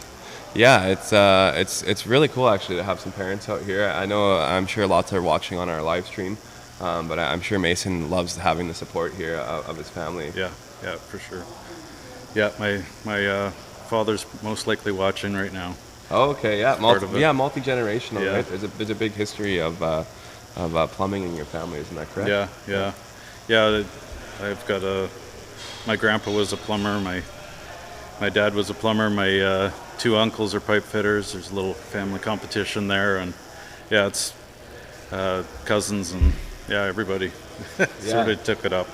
Yeah, it's really cool actually to have some parents out here. I'm sure lots are watching on our live stream, but I'm sure Mason loves having the support here of his family. Yeah, for sure. Yeah, my father's most likely watching right now. Oh, okay, yeah, multi-generational, right? There's a big history of plumbing in your family, isn't that correct? Yeah. I've got my grandpa was a plumber. My dad was a plumber. My two uncles are pipe fitters. There's a little family competition there, and yeah, it's cousins and everybody sort of took it up.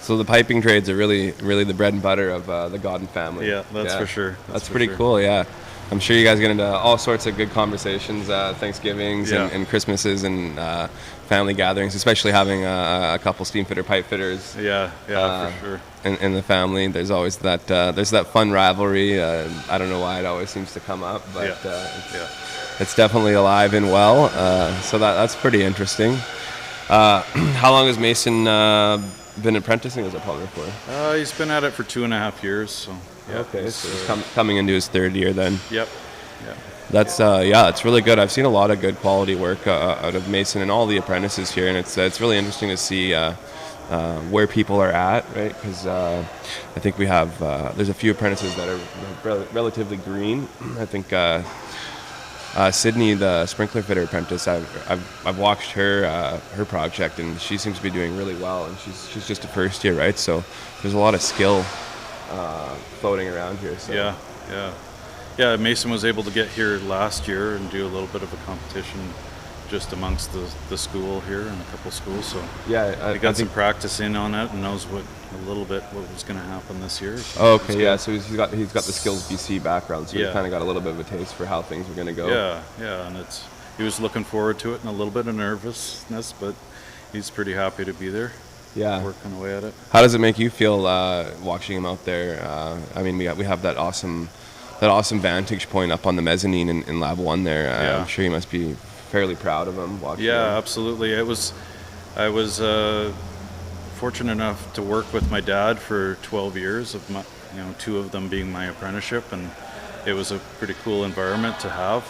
So the piping trades are really the bread and butter of the Godden family. Yeah, that's for sure. That's pretty cool, yeah. I'm sure you guys get into all sorts of good conversations, Thanksgivings and Christmases and family gatherings, especially having a couple steam fitter, pipe fitters. Yeah, for sure. In the family, there's always that fun rivalry. I don't know why it always seems to come up, but it's definitely alive and well. So that's pretty interesting. How long has Mason been apprenticing as a plumber for? He's been at it for 2.5 years. So okay, so he's coming into his 3rd year then. Yep. Yeah. That's it's really good. I've seen a lot of good quality work out of Mason and all the apprentices here, and it's really interesting to see where people are at, right? Because I think we have there's a few apprentices that are relatively green. I think Sydney, the sprinkler fitter apprentice, I've watched her project, and she seems to be doing really well, and she's just a first year, right? So there's a lot of skill floating around here. So. Yeah, Mason was able to get here last year and do a little bit of a competition just amongst the school here and a couple schools. So he got some practice in on it and knows a little bit what was going to happen this year. So okay, yeah. So he's got the Skills BC background, so he kind of got a little bit of a taste for how things were going to go. Yeah, and he was looking forward to it and a little bit of nervousness, but he's pretty happy to be there. Yeah, working away at it. How does it make you feel watching him out there? I mean, we have that awesome vantage point up on the mezzanine in Lab 1 there. I'm sure you must be fairly proud of him watching. Yeah, absolutely. I was fortunate enough to work with my dad for 12 years of 2 of them being my apprenticeship, and it was a pretty cool environment to have.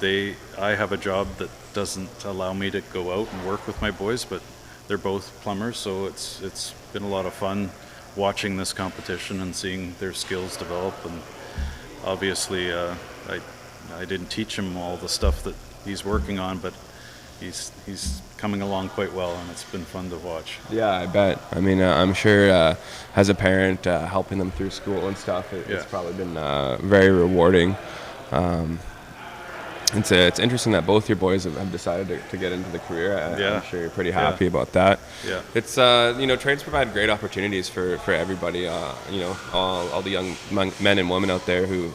I have a job that doesn't allow me to go out and work with my boys, but they're both plumbers, so it's been a lot of fun watching this competition and seeing their skills develop. And obviously I didn't teach him all the stuff that he's working on, but he's coming along quite well, and it's been fun to watch. Yeah, I bet. I mean, I'm sure as a parent helping them through school and stuff, it's probably been very rewarding. It's interesting that both your boys have decided to get into the career. I'm sure you're pretty happy about that. Yeah. It's trades provide great opportunities for everybody. All the young men and women out there who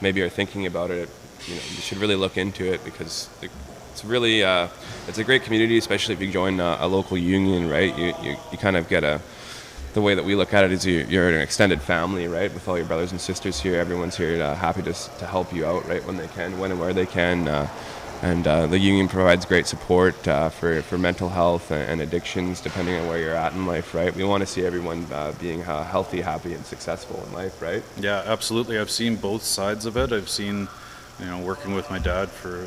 maybe are thinking about it. You should really look into it, because it's really it's a great community, especially if you join a local union, right? You kind of get the way that we look at it is you're an extended family, right? With all your brothers and sisters here, everyone's here happy to help you out, right? When they can, when and where they can. And the union provides great support for mental health and addictions, depending on where you're at in life, right? We want to see everyone being healthy, happy, and successful in life, right? Yeah, absolutely. I've seen both sides of it. I've seen, working with my dad for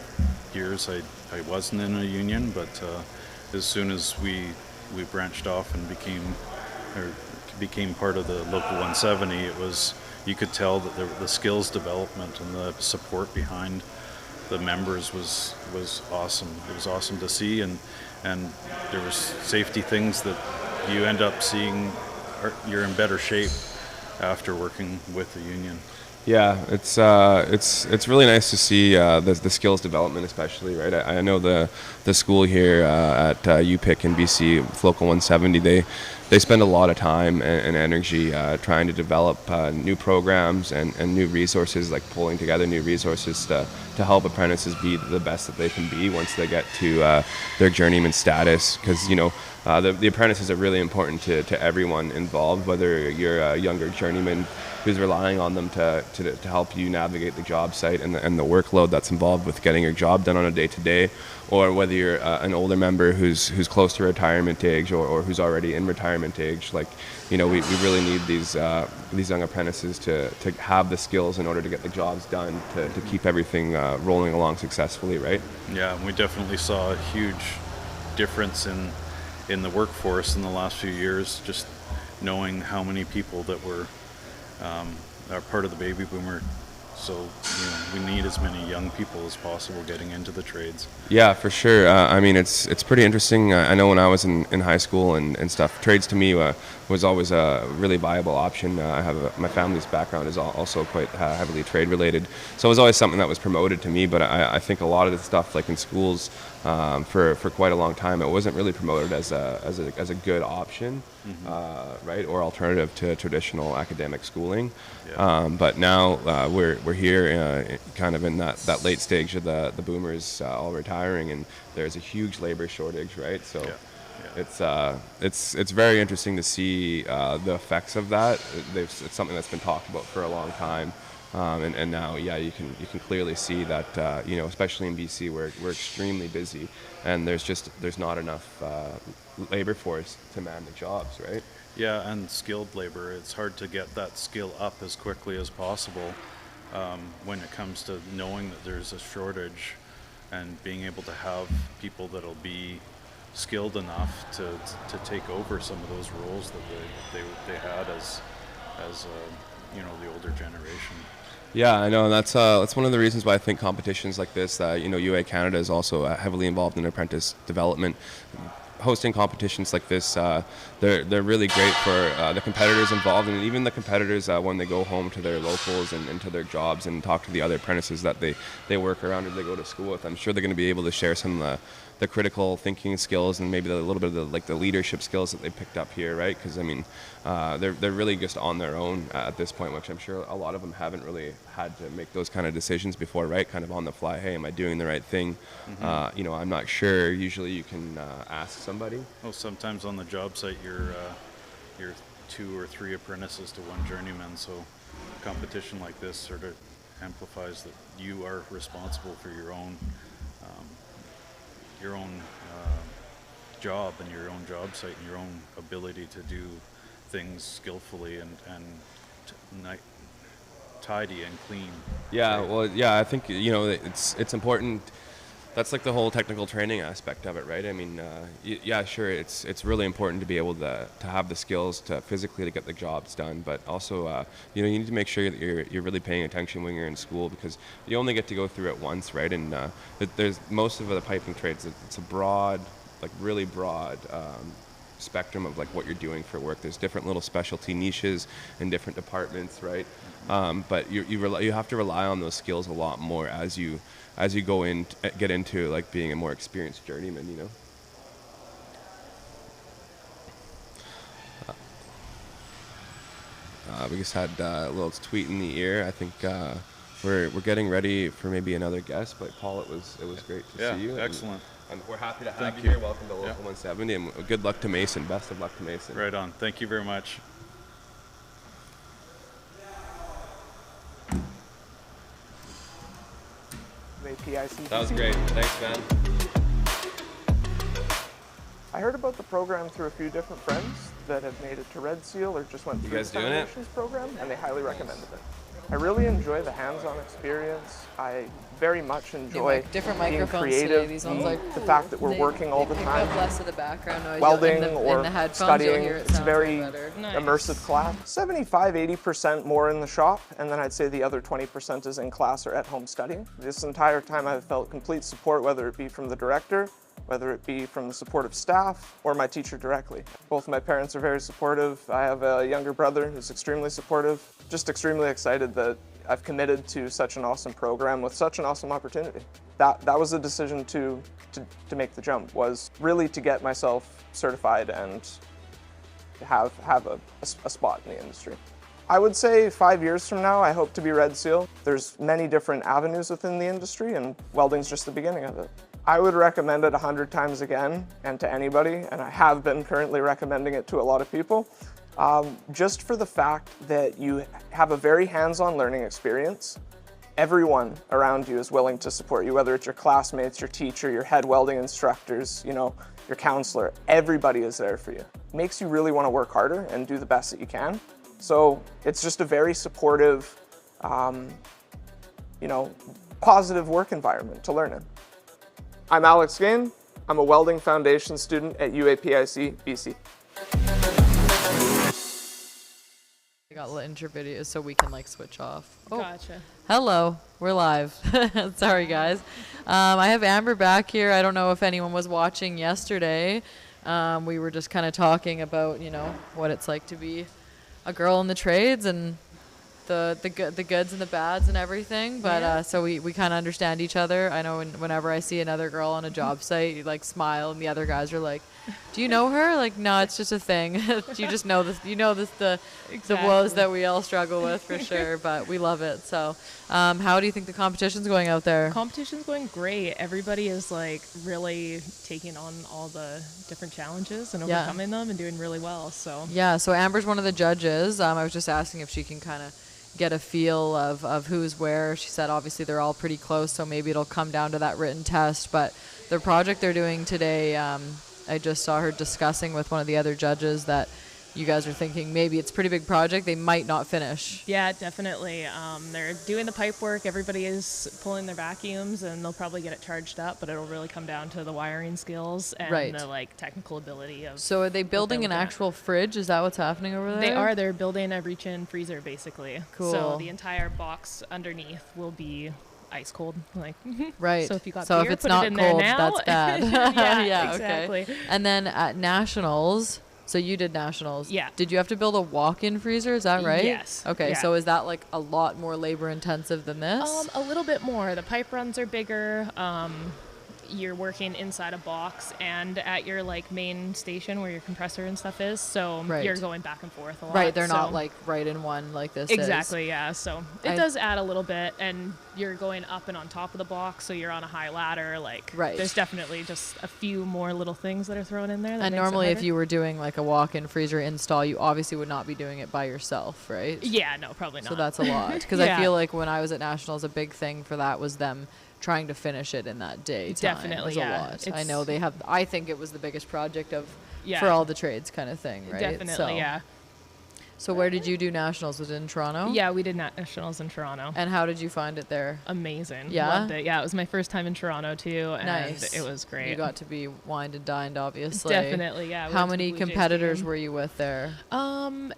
years, I wasn't in a union, but as soon as we branched off and became part of the local 170, you could tell that the skills development and the support behind the members was awesome. It was awesome to see, and there was safety things that you end up seeing. You're in better shape after working with the union. Yeah, it's really nice to see the skills development, especially, right? I know the school here at UPIC in BC, with Local 170, they spend a lot of time and energy trying to develop new programs and new resources, like pulling together new resources to help apprentices be the best that they can be once they get to their journeyman status. Because the apprentices are really important to everyone involved, whether you're a younger journeyman who's relying on them to help you navigate the job site and the workload that's involved with getting your job done on a day-to-day, or whether you're an older member who's close to retirement age or who's already in retirement age. We really need these young apprentices to have the skills in order to get the jobs done, to keep everything rolling along successfully, right? Yeah, we definitely saw a huge difference in the workforce in the last few years, just knowing how many people that are part of the baby boomer. So we need as many young people as possible getting into the trades. Yeah, for sure. I mean, it's pretty interesting. I know when I was in high school and stuff, trades to me was always a really viable option. I have my family's background is also quite heavily trade related, so it was always something that was promoted to me. But I think a lot of the stuff, like in schools, for quite a long time. It wasn't really promoted as a good option, right, or alternative to traditional academic schooling. But now we're here kind of in that late stage of the boomers all retiring, and there's a huge labor shortage, right? So it's very interesting to see the effects of that. It's something that's been talked about for a long time. And now, you can clearly see that, especially in BC, we're extremely busy, and there's not enough labor force to man the jobs, right? Yeah, and skilled labor. It's hard to get that skill up as quickly as possible when it comes to knowing that there's a shortage and being able to have people that'll be skilled enough to take over some of those roles that they had as the older generation. Yeah, I know, and that's one of the reasons why I think competitions like this, UA Canada is also heavily involved in apprentice development. Hosting competitions like this, they're really great for the competitors involved, and even the competitors when they go home to their locals and to their jobs and talk to the other apprentices that they work around or they go to school with. I'm sure they're going to be able to share some of the critical thinking skills and maybe a little bit of the leadership skills that they picked up here, right? Because I mean, they're really just on their own at this point, which I'm sure a lot of them haven't really had to make those kind of decisions before, right? Kind of on the fly. Hey, am I doing the right thing? I'm not sure. Usually, you can ask somebody. Well, sometimes on the job site, you're 2 or 3 apprentices to 1 journeyman. So, a competition like this sort of amplifies that you are responsible for your own job and your own job site and your own ability to do things skillfully and tidy and clean. Yeah, well, yeah, I think it's important. That's like the whole technical training aspect of it, right? I mean, sure, it's really important to be able to have the skills to physically to get the jobs done, but also you need to make sure that you're really paying attention when you're in school, because you only get to go through it once, right? And there's most of the piping trades. It's a broad, like really broad spectrum of like what you're doing for work. There's different little specialty niches in different departments, right? But you have to rely on those skills a lot more as you get into like being a more experienced journeyman, We just had a little tweet in the ear. I think we're getting ready for maybe another guest, but Paul, it was great to see you. Excellent. And we're happy to have you here. Welcome to Local 170, and good luck to Mason. Best of luck to Mason. Right on. Thank you very much. That was great. Thanks, man. I heard about the program through a few different friends that have made it to Red Seal or just went through the Foundations program, and they highly recommended it. I really enjoy the hands-on experience. I very much enjoy different being microphones creative. today. These ones The fact that we're working all the time. Pick up less of the background noise. Welding in the headphones, studying, you'll hear it it's very better. immersive class. 75–80% more in the shop, and then I'd say the other 20% is in class or at home studying. This entire time I've felt complete support, whether it be from the director, whether it be from the supportive staff or my teacher directly. Both of my parents are very supportive. I have a younger brother who's extremely supportive. Just extremely excited that I've committed to such an awesome program with such an awesome opportunity. That was a decision to make the jump, was really to get myself certified and have a spot in the industry. I would say 5 years from now, I hope to be Red Seal. There's many different avenues within the industry, and welding's just the beginning of it. I would recommend it 100 times again, and to anybody, and I have been currently recommending it to a lot of people, just for the fact that you have a very hands-on learning experience. Everyone around you is willing to support you, whether it's your classmates, your teacher, your head welding instructors, your counselor. Everybody is there for you. It makes you really want to work harder and do the best that you can. So it's just a very supportive, positive work environment to learn in. I'm Alex Gain. I'm a Welding Foundation student at UAPIC, BC. I got little intro videos so we can switch off. Oh. Gotcha. Hello, we're live. Sorry guys. I have Amber back here. I don't know if anyone was watching yesterday. We were just kind of talking about, what it's like to be a girl in the trades, and the goods and the bads and everything. But so we kind of understand each other. I know whenever I see another girl on a job site, you like smile, and the other guys are like, "Do you know her?" Like, no, it's just a thing. You just know this. You know this the woes that we all struggle with for sure. But we love it. So, how do you think the competition's going out there? Competition's going great. Everybody is like really taking on all the different challenges and overcoming them and doing really well. So yeah. So Amber's one of the judges. I was just asking if she can kind of get a feel of who's where. She said obviously they're all pretty close, so maybe it'll come down to that written test. But the project they're doing today, I just saw her discussing with one of the other judges that you guys are thinking maybe it's a pretty big project. They might not finish. yeah, definitely. They're doing the pipe work. Everybody is pulling their vacuums, and they'll probably get it charged up, but it'll really come down to the wiring skills and the like technical ability of. So are they building an actual fridge? Is that what's happening over there? They are. They're building a reach-in freezer, basically. Cool. So the entire box underneath will be ice cold, like right. So if you got so beer, if it's put not it in there cold, now. that's bad. yeah, exactly. Okay. And then at nationals. So you did nationals. Yeah. Did you have to build a walk-in freezer? Is that right? Yes. Okay. Yeah. So is that like a lot more labor-intensive than this? A little bit more. The pipe runs are bigger. You're working inside a box and at your like main station where your compressor and stuff is. So you're going back and forth a lot. Right. They're not like right in one like this. Exactly. Yeah. So it does add a little bit, and you're going up and on top of the box, so you're on a high ladder. Like there's definitely just a few more little things that are thrown in there. That and makes normally, it if harder. you were doing like a walk-in freezer install, you obviously would not be doing it by yourself, right? Yeah. No, probably not. So that's a lot because I feel like when I was at nationals, a big thing for that was them trying to finish it in that day. Definitely, was a lot. I know they have. I think it was the biggest project for all the trades kind of thing, right? Definitely, yeah. So where did you do nationals? Was it in Toronto? Yeah, we did nationals in Toronto. And how did you find it there? Amazing. Yeah? Loved it. Yeah, it was my first time in Toronto too, and nice. It was great. You got to be wined and dined, obviously. Definitely, yeah. How many competitors were you with there?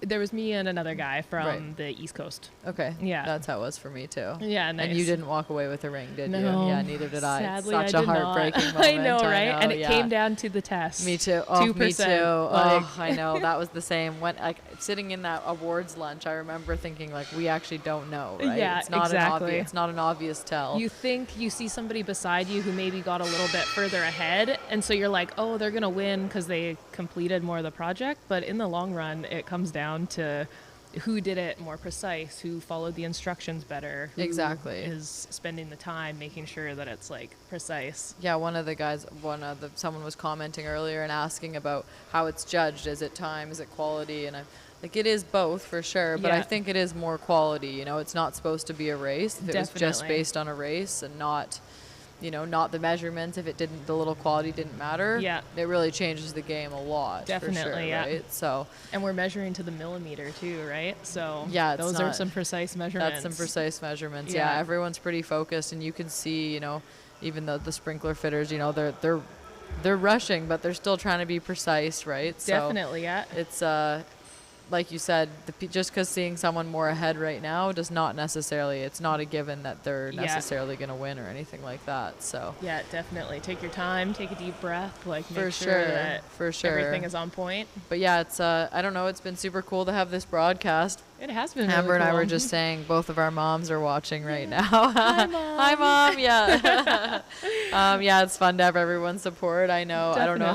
There was me and another guy from the East Coast. Okay. Yeah. That's how it was for me too. Yeah, nice. And you didn't walk away with a ring, did you? No. Yeah, neither did I. Sadly, Such I a did heartbreaking not. moment. I know, right? And it yeah. came down to the test. Me too. Oh, 2%. me too. Like, Oh, I know. That was the same. When like sitting in that awards lunch, I remember thinking like, we actually don't know, right? Yeah, it's not exactly. It's not an obvious tell. You think you see somebody beside you who maybe got a little bit further ahead, and so you're like, oh, they're gonna win because they completed more of the project. But in the long run, it comes down to who did it more precise, who followed the instructions better, who is spending the time making sure that it's like precise. Yeah, one of the guys, someone was commenting earlier and asking about how it's judged. Is it time? Is it quality? And I'm like, it is both for sure, but I think it is more quality. You know, it's not supposed to be a race. If it was just based on a race and not, you know, not the measurements, if it didn't, the little quality didn't matter. Yeah, it really changes the game a lot. Definitely, for sure, yeah. Right? So, and we're measuring to the millimeter too, right? So yeah, those are some precise measurements. That's some precise measurements. Yeah, everyone's pretty focused, and you can see, you know, even the sprinkler fitters, you know, they're rushing, but they're still trying to be precise, right? Definitely, yeah. It's like you said, just because seeing someone more ahead right now does not necessarily, it's not a given that they're necessarily going to win or anything like that. So yeah, definitely take your time, take a deep breath, like for make sure that everything is on point. But yeah, it's I don't know, it's been super cool to have this broadcast. It has been. Amber really and I cool. were just saying both of our moms are watching right now. Hi, Mom. Hi, Mom. Yeah. Yeah, it's fun to have everyone's support. I know. Definitely. I don't know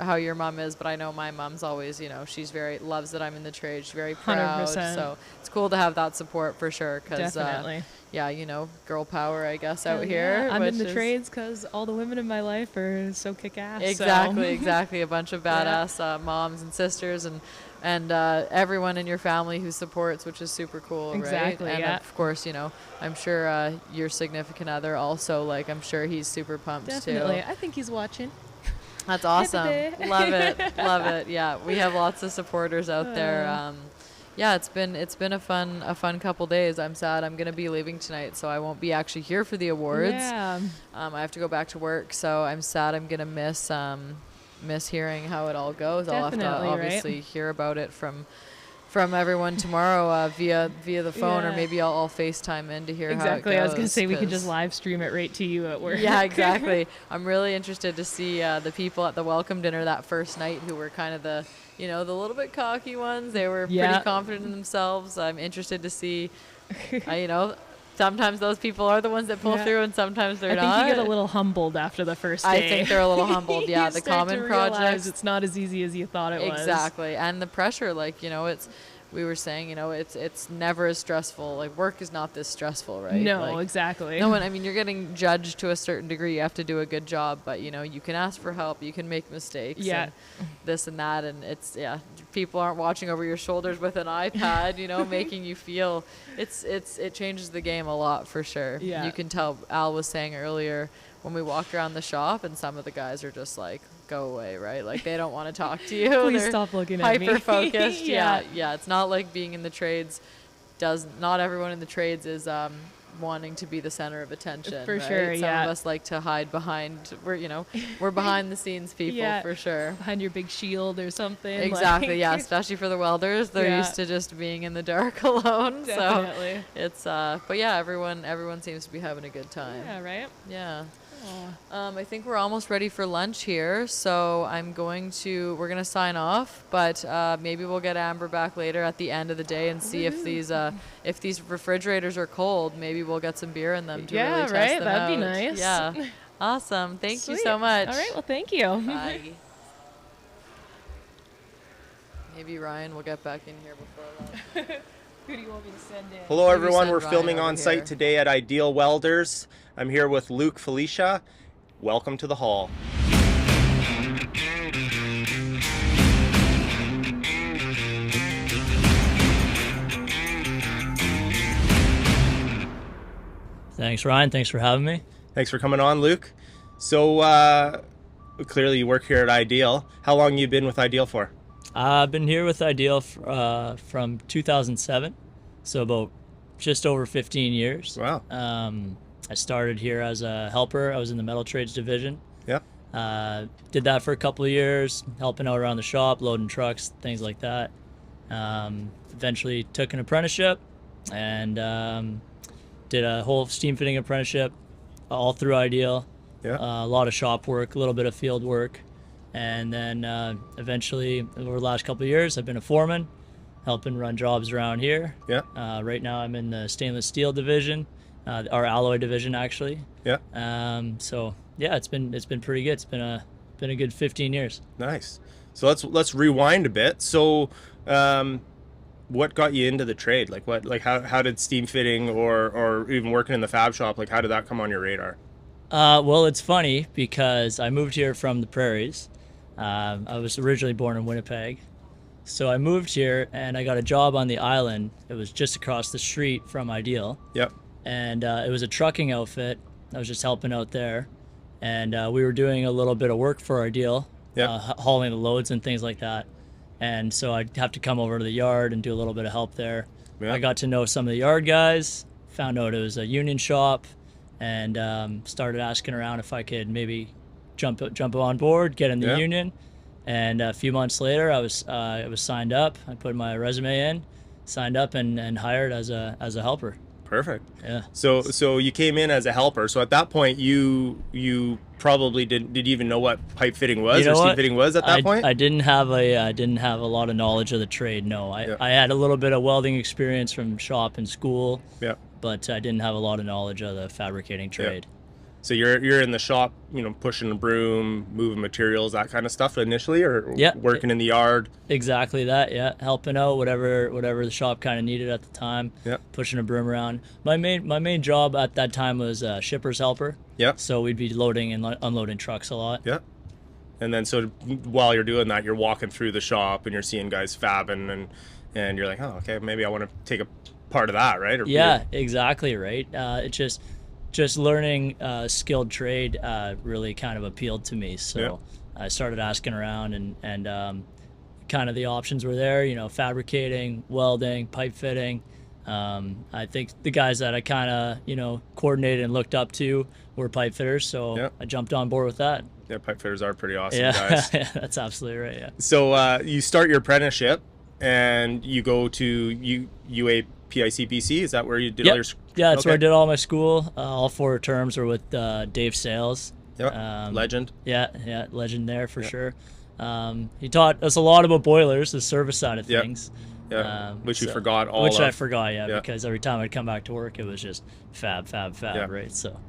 how your mom is, but I know my mom's always, you know, she's loves that I'm in the trade. She's very proud. 100%. So it's cool to have that support for sure. Definitely. Yeah, you know, girl power, I guess, out here. Yeah. I'm in the trades because all the women in my life are so kick-ass. Exactly. A bunch of badass moms and sisters and everyone in your family who supports, which is super cool, exactly, right? And yeah. of course, you know, I'm sure your significant other also, like, I'm sure he's super pumped Definitely. too. I think he's watching. That's awesome. Love it. Yeah, we have lots of supporters out there. Yeah, it's been a fun couple days. I'm sad I'm gonna be leaving tonight, so I won't be actually here for the awards. Yeah. I have to go back to work, so I'm sad I'm gonna miss hearing how it all goes. Definitely, I'll have to obviously hear about it from everyone tomorrow via the phone, or maybe I'll FaceTime in to hear how it goes. Exactly. I was gonna say we could just live stream it right to you at work. Yeah, exactly. I'm really interested to see the people at the welcome dinner that first night who were kind of the you know, the little bit cocky ones, they were pretty confident in themselves. I'm interested to see, you know, sometimes those people are the ones that pull through, and sometimes they're not. I think you get a little humbled after the first day. I think they're a little humbled. Yeah, the common projects. It's not as easy as you thought it was. Exactly, and the pressure, like, you know, we were saying, you know, it's never as stressful. Like, work is not this stressful, right? No, like, exactly. No one. I mean, you're getting judged to a certain degree. You have to do a good job, but you know, you can ask for help. You can make mistakes. Yeah. And this and that, and it's people aren't watching over your shoulders with an iPad, you know, making you feel. It changes the game a lot for sure. Yeah. You can tell. Al was saying earlier when we walked around the shop, and some of the guys are just like, go away, right? Like, they don't want to talk to you. Please They're stop looking at me. hyper focused. Yeah. Yeah. It's not like being in the trades. Not everyone in the trades is wanting to be the center of attention. For right? sure. Some of us like to hide behind. We're behind the scenes people for sure. Behind your big shield or something. Exactly. Like. Yeah. Especially for the welders, they're used to just being in the dark alone. Definitely. So it's but yeah, everyone seems to be having a good time. Yeah. Right. Yeah. I think we're almost ready for lunch here, so we're gonna sign off, but maybe we'll get Amber back later at the end of the day and see if these refrigerators are cold. Maybe we'll get some beer in them to really test them That'd out. be nice. Yeah. Awesome. Thank you Sweet. so much. All right. Well, thank you. Bye. Maybe Ryan will get back in here before lunch. Who do you want me to send in? Hello, Maybe everyone. send We're Ryan filming over on here. site today at Ideal Welders. I'm here with Luke Felicia. Welcome to the hall. Thanks, Ryan. Thanks for having me. Thanks for coming on, Luke. So clearly you work here at Ideal. How long you been with Ideal for? I've been here with Ideal from 2007, so about just over 15 years. Wow. I started here as a helper. I was in the metal trades division. Yep. Did that for a couple of years, helping out around the shop, loading trucks, things like that. Eventually took an apprenticeship and did a whole steam fitting apprenticeship all through Ideal. Yeah. A lot of shop work, a little bit of field work. And then eventually, over the last couple of years, I've been a foreman, helping run jobs around here. Yeah. Right now I'm in the stainless steel division, our alloy division actually. Yeah. So yeah, it's been pretty good. It's been a good 15 years. Nice. So let's rewind a bit. So what got you into the trade? How did steam fitting or even working in the fab shop, how did that come on your radar? Well, it's funny because I moved here from the prairies. I was originally born in Winnipeg. So I moved here and I got a job on the island. It was just across the street from Ideal. Yep. And it was a trucking outfit. I was just helping out there. And we were doing a little bit of work for Ideal, hauling the loads and things like that. And so I'd have to come over to the yard and do a little bit of help there. Yeah. I got to know some of the yard guys, found out it was a union shop, and started asking around if I could maybe jump on board, get in the union. And a few months later, I was signed up. I put my resume in, signed up, and hired as a helper. Perfect. Yeah. So you came in as a helper. So at that point, you probably did you even know what pipe fitting was or steam fitting was at that point? I didn't have a lot of knowledge of the trade. No, I had a little bit of welding experience from shop and school. Yeah. But I didn't have a lot of knowledge of the fabricating trade. So you're in the shop, pushing a broom, moving materials, that kind of stuff initially, or working in the yard. Exactly that. Yeah, helping out whatever the shop kind of needed at the time. Yeah. Pushing a broom around. My main job at that time was shipper's helper. Yeah. So we'd be loading and unloading trucks a lot. Yeah. And then so while you're doing that, you're walking through the shop and you're seeing guys fabbing and you're like, oh, okay, maybe I want to take a part of that, right? Or exactly right. It's just learning skilled trade really kind of appealed to me. So I started asking around and kind of the options were there, fabricating, welding, pipe fitting. I think the guys that I kind of, coordinated and looked up to were pipe fitters. So I jumped on board with that. Yeah, pipe fitters are pretty awesome guys. Yeah, that's absolutely right, yeah. So you start your apprenticeship and you go to UA PICBC. Is that where you did all your? Yeah, that's where I did all my school. All 4 terms were with Dave Sales. Yep. Legend. Yeah, legend there for sure. He taught us a lot about boilers, the service side of things. Yeah, which you forgot I forgot, because every time I'd come back to work, it was just fab, right? So.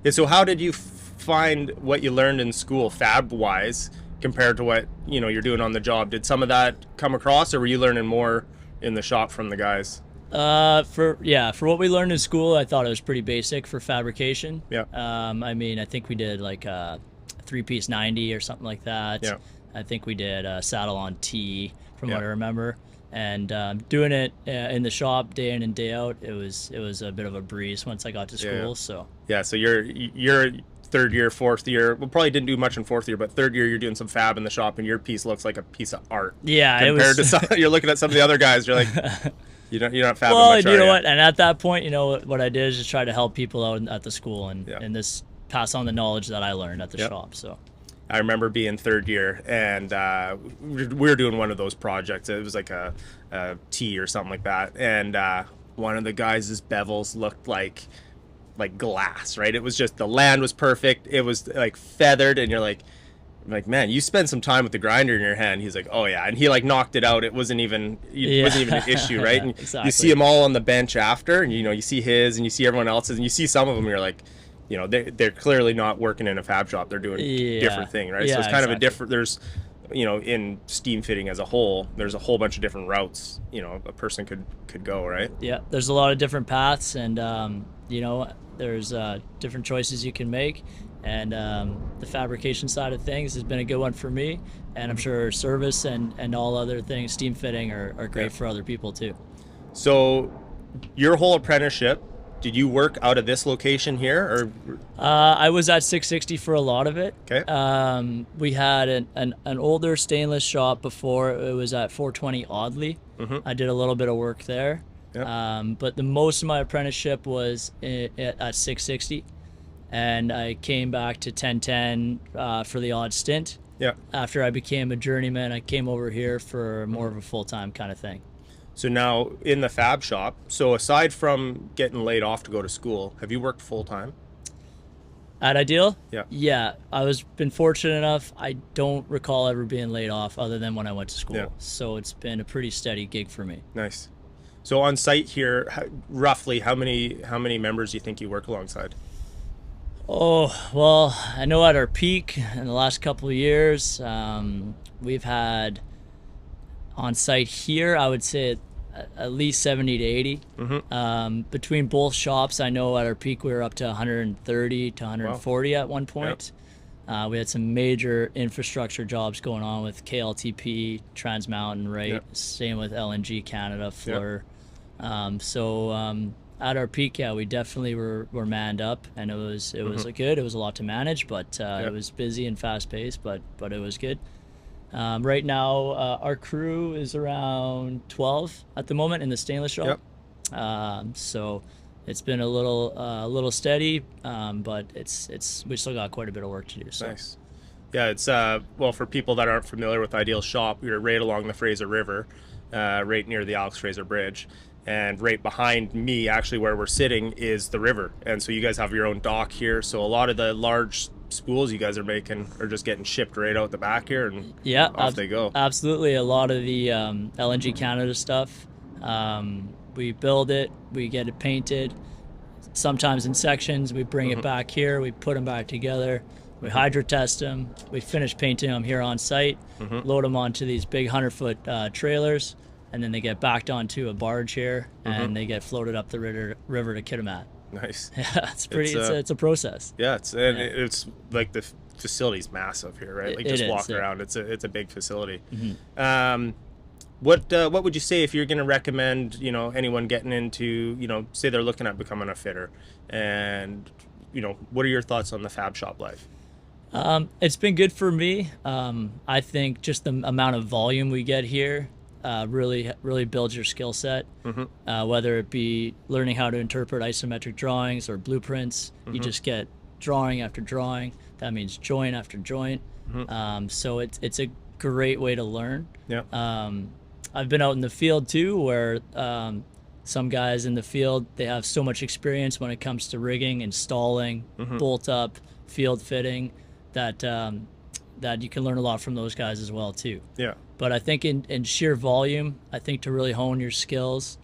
Yeah, so how did you find what you learned in school, fab-wise, compared to what you're doing on the job? Did some of that come across, or were you learning more in the shop from the guys? For what we learned in school, I thought it was pretty basic for fabrication. Yeah. I mean, I think we did like a 3-piece 90 or something like that. Yeah. I think we did a saddle on T, from what I remember. And doing it in the shop day in and day out, it was a bit of a breeze once I got to school. So you're third year, fourth year. Well, probably didn't do much in fourth year, but third year you're doing some fab in the shop, and your piece looks like a piece of art. Yeah, compared to some, you're looking at some of the other guys. You're like, you're not fabbing well, much. you know what? And at that point, what I did is just try to help people out at the school and this pass on the knowledge that I learned at the shop. So. I remember being third year, and we were doing one of those projects. It was like a T or something like that, and one of the guys' bevels looked like glass, right? It was just, the land was perfect. It was like feathered, and you're like, man, you spend some time with the grinder in your hand. He's like, oh yeah, and he knocked it out. It wasn't even an issue, right? And exactly. You see them all on the bench after, and you see his, and you see everyone else's, and you see some of them, you're like, they're clearly not working in a fab shop. They're doing different thing, right? Yeah, so it's kind of a different, there's, in steam fitting as a whole, there's a whole bunch of different routes, a person could go, right? Yeah, there's a lot of different paths, and, there's different choices you can make. And the fabrication side of things has been a good one for me. And I'm sure service and all other things, steam fitting, are great for other people too. So your whole apprenticeship, did you work out of this location here, or? I was at 660 for a lot of it. Okay. We had an older stainless shop before. It was at 420 Audley. Mm-hmm. I did a little bit of work there. Yep. But the most of my apprenticeship was at 660, and I came back to 1010 for the odd stint. Yeah. After I became a journeyman, I came over here for more of a full-time kind of thing. So now in the fab shop, so aside from getting laid off to go to school, have you worked full-time? At Ideal? Yeah. Yeah, been fortunate enough. I don't recall ever being laid off other than when I went to school. Yeah. So it's been a pretty steady gig for me. Nice. So on site here, roughly how many members do you think you work alongside? Oh, well, I know at our peak in the last couple of years, we've had on site here, I would say at least 70 to 80. Mm-hmm. Between both shops, I know at our peak we were up to 130 to 140 at one point. Yep. We had some major infrastructure jobs going on with KLTP, Trans Mountain, right? Yep. Same with LNG Canada, Fleur. Yep. At our peak, we definitely were manned up, and it was good. It was a lot to manage, but it was busy and fast paced, but it was good. Right now, our crew is around 12 at the moment in the stainless shop. Yep. So it's been a little steady, but we still got quite a bit of work to do. So. Nice. Yeah, it's well, for people that aren't familiar with Ideal shop, we're right along the Fraser River, right near the Alex Fraser Bridge. And right behind me, actually, where we're sitting, is the river. And so you guys have your own dock here. So a lot of the large spools you guys are making are just getting shipped right out the back here, and off they go. Absolutely. A lot of the LNG Canada stuff, we build it, we get it painted, sometimes in sections, we bring it back here, we put them back together, we hydro test them, we finish painting them here on site, load them onto these big 100-foot trailers, and then they get backed onto a barge here, and they get floated up the river to Kitimat. Nice. Yeah, it's a process. Yeah, it's like the facility's massive here, right? Like just walking around, it's a big facility. Mm-hmm. What would you say if you're going to recommend, anyone getting into, say they're looking at becoming a fitter, and what are your thoughts on the fab shop life? It's been good for me. I think just the amount of volume we get here really builds your skill set, whether it be learning how to interpret isometric drawings or blueprints. You just get drawing after drawing. That means joint after joint. So it's a great way to learn. I've been out in the field too, where some guys in the field, they have so much experience when it comes to rigging, installing, bolt up, field fitting, that that you can learn a lot from those guys as well too. Yeah. But I think in sheer volume, I think to really hone your skills,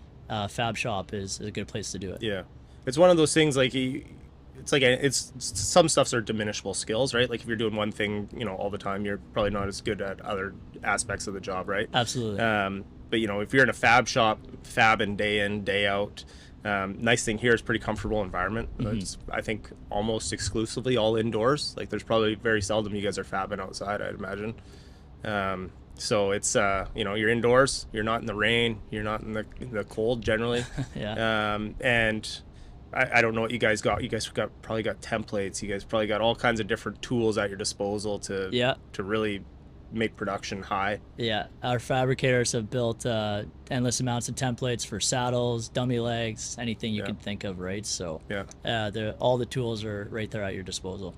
Fab Shop is a good place to do it. Yeah, it's one of those things like it's some stuffs are diminishable skills, right? Like if you're doing one thing, all the time, you're probably not as good at other aspects of the job, right? Absolutely. But if you're in a fab shop, fabbing day in, day out, nice thing here is pretty comfortable environment. It's, I think, almost exclusively all indoors. Like there's probably very seldom you guys are fabbing outside, I'd imagine. So it's you're indoors, you're not in the rain, you're not in the cold generally. Yeah. And I don't know what you guys got. You guys probably got templates. You guys probably got all kinds of different tools at your disposal to really make production high. Yeah, our fabricators have built endless amounts of templates for saddles, dummy legs, anything you can think of, right? So all the tools are right there at your disposal.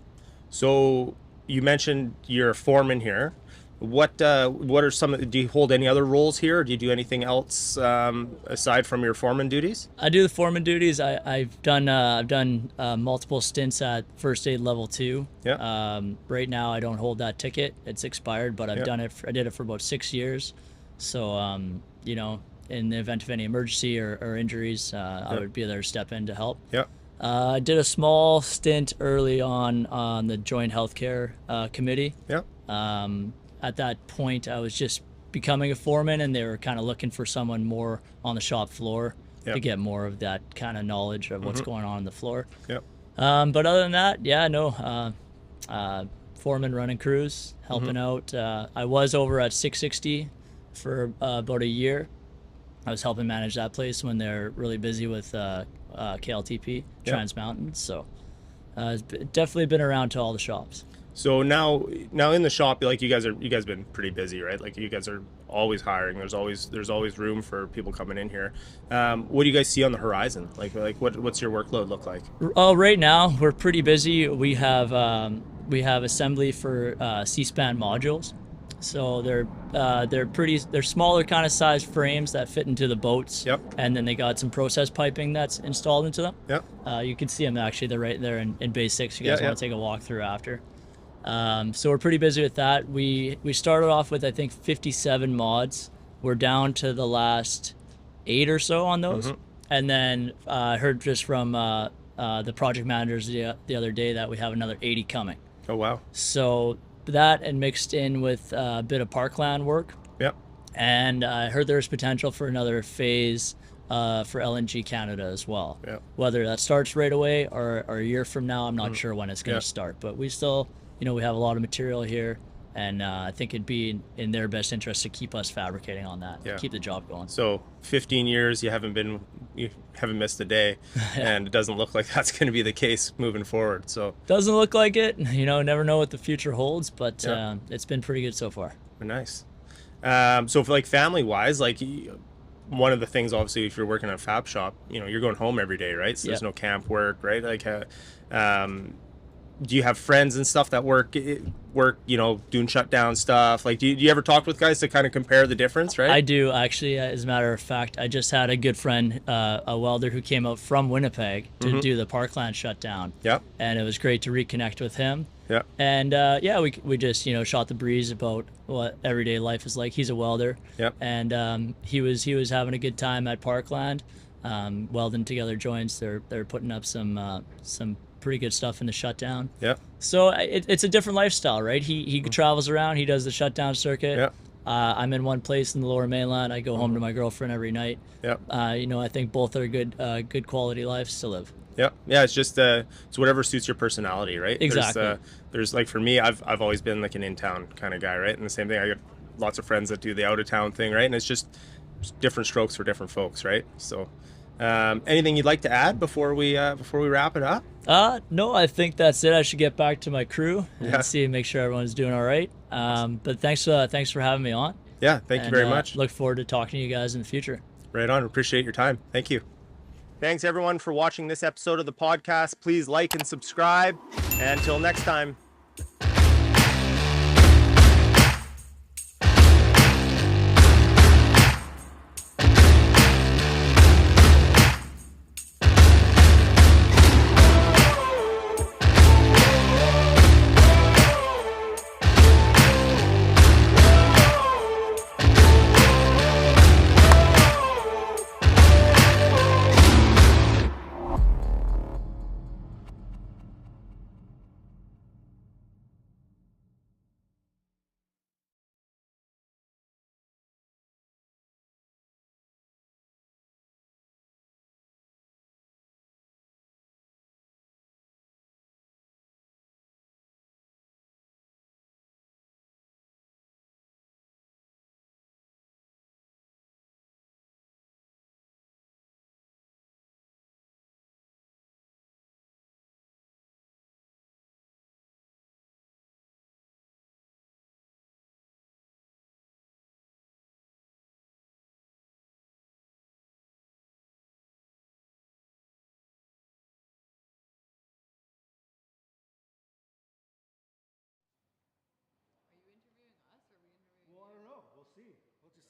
So you mentioned you're a foreman here. What are do you hold any other roles here? Or do you do anything else aside from your foreman duties? I do the foreman duties. I've done multiple stints at first aid level 2. Yeah. Right now I don't hold that ticket. It's expired, but I've done it. I did it for about 6 years. So in the event of any emergency or injuries, I would be there to step in to help. Yeah. I did a small stint early on the Joint Healthcare Committee. Yeah. At that point, I was just becoming a foreman, and they were kind of looking for someone more on the shop floor to get more of that kind of knowledge of what's going on the floor. Yep. But other than that, foreman running crews, helping out. I was over at 660 for about a year. I was helping manage that place when they're really busy with KLTP, Trans Mountain. So it's definitely been around to all the shops. So now in the shop, like you guys been pretty busy, right? Like you guys are always hiring. There's always room for people coming in here. What do you guys see on the horizon? Like what's your workload look like? Oh, right now we're pretty busy. We have assembly for C-span modules. So they're smaller kind of size frames that fit into the boats. Yep. And then they got some process piping that's installed into them. Yep. You can see them actually. They're right there in Bay 6. You guys want to take a walk through after. So we're pretty busy with that. We started off with I think 57 mods. We're down to the last 8 or so on those. And then I heard just from the project managers the other day that we have another 80 coming. Oh wow. So that and mixed in with a bit of parkland work. Yep. And I heard there's potential for another phase for LNG Canada as well. Yep. Whether that starts right away or a year from now, I'm not sure when it's going to start. But we still, we have a lot of material here, and I think it'd be in their best interest to keep us fabricating on that, keep the job going. So 15 years, you haven't missed a day, and it doesn't look like that's going to be the case moving forward. So doesn't look like it. Never know what the future holds, but it's been pretty good so far. Nice. So for family-wise, one of the things, obviously, if you're working at a fab shop, you're going home every day, right? So there's no camp work, right? Do you have friends and stuff that work, doing shutdown stuff? Do you ever talk with guys to kind of compare the difference, right? I do, actually. As a matter of fact, I just had a good friend, a welder who came out from Winnipeg to do the Parkland shutdown. Yep. And it was great to reconnect with him. Yeah. And we just shot the breeze about what everyday life is like. He's a welder. Yep. And he was having a good time at Parkland, welding together joints. They're putting up some pretty good stuff in the shutdown. Yeah. So it's a different lifestyle, right? He travels around. He does the shutdown circuit. Yeah. I'm in one place in the Lower Mainland. I go home to my girlfriend every night. Yeah. I think both are good quality lives to live. Yeah, yeah. It's just it's whatever suits your personality, right? Exactly. There's for me, I've always been an in-town kind of guy, right? And the same thing, I got lots of friends that do the out-of-town thing, right? And it's just different strokes for different folks, right? So, anything you'd like to add before we wrap it up? No, I think that's it. I should get back to my crew and make sure everyone's doing all right. But thanks for having me on. Yeah, thank you very much. Look forward to talking to you guys in the future. Right on. Appreciate your time. Thank you. Thanks everyone for watching this episode of the podcast. Please like and subscribe. And until next time.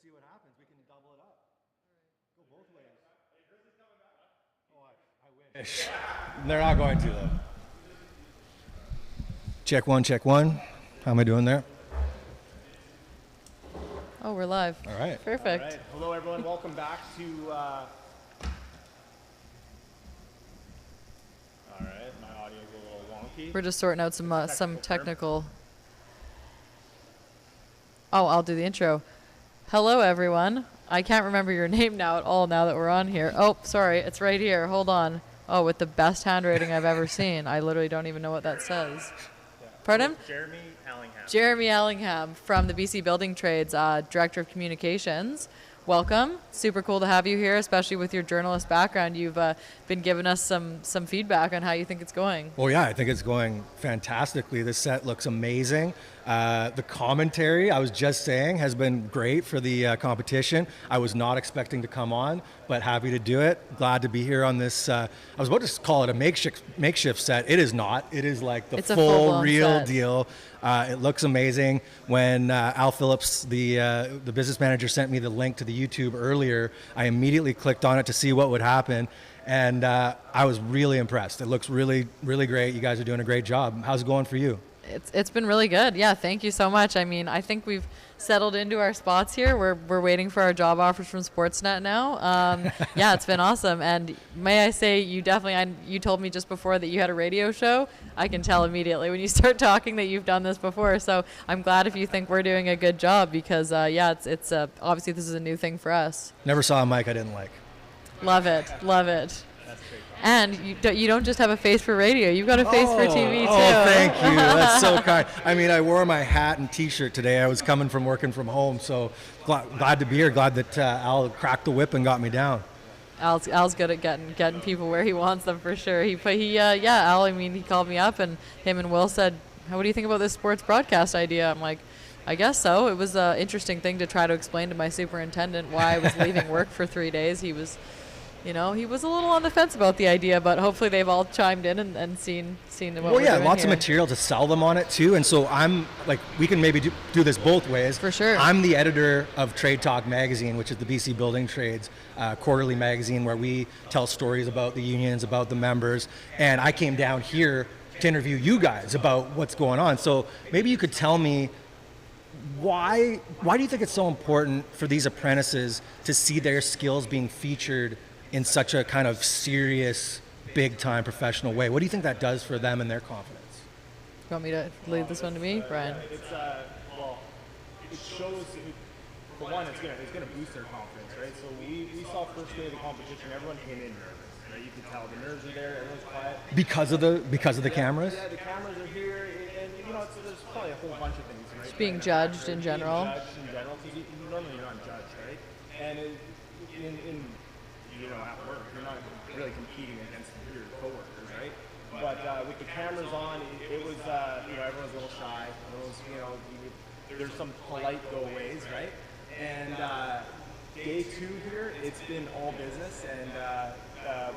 see what happens. We can double it up. Go both ways. Oh, I wish. They're not going to, though. Check one, check one. How am I doing there? Oh, we're live. All right. Perfect. All right. Hello, everyone. Welcome back to... All right. My audio's a little wonky. We're just sorting out some technical... Oh, I'll do the intro. Hello, everyone. I can't remember your name now at all now that we're on here. Oh, sorry. It's right here. Hold on. Oh, with the best handwriting I've ever seen. I literally don't even know what that says. Pardon? Jeremy Allingham. Jeremy Allingham from the BC Building Trades, Director of Communications. Welcome. Super cool to have you here, especially with your journalist background. You've been giving us some feedback on how you think it's going. Well, yeah, I think it's going fantastically. The set looks amazing. The commentary, I was just saying, has been great for the competition. I was not expecting to come on, but happy to do it. Glad to be here on this. I was about to call it a makeshift set. It is not. It is like the full real set. Deal. It looks amazing. When Al Phillips, the business manager, sent me the link to the YouTube earlier, I immediately clicked on it to see what would happen. And I was really impressed. It looks really, really great. You guys are doing a great job. How's it going for you? It's been really good. Yeah, thank you so much. I mean, I think we've settled into our spots here. We're waiting for our job offers from Sportsnet now. Yeah, it's been awesome. And may I say, you told me just before that you had a radio show. I can tell immediately when you start talking that you've done this before. So I'm glad if you think we're doing a good job because, yeah, it's obviously this is a new thing for us. Never saw a mic I didn't like. Love it. Love it. And you don't just have a face for radio. You've got a face for TV, too. Oh, thank you. That's so kind. I mean, I wore my hat and T-shirt today. I was coming from working from home, so glad to be here. Glad that Al cracked the whip and got me down. Al's good at getting people where he wants them, for sure. Al, I mean, he called me up, and him and Will said, what do you think about this sports broadcast idea? I'm like, I guess so. It was an interesting thing to try to explain to my superintendent why I was leaving work for 3 days. He was... he was a little on the fence about the idea, but hopefully they've all chimed in and seen what we're doing lots here. of material to sell them on it too. And so I'm like, we can maybe do this both ways. For sure. I'm the editor of Trade Talk magazine, which is the BC Building Trades quarterly magazine where we tell stories about the unions, about the members. And I came down here to interview you guys about what's going on. So maybe you could tell me why do you think it's so important for these apprentices to see their skills being featured in such a kind of serious, big-time professional way? What do you think that does for them and their confidence? You want me to lead this one to me, Brian? It shows, for one, it's gonna boost their confidence, right? So we saw first day of the competition, everyone came in nervous, right? You could tell the nerves are there, everyone's quiet. Because of the cameras? Yeah, the cameras are here, and there's probably a whole bunch of things, right? Just being judged in general. Judged in general, because normally you're not judged, right? And at work, you're not really competing against your coworkers, right? But with the cameras on, it was, everyone's a little shy. There's some polite go-aways, right? And day 2 here, it's been all business, and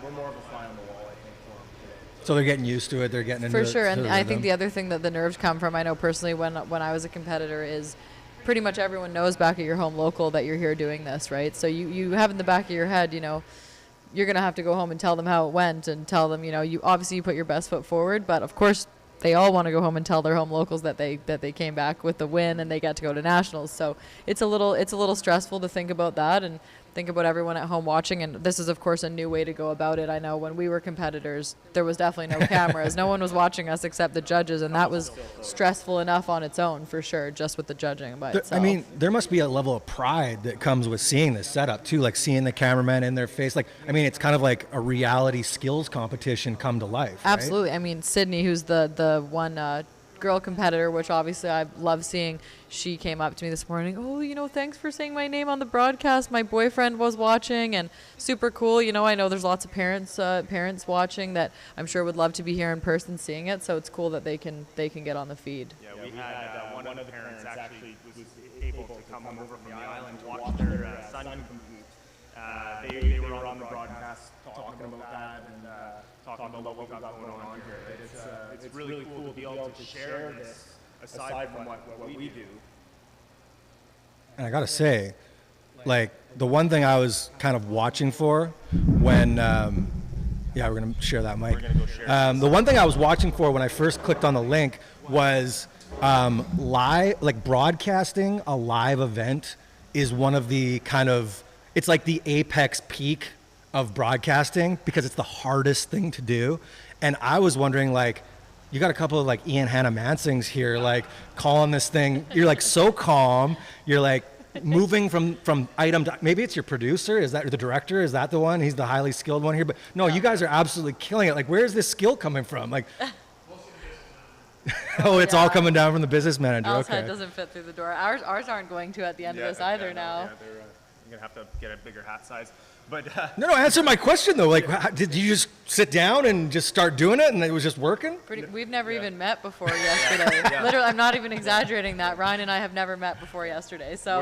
we're more of a fly on the wall, I think, for them today. So they're getting used to it. They're getting into it. For sure, and I think the other thing that the nerves come from, I know personally when I was a competitor, is pretty much everyone knows back at your home local that you're here doing this, right? So you have in the back of your head, you're going to have to go home and tell them how it went and tell them, you obviously put your best foot forward, but of course they all want to go home and tell their home locals that they came back with the win and they got to go to nationals. So it's a little stressful to think about that and think about everyone at home watching. And this is, of course, a new way to go about it. I know when we were competitors, there was definitely no cameras. No one was watching us except the judges, and that was stressful enough on its own, for sure, just with the judging by itself. I mean, there must be a level of pride that comes with seeing this setup, too, like seeing the cameraman in their face. It's kind of like a reality skills competition come to life, right? Absolutely. I mean, Sydney, who's the one girl competitor, which obviously I love seeing, she came up to me this morning, thanks for saying my name on the broadcast, my boyfriend was watching, and super cool. I know there's lots of parents watching that I'm sure would love to be here in person seeing it, so it's cool that they can get on the feed. Yeah, we had one of the parents actually was able to come over from the island to watch their son compete. They were on the broadcast talking about that and talking about what we got going on here. It's really cool to be able to share this aside from what we do. And I got to say, Like the one thing I was kind of watching for when, yeah, we're gonna share that mic. We're gonna go share The one thing I was watching for when I first clicked on the link was live, broadcasting a live event is one of the kind of, it's like the apex peak of broadcasting because it's the hardest thing to do. And I was wondering, you got a couple of Ian Hannah Mansings here, calling this thing. You're so calm. You're moving from item to, maybe it's your producer. Is that the director? Is that the one? He's the highly skilled one here. But no, you guys are absolutely killing it. Where's this skill coming from? Oh, it's all coming down from the business manager. Al's Okay. head doesn't fit through the door. Ours aren't going to at the end of this either now. Yeah, you're gonna have to get a bigger hat size. But No, answer my question though. Did you just sit down and just start doing it, and it was just working? We've never even met before yesterday. Literally, I'm not even exaggerating that. Ryan and I have never met before yesterday. So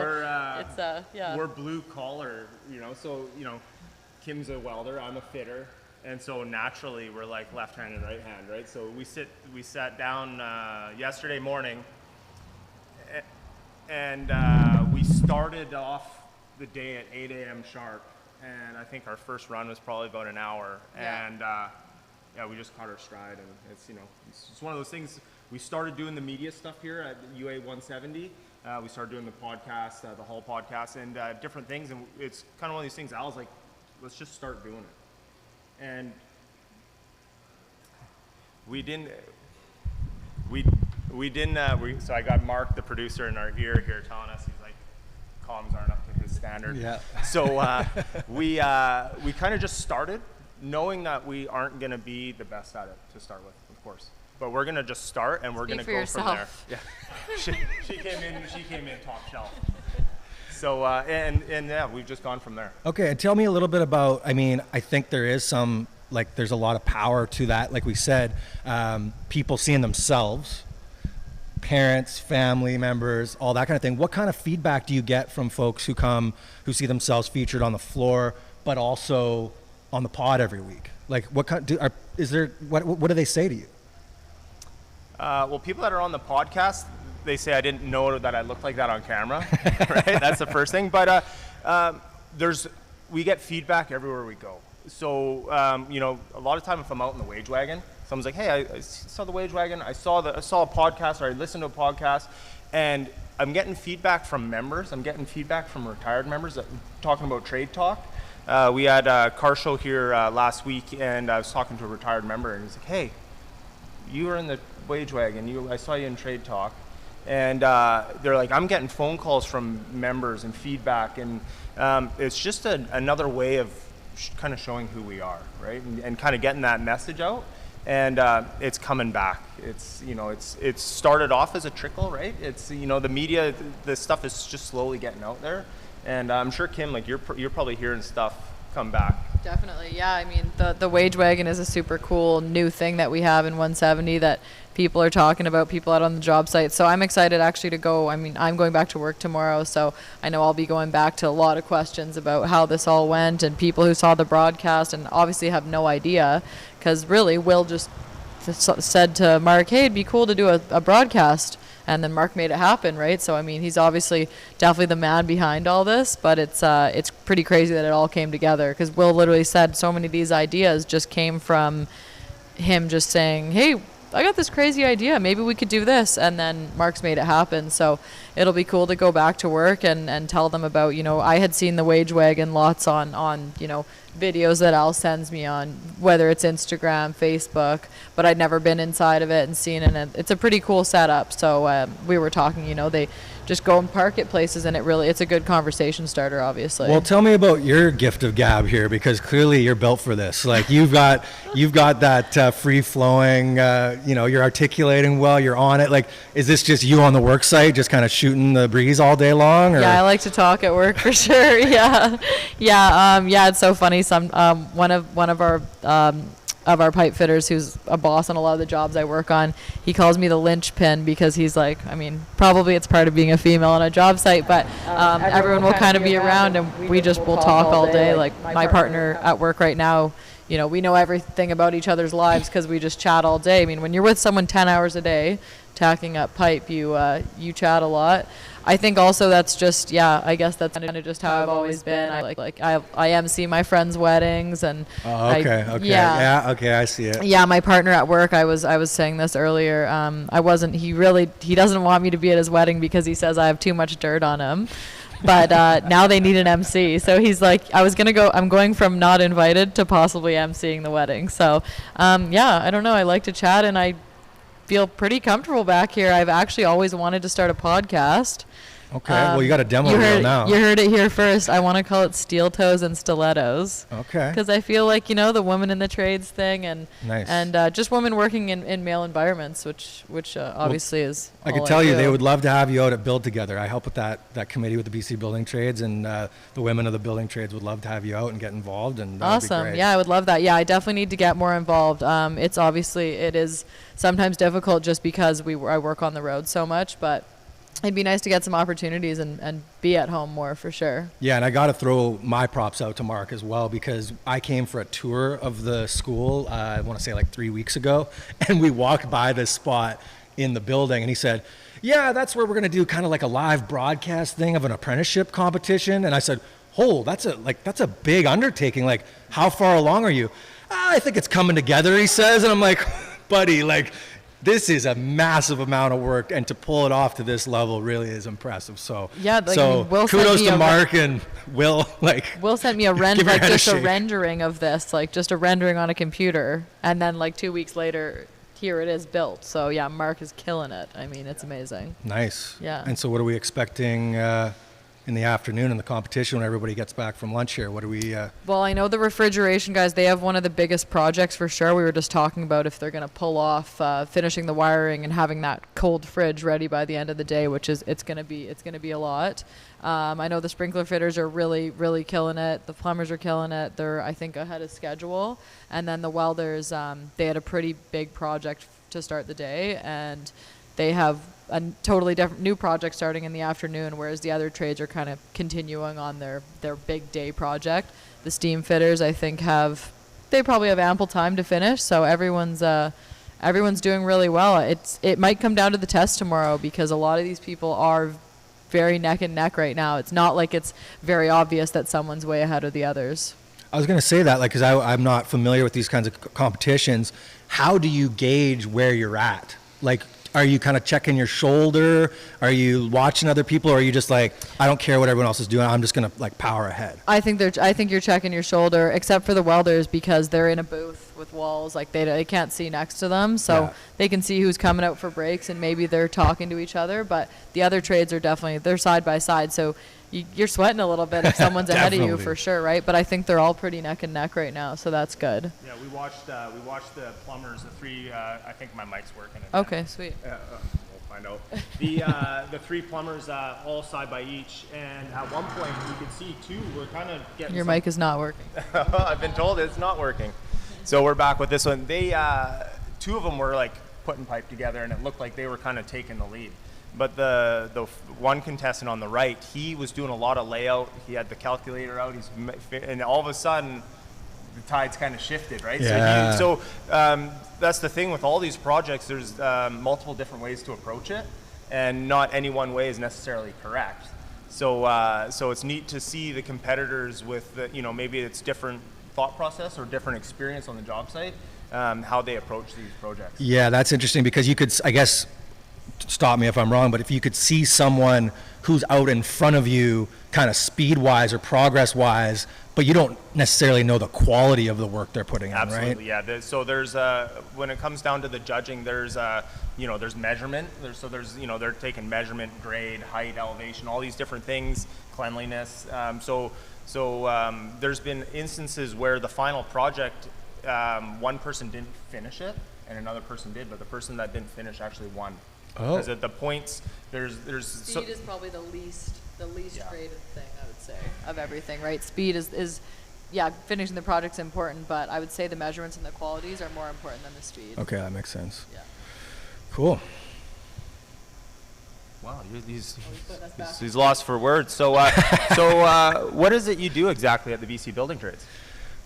we're blue collar, So Kim's a welder, I'm a fitter, and so naturally we're left hand and right hand, right? So we sat down yesterday morning, and we started off the day at 8 a.m. sharp. And I think our first run was probably about an hour. Yeah. And we just caught our stride. And it's it's one of those things. We started doing the media stuff here at UA 170. We started doing the podcast, the Hall podcast, and different things. And it's kind of one of these things. Al's like, let's just start doing it. And we didn't. So I got Mark, the producer, in our ear here telling us, he's like, comms aren't up to his standard. Yeah. So we kind of just started knowing that we aren't going to be the best at it to start with, of course. But we're going to just start, and we're going to go yourself. from there. Yeah. She came in top shelf. So and yeah, we've just gone from there. Okay, and tell me a little bit about, I think there is some, there's a lot of power to that. Like we said, people seeing themselves, parents, family members, all that kind of thing. What kind of feedback do you get from folks who see themselves featured on the floor, but also on the pod every week? What do they say to you? Well, people that are on the podcast, they say I didn't know that I looked like that on camera, right? That's the first thing. But we get feedback everywhere we go. So a lot of time if I'm out in the wage wagon, someone's like, hey, I saw the wage wagon, I saw a podcast, or I listened to a podcast, and I'm getting feedback from members. I'm getting feedback from retired members that talking about trade talk. We had a car show here last week, and I was talking to a retired member, and he's like, hey, you were in the wage wagon. I saw you in trade talk. And they're like, I'm getting phone calls from members and feedback, and it's just another way of kind of showing who we are, right? And kind of getting that message out. And it's coming back. It's started off as a trickle, right? It's the media, the stuff is just slowly getting out there, and I'm sure Kim, you're probably hearing stuff come back. Definitely, yeah. The wage wagon is a super cool new thing that we have in 170 that people are talking about, people out on the job site. So I'm excited actually to go. I'm going back to work tomorrow, so I know I'll be going back to a lot of questions about how this all went, and people who saw the broadcast and obviously have no idea, because really Will just said to Mark, hey, it'd be cool to do a broadcast, and then Mark made it happen, right? So he's obviously definitely the man behind all this, but it's pretty crazy that it all came together, because Will literally said so many of these ideas just came from him just saying, hey, I got this crazy idea, maybe we could do this, and then Mark's made it happen. So it'll be cool to go back to work and tell them about, I had seen the wage wagon lots on videos that Al sends me on, whether it's Instagram, Facebook, but I'd never been inside of it and seen it, and it's a pretty cool setup. So we were talking, they just go and park at places, and it's a good conversation starter, obviously. Well, tell me about your gift of gab here, because clearly you're built for this. You've got that free flowing, you're articulating well, you're on it. Is this just you on the work site, just kind of shooting the breeze all day long? Or? Yeah, I like to talk at work for sure. Yeah. It's so funny. One of our pipe fitters, who's a boss on a lot of the jobs I work on, he calls me the linchpin, because he's like, probably it's part of being a female on a job site, but everyone will kind of be around, and we just will talk all day. My partner at work right now, we know everything about each other's lives because we just chat all day. When you're with someone 10 hours a day, tacking up pipe, you chat a lot. I think also that's just, I guess that's kind of just how I've always been. I MC my friends' weddings and I see it. Yeah, my partner at work, I was saying this earlier. He doesn't want me to be at his wedding because he says I have too much dirt on him. But now they need an MC. So he's like, I'm going from not invited to possibly MCing the wedding. So I don't know. I like to chat and I feel pretty comfortable back here. I've actually always wanted to start a podcast. Okay, well, you got a demo reel now. You heard it here first. I want to call it Steel Toes and Stilettos. Okay. Because I feel like, the women in the trades thing and nice. and just women working in male environments, which obviously is I can tell you they would love to have you out at Build Together. I help with that committee with the BC Building Trades, and the women of the building trades would love to have you out and get involved. And awesome. Yeah, I would love that. Yeah, I definitely need to get more involved. It is sometimes difficult just because I work on the road so much, but it'd be nice to get some opportunities and be at home more for sure. Yeah, and I got to throw my props out to Mark as well, because I came for a tour of the school, I want to say like 3 weeks ago, and we walked by this spot in the building and he said, yeah, that's where we're going to do kind of like a live broadcast thing of an apprenticeship competition. And I said, that's a big undertaking. Like, how far along are you? I think it's coming together, he says. And I'm like, buddy, this is a massive amount of work, and to pull it off to this level really is impressive. So kudos to Mark and Will. Will sent me a rendering of this, just a rendering on a computer, and then 2 weeks later, here it is built. So yeah, Mark is killing it. I mean, it's amazing. Nice. Yeah. And so what are we expecting in the afternoon in the competition when everybody gets back from lunch here? What do we... Well, I know the refrigeration guys, they have one of the biggest projects for sure. We were just talking about if they're going to pull off finishing the wiring and having that cold fridge ready by the end of the day, which is it's going to be a lot. I know the sprinkler fitters are really, really killing it. The plumbers are killing it. They're, I think, ahead of schedule. And then the welders, they had a pretty big project to start the day, and they have a totally different new project starting in the afternoon, whereas the other trades are kind of continuing on their big day project. The steam fitters, I think, they probably have ample time to finish, so everyone's doing really well. It might come down to the test tomorrow, because a lot of these people are very neck and neck right now. It's not like it's very obvious that someone's way ahead of the others. I was going to say that, because I'm not familiar with these kinds of competitions. How do you gauge where you're at? Are you kind of checking your shoulder? Are you watching other people? Or are you just I don't care what everyone else is doing, I'm just going to power ahead? I think you're checking your shoulder, except for the welders, because they're in a booth with walls. They can't see next to them, so they can see who's coming out for breaks, and maybe they're talking to each other. But the other trades are they're side by side, so you're sweating a little bit if someone's ahead of you for sure, right? But I think they're all pretty neck and neck right now, so that's good. Yeah, we watched the plumbers, the three. I think my mic's working. Okay, sweet. We'll find out. The three plumbers all side by each, and at one point you could see two were kind of getting. Your mic is not working. I've been told it's not working. So we're back with this one. They two of them were putting pipe together, and it looked like they were kind of taking the lead. But the one contestant on the right, he was doing a lot of layout. He had the calculator out. And all of a sudden, the tides kind of shifted, right? Yeah. So that's the thing with all these projects. There's multiple different ways to approach it, and not any one way is necessarily correct. So it's neat to see the competitors with maybe it's different thought process or different experience on the job site, how they approach these projects. Yeah, that's interesting, because you could, I guess, stop me if I'm wrong, but if you could see someone who's out in front of you kind of speed-wise or progress-wise, but you don't necessarily know the quality of the work they're putting in, right? Absolutely, yeah. So there's when it comes down to the judging, there's there's measurement. They're taking measurement, grade, height, elevation, all these different things, cleanliness. There's been instances where the final project, one person didn't finish it and another person did, but the person that didn't finish actually won. Because at the points, there's speed is probably the least graded thing, I would say, of everything, right? Speed is finishing the project's important, but I would say the measurements and the qualities are more important than the speed. Okay, that makes sense. Yeah. Cool. Wow, he's lost for words. So what is it you do exactly at the BC Building Trades?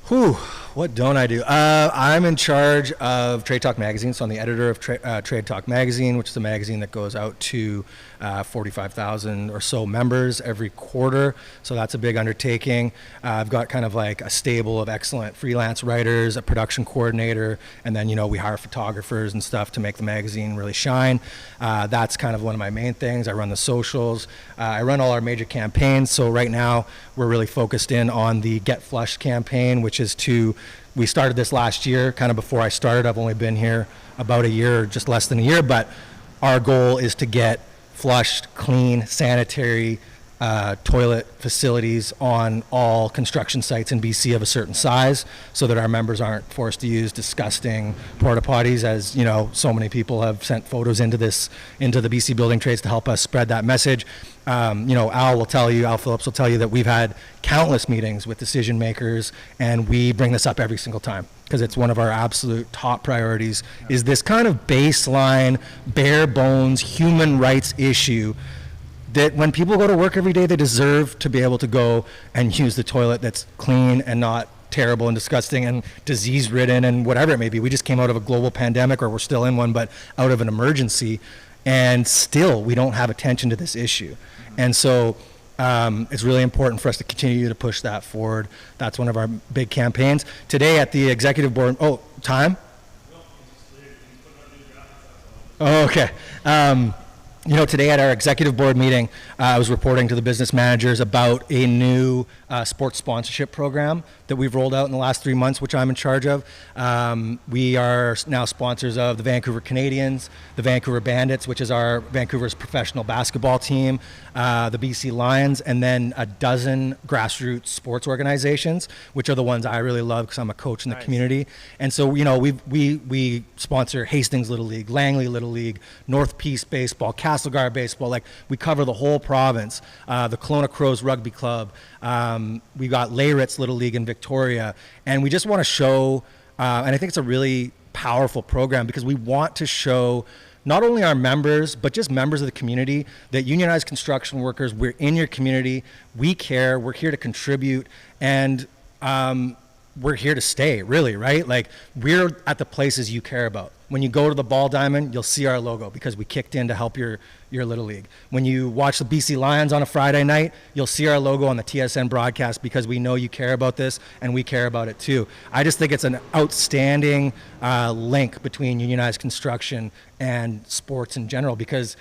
What don't I do? I'm in charge of Trade Talk Magazine, so I'm the editor of Trade Talk Magazine, which is a magazine that goes out to 45,000 or so members every quarter, so that's a big undertaking. I've got kind of like a stable of excellent freelance writers, a production coordinator, and then, we hire photographers and stuff to make the magazine really shine. That's kind of one of my main things. I run the socials. I run all our major campaigns, so right now we're really focused in on the Get Flushed campaign, which is we started this last year, kind of before I started. I've only been here about a year, just less than a year, but our goal is to get flushed, clean, sanitary toilet facilities on all construction sites in BC of a certain size, so that our members aren't forced to use disgusting porta potties, as so many people have sent photos into the BC building trades to help us spread that message. Al Phillips will tell you that we've had countless meetings with decision makers, and we bring this up every single time because it's one of our absolute top priorities, is this kind of baseline, bare bones human rights issue that when people go to work every day, they deserve to be able to go and use the toilet that's clean and not terrible and disgusting and disease-ridden and whatever it may be. We just came out of a global pandemic, or we're still in one, but out of an emergency, and still we don't have attention to this issue. And so it's really important for us to continue to push that forward. That's one of our big campaigns. Today at the executive board, time? Oh, okay. Today at our executive board meeting, I was reporting to the business managers about a new sports sponsorship program that we've rolled out in the last 3 months, which I'm in charge of. We are now sponsors of the Vancouver Canadians, the Vancouver Bandits, which is our Vancouver's professional basketball team, the BC Lions, and then a dozen grassroots sports organizations, which are the ones I really love because I'm a coach in the community. And so, we sponsor Hastings Little League, Langley Little League, North Peace Baseball, Castlegar Baseball. Like, we cover the whole province. The Kelowna Crows Rugby Club. We got Layritz Little League in Victoria, and we just want to show, and I think it's a really powerful program because we want to show not only our members, but just members of the community, that unionized construction workers, we're in your community, we care, we're here to contribute, and we're here to stay, really, right? Like, we're at the places you care about. When you go to the Ball Diamond, you'll see our logo because we kicked in to help your Little League. When you watch the BC Lions on a Friday night, you'll see our logo on the TSN broadcast because we know you care about this and we care about it too. I just think it's an outstanding link between unionized construction and sports in general because,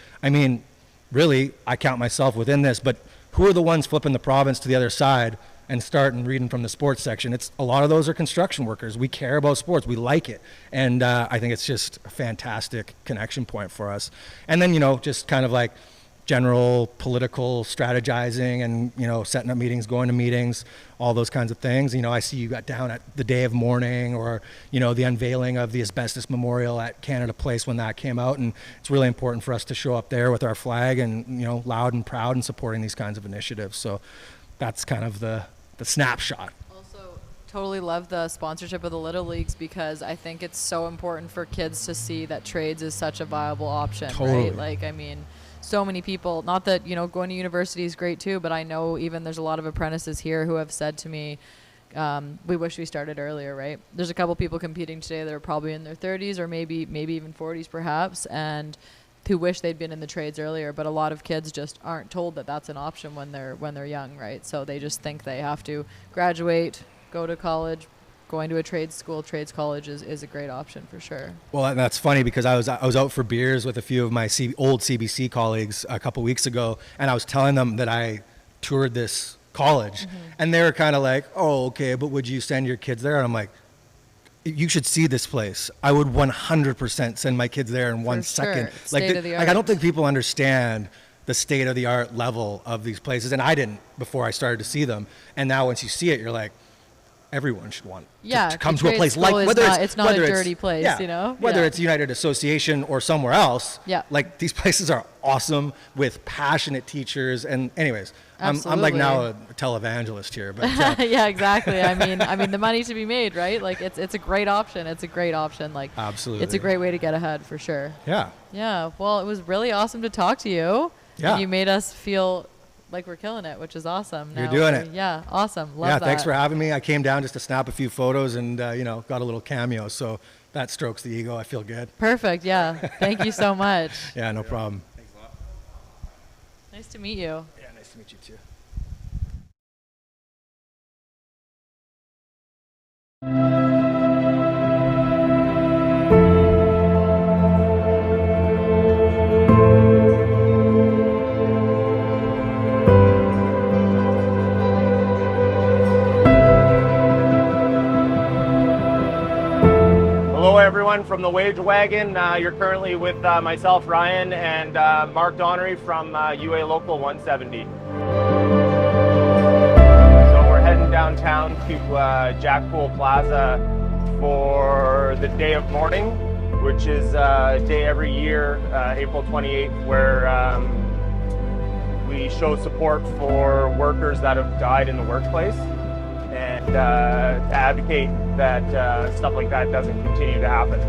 really, I count myself within this, but who are the ones flipping the province to the other side and start and reading from the sports section? It's a lot of those are construction workers. We care about sports. We like it. And I think it's just a fantastic connection point for us. And then, just kind of like general political strategizing and, setting up meetings, going to meetings, all those kinds of things. I see you got down at the day of mourning or, the unveiling of the asbestos memorial at Canada Place when that came out. And it's really important for us to show up there with our flag and, loud and proud and supporting these kinds of initiatives. So that's kind of the snapshot. Also, totally love the sponsorship of the Little Leagues because I think it's so important for kids to see that trades is such a viable option, Totally. right? Like, so many people, not that, going to university is great too, but I know even there's a lot of apprentices here who have said to me, we wish we started earlier, right? There's a couple people competing today that are probably in their 30s or maybe even 40s perhaps, and who wish they'd been in the trades earlier, but a lot of kids just aren't told that that's an option when they're young, right? So they just think they have to graduate, go to college. Going to a trades school, trades college is a great option for sure. Well, and that's funny because I was out for beers with a few of my old CBC colleagues a couple weeks ago, and I was telling them that I toured this college, and they were kind of like, "Oh, okay, but would you send your kids there?" And I'm like, you should see this place. I would 100% send my kids there in 1 second. State of the art. I don't think people understand the state-of-the-art level of these places, and I didn't before I started to see them. And now once you see it, you're like, everyone should want to come to a place like whether it's not a dirty place, whether it's United Association or somewhere else. Yeah, like these places are awesome with passionate teachers. And anyways, I'm like now a televangelist here, but yeah, exactly. I mean the money to be made, right? Like it's a great option. It's a great option. Like absolutely, it's a great way to get ahead for sure. Yeah. Yeah. Well, it was really awesome to talk to you. Yeah. You made us feel like we're killing it, which is awesome. You're doing it. Yeah, awesome. Love yeah, that. thanks for having me. I came down just to snap a few photos and, got a little cameo. So that strokes the ego. I feel good. Perfect. Yeah. Thank you so much. Yeah, no problem. Thanks a lot. Nice to meet you. Yeah, nice to meet you too. Hello everyone from the Wage Wagon. You're currently with myself, Ryan, and Mark Donnery from UA Local 170. So we're heading downtown to Jackpool Plaza for the Day of Mourning, which is a day every year, April 28th, where we show support for workers that have died in the workplace, and to advocate that stuff like that doesn't continue to happen.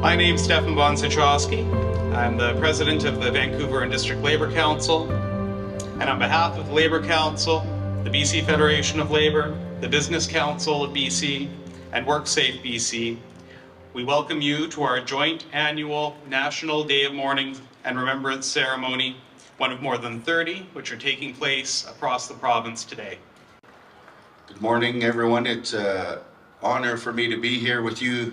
My name's Stefan von Citrowski. I'm the president of the Vancouver and District Labour Council. And on behalf of the Labour Council, the BC Federation of Labour, the Business Council of BC, and WorkSafe BC, we welcome you to our joint annual National Day of Mourning and Remembrance Ceremony, one of more than 30 which are taking place across the province today. Good morning, everyone. It's an honor for me to be here with you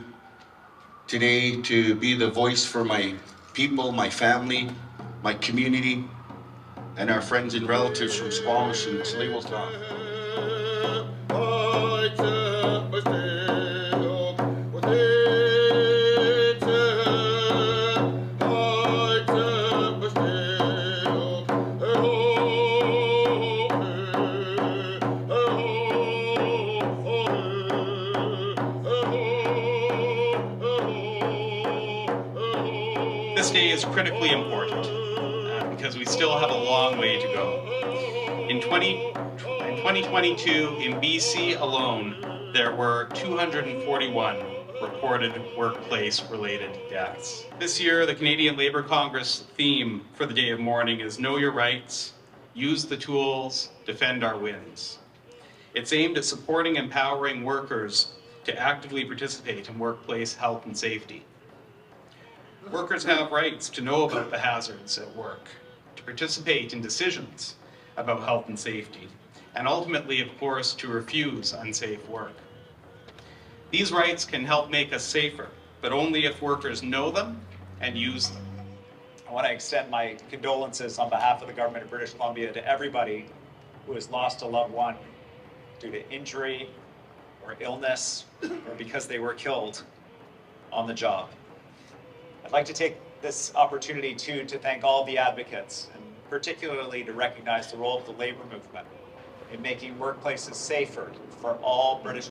today, to be the voice for my people, my family, my community, and our friends and relatives from Squamish and Tsleil-Waututh. This day is critically important because we still have a long way to go. In 2022, in BC alone, there were 241 reported workplace-related deaths. This year, the Canadian Labour Congress theme for the Day of Mourning is Know Your Rights, Use the Tools, Defend Our Wins. It's aimed at supporting and empowering workers to actively participate in workplace health and safety. Workers have rights to know about the hazards at work, to participate in decisions about health and safety, and ultimately, of course, to refuse unsafe work. These rights can help make us safer, but only if workers know them and use them. I want to extend my condolences on behalf of the government of British Columbia to everybody who has lost a loved one due to injury or illness or because they were killed on the job. I'd like to take this opportunity too to thank all the advocates, and particularly to recognize the role of the labor movement in making workplaces safer for all British.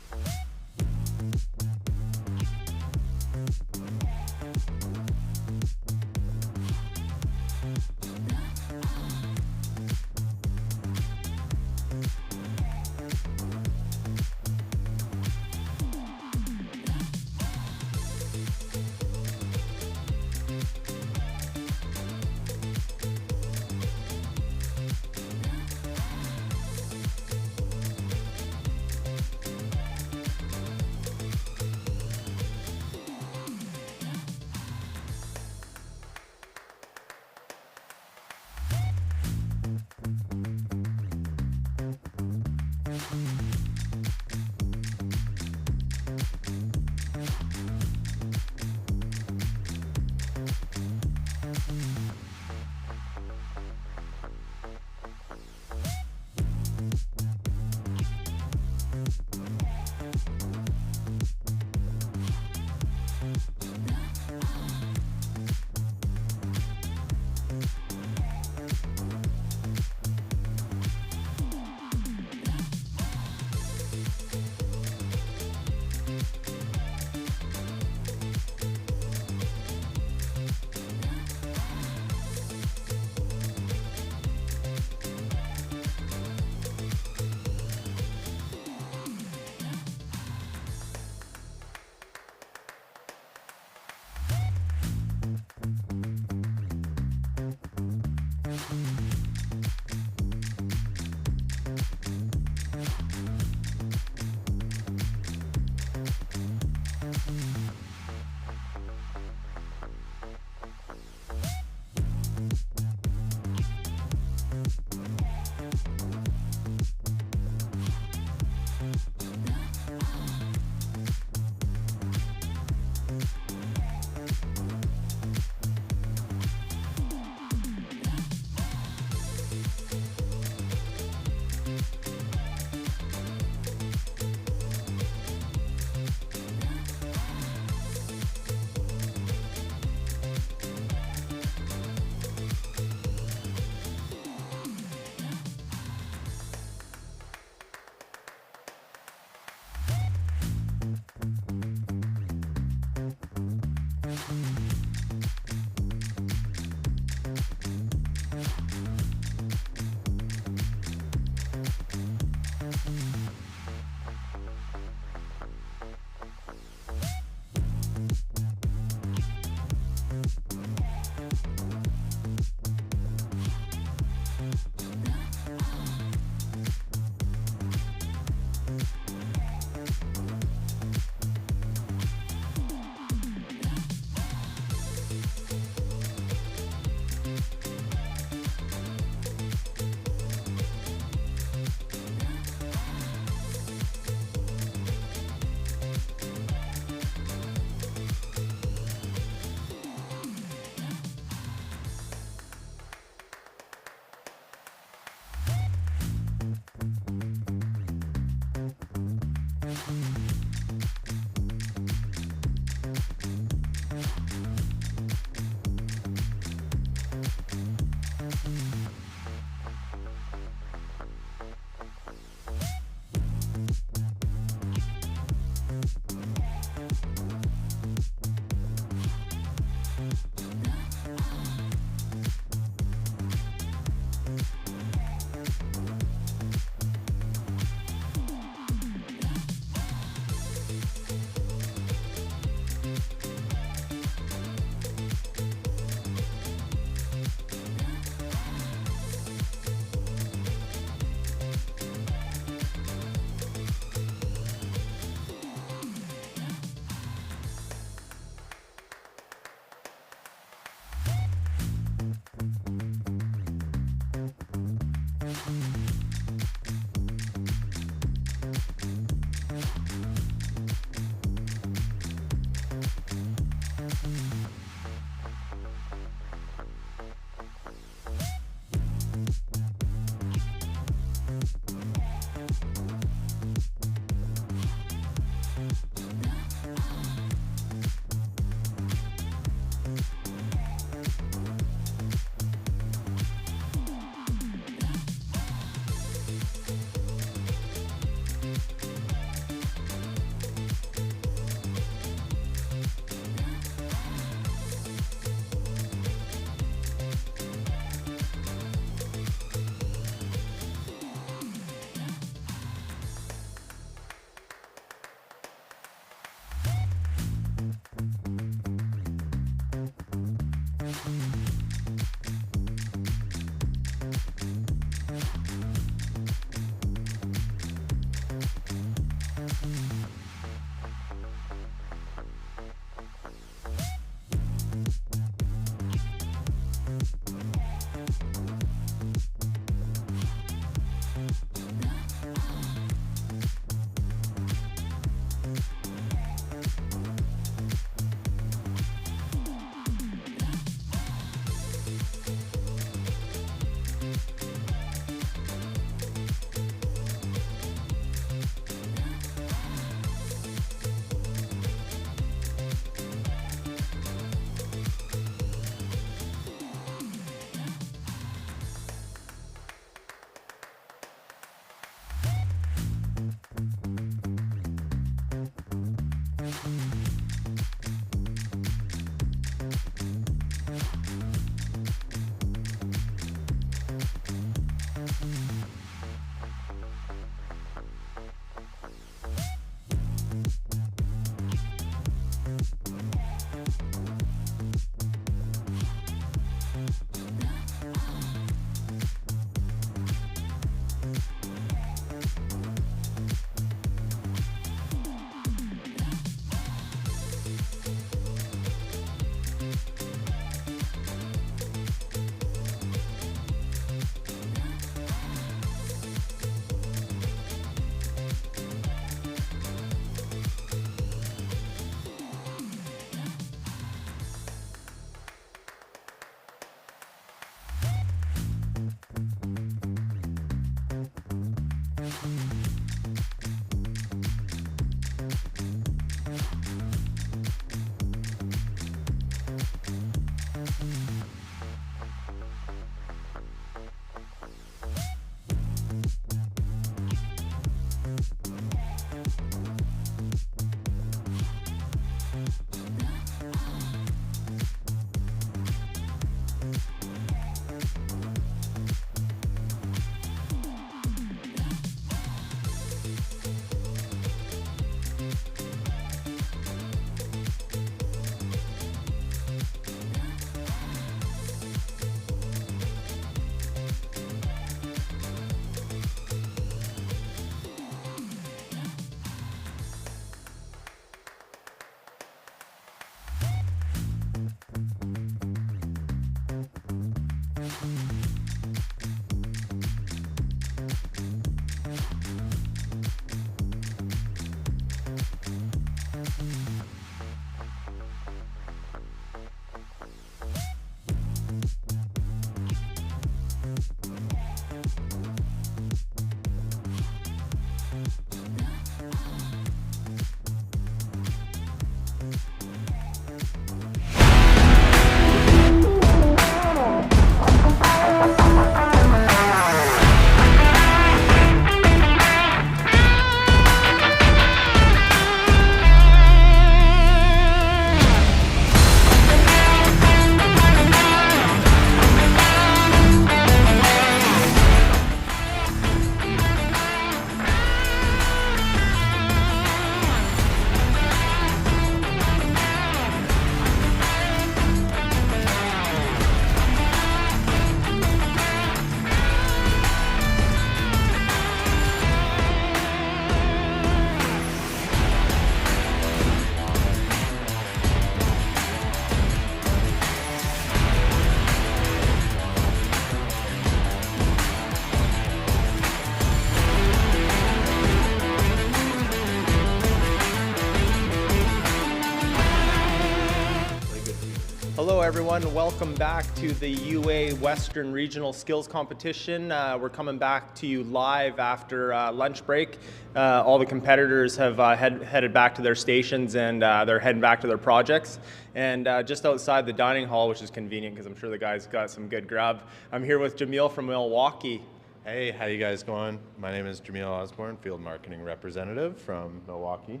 Hello everyone, welcome back to the UA Western Regional Skills Competition. We're coming back to you live after lunch break. All the competitors have headed back to their stations and they're heading back to their projects. And just outside the dining hall, which is convenient because I'm sure the guys got some good grub, I'm here with Jamil from Milwaukee. Hey, how you guys going? My name is Jamil Osborne, Field Marketing Representative from Milwaukee.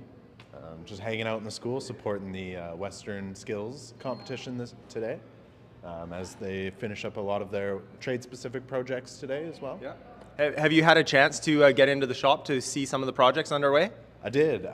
Just hanging out in the school, supporting the Western Skills Competition today, as they finish up a lot of their trade-specific projects today as well. Yeah. Have you had a chance to get into the shop to see some of the projects underway? I did.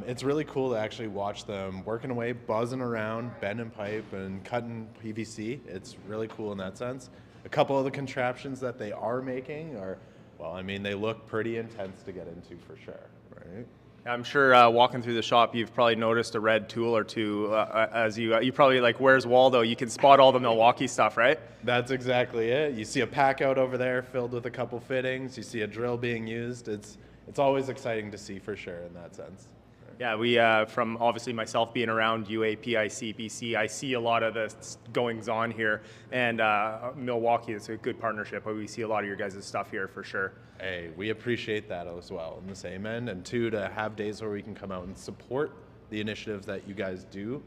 It's really cool to actually watch them working away, buzzing around, bending pipe and cutting PVC. It's really cool in that sense. A couple of the contraptions that they are making are, well, I mean, they look pretty intense to get into for sure, right? I'm sure walking through the shop, you've probably noticed a red tool or two as you probably like, where's Waldo? You can spot all the Milwaukee stuff, right? That's exactly it. You see a pack out over there filled with a couple fittings. You see a drill being used. It's always exciting to see for sure in that sense. Yeah, we, from obviously myself being around UAPIC, BC, I see a lot of the goings on here, and Milwaukee is a good partnership. We see a lot of your guys' stuff here for sure. Hey, we appreciate that as well on the same end, and two, to have days where we can come out and support the initiatives that you guys do.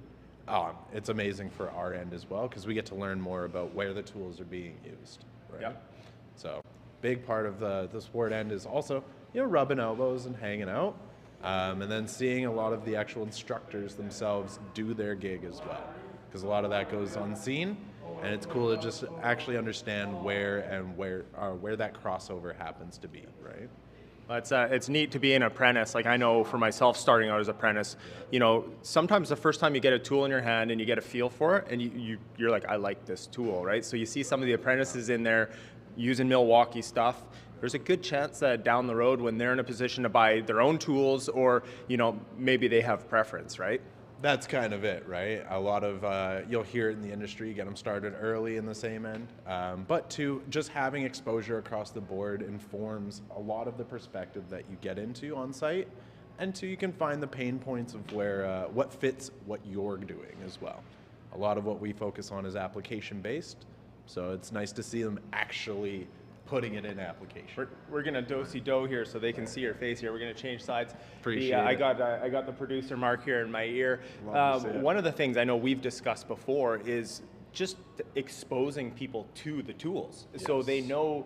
It's amazing for our end as well, because we get to learn more about where the tools are being used, right? Yeah. So, big part of the sport end is also, rubbing elbows and hanging out. And then seeing a lot of the actual instructors themselves do their gig as well, because a lot of that goes unseen, and it's cool to just actually understand where that crossover happens to be, right? It's neat to be an apprentice. Like I know for myself, starting out as an apprentice, you know, sometimes the first time you get a tool in your hand and you get a feel for it, and you're like, I like this tool, right? So you see some of the apprentices in there using Milwaukee stuff. There's a good chance that down the road, when they're in a position to buy their own tools, or you know, maybe they have preference, right? That's kind of it, right? A lot of, you'll hear it in the industry, get them started early in the same end. But just having exposure across the board informs a lot of the perspective that you get into on site. And you can find the pain points of where, what fits what you're doing as well. A lot of what we focus on is application based. So it's nice to see them actually putting it in application. We're gonna do-si-do here so they can see your face here. We're gonna change sides. Appreciate it. I got the producer Mark here in my ear. One of the things I know we've discussed before is just exposing people to the tools, so they know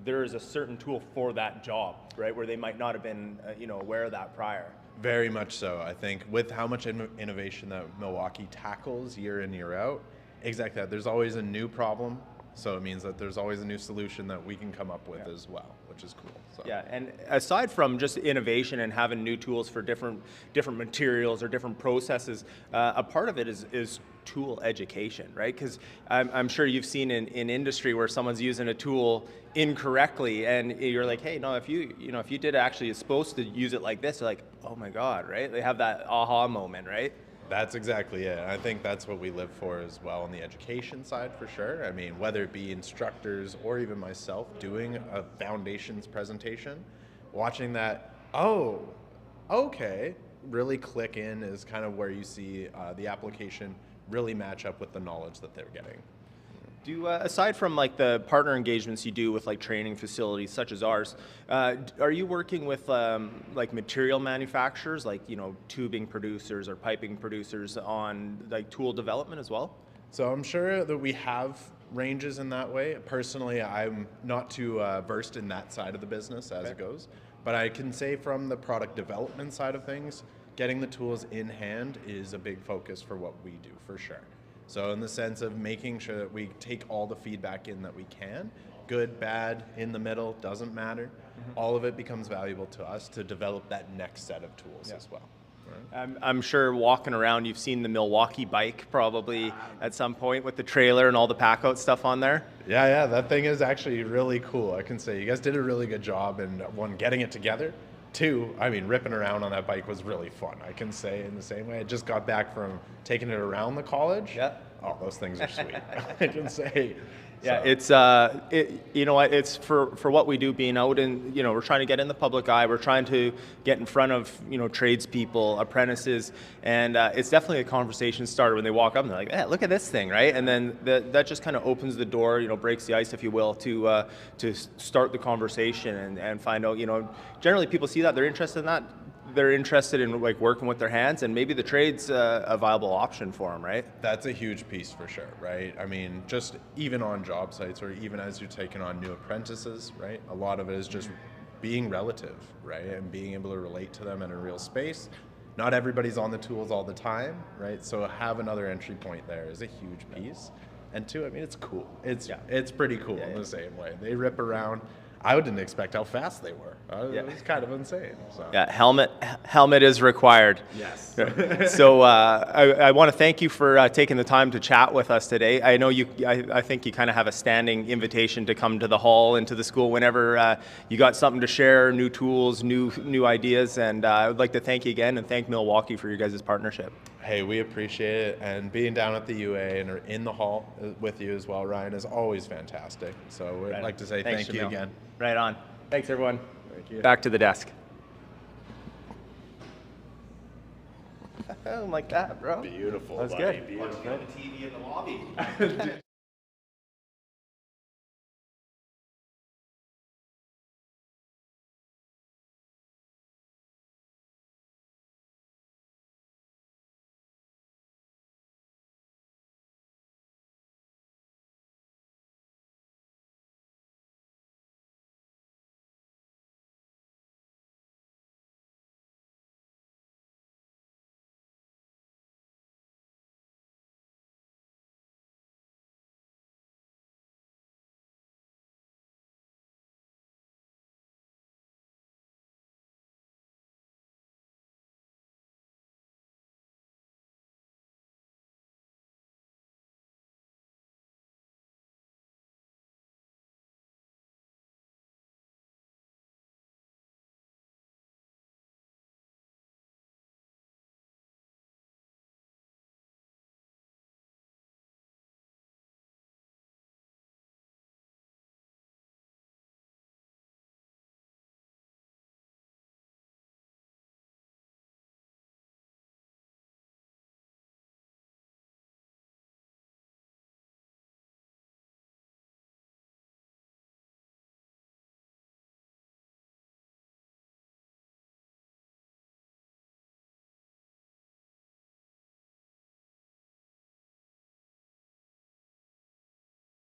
there is a certain tool for that job, right? Where they might not have been, aware of that prior. Very much so. I think with how much innovation that Milwaukee tackles year in, year out, exactly that. There's always a new problem. So it means that there's always a new solution that we can come up with as well, which is cool. So. Yeah, and aside from just innovation and having new tools for different materials or different processes, a part of it is tool education, right? Because I'm sure you've seen in industry where someone's using a tool incorrectly, and you're like, hey, no, if you did actually, you're supposed to use it like this, they're like, oh my God, right? They have that aha moment, right? That's exactly it. I think that's what we live for as well on the education side for sure. I mean, whether it be instructors or even myself doing a foundations presentation, watching that, oh, okay, really click in is kind of where you see the application really match up with the knowledge that they're getting. Do aside from like the partner engagements you do with like training facilities such as ours, are you working with like material manufacturers, like tubing producers or piping producers on like tool development as well? So I'm sure that we have ranges in that way. Personally, I'm not too versed in that side of the business as it goes, but I can say from the product development side of things, getting the tools in hand is a big focus for what we do for sure. So in the sense of making sure that we take all the feedback in that we can, good, bad, in the middle, doesn't matter. All of it becomes valuable to us to develop that next set of tools as well. Right? I'm sure walking around, you've seen the Milwaukee bike probably at some point with the trailer and all the pack out stuff on there. Yeah, that thing is actually really cool. I can say you guys did a really good job in one, getting it together. Two, I mean, ripping around on that bike was really fun. I can say in the same way. I just got back from taking it around the college. Yeah. Oh, those things are sweet. I can say. Yeah, it's you know what, it's for what we do, being out and we're trying to get in the public eye. We're trying to get in front of tradespeople, apprentices, and it's definitely a conversation starter when they walk up and they're like, hey, look at this thing, right? And then that just kind of opens the door, breaks the ice, if you will, to start the conversation and find out. Generally people see that, they're interested in that. They're interested in like working with their hands, and maybe the trade's a viable option for them, right? That's a huge piece for sure, right? I mean, just even on job sites or even as you're taking on new apprentices, right? A lot of it is just being relative, right? And being able to relate to them in a real space. Not everybody's on the tools all the time, right? So have another entry point there is a huge piece. And two, I mean, it's cool. It's pretty cool in the same way. They rip around. I didn't expect how fast they were. It was kind of insane. So. Yeah, helmet is required. Yes. So I want to thank you for taking the time to chat with us today. I know I think you kind of have a standing invitation to come to the hall and to the school whenever you got something to share, new tools, new ideas, and I would like to thank you again and thank Milwaukee for your guys' partnership. Hey, we appreciate it, and being down at the UA and in the hall with you as well, Ryan, is always fantastic. So we'd like to say thank you again. Right on. Thanks, everyone. Thank you. Back to the desk. Like that, bro. Beautiful. That's buddy. good. Beautiful. TV in the lobby.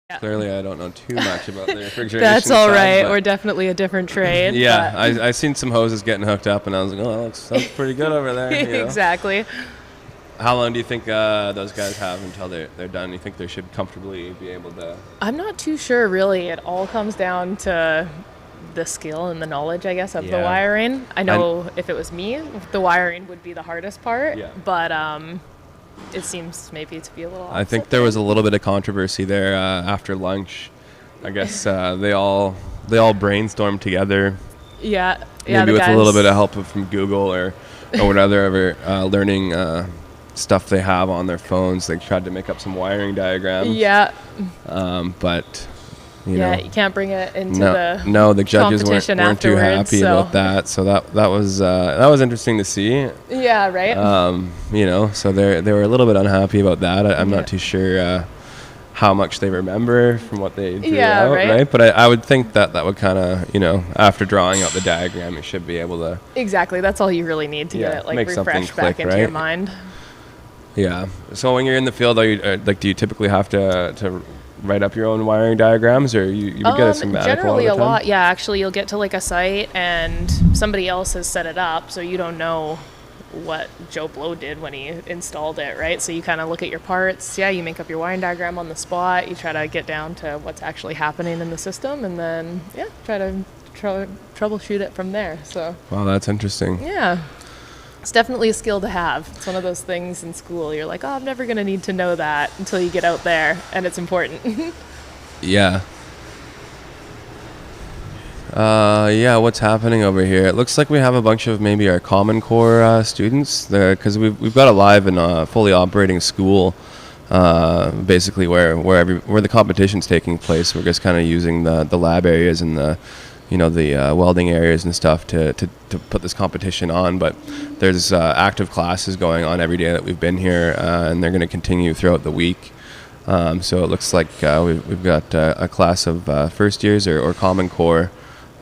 Yeah. Clearly, I don't know too much about the refrigeration. That's all right. side, We're definitely a different trade. yeah, I seen some hoses getting hooked up, and I was like, oh, that sounds pretty good over there. You know? Exactly. How long do you think those guys have until they're done? You think they should comfortably be able to? I'm not too sure, really. It all comes down to the skill and the knowledge, I guess, of the wiring. I know if it was me, the wiring would be the hardest part. Yeah. But it seems maybe to be a little opposite. I think there was a little bit of controversy there after lunch. I guess they all brainstormed together. Yeah. Maybe with a little bit of help from Google or whatever learning stuff they have on their phones. They tried to make up some wiring diagrams. Yeah. But you know, you can't bring it into the judges weren't too happy about that. So that was interesting to see. Yeah, right. You know, so they were a little bit unhappy about that. I'm not too sure how much they remember from what they drew out, right? But I would think that would kind of, you know, after drawing out the diagram, you should be able to. Exactly. That's all you really need to get it like refreshed back into your mind. Yeah. So when you're in the field, do you typically have to write up your own wiring diagrams, or you would get a schematic? Generally a lot. Yeah, actually, you'll get to like a site and somebody else has set it up, so you don't know what Joe Blow did when he installed it, right? So you kind of look at your parts. Yeah, you make up your wiring diagram on the spot. You try to get down to what's actually happening in the system, and then try to troubleshoot it from there. So. Wow, that's interesting. Yeah. It's definitely a skill to have. It's one of those things in school. You're like, oh, I'm never going to need to know that until you get out there, and it's important. Yeah. What's happening over here? It looks like we have a bunch of maybe our Common Core students there, because we've got a live and fully operating school, basically where the competition's taking place. We're just kind of using the lab areas and the welding areas and stuff to put this competition on. But there's active classes going on every day that we've been here, and they're going to continue throughout the week. So it looks like we've got a class of first years or Common Core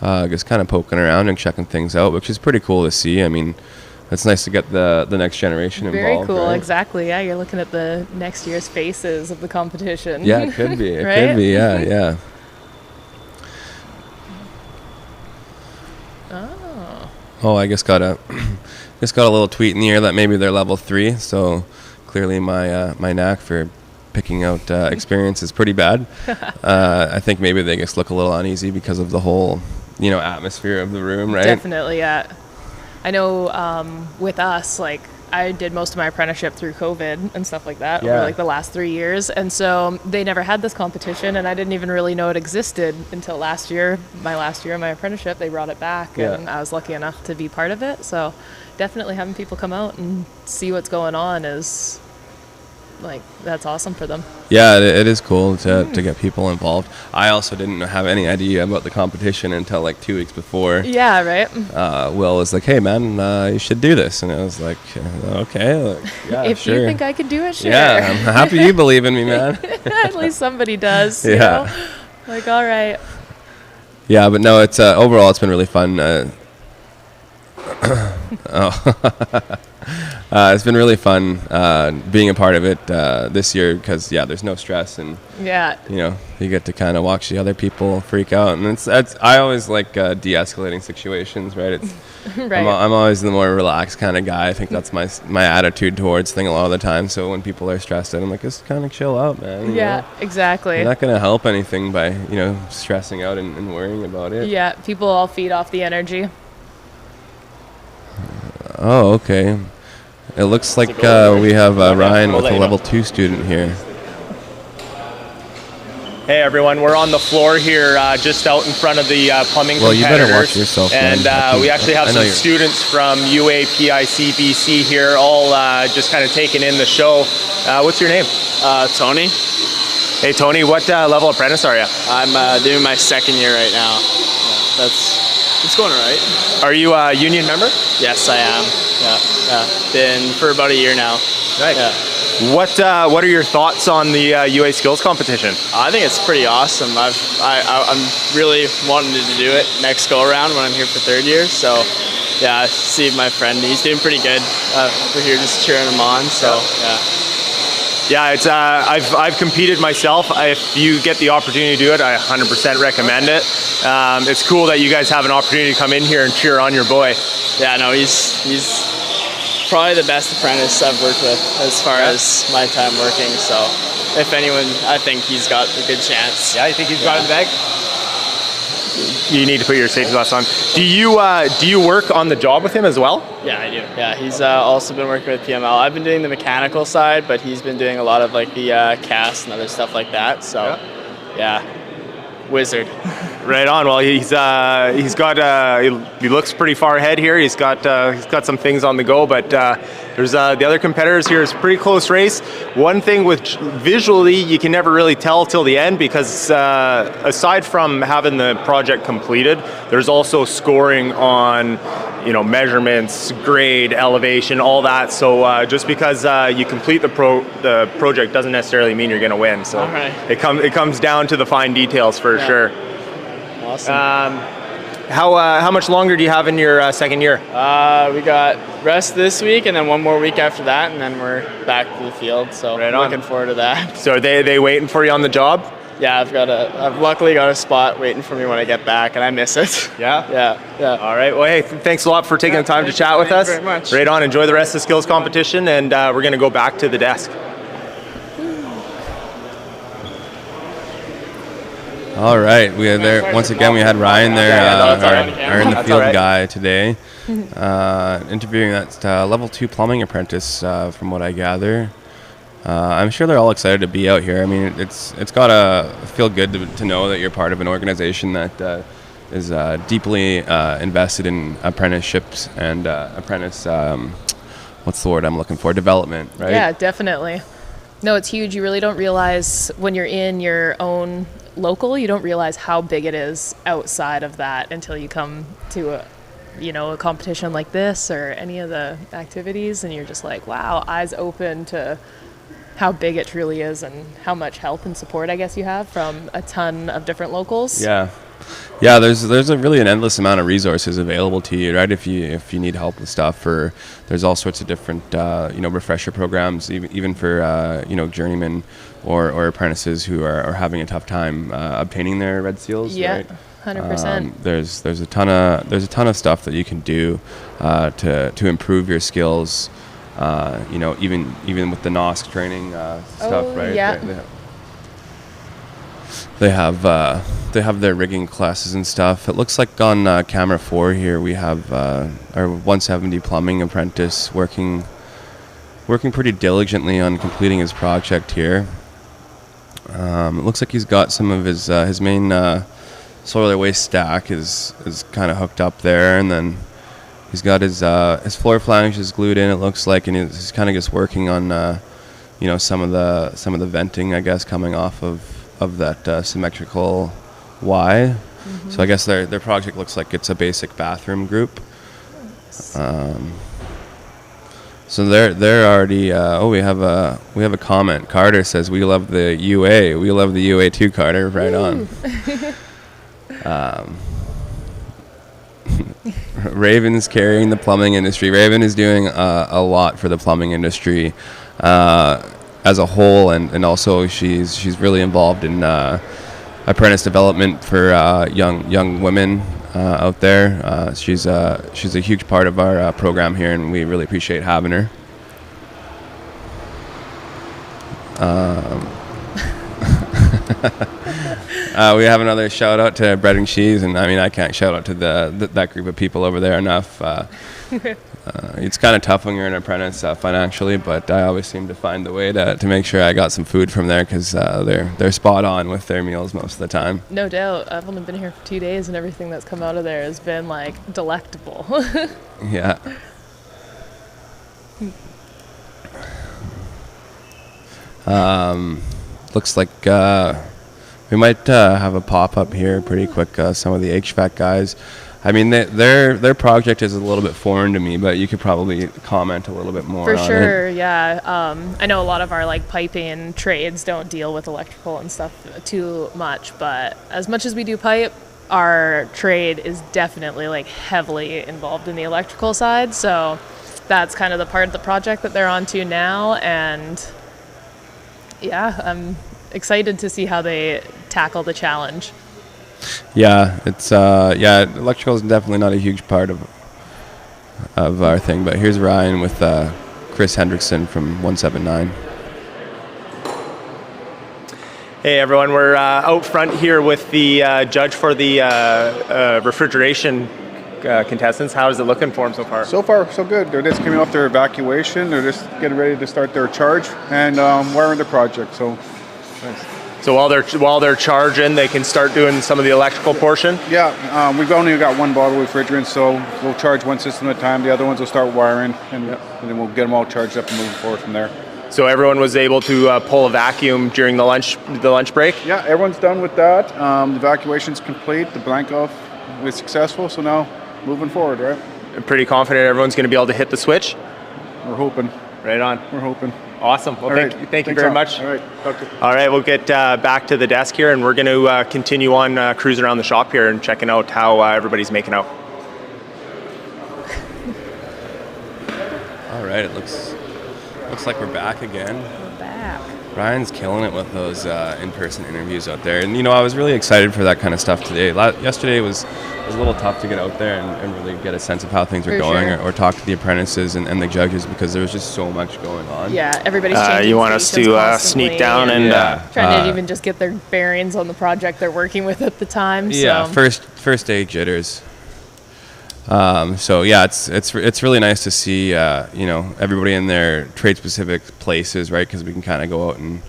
just kind of poking around and checking things out, which is pretty cool to see. I mean, it's nice to get the next generation involved. Very cool, right? Exactly. Yeah, you're looking at the next year's faces of the competition. Yeah, it could be. It right? could be, yeah. Oh, I just got a little tweet in the air that maybe they're level 3. So clearly my knack for picking out experience is pretty bad. I think maybe they just look a little uneasy because of the whole, atmosphere of the room, right? Definitely, yeah. I know with us, like, I did most of my apprenticeship through COVID and stuff like that over like the last 3 years. And so they never had this competition, and I didn't even really know it existed until last year, my apprenticeship. They brought it back, and I was lucky enough to be part of it. So definitely having people come out and see what's going on is like, that's awesome for them. Yeah, it is cool to get people involved. I also didn't have any idea about the competition until like 2 weeks before. Yeah, right. Will was like, hey man, you should do this. And I was like, okay, yeah, if sure. you think I can do it, sure. Yeah, I'm happy you believe in me, man. At least somebody does. You know? Like, all right. Yeah, but no, it's overall it's been really fun. It's been really fun being a part of it this year because there's no stress, and you get to kind of watch the other people freak out, and it's I always like de-escalating situations, right? It's right. I'm always the more relaxed kind of guy. I think that's my attitude towards thing a lot of the time. So when people are stressed out, I'm like, just kind of chill out, man. You know? Exactly. You're not gonna help anything by stressing out and worrying about it. Yeah, people all feed off the energy. Oh, okay. It looks like we have Ryan with a level 2 student here. Hey everyone, we're on the floor here just out in front of the plumbing competitors. Well, you better watch yourself, and we actually have some students from UAPIC BC here, all just kind of taking in the show. What's your name? Tony. Hey Tony, what level apprentice are you? I'm doing my second year right now. It's going all right. Are you a union member? Yes, I am. Yeah. Been for about a year now. Nice. Yeah. What are your thoughts on the UA Skills competition? I think it's pretty awesome. I'm really wanting to do it next go around when I'm here for third year. So yeah, I see my friend, he's doing pretty good. We're here just cheering him on. So yeah. Yeah, it's I've competed myself. If you get the opportunity to do it, I 100% recommend it. It's cool that you guys have an opportunity to come in here and cheer on your boy. Yeah, no, he's probably the best apprentice I've worked with as far as my time working. So if anyone, I think he's got a good chance. Yeah, you think he's got it in the bag? You need to put your safety vest on. Do you work on the job with him as well? Yeah, I do. Yeah, he's also been working with PML. I've been doing the mechanical side, but he's been doing a lot of like the cast and other stuff like that. So, yeah, wizard. Right on. Well, he looks pretty far ahead here. He's got some things on the go, but there's the other competitors here. It's a pretty close race. One thing with visually, you can never really tell till the end because aside from having the project completed, there's also scoring on measurements, grade, elevation, all that. So just because you complete the project doesn't necessarily mean you're going to win. So it comes down to the fine details for sure. Awesome. How much longer do you have in your second year? We got rest this week and then one more week after that, and then we're back to the field. So looking forward to that. So are they waiting for you on the job? Yeah, I've luckily got a spot waiting for me when I get back, and I miss it. Yeah? Yeah. All right. Well, hey, thanks a lot for taking the time to chat with us. Thank you very much. Right on. Enjoy the rest of the skills competition, and we're going to go back to the desk. All right, we had there once again. We had Ryan there, our in the field guy today, interviewing that level 2 plumbing apprentice. From what I gather, I'm sure they're all excited to be out here. I mean, it's gotta feel good to know that you're part of an organization that is deeply invested in apprenticeships and apprentice. What's the word I'm looking for? Development, right? Yeah, definitely. No, it's huge. You really don't realize when you're in your own local, you don't realize how big it is outside of that until you come to a competition like this or any of the activities, and you're just like, wow, eyes open to how big it truly is and how much help and support I guess you have from a ton of different locals. Yeah, there's really an endless amount of resources available to you, right? If you need help with stuff, or there's all sorts of different refresher programs, even for journeymen or apprentices who are having a tough time obtaining their red seals. Yeah, right? 100%. There's a ton of stuff that you can do to improve your skills. Even with the NOSC training stuff, right? Yeah. They have their rigging classes and stuff. It looks like on camera 4 here we have our 170 plumbing apprentice working pretty diligently on completing his project here. It looks like he's got some of his main solar waste stack is kind of hooked up there, and then he's got his floor flanges glued in, it looks like, and he's kind of just working on some of the venting, I guess, coming off of that symmetrical Y. Mm-hmm. So I guess their project looks like it's a basic bathroom group. So they're already. We have a comment. Carter says we love the UA. We love the UA too, Carter. Right on. Raven's carrying the plumbing industry. Raven is doing a lot for the plumbing industry as a whole, and also she's really involved in apprentice development for young women out there. She's a huge part of our program here, and we really appreciate having her. We have another shout out to Bread and Cheese, and I mean I can't shout out to that group of people over there enough. It's kind of tough when you're an apprentice financially, but I always seem to find the way to make sure I got some food from there, because they're spot on with their meals most of the time. No doubt. I've only been here for 2 days, and everything that's come out of there has been like delectable. Yeah. Looks like we might have a pop-up here pretty quick. Some of the HVAC guys. I mean, their project is a little bit foreign to me, but you could probably comment a little bit more on it. For sure, yeah. I know a lot of our like piping trades don't deal with electrical and stuff too much, but as much as we do pipe, our trade is definitely like heavily involved in the electrical side. So that's kind of the part of the project that they're on to now, and Yeah, I'm excited to see how they tackle the challenge. Yeah, it's electrical is definitely not a huge part of our thing. But here's Ryan with Chris Hendrickson from 179. Hey everyone, we're out front here with the judge for the refrigeration contestants. How is it looking for them so far? So far, so good. They're just coming off their evacuation. They're just getting ready to start their charge and wiring the project. So, nice. So while they're charging, they can start doing some of the electrical portion? Yeah, we've only got one bottle of refrigerant, so we'll charge one system at a time. The other ones will start wiring, and then we'll get them all charged up and moving forward from there. So everyone was able to pull a vacuum during the lunch break? Yeah, everyone's done with that. The evacuation's complete. The blank off was successful, so now moving forward, right? I'm pretty confident everyone's going to be able to hit the switch? We're hoping. Right on. We're hoping. Awesome. Well, thank you very much. All right. Talk to you. All right, we'll get back to the desk here, and we're going to continue on cruising around the shop here and checking out how everybody's making out. All right, it looks like we're back again. We're back. Ryan's killing it with those in-person interviews out there. And, I was really excited for that kind of stuff today. Yesterday was a little tough to get out there and really get a sense of how things are going or talk to the apprentices and the judges because there was just so much going on. Yeah, everybody's changing. You want us to sneak down and trying to even just get their bearings on the project they're working with at the time. Yeah, so. first day jitters. So yeah, it's really nice to see everybody in their trade specific places, right? Because we can kind of go out and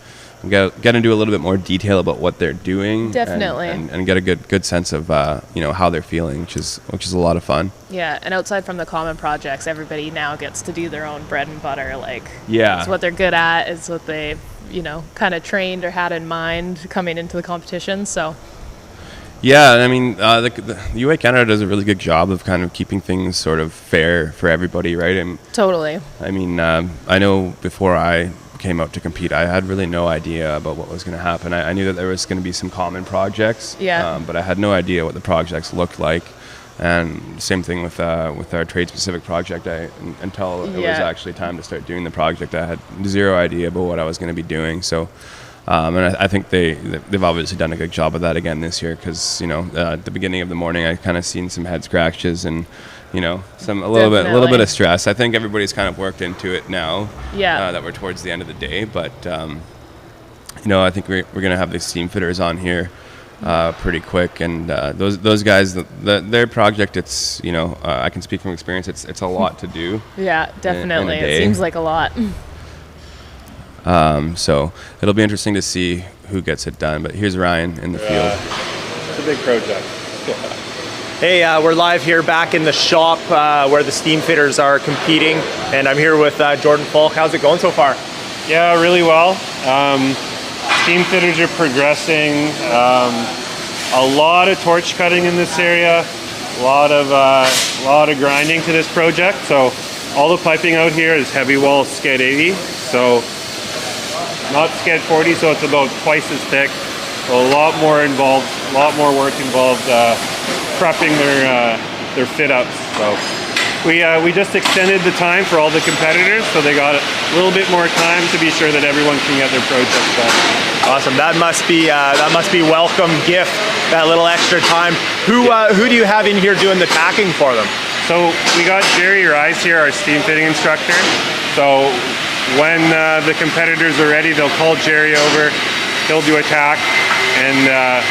get into a little bit more detail about what they're doing. Definitely. And get a good sense of how they're feeling, which is a lot of fun. Yeah, and outside from the common projects, everybody now gets to do their own bread and butter. It's what they're good at. It's what they kind of trained or had in mind coming into the competition. So. Yeah, I mean, the UA Canada does a really good job of kind of keeping things sort of fair for everybody, right? Totally. I mean, I know before I came out to compete, I had really no idea about what was going to happen. I knew that there was going to be some common projects, but I had no idea what the projects looked like. And same thing with our trade-specific project. Until it was actually time to start doing the project, I had zero idea about what I was going to be doing. So. And I think they've obviously done a good job of that again this year because at the beginning of the morning I kind of seen some head scratches and a little bit of stress. I think everybody's kind of worked into it now that we're towards the end of the day. But I think we're gonna have the steam fitters on here pretty quick, and those guys, their project, it's I can speak from experience. It's a lot to do. Yeah, definitely. It seems like a lot. So it'll be interesting to see who gets it done. But here's Ryan in the field. It's a big project. Hey, we're live here back in the shop where the steam fitters are competing, and I'm here with Jordan Falk. How's it going so far? Yeah, really well. Steam fitters are progressing. A lot of torch cutting in this area. A lot of grinding to this project. So all the piping out here is heavy wall sked 80. So. Not sked 40, so it's about twice as thick. So a lot more involved, a lot more work involved prepping their fit ups. So we just extended the time for all the competitors, so they got a little bit more time to be sure that everyone can get their projects done. Awesome. That must be welcome gift. That little extra time. Who do you have in here doing the tacking for them? So we got Jerry Rise here, our steam fitting instructor. So when the competitors are ready, they'll call Jerry over. He'll do a tack, and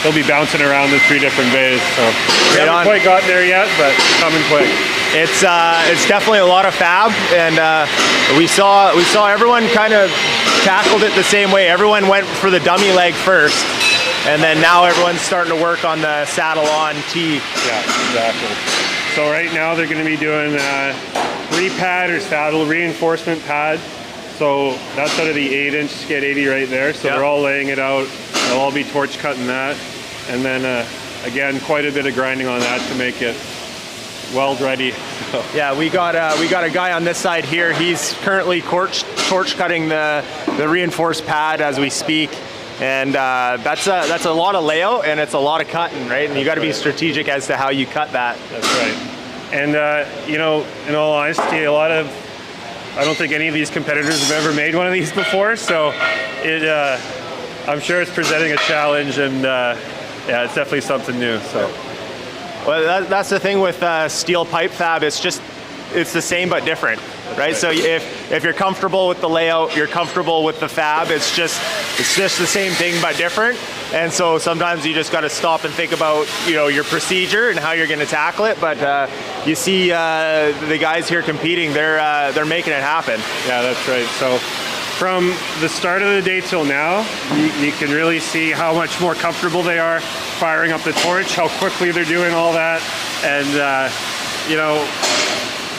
he'll be bouncing around the 3 different bays. So we haven't quite got there yet, but coming quick. It's definitely a lot of fab, and we saw everyone kind of tackled it the same way. Everyone went for the dummy leg first, and then now everyone's starting to work on the saddle-on tee. Yeah, exactly. So right now they're going to be doing re-pad or saddle reinforcement pad. So that's out of the 8-inch sked 80 right there. So they're all laying it out. They'll all be torch cutting that. And then again, quite a bit of grinding on that to make it weld ready. Yeah, we got a guy on this side here. He's currently torch cutting the reinforced pad as we speak. And that's a lot of layout, and it's a lot of cutting, right? And you got to be strategic as to how you cut that. That's right. And in all honesty, a lot of I don't think any of these competitors have ever made one of these before, so I'm sure it's presenting a challenge, and yeah, it's definitely something new. So, well, that's the thing with steel pipe fab. It's the same but different, right? So if you're comfortable with the layout, you're comfortable with the fab. It's just the same thing but different. And so sometimes you just got to stop and think about your procedure and how you're going to tackle it. But you see the guys here competing, they're making it happen. Yeah, that's right. So from the start of the day till now, you can really see how much more comfortable they are firing up the torch, how quickly they're doing all that, and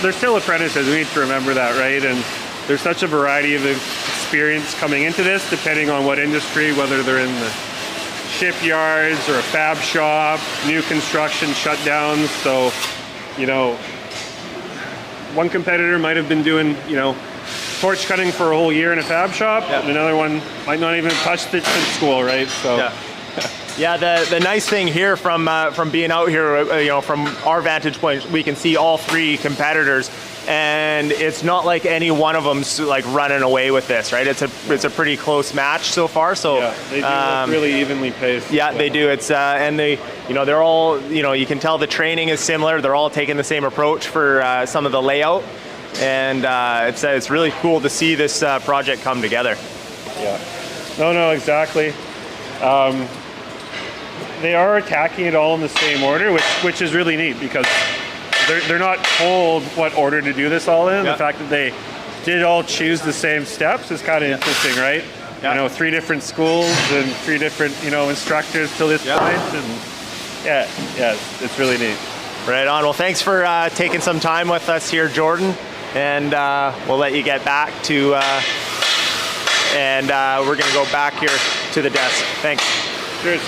they're still apprentices. We need to remember that, right? And there's such a variety of experience coming into this, depending on what industry, whether they're in the shipyards or a fab shop, new construction shutdowns. So, one competitor might have been doing, torch cutting for a whole year in a fab shop, and another one might not even have touched it since school, right? So. Yeah, the nice thing here from being out here, from our vantage point, we can see all three competitors, and it's not like any one of them's like running away with this, right? It's a pretty close match so far. So yeah, they do look really evenly paced. Yeah, they do. It's and they're all, you can tell the training is similar. They're all taking the same approach for some of the layout, and it's really cool to see this project come together. Yeah. No, exactly. They are attacking it all in the same order, which is really neat, because they're not told what order to do this all in. The fact that they did all choose the same steps is kind of interesting, right? 3 different schools and 3 different instructors till this point, and yeah, it's really neat. Right on. Well, thanks for taking some time with us here, Jordan, and we'll let you get back to and we're going to go back here to the desk. Thanks. Cheers.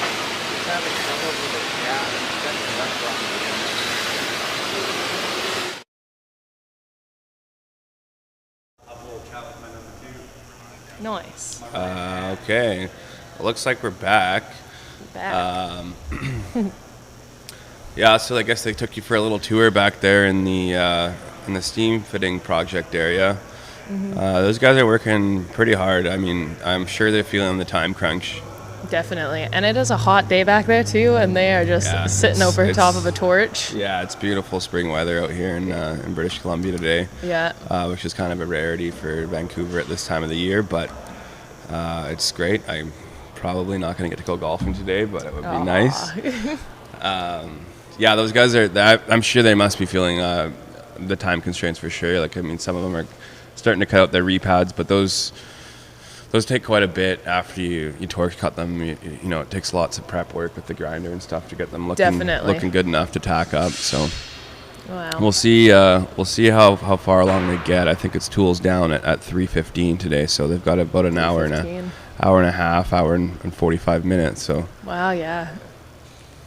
Nice. Okay. It looks like we're back. Yeah, so I guess they took you for a little tour back there in the steam fitting project area. Mm-hmm. Those guys are working pretty hard. I mean, I'm sure they're feeling the time crunch. Definitely. And it is a hot day back there too, and they are just sitting over top of a torch. Yeah, it's beautiful spring weather out here in British Columbia today. Yeah. Which is kind of a rarity for Vancouver at this time of the year, but it's great. I'm probably not going to get to go golfing today, but it would be nice. Yeah, those guys I'm sure they must be feeling the time constraints for sure. Like, I mean, some of them are starting to cut out their repads, but those take quite a bit after you torque cut them. It takes lots of prep work with the grinder and stuff to get them looking good enough to tack up. So we'll see how far along they get. I think it's tools down at 3:15 today, so they've got about an hour and a half, hour and 45 minutes. So wow, yeah.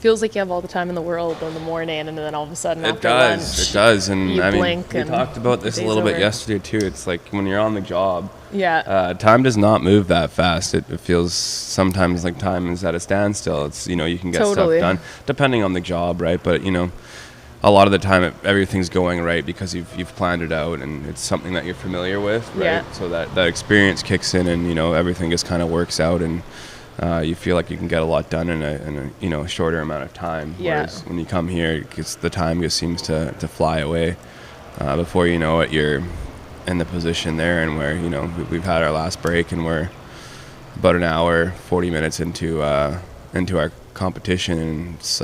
Feels like you have all the time in the world in the morning, and then all of a sudden it does. And you I mean, blink we and talked about this a little bit yesterday too. It's like when you're on the job, time does not move that fast. It feels sometimes like time is at a standstill. It's you can get stuff done depending on the job, right? But a lot of the time everything's going right because you've planned it out and it's something that you're familiar with, right? Yeah. So that experience kicks in, and everything just kind of works out, and you feel like you can get a lot done in a shorter amount of time. Yeah. Whereas when you come here, the time just seems to fly away. Before you know it, you're in the position there, and where we've had our last break, and we're about an hour, 40 minutes into our competition, and it's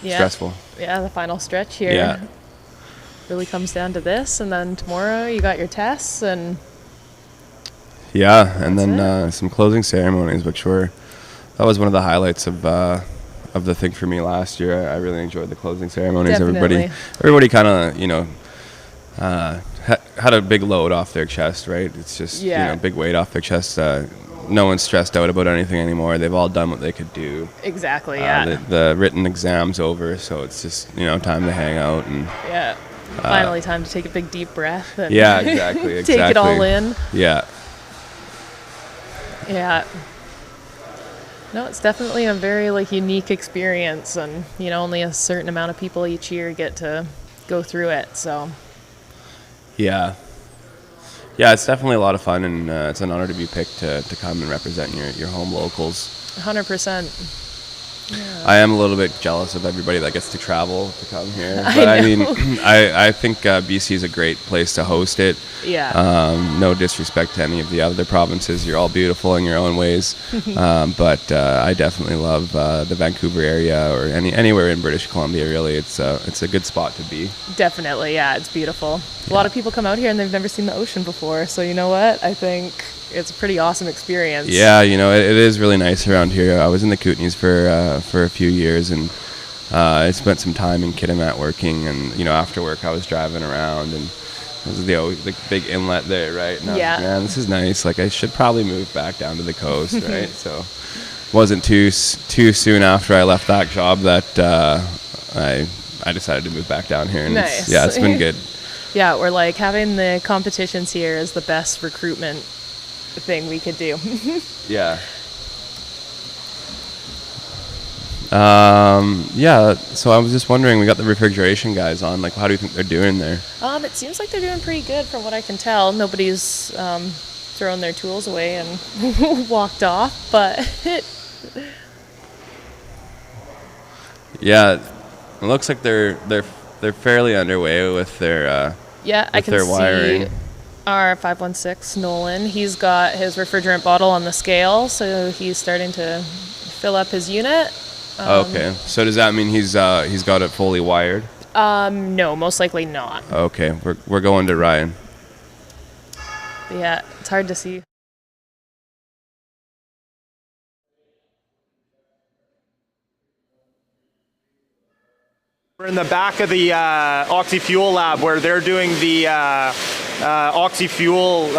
stressful. Yeah, the final stretch here. Yeah. Really comes down to this, and then tomorrow you got your tests and. Yeah, and then some closing ceremonies, that was one of the highlights of the thing for me last year. I really enjoyed the closing ceremonies. Definitely. Everybody kind of had a big load off their chest, right? It's just big weight off their chest. No one's stressed out about anything anymore. They've all done what they could do. Exactly. Yeah. The written exam's over, so it's just time to hang out and. Yeah. Finally, time to take a big deep breath. And yeah, exactly. Take it all in. Yeah. Yeah. No, it's definitely a very unique experience, and only a certain amount of people each year get to go through it. So. Yeah, Yeah, it's definitely a lot of fun, and it's an honor to be picked to come and represent your home locals. 100%. Yeah. I am a little bit jealous of everybody that gets to travel to come here. But I mean, I think BC is a great place to host it. Yeah. No disrespect to any of the other provinces. You're all beautiful in your own ways. But I definitely love the Vancouver area, or anywhere in British Columbia, really. It's a good spot to be. Definitely, yeah. It's beautiful. A lot of people come out here and they've never seen the ocean before. So you know what? I think it's a pretty awesome experience. Yeah, you know, it is really nice around here. I was in the Kootenays for a few years, and I spent some time in Kitimat working, and you know, after work I was driving around, and there's the big inlet there, right? And I was like, man, this is nice. Like, I should probably move back down to the coast, right? So wasn't too soon after I left that job that I decided to move back down here, and nice. It's been good. Yeah, we're like, having the competitions here is the best recruitment thing we could do. Yeah. So I was just wondering, we got the refrigeration guys on, like, how do you think they're doing there? It seems like they're doing pretty good from what I can tell. Nobody's thrown their tools away and walked off, but yeah, it looks like they're fairly underway with their I can their wiring. see our 516 Nolan. He's got his refrigerant bottle on the scale, so he's starting to fill up his unit. Okay, so does that mean he's got it fully wired? No, most likely not. Okay, we're going to Ryan. But yeah, it's hard to see. We're in the back of the oxy-fuel lab where they're doing the oxy-fuel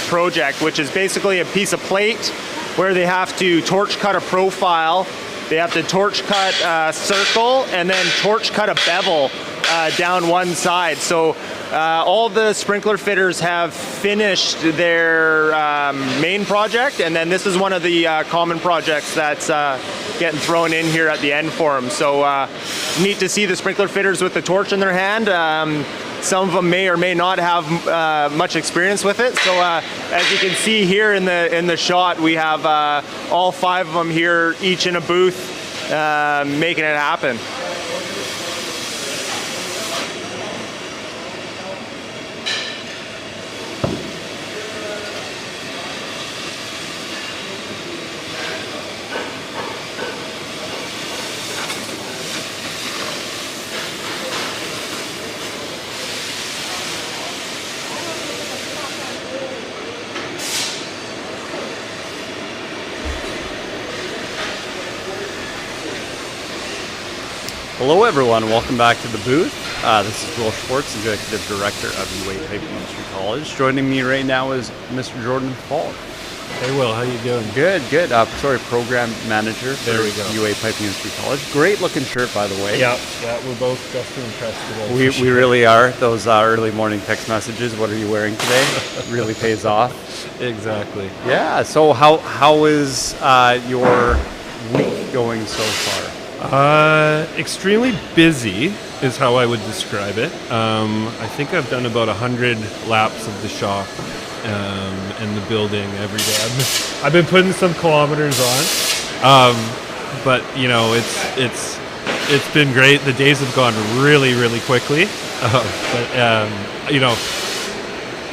project, which is basically a piece of plate where they have to torch cut a profile. They have to torch cut a circle and then torch cut a bevel down one side. So all the sprinkler fitters have finished their main project, and then this is one of the common projects that's getting thrown in here at the end for them. So neat to see the sprinkler fitters with the torch in their hand. Some of them may or may not have much experience with it. So as you can see here in the shot, we have all 5 of them here, each in a booth, making it happen. Hello everyone, welcome back to the booth. This is Will Schwartz, Executive Director of UA Piping Industry College. Joining me right now is Mr. Jordan Falk. Hey Will, how you doing? Good. Program Manager for UA Piping Industry College. Great looking shirt, by the way. Yeah, we're both just impressed today. We really are. Those early morning text messages, what are you wearing today? Really pays off. Exactly. Yeah, so how is your week going so far? Extremely busy is how I would describe it. I think I've done about 100 laps of the shop and the building every day. I've been putting some kilometers on, but you know, it's been great. The days have gone really, really quickly. You know,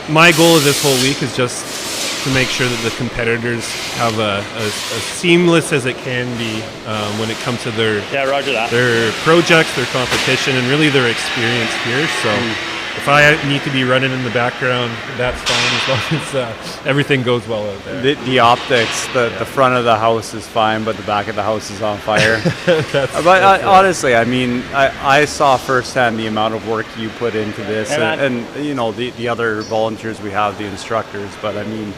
my goal of this whole week is just to make sure that the competitors have a seamless as it can be when it comes to their projects, their competition, and really their experience here. So if I need to be running in the background, that's fine as long as everything goes well out there. The optics, the front of the house is fine, but the back of the house is on fire. Honestly, I mean, I saw firsthand the amount of work you put into this, and you know, the other volunteers we have, the instructors, but I mean,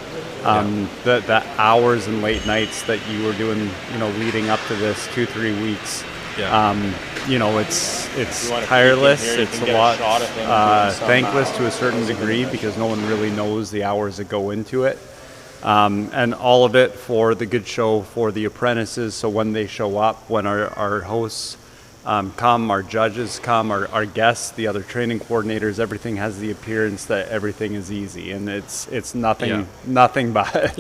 the hours and late nights that you were doing, you know, leading up to this 2-3 weeks. You know, it's tireless. It's a lot thankless to a certain degree because no one really knows the hours that go into it, and all of it for the good show for the apprentices. So when they show up, when our hosts come, our judges come, our guests, the other training coordinators, everything has the appearance that everything is easy, and it's nothing but.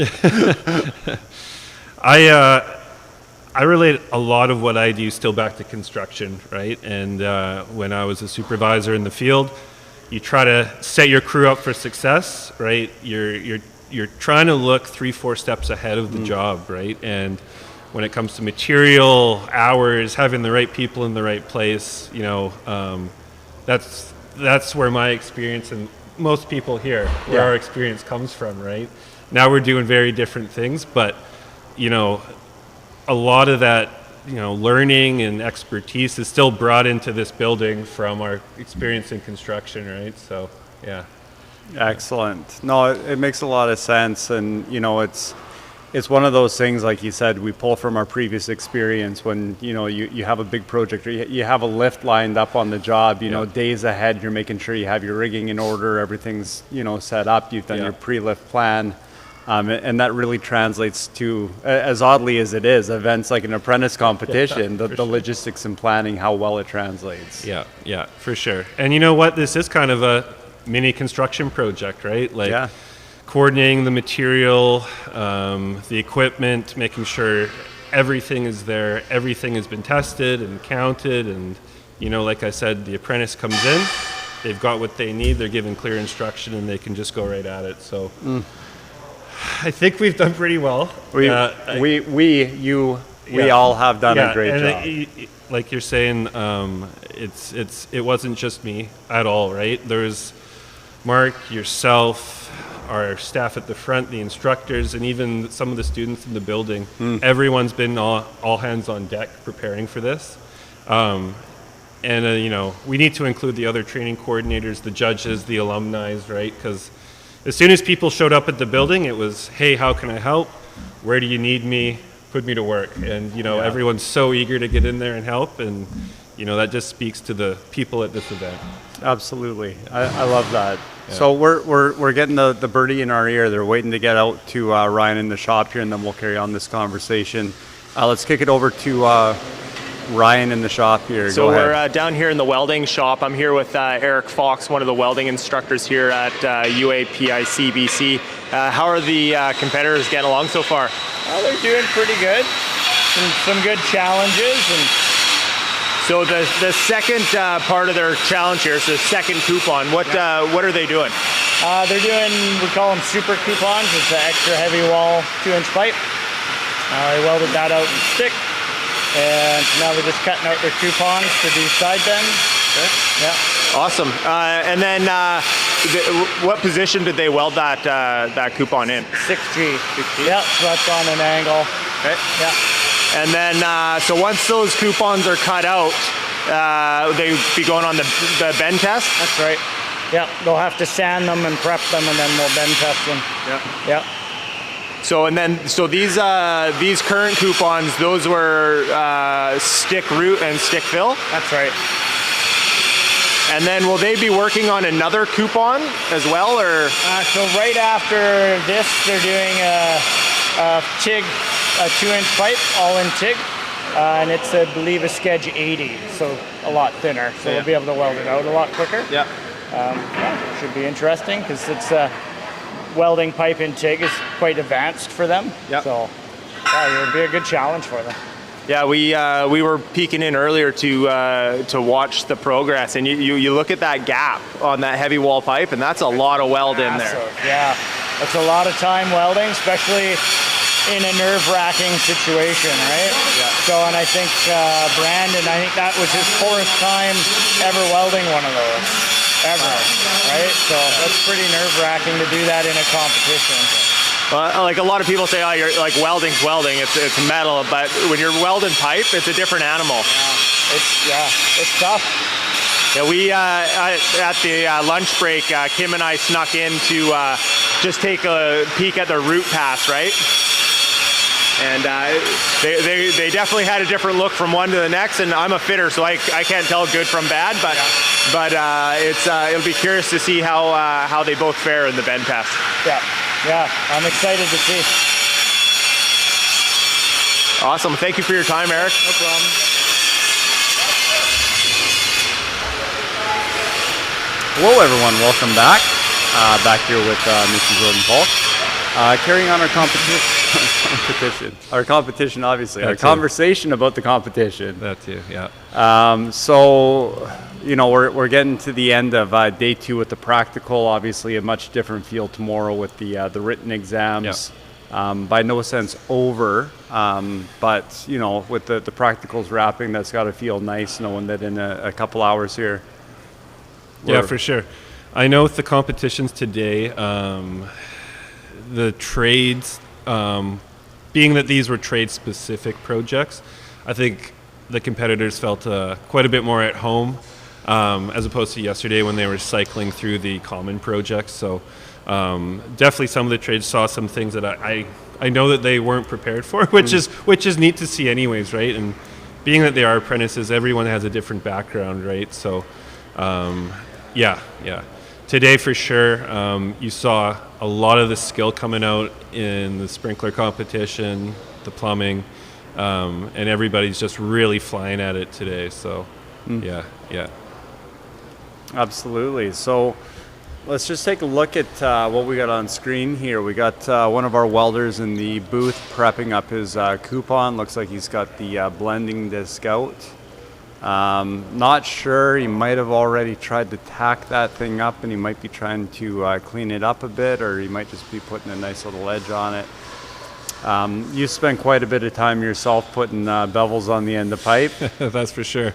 I relate a lot of what I do still back to construction, right? And when I was a supervisor in the field, you try to set your crew up for success, right? You're trying to look 3-4 steps ahead of the job, right? And when it comes to material, hours, having the right people in the right place, you know, that's where my experience and most people here, where our experience comes from, right? Now we're doing very different things, but, you know, a lot of that, you know, learning and expertise is still brought into this building from our experience in construction, right? So, yeah. Excellent. No, it makes a lot of sense, and you know, it's one of those things, like you said, we pull from our previous experience. When you know you have a big project, or you have a lift lined up on the job, you know, days ahead, you're making sure you have your rigging in order, everything's, you know, set up, you've done your pre-lift plan. And that really translates to, as oddly as it is, events like an apprentice competition, the logistics and planning, how well it translates. Yeah, for sure. And you know what? This is kind of a mini construction project, right? Like coordinating the material, the equipment, making sure everything is there, everything has been tested and counted. And, you know, like I said, the apprentice comes in, they've got what they need, they're given clear instruction, and they can just go right at it. So I think we've done pretty well. We all have done a great job. Like you're saying, it wasn't just me at all, right? There's Mark, yourself, our staff at the front, the instructors, and even some of the students in the building. Everyone's been all hands on deck preparing for this. And you know, we need to include the other training coordinators, the judges, the alumni, right? Because as soon as people showed up at the building, it was, hey, how can I help? Where do you need me? Put me to work. And, you know, everyone's so eager to get in there and help. And, you know, that just speaks to the people at this event. Absolutely. I love that. Yeah. So we're getting the birdie in our ear. They're waiting to get out to Ryan in the shop here, and then we'll carry on this conversation. Let's kick it over to Ryan in the shop here. So we're down here in the welding shop. I'm here with Eric Fox, one of the welding instructors here at UAPIC BC. How are the competitors getting along so far? They're doing pretty good. Some good challenges. And so the second part of their challenge here is the second coupon. What are they doing? They're doing, we call them super coupons. It's an extra heavy wall 2-inch pipe. They welded that out in stick. And now they're just cutting out their coupons to do side bends. Okay. Yeah. Awesome. And then what position did they weld that coupon in? 6G. 6G. Yeah, so that's on an angle. Okay. Yeah. And then, so once those coupons are cut out, they be going on the bend test? That's right. Yeah, they'll have to sand them and prep them, and then we'll bend test them. Yeah. So these current coupons, those were stick root and stick fill? That's right. And then will they be working on another coupon as well, or? So right after this, they're doing a TIG, a 2-inch pipe, all in TIG. And it's, I believe, a Sketch 80, so a lot thinner. So we'll be able to weld it out a lot quicker. Yeah. Should be interesting, because it's welding pipe in TIG is quite advanced for them. Yep. So it would be a good challenge for them. Yeah, we were peeking in earlier to watch the progress, and you look at that gap on that heavy wall pipe, and that's a lot of weld in there. Yeah, that's a lot of time welding, especially in a nerve-wracking situation, right? Yeah. So, and I think Brandon, I think that was his 4th time ever welding one of those. Ever, right? So that's pretty nerve-wracking to do that in a competition. Well, like a lot of people say, oh, you're like welding's welding, it's metal, but when you're welding pipe, it's a different animal. It's tough. Yeah, we at the lunch break, Kim and I snuck in to just take a peek at the root pass, right? And they definitely had a different look from one to the next, and I'm a fitter, so I can't tell good from bad, but it'll be curious to see how they both fare in the bend test. Yeah, I'm excited to see. Awesome. Thank you for your time, Eric. No problem. Hello everyone, welcome back. Back here with Mr. Jordan Paul. Carrying on our competition, obviously. Our conversation about the competition. That too, yeah. So, you know, we're getting to the end of day 2 with the practical. Obviously, a much different feel tomorrow with the written exams. Yeah. By no sense over, but you know, with the practicals wrapping, that's got to feel nice knowing that in a couple hours here. Yeah, for sure. I know with the competitions today, the trades, being that these were trade-specific projects, I think the competitors felt quite a bit more at home, as opposed to yesterday when they were cycling through the common projects. So definitely some of the trades saw some things that I know that they weren't prepared for, which is neat to see anyways, right? And being that they are apprentices, everyone has a different background, right? So yeah. Today for sure, you saw a lot of the skill coming out in the sprinkler competition, the plumbing, and everybody's just really flying at it today. So yeah. Absolutely. So let's just take a look at what we got on screen here. We got one of our welders in the booth prepping up his coupon. Looks like he's got the blending disc out. Not sure, he might have already tried to tack that thing up, and he might be trying to clean it up a bit, or he might just be putting a nice little edge on it. You spent quite a bit of time yourself putting bevels on the end of pipe. That's for sure.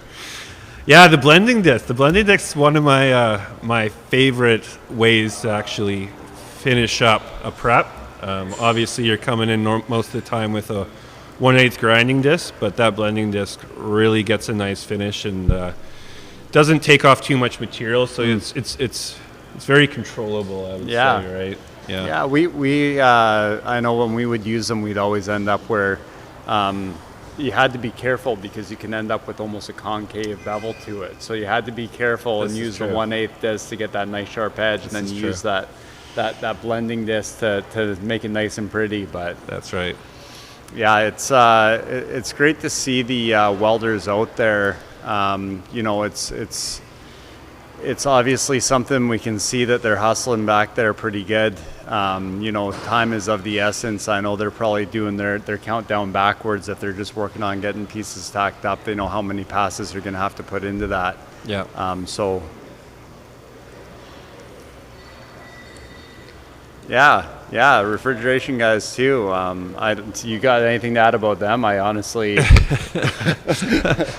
Yeah, the blending disc. The blending disc is one of my favorite ways to actually finish up a prep. Obviously, you're coming in most of the time with a 1/8 grinding disc, but that blending disc really gets a nice finish and doesn't take off too much material, so it's very controllable, I would say, right? Yeah, we I know when we would use them, we'd always end up where you had to be careful because you can end up with almost a concave bevel to it. So you had to be careful and use the 1/8 disc to get that nice sharp edge, and then use that blending disc to make it nice and pretty. But that's right. Yeah, it's great to see the welders out there. You know, it's obviously something we can see that they're hustling back there pretty good. You know, time is of the essence. I know they're probably doing their countdown backwards if they're just working on getting pieces tacked up. They know how many passes they're going to have to put into that. Yeah. So. Yeah, refrigeration guys too. You got anything to add about them? I honestly...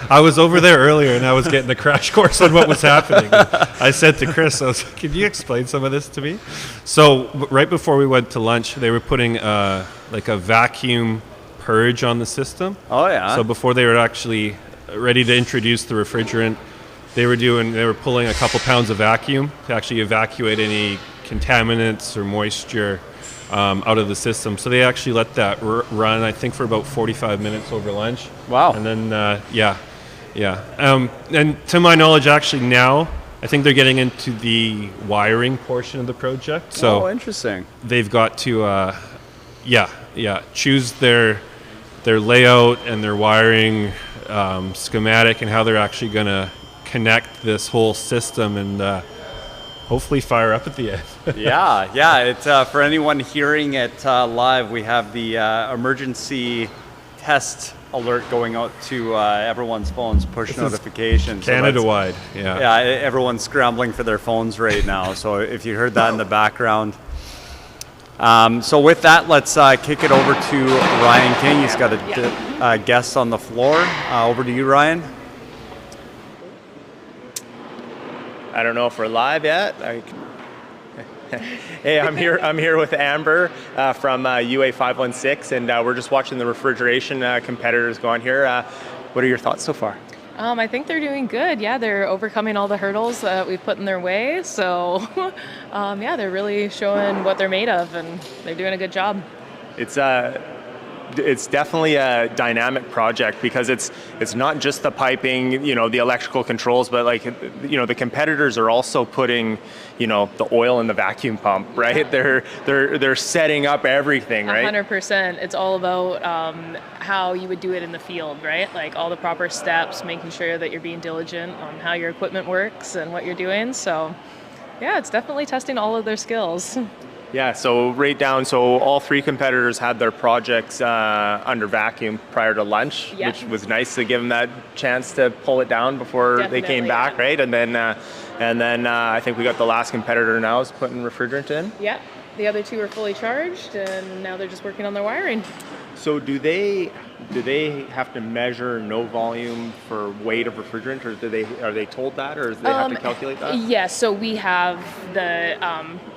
I was over there earlier and I was getting the crash course on what was happening. I said to Chris, I was like, can you explain some of this to me? So right before we went to lunch, they were putting like a vacuum purge on the system. Oh yeah. So before they were actually ready to introduce the refrigerant, they were pulling a couple pounds of vacuum to actually evacuate any contaminants or moisture out of the system. So they actually let that run, I think, for about 45 minutes over lunch. Wow. And then, yeah. And to my knowledge, actually now, I think they're getting into the wiring portion of the project. So interesting. They've got to, choose their layout and their wiring schematic and how they're actually going to connect this whole system and hopefully fire up at the end. yeah. It's for anyone hearing it live, we have the emergency test alert going out to everyone's phones, push notifications. Canada-wide, yeah. Yeah, everyone's scrambling for their phones right now. So if you heard that in the background. So with that, let's kick it over to Ryan King. He's got a guest on the floor. Over to you, Ryan. I don't know if we're live yet. Hey, I'm here with Amber from UA 516, and we're just watching the refrigeration competitors go on here. What are your thoughts so far? I think they're doing good. Yeah, they're overcoming all the hurdles that we've put in their way. So, they're really showing what they're made of, and they're doing a good job. It's definitely a dynamic project because it's not just the piping, the electrical controls, but the competitors are also putting, the oil in the vacuum pump, right? They're setting up everything, right? 100%. It's all about how you would do it in the field, right? Like all the proper steps, making sure that you're being diligent on how your equipment works and what you're doing. So Yeah, it's definitely testing all of their skills. Yeah, so right down, so all 3 competitors had their projects under vacuum prior to lunch, Yeah. which was nice to give them that chance to pull it down before they came back, right? And then I think we got the last competitor now is putting refrigerant in. Yeah, the other 2 are fully charged, and now they're just working on their wiring. So do they have to measure no volume for weight of refrigerant, or are they told that, or do they have to calculate that? Yes, so we have the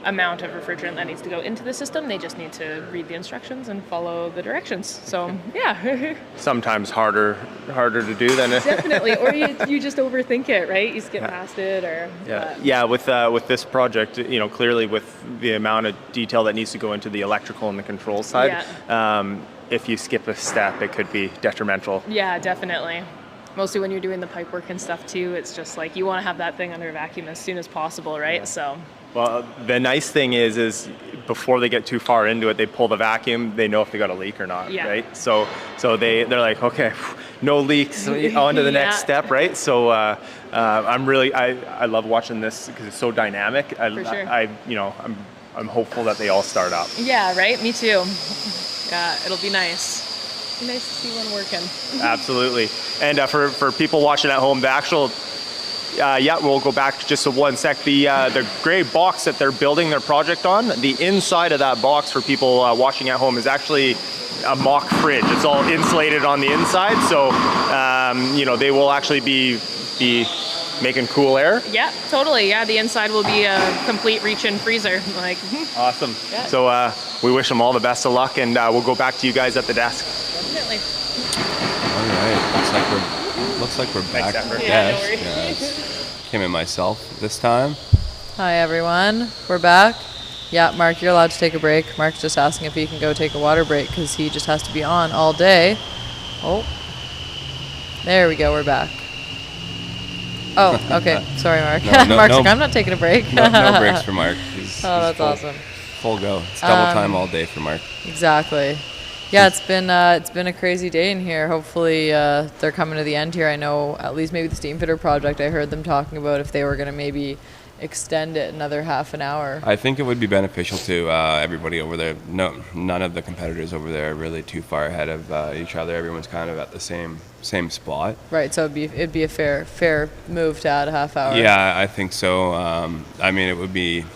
amount of refrigerant that needs to go into the system. They just need to read the instructions and follow the directions. So yeah. Sometimes harder to do than it. Definitely, or you just overthink it, right? You skip past it, or Yeah. With this project, clearly with the amount of detail that needs to go into the electrical and the control side, if you skip a step, it could be detrimental. Yeah, definitely. Mostly when you're doing the pipe work and stuff too, it's just like you want to have that thing under vacuum as soon as possible, right? Yeah. So. Well, the nice thing is before they get too far into it, they pull the vacuum. They know if they got a leak or not, right? So they're like, okay, no leaks, on to the next step, right? So I love watching this because it's so dynamic. For sure. I'm hopeful that they all start up. Yeah, right. Me too. Yeah, it'll be nice. Nice to see one working. Absolutely. And for people watching at home, the actual, we'll go back just to one sec. The gray box that they're building their project on, the inside of that box for people watching at home is actually a mock fridge. It's all insulated on the inside, so they will actually be making cool air. Yeah, totally. Yeah, the inside will be a complete reach-in freezer. Awesome. Yeah. So we wish them all the best of luck, and we'll go back to you guys at the desk. Definitely. All right. Looks like we're back at the desk. Came in myself this time. Hi everyone. We're back. Yeah, Mark, you're allowed to take a break. Mark's just asking if he can go take a water break because he just has to be on all day. Oh. There we go. We're back. Oh, okay. Sorry, Mark. Mark's like, I'm not taking a break. No breaks for Mark. He's that's awesome. Full go. It's double time all day for Mark. Exactly. Yeah, it's been a crazy day in here. Hopefully they're coming to the end here. I know at least maybe the steam fitter project, I heard them talking about if they were going to maybe extend it another half an hour. I think it would be beneficial to everybody over there. No, none of the competitors over there are really too far ahead of each other. Everyone's kind of at the same spot. Right, so it'd be a fair move to add a half hour. Yeah, I think so. I mean, it would be.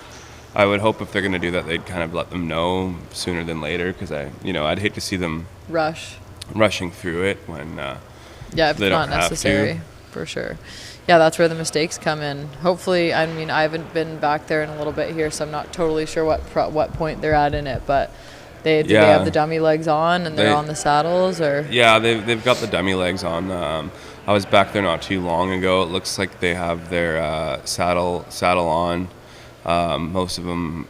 I would hope if they're going to do that, they'd kind of let them know sooner than later, because I'd hate to see them rushing through it when if they not don't have necessary, to. For sure. Yeah, that's where the mistakes come in. Hopefully, I mean, I haven't been back there in a little bit here, so I'm not totally sure what point they're at in it, but they have the dummy legs on and they're on the saddles, or? Yeah, they've got the dummy legs on. I was back there not too long ago. It looks like they have their saddle on. Most of them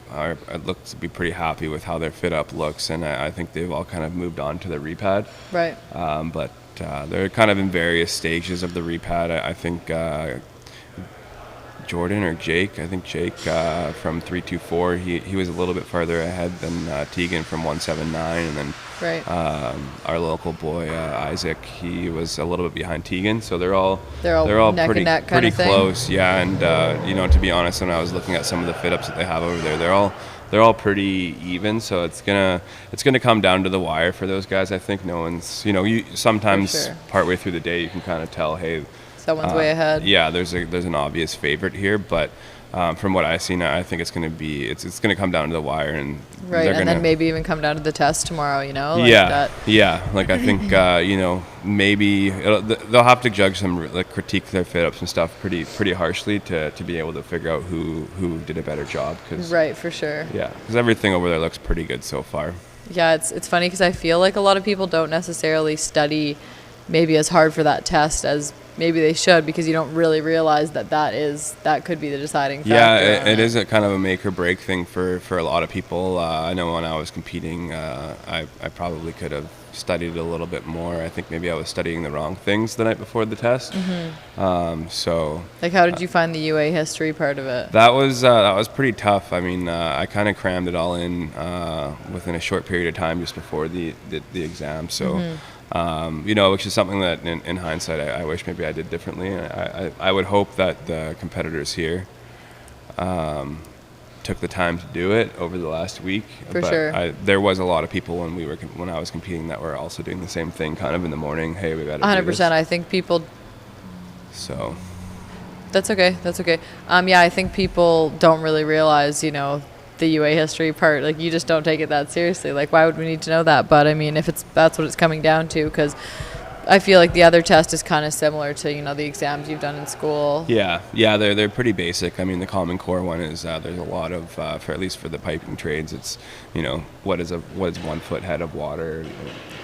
look to be pretty happy with how their fit up looks, and I think they've all kind of moved on to the repad. Right. But they're kind of in various stages of the repad. I think Jordan or Jake, from 324, he was a little bit farther ahead than Tegan from 179, and then our local boy Isaac, he was a little bit behind Tegan. So they're all neck pretty and neck kind of thing. Close, yeah. And to be honest, when I was looking at some of the fit ups that they have over there, they're all pretty even. So it's gonna come down to the wire for those guys. I think no one's you sometimes partway through the day you can kind of tell, hey, someone's way ahead. Yeah, there's an obvious favorite here, but from what I see now, I think it's going to come down to the wire, and then maybe even come down to the test tomorrow. Like I think maybe they'll have to judge them, critique their fit ups and stuff pretty harshly to be able to figure out who did a better job. Right, for sure. Yeah, because everything over there looks pretty good so far. Yeah, it's funny because I feel like a lot of people don't necessarily study maybe as hard for that test as maybe they should, because you don't really realize that could be the deciding factor. Yeah, it is a kind of a make or break thing for a lot of people. I know when I was competing, I probably could have studied a little bit more. I think maybe I was studying the wrong things the night before the test. Mm-hmm. So how did you find the UA history part of it? That was pretty tough. I mean, I kind of crammed it all in within a short period of time just before the exam. So. Mm-hmm. Which is something that in hindsight I wish maybe I did differently. I would hope that the competitors here took the time to do it over the last week. For sure. There was a lot of people when I was competing that were also doing the same thing, kind of in the morning. Hey, we got to 100%. do this. I think people. So. That's okay. Yeah, I think people don't really realize, the UA history part. Like, you just don't take it that seriously. Like, why would we need to know that? But I mean, if that's what it's coming down to, because I feel like the other test is kind of similar to, the exams you've done in school. Yeah, they're pretty basic. I mean, the Common Core one is there's a lot of for at least for the piping trades, it's what is 1 foot head of water,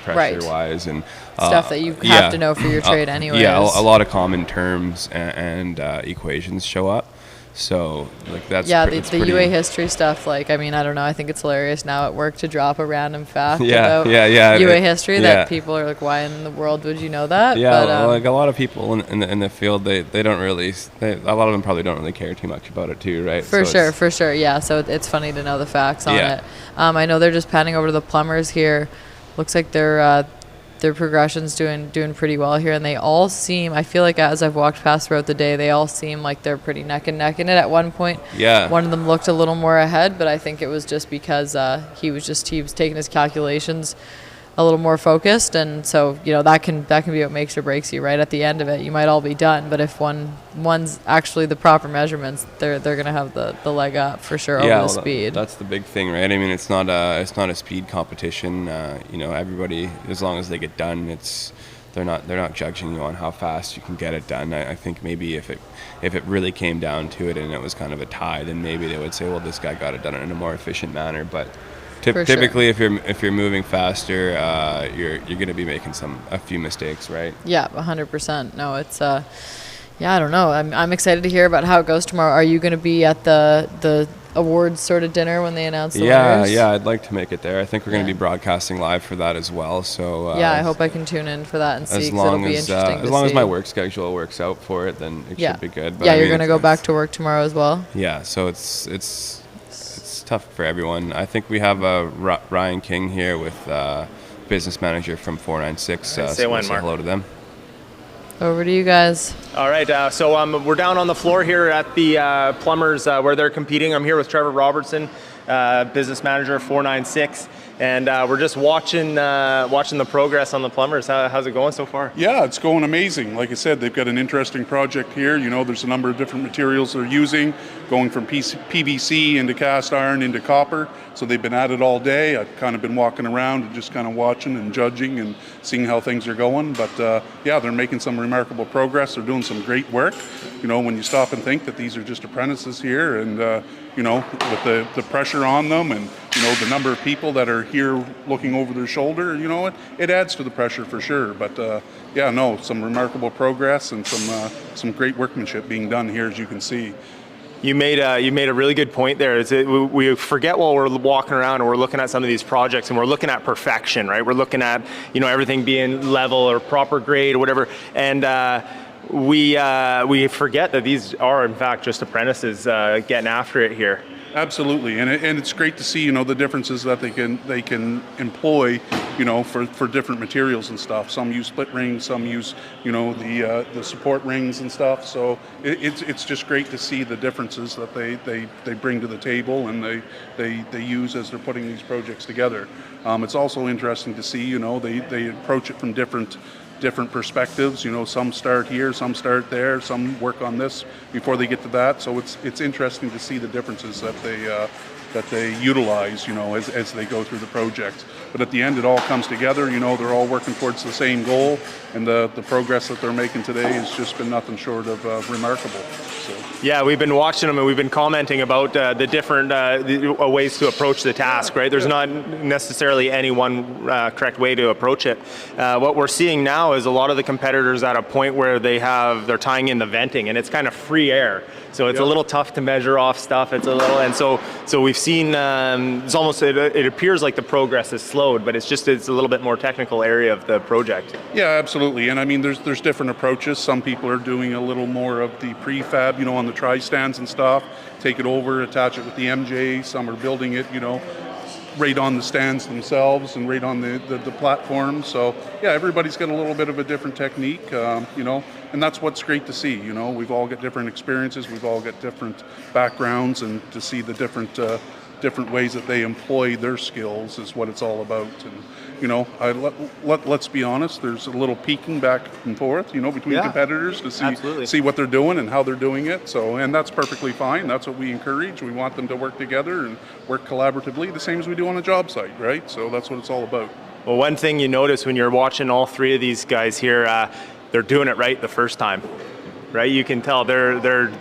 pressure wise, and stuff that you have to know for your trade anyways. Yeah, a lot of common terms and equations show up. So like that's the UA history stuff. Like, I mean, I don't know. I think it's hilarious now at work to drop a random fact about UA history that people are like, why in the world would you know that? Yeah, but, like a lot of people in the field, they don't really. A lot of them probably don't really care too much about it too, right? For sure. Yeah, so it's funny to know the facts on it. I know they're just panning over to the plumbers here. Looks like their progression's doing pretty well here, and they all seem, I feel like as I've walked past throughout the day, they all seem like they're pretty neck and neck in it at one point. Yeah. One of them looked a little more ahead, but I think it was just because he was taking his calculations a little more focused, and so that can be what makes or breaks you. Right at the end of it, you might all be done, but if one's actually the proper measurements, they're gonna have the leg up for sure over the speed. That's the big thing, right? I mean, it's not a speed competition. Everybody, as long as they get done, they're not judging you on how fast you can get it done. I think maybe if it really came down to it and it was kind of a tie, then maybe they would say, well, this guy got it done in a more efficient manner, but. Typically, if you're moving faster, you're going to be making a few mistakes, right? Yeah, 100%. No, it's I don't know. I'm excited to hear about how it goes tomorrow. Are you going to be at the awards sort of dinner when they announce the winners? Yeah, I'd like to make it there. I think we're going to be broadcasting live for that as well. So I hope I can tune in for that and see, because it'll be interesting. As long as my work schedule works out for it, then it should be good. But you're going to go back to work tomorrow as well. Yeah, so it's tough for everyone. I think we have Ryan King here with business manager from 496. Say hello to them. Over to you guys. All right, so we're down on the floor here at the plumbers where they're competing. I'm here with Trevor Robertson, business manager of 496. And we're just watching the progress on the plumbers. How's it going so far? Yeah, it's going amazing. Like I said, they've got an interesting project here. There's a number of different materials they're using, going from PVC into cast iron into copper. So they've been at it all day. I've kind of been walking around and just kind of watching and judging and seeing how things are going. But they're making some remarkable progress. They're doing some great work. When you stop and think that these are just apprentices here, and with the pressure on them, and the number of people that are here looking over their shoulder, it adds to the pressure for sure. But some remarkable progress and some great workmanship being done here, as you can see. You made a really good point there. We forget while we're walking around and we're looking at some of these projects and we're looking at perfection, right? We're looking at everything being level or proper grade or whatever, and we forget that these are in fact just apprentices getting after it here. Absolutely, and it's great to see the differences that they can employ for different materials and stuff. Some use split rings, some use the support rings and stuff. So it's just great to see the differences that they bring to the table and they use as they're putting these projects together. It's also interesting to see they approach it from different perspectives. Some start here, some start there, some work on this before they get to that. So it's interesting to see the differences that they utilize, as they go through the project. But at the end, it all comes together. They're all working towards the same goal, and the progress that they're making today has just been nothing short of remarkable. So. Yeah, we've been watching them and we've been commenting about the different ways to approach the task, right? There's not necessarily any one correct way to approach it. What we're seeing now is a lot of the competitors at a point where they're tying in the venting, and it's kind of free air. So it's a little tough to measure off stuff. It's a little, and so we've seen it's almost it appears like the progress is slowed, but it's a little bit more technical area of the project. Yeah, absolutely. And I mean, there's different approaches. Some people are doing a little more of the prefab, on the tri-stands and stuff. Take it over, attach it with the MJ. Some are building it, right on the stands themselves and right on the platform. So yeah, everybody's got a little bit of a different technique, and that's what's great to see. We've all got different experiences, we've all got different backgrounds, and to see the different ways that they employ their skills is what it's all about. And let's be honest, there's a little peeking back and forth, between competitors to see what they're doing and how they're doing it. So, and that's perfectly fine. That's what we encourage. We want them to work together and work collaboratively, the same as we do on a job site, right? So that's what it's all about. Well, one thing you notice when you're watching all three of these guys here, they're doing it right the first time, right? You can tell they're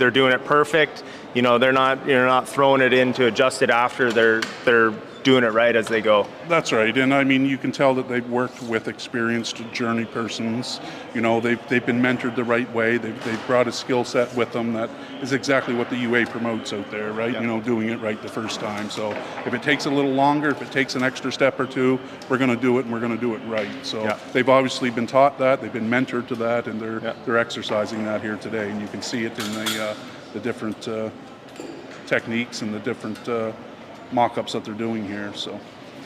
doing it perfect. You're not throwing it in to adjust it after. They're doing it right as they go. That's right, and I mean, you can tell that they've worked with experienced journey persons. They've been mentored the right way. They've brought a skill set with them that is exactly what the UA promotes out there, right? Doing it right the first time. So if it takes a little longer, if it takes an extra step or two, we're going to do it, and we're going to do it right. So they've obviously been taught that, they've been mentored to that, and they're exercising that here today, and you can see it in the different techniques and the different mock-ups that they're doing here. So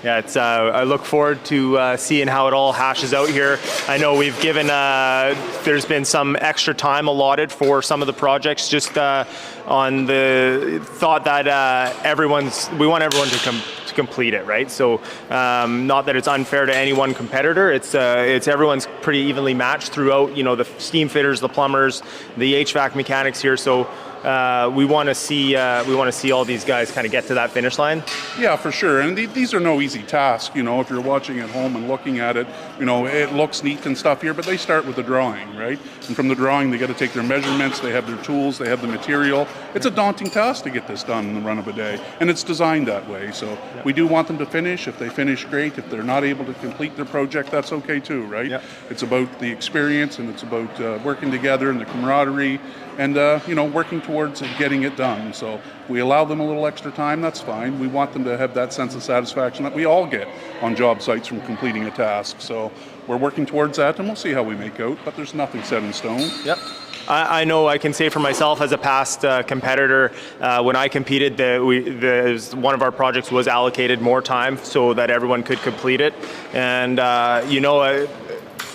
yeah, it's I look forward to seeing how it all hashes out here. I know we've given there's been some extra time allotted for some of the projects, just on the thought that we want everyone to complete it, right? So not that it's unfair to any one competitor. It's everyone's pretty evenly matched throughout. The steam fitters, the plumbers, the HVAC mechanics here. So we want to see all these guys kind of get to that finish line. Yeah, for sure. And these are no easy tasks. If you're watching at home and looking at it, it looks neat and stuff here, but they start with the drawing, right? And from the drawing, they got to take their measurements. They have their tools. They have the material. It's a daunting task to get this done in the run of a day, and it's designed that way. So we do want them to finish. If they finish, great. If they're not able to complete their project, that's okay too, right? Yep. It's about the experience, and it's about working together and the camaraderie, and working towards getting it done. So we allow them a little extra time, that's fine. We want them to have that sense of satisfaction that we all get on job sites from completing a task. So we're working towards that, and we'll see how we make out, but there's nothing set in stone. Yep. I know I can say for myself as a past competitor, when I competed, one of our projects was allocated more time so that everyone could complete it. And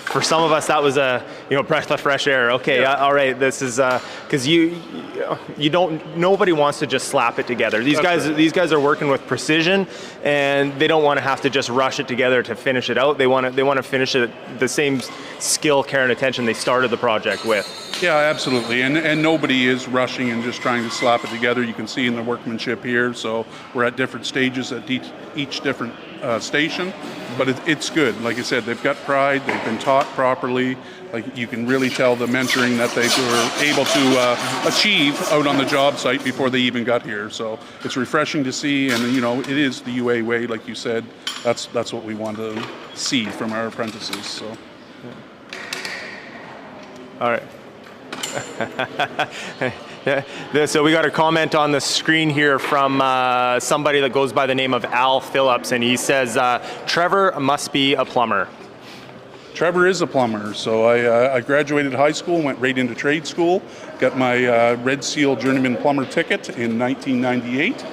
for some of us, that was a breath of fresh air. Okay, all right, this is because nobody wants to just slap it together. These guys are working with precision, and they don't want to have to just rush it together to finish it out. They want to finish it the same skill, care, and attention they started the project with. Yeah, absolutely, and nobody is rushing and just trying to slap it together. You can see in the workmanship here, so we're at different stages at each different station, but it's good. Like I said, they've got pride, they've been taught properly. Like, you can really tell the mentoring that they were able to achieve out on the job site before they even got here. So it's refreshing to see, and it is the UA way, like you said. That's what we want to see from our apprentices. So all right. So we got a comment on the screen here from somebody that goes by the name of Al Phillips, and he says, Trevor must be a plumber. Trevor is a plumber. So I graduated high school, went right into trade school, got my Red Seal Journeyman Plumber ticket in 1998.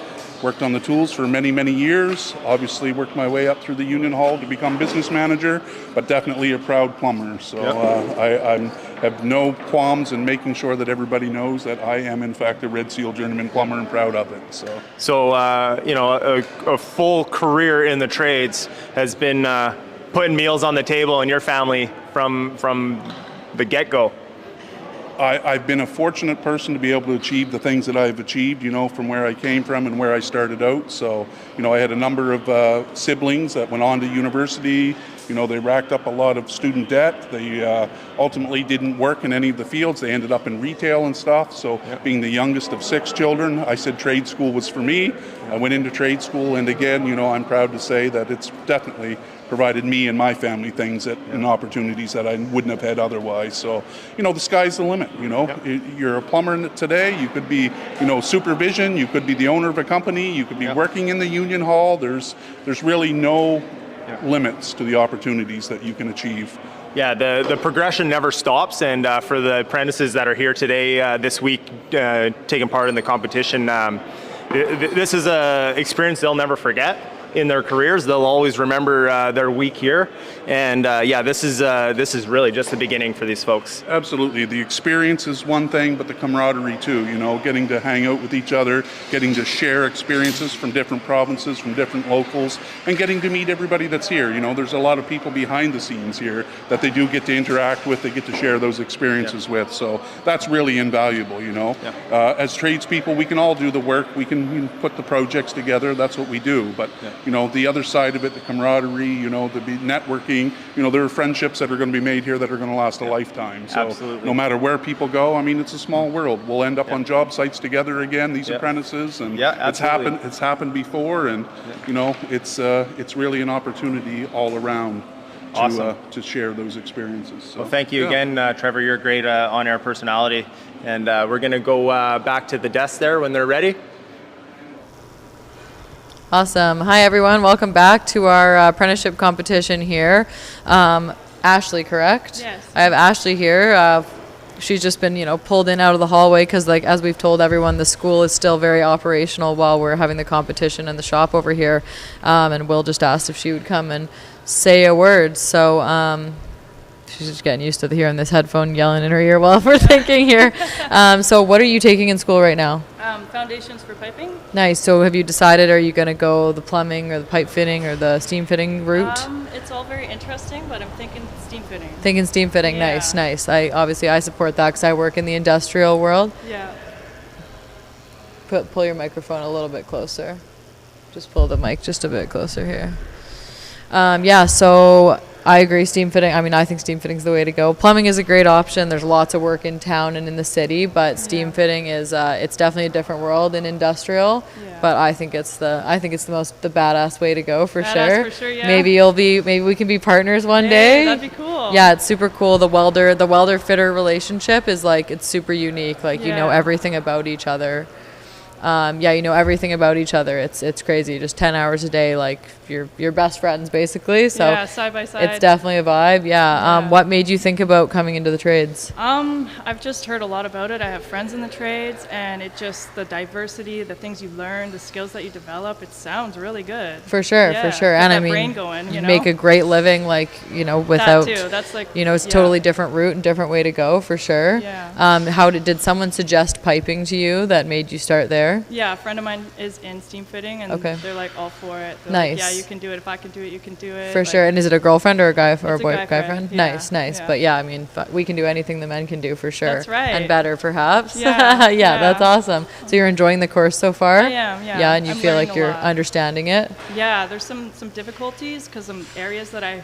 Worked on the tools for many, many years. Obviously worked my way up through the union hall to become business manager, but definitely a proud plumber. So I have no qualms in making sure that everybody knows that I am in fact a Red Seal Journeyman plumber and proud of it. So a full career in the trades has been putting meals on the table in your family from the get-go. I've been a fortunate person to be able to achieve the things that I've achieved, from where I came from and where I started out. So, I had a number of siblings that went on to university. They racked up a lot of student debt. They ultimately didn't work in any of the fields. They ended up in retail and stuff. So being the youngest of 6 children, I said trade school was for me. I went into trade school, and again, I'm proud to say that it's definitely provided me and my family things and opportunities that I wouldn't have had otherwise. So, the sky's the limit. You're a plumber today. You could be, supervision. You could be the owner of a company. You could be working in the union hall. There's really no limits to the opportunities that you can achieve. Yeah, the progression never stops, and for the apprentices that are here today, this week, taking part in the competition, this is an experience they'll never forget. in their careers, they'll always remember their week here. And this is really just the beginning for these folks. Absolutely. The experience is one thing, but the camaraderie too, getting to hang out with each other, getting to share experiences from different provinces, from different locals, and getting to meet everybody that's here. There's a lot of people behind the scenes here that they do get to interact with, they get to share those experiences with. So that's really invaluable, As tradespeople, we can all do the work, we can put the projects together, that's what we do. But, the other side of it, the camaraderie, the networking, there are friendships that are going to be made here that are going to last a lifetime. So Absolutely. no matter where people go, it's a small world. We'll end up on job sites together again, these apprentices, and it's happened before, and it's really an opportunity all around to share those experiences. So, well, thank you again, Trevor. You're a great on-air personality, and we're going to go back to the desk there when they're ready. Awesome. Hi, everyone. Welcome back to our apprenticeship competition here. Ashley, correct? Yes. I have Ashley here. She's just been, pulled in out of the hallway because, as we've told everyone, the school is still very operational while we're having the competition in the shop over here. And Will just asked if she would come and say a word. So she's just getting used to hearing this headphone yelling in her ear while we're thinking here. So what are you taking in school right now? Foundations for piping. Nice. So have you decided, are you going to go the plumbing or the pipe fitting or the steam fitting route? It's all very interesting, but I'm thinking steam fitting. Thinking steam fitting. Yeah. Nice. I support that because I work in the industrial world. Yeah. Pull your microphone a little bit closer. Just pull the mic just a bit closer here. So I agree, steam fitting. I think steam fitting is the way to go. Plumbing is a great option. There's lots of work in town and in the city, but steam fitting is it's definitely a different world in industrial. Yeah. But I think it's the badass way to go for sure. Yeah. Maybe we can be partners one day. That'd be cool. Yeah, it's super cool. The welder fitter relationship is it's super unique. You know everything about each other. Everything about each other. It's crazy. Just 10 hours a day, you're best friends basically. So yeah, side by side. It's definitely a vibe. Yeah. What made you think about coming into the trades? I've just heard a lot about it. I have friends in the trades, and the diversity, the things you learn, the skills that you develop. It sounds really good. For sure. Get And that brain going. You make a great living, without. That too. That's it's totally different route and different way to go for sure. Yeah. Did someone suggest piping to you that made you start there? Yeah, a friend of mine is in steam fitting, and they're all for it. They're nice. Yeah, you can do it. If I can do it, you can do it. For sure. And is it a girlfriend or a guy or a guy friend? Yeah. Nice. Yeah. But we can do anything the men can do for sure. That's right. And better, perhaps. Yeah. Yeah, that's awesome. So you're enjoying the course so far? I am. Yeah. Yeah, and you I'm feel learning you're a lot. understanding it? Yeah, there's some difficulties because some areas that I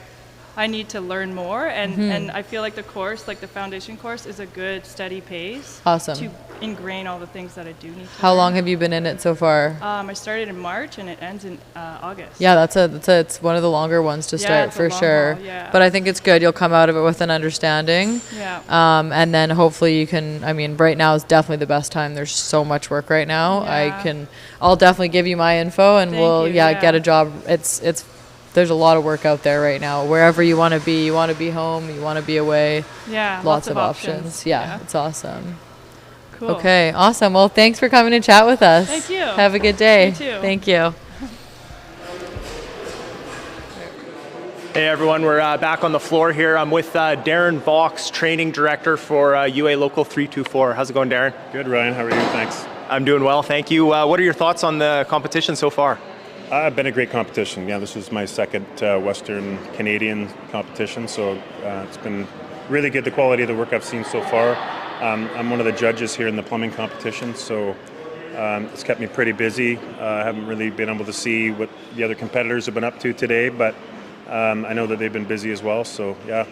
need to learn more, and I feel like the course, the foundation course, is a good steady pace. Awesome. To ingrain all the things that I do need to How learn. long have you been in it so far? I started in March and it ends in August. Yeah, it's one of the longer ones to start it's a for long sure. haul, yeah. But I think it's good. You'll come out of it with an understanding. Yeah. And then hopefully you can. Right now is definitely the best time. There's so much work right now. Yeah. I'll definitely give you my info, and we'll get a job. There's a lot of work out there right now. Wherever you want to be home, you want to be away. Yeah. Lots of options. Yeah, it's awesome. Cool. Okay, awesome. Well, thanks for coming to chat with us. Thank you. Have a good day. You too. Thank you. Hey everyone, we're back on the floor here. I'm with Darren Vaux, Training Director for UA Local 324. How's it going, Darren? Good, Ryan. How are you? Thanks. I'm doing well, thank you. What are your thoughts on the competition so far? Been a great competition. Yeah, this is my second Western Canadian competition, so it's been really good, the quality of the work I've seen so far. I'm one of the judges here in the plumbing competition, so it's kept me pretty busy. I haven't really been able to see what the other competitors have been up to today, but I know that they've been busy as well, so yeah,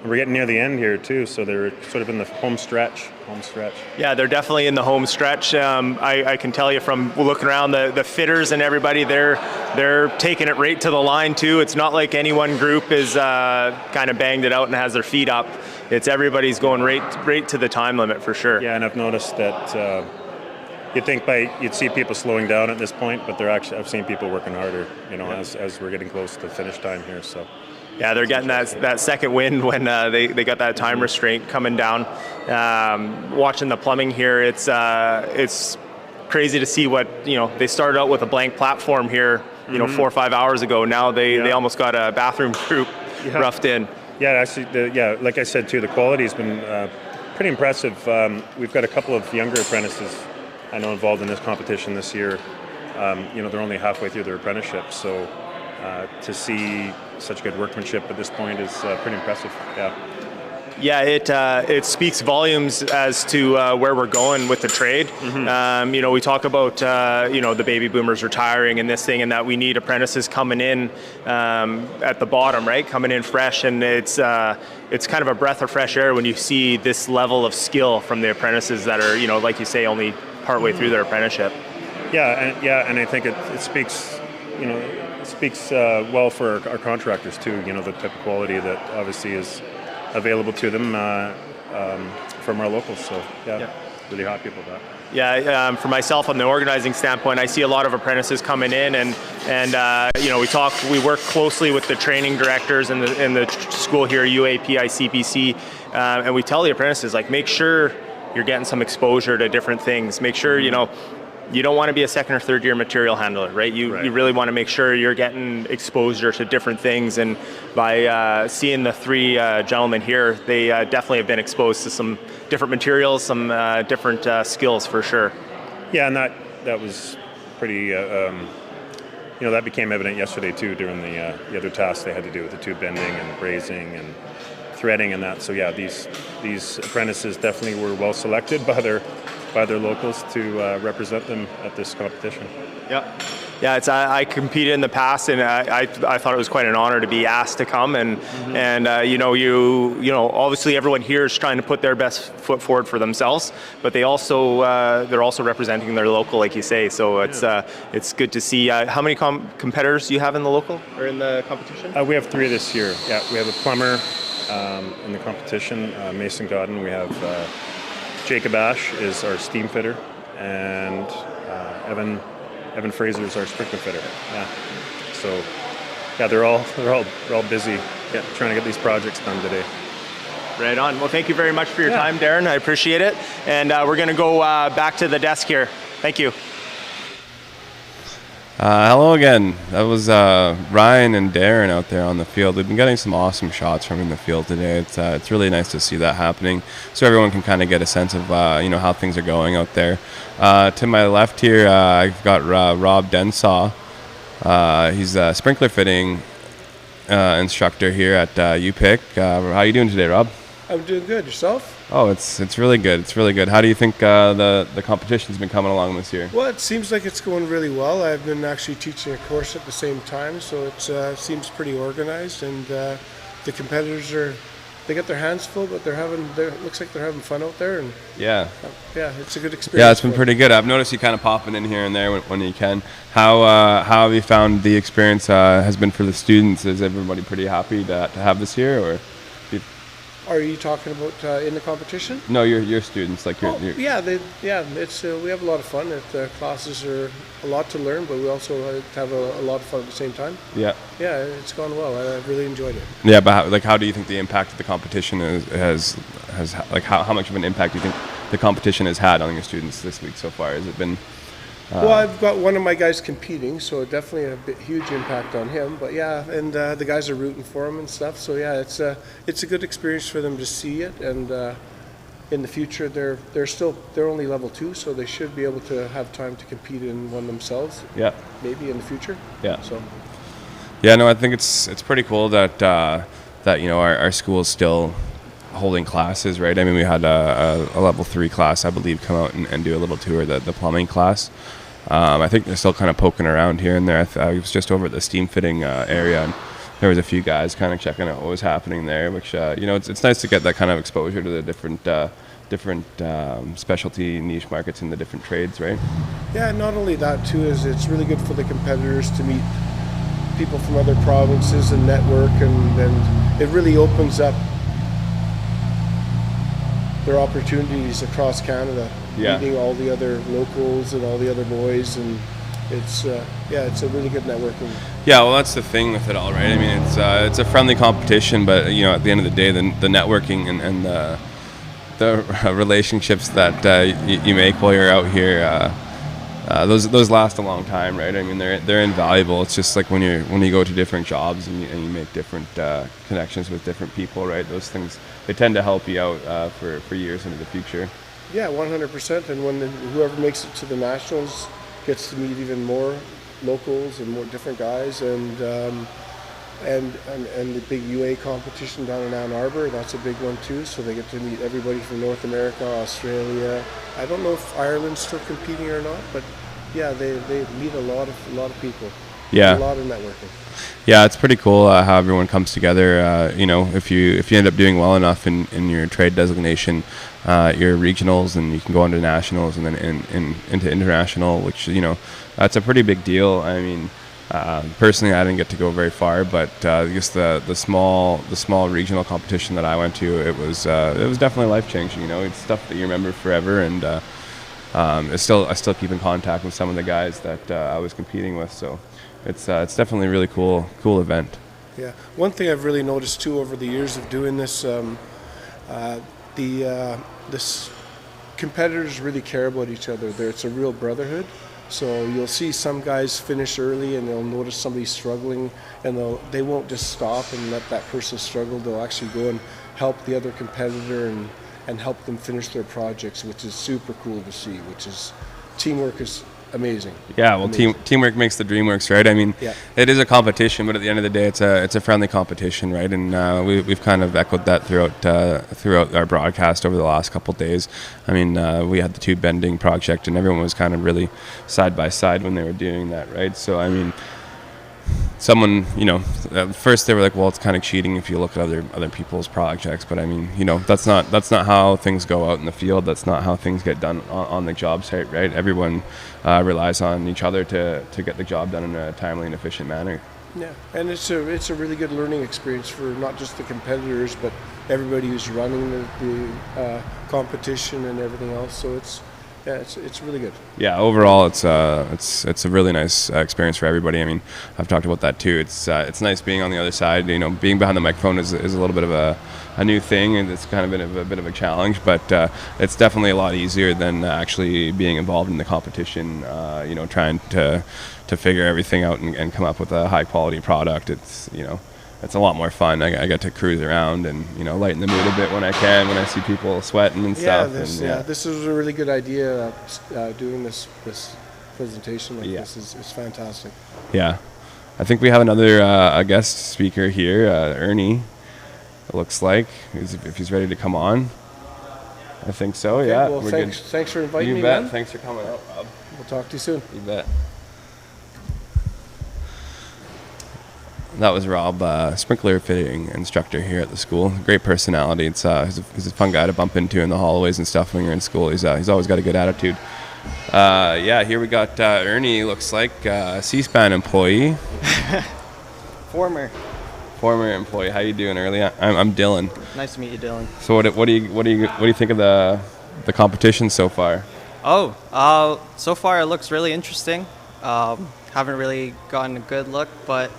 we're getting near the end here too, so they're sort of in the home stretch. Yeah, they're definitely in the home stretch. I can tell you from looking around, the fitters and everybody, they're taking it right to the line too. It's not like any one group is kind of banged it out and has their feet up. It's everybody's going right to the time limit for sure. Yeah, and I've noticed that you'd see people slowing down at this point, but I've seen people working harder, as we're getting close to finish time here. So. Yeah, they're getting that second wind when they got that time restraint coming down. Watching the plumbing here, it's crazy to see what, they started out with a blank platform here, 4 or 5 hours ago. Now they almost got a bathroom group roughed in. Yeah, actually, like I said too, the quality has been pretty impressive. We've got a couple of younger apprentices I know involved in this competition this year. They're only halfway through their apprenticeship, so to see such good workmanship at this point is pretty impressive. Yeah, it speaks volumes as to where we're going with the trade. We talk about the baby boomers retiring and this thing, and that we need apprentices coming in at the bottom, right? Coming in fresh, and it's kind of a breath of fresh air when you see this level of skill from the apprentices that are, like you say, only partway through their apprenticeship. And I think it speaks, well for our contractors too. The type of quality that obviously is available to them from our locals. So really happy about that. Yeah, for myself on the organizing standpoint, I see a lot of apprentices coming in, and we work closely with the training directors in the school here, UAPI, CPC, and we tell the apprentices, like, make sure you're getting some exposure to different things. Make sure, you don't want to be a second or third year material handler, right? You really want to make sure you're getting exposure to different things. And by seeing the three gentlemen here, they definitely have been exposed to some different materials, some different skills for sure. Yeah, and that was pretty, that became evident yesterday too during the other tasks they had to do with the tube bending and brazing and threading and that. So yeah, these apprentices definitely were well selected by their locals to represent them at this competition. Yeah, I competed in the past, and I thought it was quite an honor to be asked to come, and obviously everyone here is trying to put their best foot forward for themselves, but they're also representing their local, like you say. So it's good to see. How many competitors do you have in the local or in the competition? We have 3 this year. Yeah, we have a plumber in the competition, Mason Godden. We have Jacob Ash is our steam fitter, and Evan Fraser is our sprinkler fitter. Yeah. So they're all busy trying to get these projects done today. Right on. Well, thank you very much for your time, Darren. I appreciate it. And we're going to go back to the desk here. Thank you. Hello again. That was Ryan and Darren out there on the field. We've been getting some awesome shots from in the field today. It's really nice to see that happening, so everyone can kind of get a sense of how things are going out there. To my left here, I've got Rob Densaw. He's a sprinkler fitting instructor here at UPIC. How are you doing today, Rob? I'm doing good. Yourself? Oh, it's really good. It's really good. How do you think the competition's been coming along this year? Well, it seems like it's going really well. I've been actually teaching a course at the same time, so it seems pretty organized. And the competitors they get their hands full, but it looks like they're having fun out there. And yeah, it's a good experience. Yeah, it's been pretty good. I've noticed you kind of popping in here and there when you can. How have you found the experience has been for the students? Is everybody pretty happy to have this here, or? Are you talking about in the competition? No, your students, like your. It's we have a lot of fun. The classes are a lot to learn, but we also have a lot of fun at the same time. Yeah. Yeah, it's gone well. I've really enjoyed it. Yeah, but how do you think the impact of the competition has how much of an impact do you think the competition has had on your students this week so far? Has it been? Well, I've got one of my guys competing, so definitely a huge impact on him. But yeah, and the guys are rooting for him and stuff. So yeah, it's a good experience for them to see it. And in the future, they're only level 2, so they should be able to have time to compete in one themselves. Yeah. Maybe in the future. Yeah. So. Yeah, no, I think it's pretty cool that our school is still holding classes, right? I mean, we had a level 3 class, I believe, come out and do a little tour, the plumbing class. I think they're still kind of poking around here and there. I was just over at the steam fitting area, and there was a few guys kind of checking out what was happening there, which, it's nice to get that kind of exposure to the different specialty niche markets in the different trades, right? Yeah, not only that, too, is it's really good for the competitors to meet people from other provinces and network, and it really opens up their opportunities across Canada, meeting all the other locals and all the other boys, and it's a really good networking. Yeah, well, that's the thing with it all, right? I mean, it's a friendly competition, but at the end of the day, the networking and the relationships that you make while you're out here, those last a long time, right? I mean, they're invaluable. It's just like when you go to different jobs and you make different connections with different people, right? Those things, they tend to help you out for years into the future. Yeah, 100%. And when whoever makes it to the nationals gets to meet even more locals and more different guys, and the big UA competition down in Ann Arbor, that's a big one too. So they get to meet everybody from North America, Australia. I don't know if Ireland's still competing or not, but yeah, they meet a lot of people. Yeah, a lot of networking. Yeah, it's pretty cool how everyone comes together. You know, if you end up doing well enough in your trade designation, your regionals, and you can go on to nationals and then into international, which, you know, that's a pretty big deal. I mean, personally, I didn't get to go very far, but just the small regional competition that I went to, it was definitely life changing. You know, it's stuff that you remember forever, and I still keep in contact with some of the guys that I was competing with. So it's definitely a really cool event. Yeah, one thing I've really noticed too over the years of doing this, this competitors really care about each other. It's a real brotherhood. So you'll see some guys finish early, and they'll notice somebody struggling, and they won't just stop and let that person struggle. They'll actually go and help the other competitor and help them finish their projects, which is super cool to see. Which is, teamwork is amazing. Yeah, well, teamwork makes the dream works, right? I mean, yeah. It is a competition, but at the end of the day, it's a friendly competition, right? And we've kind of echoed that throughout our broadcast over the last couple of days. I mean, we had the tube bending project, and everyone was kind of really side by side when they were doing that, right? So I mean, someone, you know, at first they were like, well, it's kind of cheating if you look at other people's projects, but I mean, you know, that's not how things go out in the field. That's not how things get done on the job site, right? Everyone relies on each other to get the job done in a timely and efficient manner. Yeah, and it's a really good learning experience for not just the competitors, but everybody who's running the competition and everything else. So it's really good. Yeah, overall, it's a really nice experience for everybody. I mean, I've talked about that too. It's nice being on the other side. You know, being behind the microphone is a little bit of a new thing, and it's kind of been a bit of a challenge. But it's definitely a lot easier than actually being involved in the competition. You know, trying to figure everything out and come up with a high quality product. It's a lot more fun. I get to cruise around and, you know, lighten the mood a bit when I can, when I see people sweating and stuff. This is a really good idea. Doing this presentation like this is fantastic. Yeah. I think we have another a guest speaker here, Ernie, it looks like, if he's ready to come on. I think so, okay, yeah. Well, thanks for inviting me. You bet. Man. Thanks for coming out, Rob. We'll talk to you soon. You bet. That was Rob, sprinkler fitting instructor here at the school. Great personality. He's a fun guy to bump into in the hallways and stuff when you're in school. He's always got a good attitude. Yeah, here we got Ernie. Looks like C-SPAN employee. Former employee. How you doing, Early? I'm Dylan. Nice to meet you, Dylan. So what do you think of the competition so far? So far it looks really interesting. Haven't really gotten a good look, but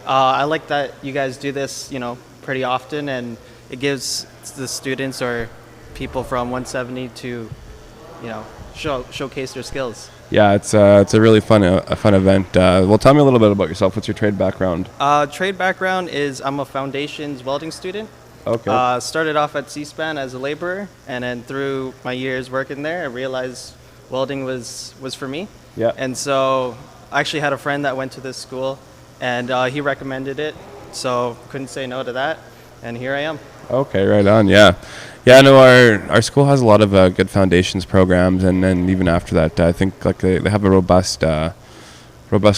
I like that you guys do this, you know, pretty often, and it gives the students or people from 170 to, you know, showcase their skills. Yeah, it's a really fun event. Well, tell me a little bit about yourself. What's your trade background? Trade background is I'm a foundations welding student. Okay. Started off at C-SPAN as a laborer, and then through my years working there, I realized welding was for me. Yeah. And so I actually had a friend that went to this school, and he recommended it, so couldn't say no to that, and here I am. Okay, right on. Yeah, no, our school has a lot of good foundations programs, and then even after that, I think like they have a robust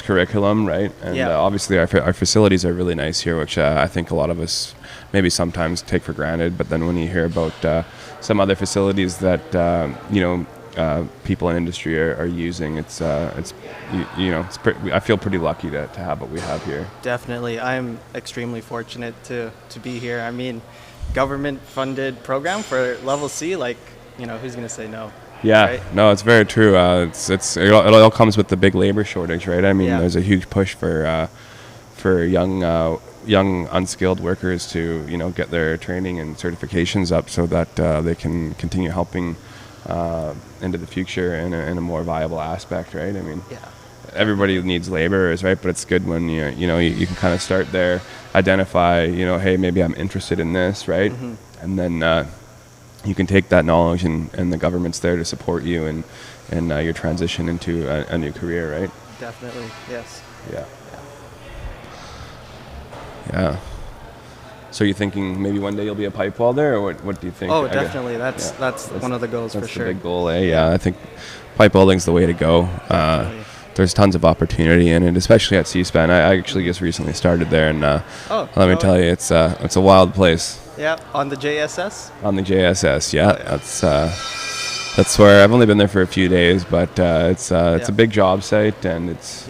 curriculum, right? And obviously our facilities are really nice here, which I think a lot of us maybe sometimes take for granted. But then when you hear about some other facilities that people in industry are using, I feel pretty lucky to have what we have here. Definitely, I'm extremely fortunate to be here. I mean, government-funded program for level C, like, you know, who's gonna say no? Yeah, right? No, it's very true. It all comes with the big labor shortage, right? I mean, there's a huge push for young unskilled workers to, you know, get their training and certifications up so that they can continue helping into the future in a more viable aspect, right? I mean, everybody needs laborers, right? But it's good when you can kind of start there, identify, hey, maybe I'm interested in this, right? And then you can take that knowledge and the government's there to support you and your transition into a new career, right? Definitely, yes. Yeah. So you're thinking maybe one day you'll be a pipe welder, or what do you think? Oh, definitely. That's one of the goals for sure. That's the big goal, eh? Yeah, I think pipe welding's the way to go. There's tons of opportunity in it, especially at C-SPAN. I actually just recently started there, and let me tell you, it's a wild place. Yeah, on the JSS? On the JSS, yeah. That's where I've only been there for a few days, but it's a big job site, and it's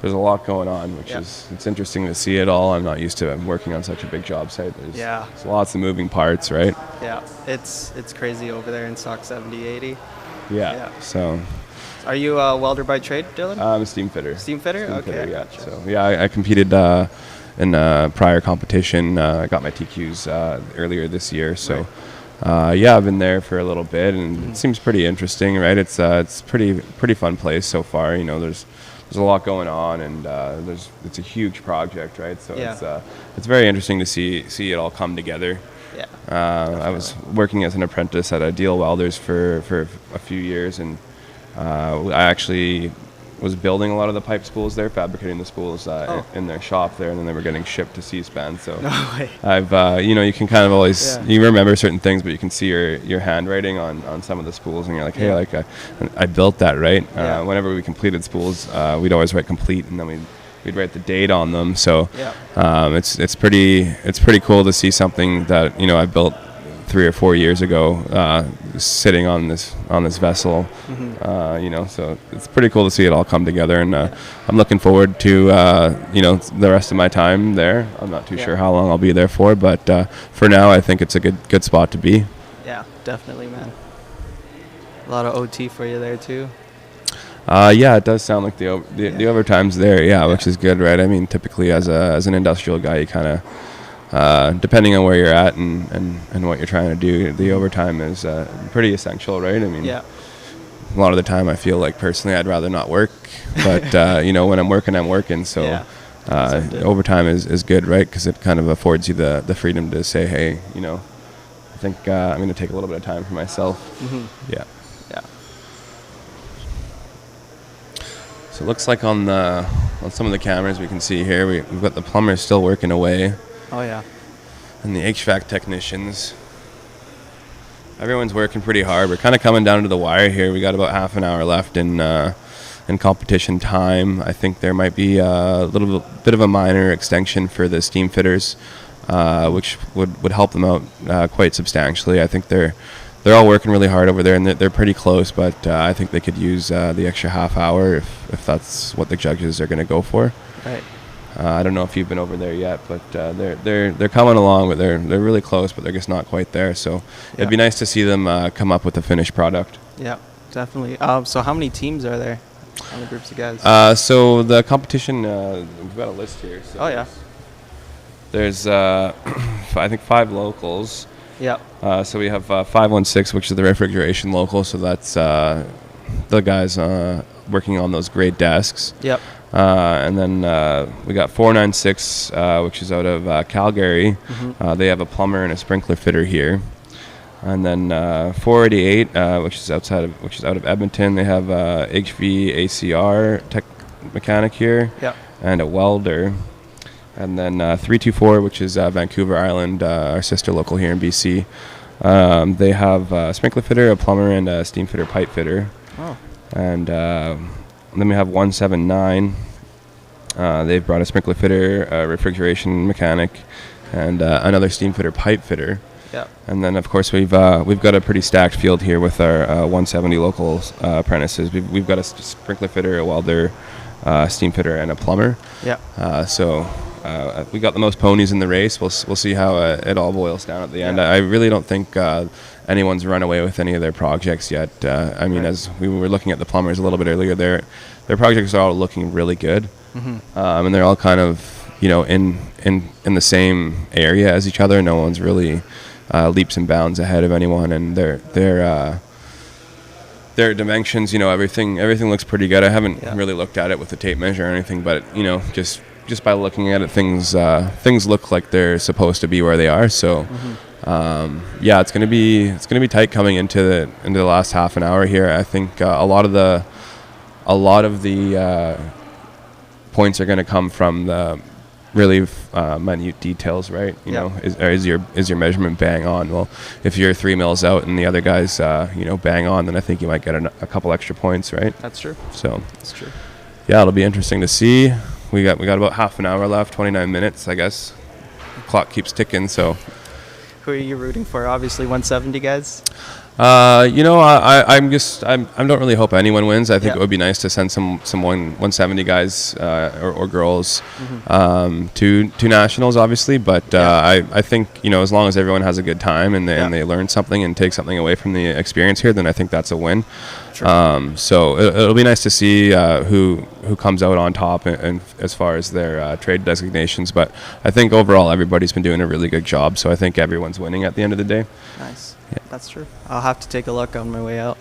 there's a lot going on, which it's interesting to see it all. I'm not used to working on such a big job site. There's lots of moving parts, right? Yeah, it's crazy over there in SOC 7080. Yeah. So. Are you a welder by trade, Dylan? I'm a steam fitter. Steam fitter? Okay. Yeah. Gotcha. So I competed in a prior competition. I got my TQs earlier this year. So I've been there for a little bit, and it seems pretty interesting, right? It's pretty fun place so far. There's a lot going on, and it's a huge project, right? So it's very interesting to see it all come together. Yeah. I was working as an apprentice at Ideal Welders for a few years, and I actually was building a lot of the pipe spools there, fabricating the spools in their shop there, and then they were getting shipped to C-SPAN. So I've you can kind of always you remember certain things, but you can see your handwriting on some of the spools, and you're like, hey, I built that, right? Whenever we completed spools, we'd always write complete, and then we'd write the date on them. So it's pretty cool to see something that I built 3 or 4 years ago, sitting on this vessel. So it's pretty cool to see it all come together, and I'm looking forward to the rest of my time there. I'm not too sure how long I'll be there for, but for now I think it's a good spot to be. Yeah, definitely, man. A lot of OT for you there too. It does sound like the overtime's there, which is good, right? I mean, typically as an industrial guy, you kind of depending on where you're at and what you're trying to do, the overtime is pretty essential, right? I mean, a lot of the time I feel like personally I'd rather not work, but when I'm working. So overtime is good, right? Because it kind of affords you the freedom to say, hey, I think I'm going to take a little bit of time for myself. Yeah. So it looks like on some of the cameras we can see here, we've got the plumbers still working away. Oh, yeah. And the HVAC technicians. Everyone's working pretty hard. We're kind of coming down to the wire here. We got about half an hour left in competition time. I think there might be a little bit of a minor extension for the steam fitters, which would help them out quite substantially. I think they're all working really hard over there, and they're pretty close, but I think they could use the extra half hour if that's what the judges are going to go for. Right. I don't know if you've been over there yet, but they're coming along, but they're really close, but they're just not quite there. So it'd be nice to see them come up with a finished product. Yeah, definitely. So how many teams are there? How many groups of guys? So the competition, we've got a list here. So there's I think 5 locals. Yeah. So we have 516, which is the refrigeration local. So that's the guys working on those great desks. Yep. And then we got 496, which is out of Calgary. They have a plumber and a sprinkler fitter here. And then 488, which is out of Edmonton. They have HVACR tech mechanic here, and a welder. And then 324, which is Vancouver Island, our sister local here in BC. They have a sprinkler fitter, a plumber, and a steam fitter pipe fitter. Oh. And then we have 179. They've brought a sprinkler fitter, a refrigeration mechanic, and another steam fitter pipe fitter. Yeah. And then of course we've got a pretty stacked field here with our 170 local apprentices. We've got a sprinkler fitter, a welder, steam fitter, and a plumber. Yeah. So we got the most ponies in the race. We'll see how it all boils down at the end. I really don't think anyone's run away with any of their projects yet. I mean, as we were looking at the plumbers a little bit earlier, their projects are all looking really good, and they're all kind of in the same area as each other. No one's really leaps and bounds ahead of anyone, and their dimensions, everything looks pretty good. I haven't really looked at it with the tape measure or anything, but just by looking at it, things look like they're supposed to be where they are. So it's gonna be tight coming into the last half an hour here. I think a lot of the points are going to come from the really minute details, right? You know, is your measurement bang on? Well, if you're 3 mils out and the other guy's bang on, then I think you might get a couple extra points, right? That's true. So that's true. Yeah, it'll be interesting to see. We got about half an hour left, 29 minutes, I guess. The clock keeps ticking, so. Who are you rooting for? Obviously 170 guys. I don't really hope anyone wins. I think it would be nice to send some 170 guys or girls to nationals, obviously. But I think as long as everyone has a good time and they learn something and take something away from the experience here, then I think that's a win. So it'll be nice to see who comes out on top and as far as their trade designations. But I think overall everybody's been doing a really good job. So I think everyone's winning at the end of the day. Nice. Yeah. That's true. I'll have to take a look on my way out.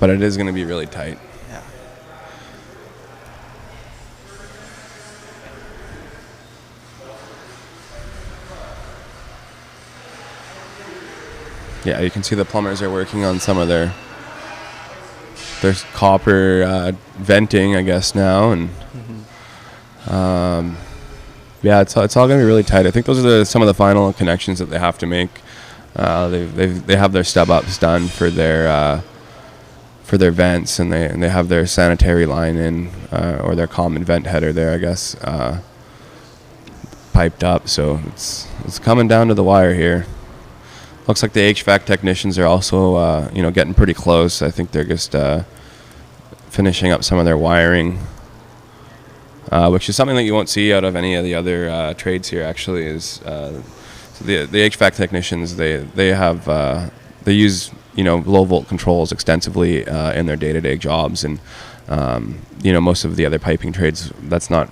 But it is going to be really tight. Yeah. Yeah, you can see the plumbers are working on some of their copper venting, I guess, now, and it's all going to be really tight. I think those are some of the final connections that they have to make. They have their stub ups done for their vents, and they have their sanitary line in or their common vent header there, I guess, piped up. So it's coming down to the wire here. Looks like the HVAC technicians are also getting pretty close. I think they're just finishing up some of their wiring. Which is something that you won't see out of any of the other trades here. Actually, is so the HVAC technicians they use low volt controls extensively in their day-to-day jobs, and most of the other piping trades that's not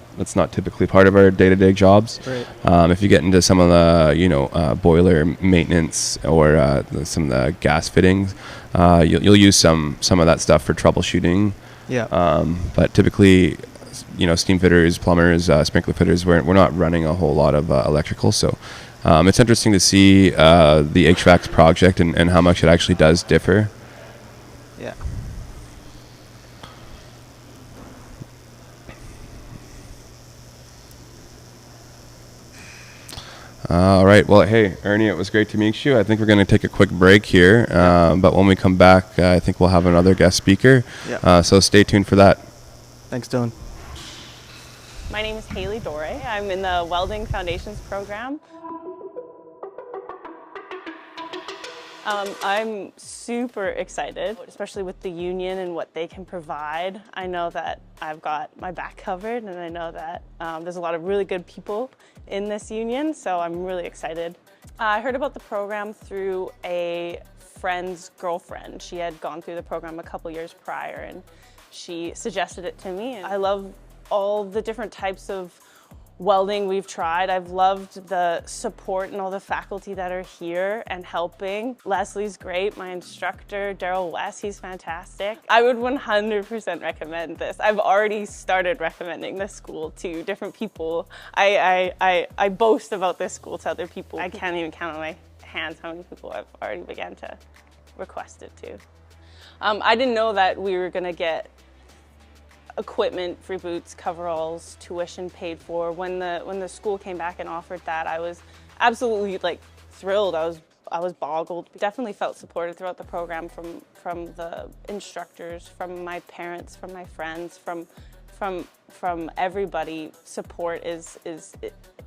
typically part of our day-to-day jobs. Right. If you get into some of the boiler maintenance or some of the gas fittings, you'll use some of that stuff for troubleshooting. Yeah. But typically, steam fitters, plumbers, sprinkler fitters, we're not running a whole lot of electrical. So it's interesting to see the HVAC project and how much it actually does differ. Yeah. All right. Well, hey, Ernie, it was great to meet you. I think we're going to take a quick break here. But when we come back, I think we'll have another guest speaker. Yeah. So stay tuned for that. Thanks, Dylan. My name is Haley Dore. I'm in the Welding Foundations program. I'm super excited, especially with the union and what they can provide. I know that I've got my back covered, and I know that there's a lot of really good people in this union, so I'm really excited. I heard about the program through a friend's girlfriend. She had gone through the program a couple years prior, and she suggested it to me. And I love all the different types of welding we've tried. I've loved the support and all the faculty that are here and helping. Leslie's great, my instructor, Daryl West, he's fantastic. I would 100% recommend this. I've already started recommending this school to different people. I boast about this school to other people. I can't even count on my hands how many people I've already began to request it to. I didn't know that we were gonna get equipment, free boots, coveralls, tuition paid for. When the school came back and offered that, I was absolutely thrilled. I was boggled. Definitely felt supported throughout the program from the instructors, from my parents, from my friends, from everybody. Support is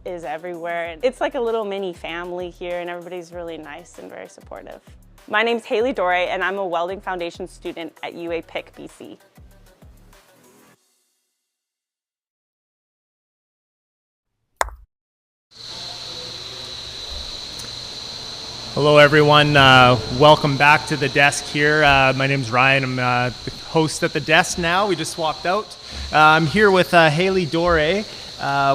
everywhere. And it's like a little mini family here, and everybody's really nice and very supportive. My name's Haley Dore, and I'm a Welding Foundation student at UAPIC, BC. Hello everyone, welcome back to the desk here. My name's Ryan, I'm the host at the desk now. We just swapped out. I'm here with Haley Dore,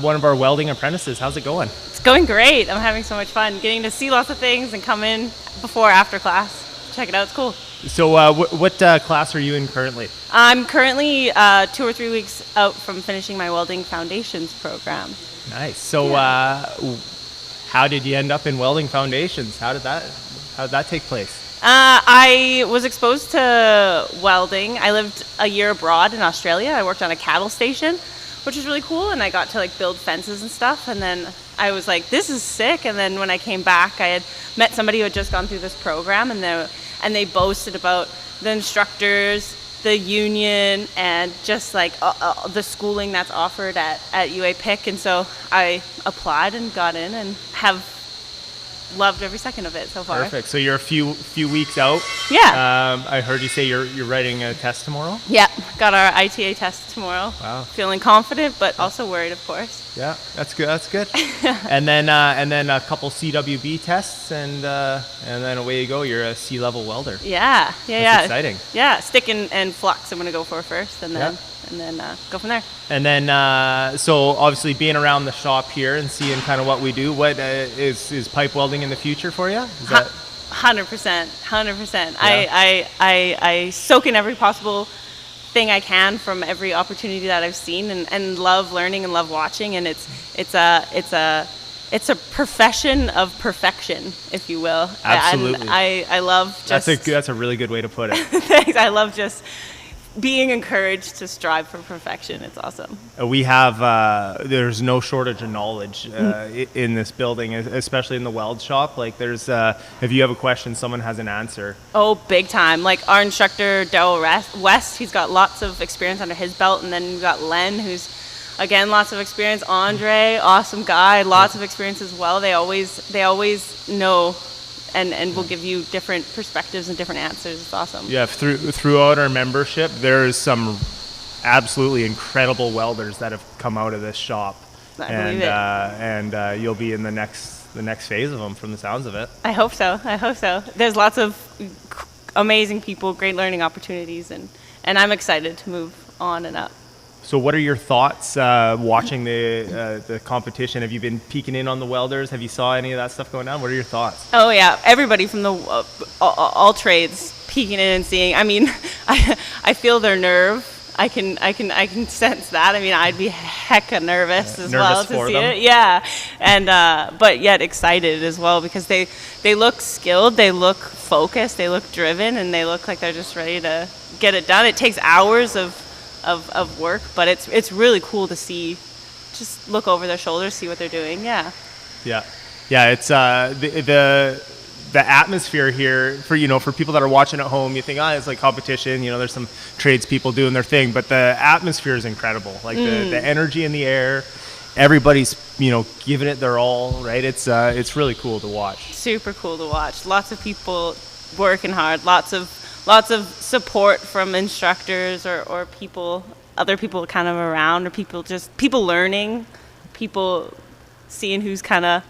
one of our welding apprentices. How's it going? It's going great. I'm having so much fun getting to see lots of things and come in before, after class. Check it out. It's cool. So what class are you in currently? I'm currently 2 or 3 weeks out from finishing my welding foundations program. Nice. So how did you end up in welding foundations? How did that take place? I was exposed to welding. I lived a year abroad in Australia. I worked on a cattle station, which was really cool, and I got to like build fences and stuff. And then I was like, this is sick. And then when I came back, I had met somebody who had just gone through this program, and they boasted about the instructors, the union, and just like the schooling that's offered at UAPIC. And so I applied and got in and have loved every second of it so far. Perfect. So you're a few weeks out. Yeah. I heard you say you're writing a test tomorrow. Yeah. Got our ITA test tomorrow. Wow. Feeling confident, but also worried, of course. Yeah, that's good. That's good. and then a couple CWB tests, and then away you go. You're a C-level welder. Yeah. That's exciting. Yeah. Stick and flux. I'm gonna go for first, and then go from there. And then so obviously being around the shop here and seeing kind of what we do, what is pipe welding in the future for you? Is that 100%. I soak in every possible thing I can from every opportunity that I've seen, and love learning and love watching, and it's a profession of perfection, if you will. Absolutely. I love just that's a really good way to put it. Thanks. I love just being encouraged to strive for perfection. It's awesome. We have there's no shortage of knowledge in this building, especially in the weld shop. Like there's if you have a question, someone has an answer. Oh, big time. Like our instructor Daryl West, he's got lots of experience under his belt, and then we've got Len, who's again lots of experience. Andre, awesome guy, lots of experience as well. They always know and will give you different perspectives and different answers. It's awesome. Yeah, throughout our membership, there's some absolutely incredible welders that have come out of this shop, and you'll be in the next phase of them from the sounds of it. I hope so. There's lots of amazing people, great learning opportunities, and I'm excited to move on and up. So what are your thoughts watching the competition? Have you been peeking in on the welders? Have you saw any of that stuff going on? What are your thoughts? Oh yeah, everybody from the all trades peeking in and seeing. I mean, I feel their nerve. I can sense that. I mean, I'd be hecka nervous as well to see it. Yeah, and but yet excited as well, because they look skilled, they look focused, they look driven, and they look like they're just ready to get it done. It takes hours of work, but it's really cool to see, just look over their shoulders, see what they're doing. Yeah. It's the atmosphere here for people that are watching at home. You think, it's like competition, there's some tradespeople doing their thing, but the atmosphere is incredible. Like the energy in the air, everybody's giving it their all, right? It's really cool to watch. Super cool to watch. Lots of people working hard, lots of support from instructors or other people kind of around, or people learning, people seeing who's kind of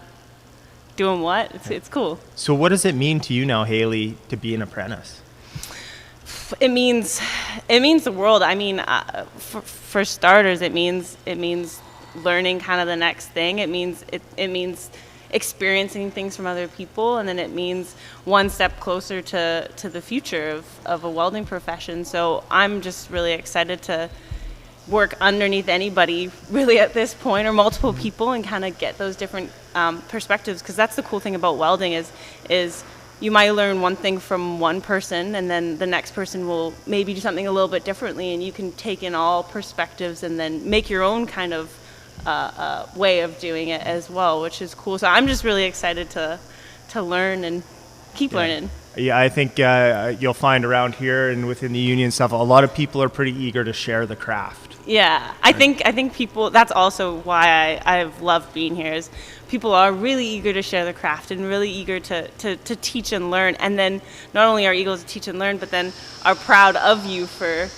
doing what. It's cool. So what does it mean to you now, Haley, to be an apprentice? It means the world. I mean, for starters, it means learning kind of the next thing. It means experiencing things from other people, and then it means one step closer to the future of a welding profession. So I'm just really excited to work underneath anybody really at this point, or multiple people, and kind of get those different perspectives, because that's the cool thing about welding is you might learn one thing from one person, and then the next person will maybe do something a little bit differently, and you can take in all perspectives and then make your own kind of way of doing it as well, which is cool. So I'm just really excited to learn and keep learning. Yeah, I think you'll find around here and within the union stuff, a lot of people are pretty eager to share the craft. Yeah, I think people, that's also why I've loved being here, is people are really eager to share the craft and really eager to teach and learn. And then not only are eager to teach and learn, but then are proud of you for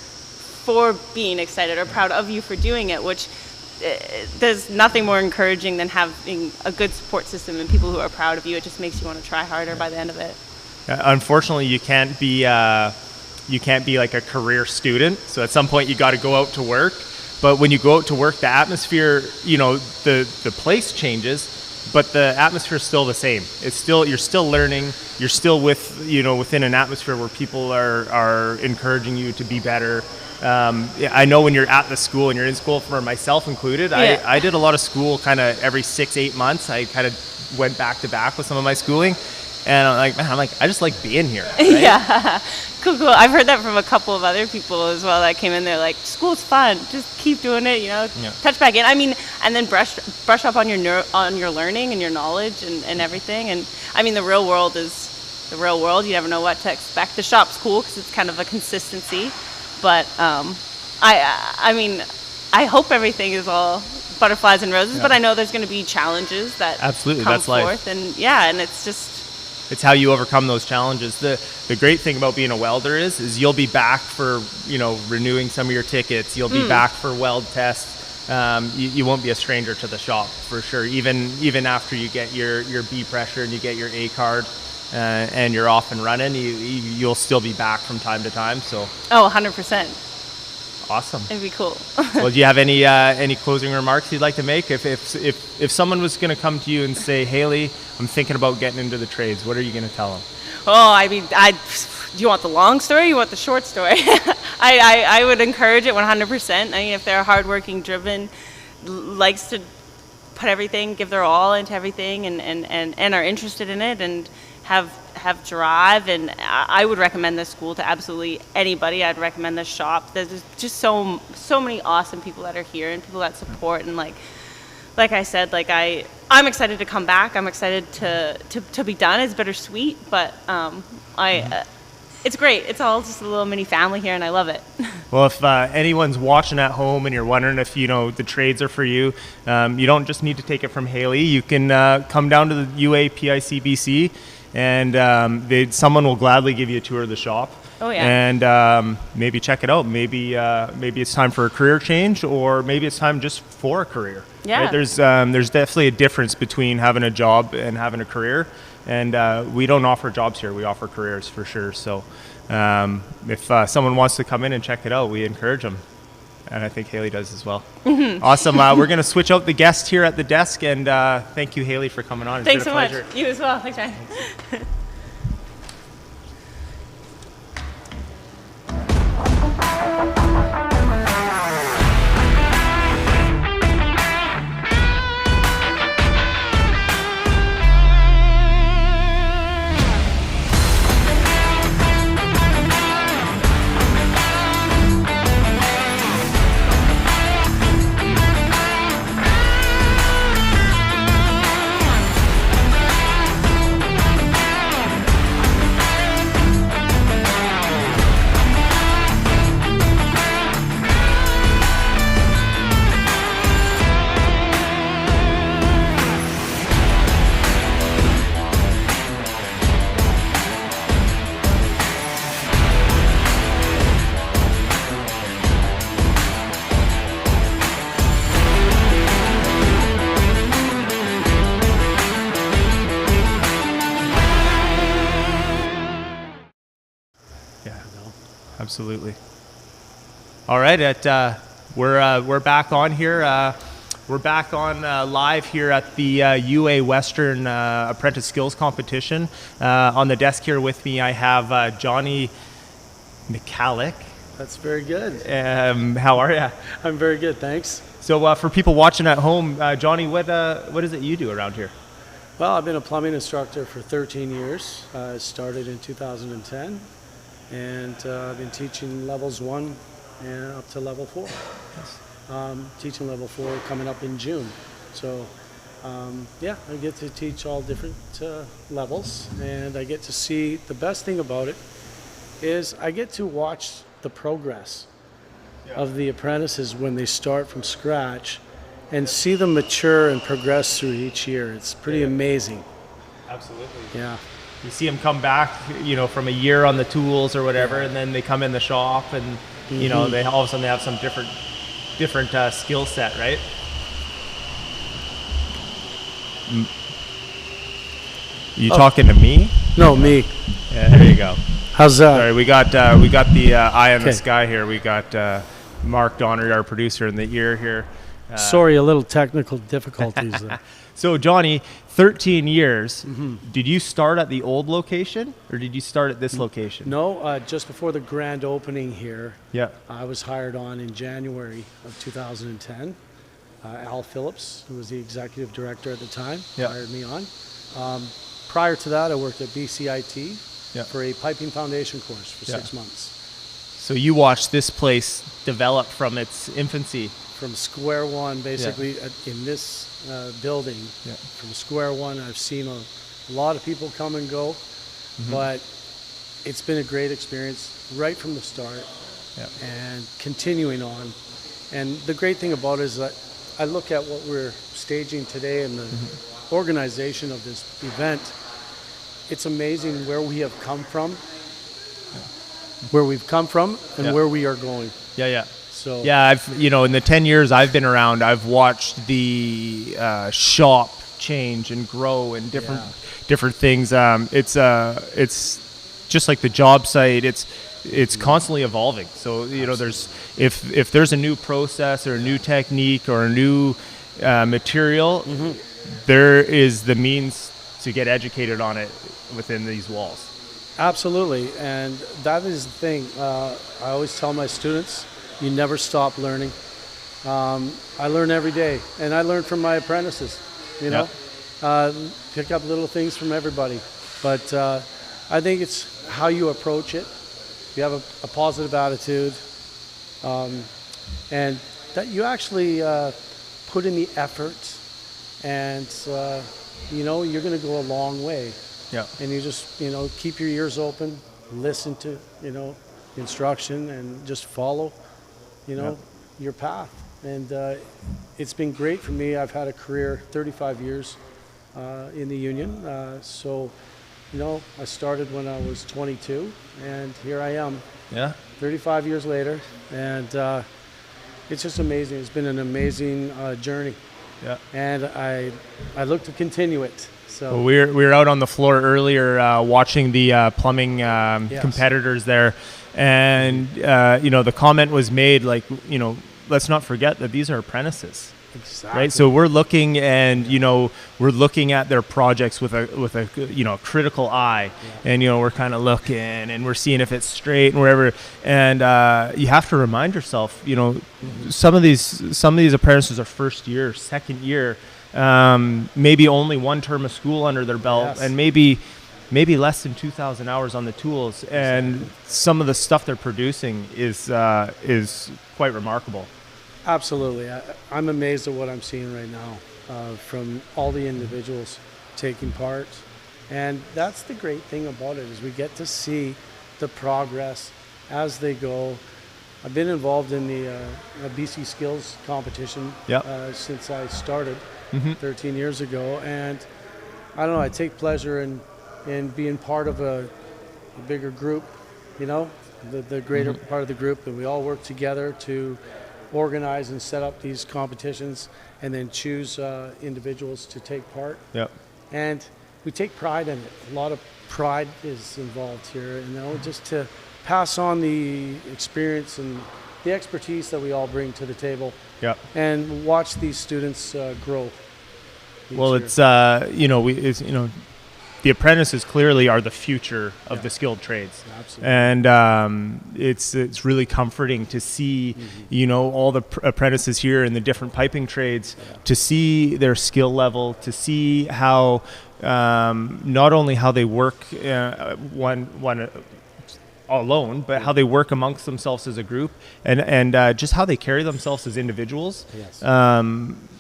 being excited, or proud of you for doing it, which there's nothing more encouraging than having a good support system and people who are proud of you. It just makes you want to try harder by the end of it. Unfortunately, you can't be like a career student. So at some point you got to go out to work. But when you go out to work, the atmosphere, you know, the place changes, but the atmosphere is still the same. It's still, you're still learning. You're still within an atmosphere where people are encouraging you to be better. I know when you're at the school and you're in school, for myself included, I did a lot of school kind of every 6-8 months. I kind of went back to back with some of my schooling, and I'm like, I just like being here. Right? Yeah, cool. I've heard that from a couple of other people as well that came in there like, school's fun, just keep doing it, you know, touch back in. I mean, and then brush up on your learning and your knowledge and everything. And I mean, the real world is the real world. You never know what to expect. The shop's cool because it's kind of a consistency. But I mean, I hope everything is all butterflies and roses, but I know there's going to be challenges that absolutely come that's forth, life. and and it's just how you overcome those challenges. The great thing about being a welder is you'll be back for, you know, renewing some of your tickets. You'll be back for weld tests. You won't be a stranger to the shop for sure. Even after you get your B pressure and you get your A card. And you're off and running, you'll still be back from time to time. So 100%. Awesome. It'd be cool. Well, do you have any closing remarks you'd like to make? If someone was going to come to you and say, Haley, I'm thinking about getting into the trades, what are you going to tell them? Oh, I mean, do you want the long story? Or you want the short story? I would encourage it 100%. I mean, if they're hardworking, driven, likes to put everything, give their all into everything, and are interested in it, and have drive, and I would recommend this school to absolutely anybody. I'd recommend this shop. There's just so many awesome people that are here and people that support, and like I said, like I'm excited to come back. I'm excited to be done. It's bittersweet, but it's great. It's all just a little mini family here, and I love it. Well, if anyone's watching at home and you're wondering if, you know, the trades are for you, you don't just need to take it from Haley. You can come down to the UAPICBC, and someone will gladly give you a tour of the shop. Oh yeah. And maybe check it out. Maybe it's time for a career change, or maybe it's time just for a career. Yeah. Right? There's definitely a difference between having a job and having a career. And we don't offer jobs here. We offer careers for sure. So if someone wants to come in and check it out, we encourage them. And I think Haley does as well. Mm-hmm. Awesome. We're going to switch out the guest here at the desk. And thank you, Haley, for coming on. It's Thanks been so a pleasure. much. You as well. Thanks, Ryan. Absolutely. All right, we're back on here. We're back on live here at the UA Western Apprentice Skills Competition. On the desk here with me, I have Johnny McCallick. That's very good. How are you? I'm very good, thanks. So for people watching at home, Johnny, what is it you do around here? Well, I've been a plumbing instructor for 13 years. I started in 2010. And I've been teaching levels 1 and up to level 4. Teaching level 4 coming up in June. So yeah, I get to teach all different levels, and I get to see, the best thing about it is I get to watch the progress of the apprentices when they start from scratch and see them mature and progress through each year. It's pretty amazing. Absolutely. Yeah. You see them come back, you know, from a year on the tools or whatever, and then they come in the shop, and you know, they all of a sudden they have some different skill set, right? You talking to me? No, me. Yeah, there you go. How's that? Sorry, we got the eye on the sky here. We got Mark Donner, our producer, in the ear here. Sorry, a little technical difficulties there. So Johnny, 13 years. Did you start at the old location, or did you start at this location? No, just before the grand opening here. Yeah. I was hired on in January of 2010. Al Phillips, who was the executive director at the time, hired me on. Prior to that, I worked at BCIT for a piping foundation course for 6 months. So you watched this place develop from its infancy. From square one, basically, in this building. From square one, I've seen a lot of people come and go, but it's been a great experience right from the start and continuing on. And the great thing about it is that I look at what we're staging today and the organization of this event. It's amazing where we have come from, and where we are going. So I've in the 10 years I've been around, I've watched the shop change and grow and different things. It's just like the job site. It's constantly evolving. So there's if there's a new process or a new technique or a new material, there is the means to get educated on it within these walls. Absolutely, and that is the thing. I always tell my students, you never stop learning. I learn every day, and I learn from my apprentices. Pick up little things from everybody. But I think it's how you approach it. You have a positive attitude, and that you actually put in the effort, and you're going to go a long way. And you just keep your ears open, listen to instruction, and just follow your path. And it's been great for me. I've had a career 35 years in the union. I started when I was 22, and here I am. 35 years later, and it's just amazing. It's been an amazing journey. And I look to continue it. So well, we were out on the floor earlier watching the plumbing competitors there, and the comment was made let's not forget that these are apprentices. Exactly. Right. So we're looking at their projects with a critical eye, and we're kind of looking and we're seeing if it's straight and wherever. And you have to remind yourself, some of these apprentices are first year, second year, maybe only one term of school under their belt, and maybe less than 2,000 hours on the tools, and some of the stuff they're producing is quite remarkable. Absolutely. I'm amazed at what I'm seeing right now from all the individuals taking part. And that's the great thing about it, is we get to see the progress as they go. I've been involved in the BC Skills competition since I started 13 years ago. And I don't know, I take pleasure in being part of a bigger group, the greater part of the group, and we all work together to organize and set up these competitions, and then choose individuals to take part. And we take pride in it. A lot of pride is involved here, just to pass on the experience and the expertise that we all bring to the table. And watch these students grow. Well, it's the apprentices clearly are the future of the skilled trades. Absolutely. And it's really comforting to see, all the apprentices here in the different piping trades, to see their skill level, to see how, not only how they work one alone, but how they work amongst themselves as a group, and just how they carry themselves as individuals.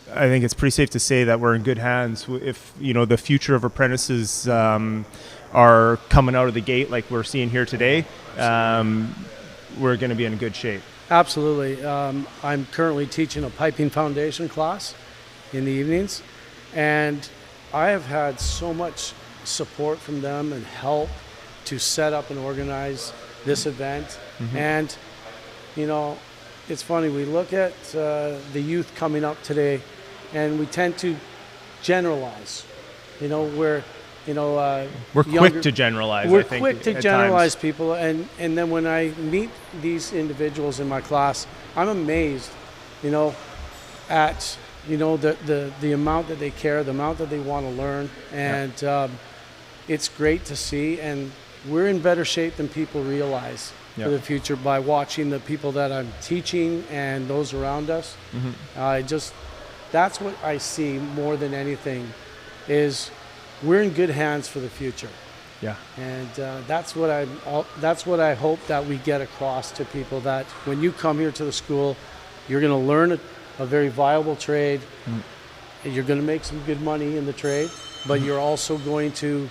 I think it's pretty safe to say that we're in good hands if the future of apprentices are coming out of the gate like we're seeing here today. We're going to be in good shape. Absolutely. I'm currently teaching a piping foundation class in the evenings, and I have had so much support from them and help to set up and organize this event. And it's funny, we look at the youth coming up today, and we tend to generalize, where we're quick to generalize. We're I think, quick to at generalize times. people, and then when I meet these individuals in my class, I'm amazed, at the amount that they care, the amount that they want to learn, and it's great to see. And we're in better shape than people realize for the future by watching the people that I'm teaching and those around us. That's what I see more than anything, is we're in good hands for the future. Yeah. And that's what I hope that we get across to people, that when you come here to the school, you're going to learn a very viable trade. You're going to make some good money in the trade, but you're also going to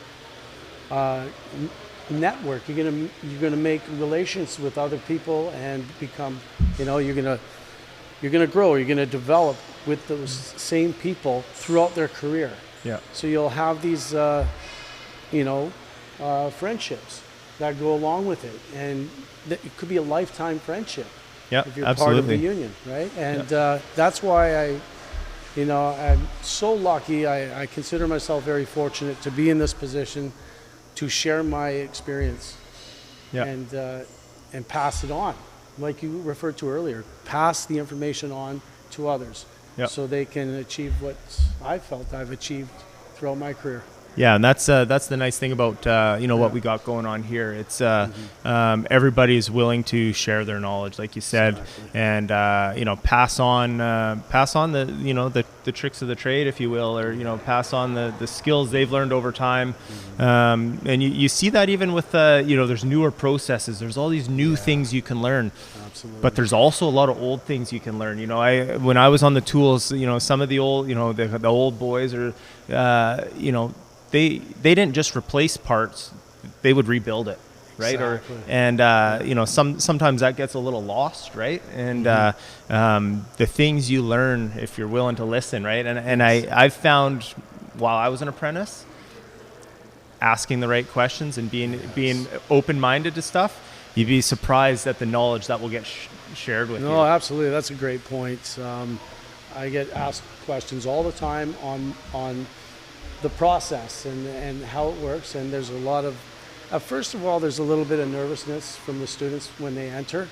network. You're going to make relations with other people and become, you're going to grow. You're going to develop with those same people throughout their career. Yeah. So you'll have these, friendships that go along with it, and it could be a lifetime friendship. Yeah, if you're absolutely. part of the union, right? And that's why I'm so lucky. I consider myself very fortunate to be in this position, to share my experience, and pass it on, like you referred to earlier. Pass the information on to others, so they can achieve what I felt I've achieved throughout my career. Yeah, and that's the nice thing about what we got going on here. It's everybody's willing to share their knowledge, like you said, and pass on the tricks of the trade, if you will, or pass on the skills they've learned over time. And you see that even with there's newer processes. There's all these new things you can learn. Absolutely. But there's also a lot of old things you can learn. When I was on the tools, some of the old the old boys are they didn't just replace parts, they would rebuild it, right? Exactly. Sometimes that gets a little lost, right? And the things you learn if you're willing to listen, right? And I've found while I was an apprentice, asking the right questions and being open-minded to stuff, you'd be surprised at the knowledge that will get shared with you. No, absolutely. That's a great point. I get asked questions all the time on the process and how it works, and there's a lot of first of all, there's a little bit of nervousness from the students when they enter,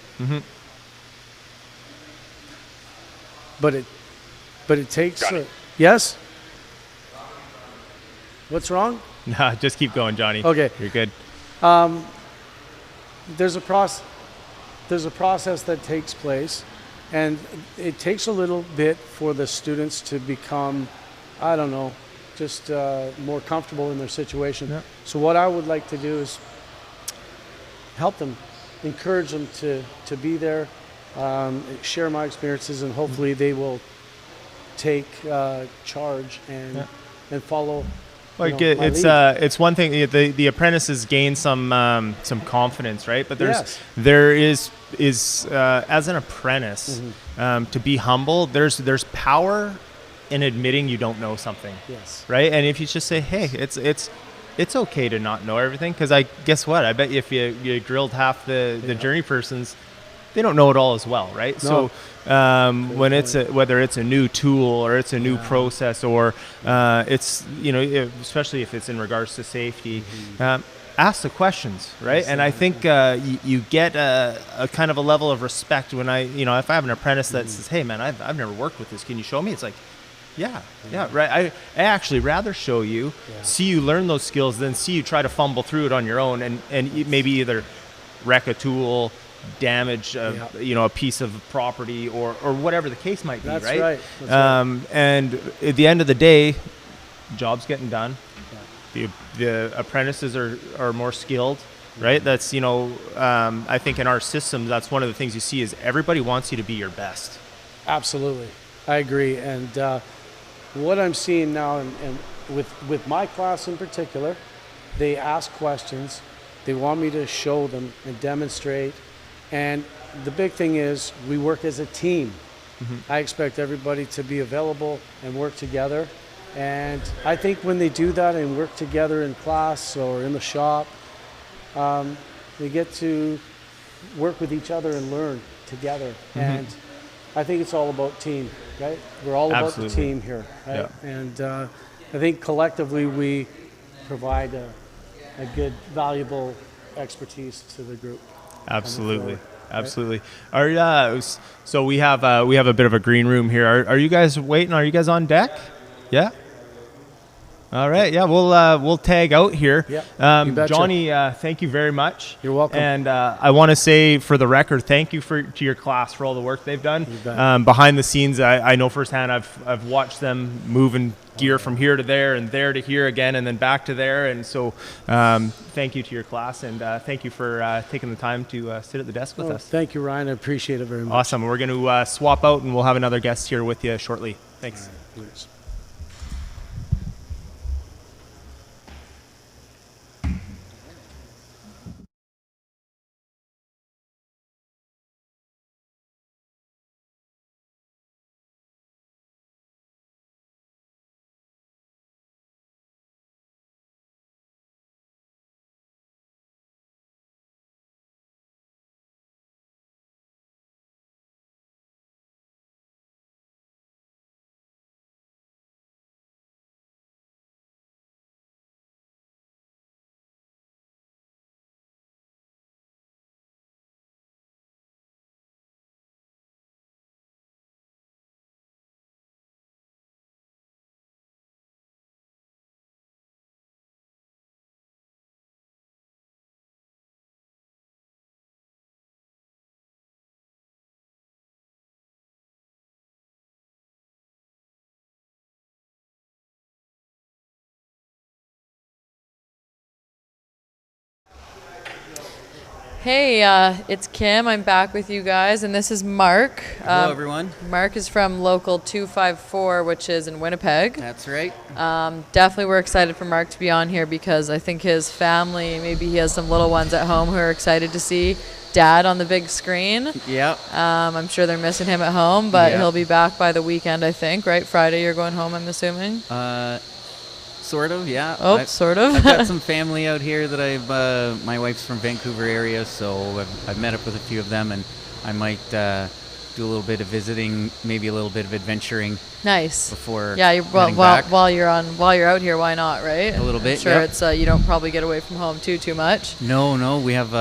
but it takes yes. What's wrong? Nah, just keep going, Johnny. Okay, you're good. There's a process that takes place, and it takes a little bit for the students to become, I don't know, just more comfortable in their situation. Yeah. So what I would like to do is help them, encourage them to be there, share my experiences, and hopefully they will take charge and follow. Like it's one thing. The apprentices gain some confidence, right? But there is as an apprentice to be humble. There's power in admitting you don't know something. Yes. Right. And if you just say, hey, it's okay to not know everything, because guess what? I bet if you grilled half the journey persons, they don't know it all as well, right? No. So when whether it's a new tool or it's a new process or it's especially if it's in regards to safety, ask the questions, right? And I think you get a kind of a level of respect when if I have an apprentice that says, hey man, I've never worked with this, can you show me? It's like, yeah, right. I actually rather show you, see you learn those skills than see you try to fumble through it on your own and maybe either wreck a tool, damage a piece of property or whatever the case might be. That's right. Right. That's right. And at the end of the day, job's getting done. The apprentices are more skilled, right? That's I think in our system, that's one of the things you see is everybody wants you to be your best. Absolutely, I agree. And what I'm seeing now, and with my class in particular, they ask questions. They want me to show them and demonstrate. And the big thing is we work as a team. I expect everybody to be available and work together. And I think when they do that and work together in class or in the shop, they get to work with each other and learn together. And I think it's all about team, right? We're all about the team here, right? Yeah. And I think collectively we provide a good, valuable expertise to the group. Absolutely. Absolutely. So we have a bit of a green room here. Are you guys waiting? Are you guys on deck? Yeah. All right. Yeah, we'll tag out here. Yep. Johnny, thank you very much. You're welcome. And I want to say, for the record, thank you to your class for all the work they've done. You bet. Behind the scenes, I know firsthand. I've watched them moving gear from here to there and there to here again, and then back to there. And so, thank you to your class, and thank you for taking the time to sit at the desk with us. Thank you, Ryan. I appreciate it very much. Awesome. We're going to swap out, and we'll have another guest here with you shortly. Thanks. Thanks. Hey, it's Kim. I'm back with you guys, and this is Mark. Hello, everyone. Mark is from Local 254, which is in Winnipeg. That's right. Definitely we're excited for Mark to be on here because I think his family, maybe he has some little ones at home who are excited to see Dad on the big screen. Yeah. I'm sure they're missing him at home, but Yeah. he'll be back by the weekend, I think, right? Friday you're going home, I'm assuming? Sort of, yeah. Sort of. I've got some family out here that my wife's from Vancouver area, so I've met up with a few of them, and I might do a little bit of visiting, maybe a little bit of adventuring. Nice. Before While you're out here, why not, right? A little bit, I'm sure yep. it's you don't probably get away from home too much. No, we have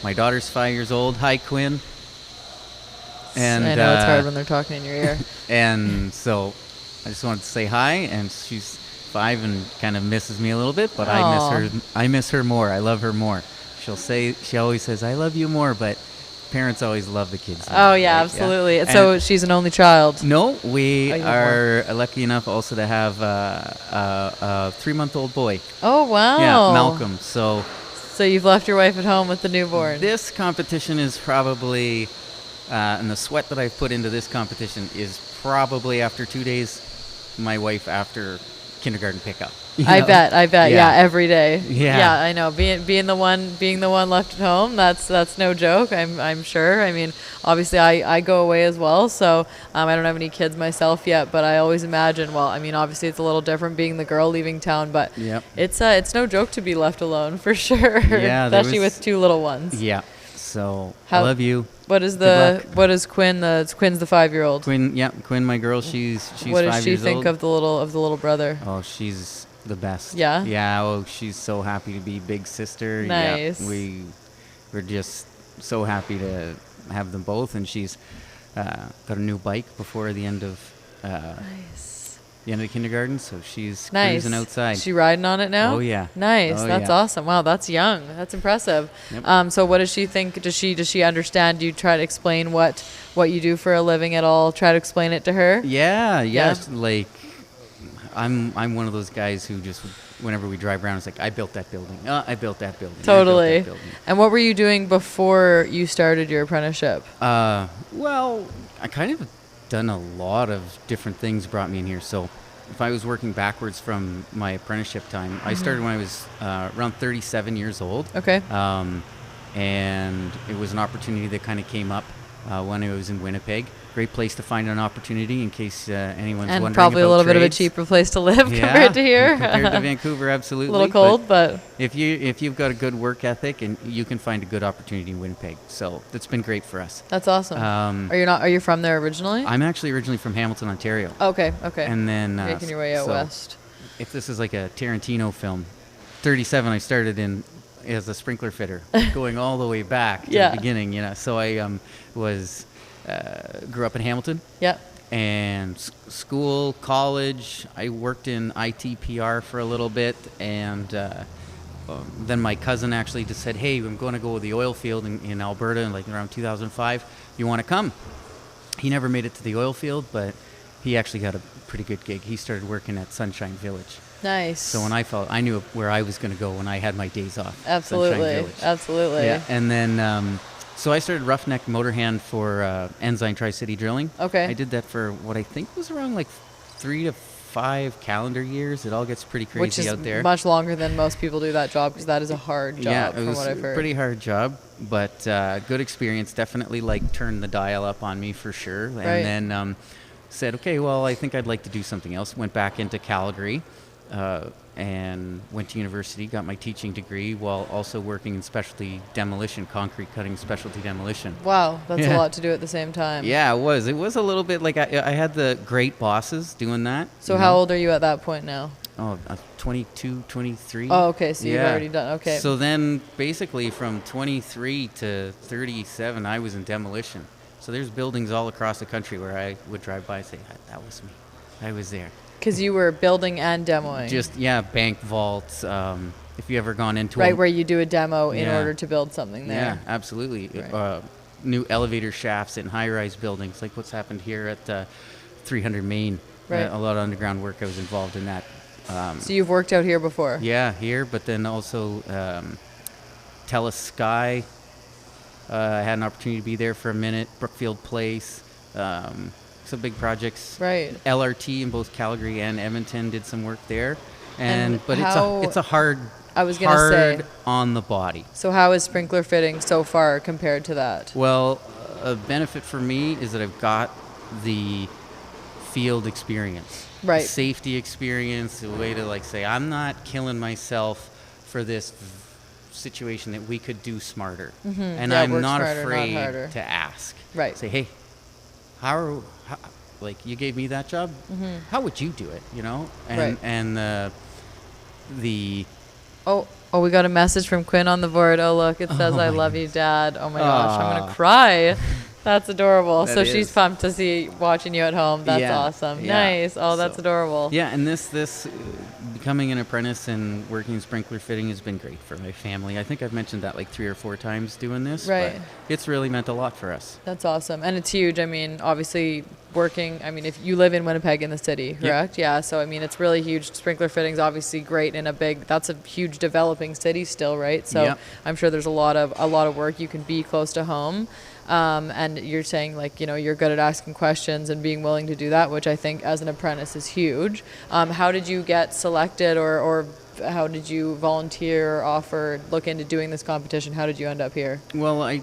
my daughter's 5 years old. Hi, Quinn. And I know it's hard when they're talking in your ear. And so I just wanted to say hi, and she's 5 and kind of misses me a little bit, but I miss her more. I love her more. She always says, I love you more, but parents always love the kids more, Oh, yeah, right? absolutely. Yeah. So she's an only child? No, we you have are lucky enough also to have a 3-month-old boy. Oh, wow. Yeah, Malcolm. So you've left your wife at home with the newborn. This competition is probably, and the sweat that I've put into this competition is probably after 2 days, my wife after kindergarten pickup. I bet. Yeah, every day. Yeah, I know. Being the one left at home, that's no joke. I'm sure. I mean, obviously, I go away as well, so I don't have any kids myself yet. But I always imagine. Well, I mean, obviously, it's a little different being the girl leaving town, but it's no joke to be left alone for sure. Yeah, especially with 2 little ones. Yeah. So I love you. What is Quinn? Quinn's the 5-year-old. Quinn, my girl. She's 5 years old. What does she think of the little brother? Oh, she's the best. Yeah. Yeah. Oh, she's so happy to be big sister. Nice. Yeah, we're just so happy to have them both, and she's got a new bike before the end of the end of kindergarten, so she's cruising outside. Is she riding on it now? Oh yeah. Nice. Oh, that's awesome. Wow, that's young. That's impressive. Yep. So what does she think? Does she understand? Do you try to explain what you do for a living at all? Try to explain it to her? Yeah. Like I'm one of those guys who just whenever we drive around, it's like I built that building. I built that building. Totally. I built that building. And what were you doing before you started your apprenticeship? Well, I kind of done a lot of different things brought me in here. So if I was working backwards from my apprenticeship time, I started when I was around 37 years old. Okay. And it was an opportunity that kind of came up when I was in Winnipeg. Great place to find an opportunity in case anyone's wondering about And probably a little bit of a trades. cheeper place to live compared to here. Compared to Vancouver, absolutely. A little cold, but if you've got a good work ethic, and you can find a good opportunity in Winnipeg, so that's been great for us. That's awesome. Are you from there originally? I'm actually originally from Hamilton, Ontario. Okay. And then making your way out west. If this is like a Tarantino film, 37, I started as a sprinkler fitter, going all the way back to the beginning, you know. So I grew up in Hamilton. Yeah. And school, college, I worked in IT PR for a little bit, and then my cousin actually just said, hey, I'm going to go to the oil field in Alberta like around 2005. You want to come? He never made it to the oil field, but he actually got a pretty good gig. He started working at Sunshine Village. Nice. So when I knew where I was going to go when I had my days off. Absolutely. Absolutely. Yeah. And then, so I started roughneck motorhand for Ensign Tri-City Drilling. Okay. I did that for what I think was around like 3 to 5 calendar years. It all gets pretty crazy out there. Which is much longer than most people do that job, because that is a hard job, from what I've heard. Yeah, it was a pretty hard job, but good experience. Definitely like turned the dial up on me for sure. And then said, okay, well, I think I'd like to do something else. Went back into Calgary. And went to university, got my teaching degree while also working in specialty demolition, concrete cutting, specialty demolition. Wow, that's a lot to do at the same time. Yeah, it was. It was a little bit like I had the great bosses doing that. So how old are you at that point now? Oh, 22, 23. Oh, okay, so you've already done, okay. So then basically from 23 to 37, I was in demolition. So there's buildings all across the country where I would drive by and say, that was me. I was there. Because you were building and demoing. Just, bank vaults. If you ever gone into where you do a demo in order to build something there. Yeah, absolutely. Right. New elevator shafts in high-rise buildings, like what's happened here at 300 Main. Right. A lot of underground work. I was involved in that. So you've worked out here before? Yeah, here, but then also Telus Sky. I had an opportunity to be there for a minute. Brookfield Place. Some big projects. Right. LRT in both Calgary and Edmonton did some work there. But it's a hard on the body. So how is sprinkler fitting so far compared to that? Well, a benefit for me is that I've got the field experience. Right. The safety experience, a way to say, I'm not killing myself for this situation that we could do smarter. Mm-hmm. And I'm not afraid to ask. Right. Say, hey, how you gave me that job, how would you do it, you know? And the we got a message from Quinn on the board. Oh, look, it says, I love you, Dad. Oh my gosh, I'm going to cry. That's adorable. So she's pumped to see watching you at home. That's awesome. Yeah. Nice. Oh, that's adorable. Yeah, and this becoming an apprentice and working in sprinkler fitting has been great for my family. I think I've mentioned that 3 or 4 times doing this. Right. But it's really meant a lot for us. That's awesome. And it's huge. I mean, obviously if you live in Winnipeg in the city, correct? Yep. Yeah. So, it's really huge. Sprinkler fitting's obviously great in that's a huge developing city still, right? So I'm sure there's a lot of work. You can be close to home. And you're saying you're good at asking questions and being willing to do that, which I think as an apprentice is huge. How did you get selected or how did you volunteer or look into doing this competition? How did you end up here? Well,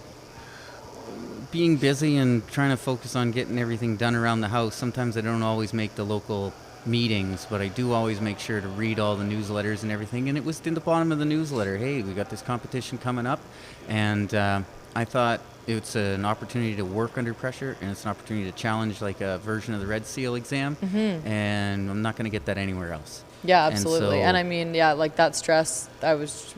being busy and trying to focus on getting everything done around the house, sometimes I don't always make the local meetings, but I do always make sure to read all the newsletters and everything. And it was in the bottom of the newsletter, hey, we got this competition coming up. And I thought it's an opportunity to work under pressure, and it's an opportunity to challenge a version of the Red Seal exam. Mm-hmm. And I'm not going to get that anywhere else. Yeah, absolutely. And that stress,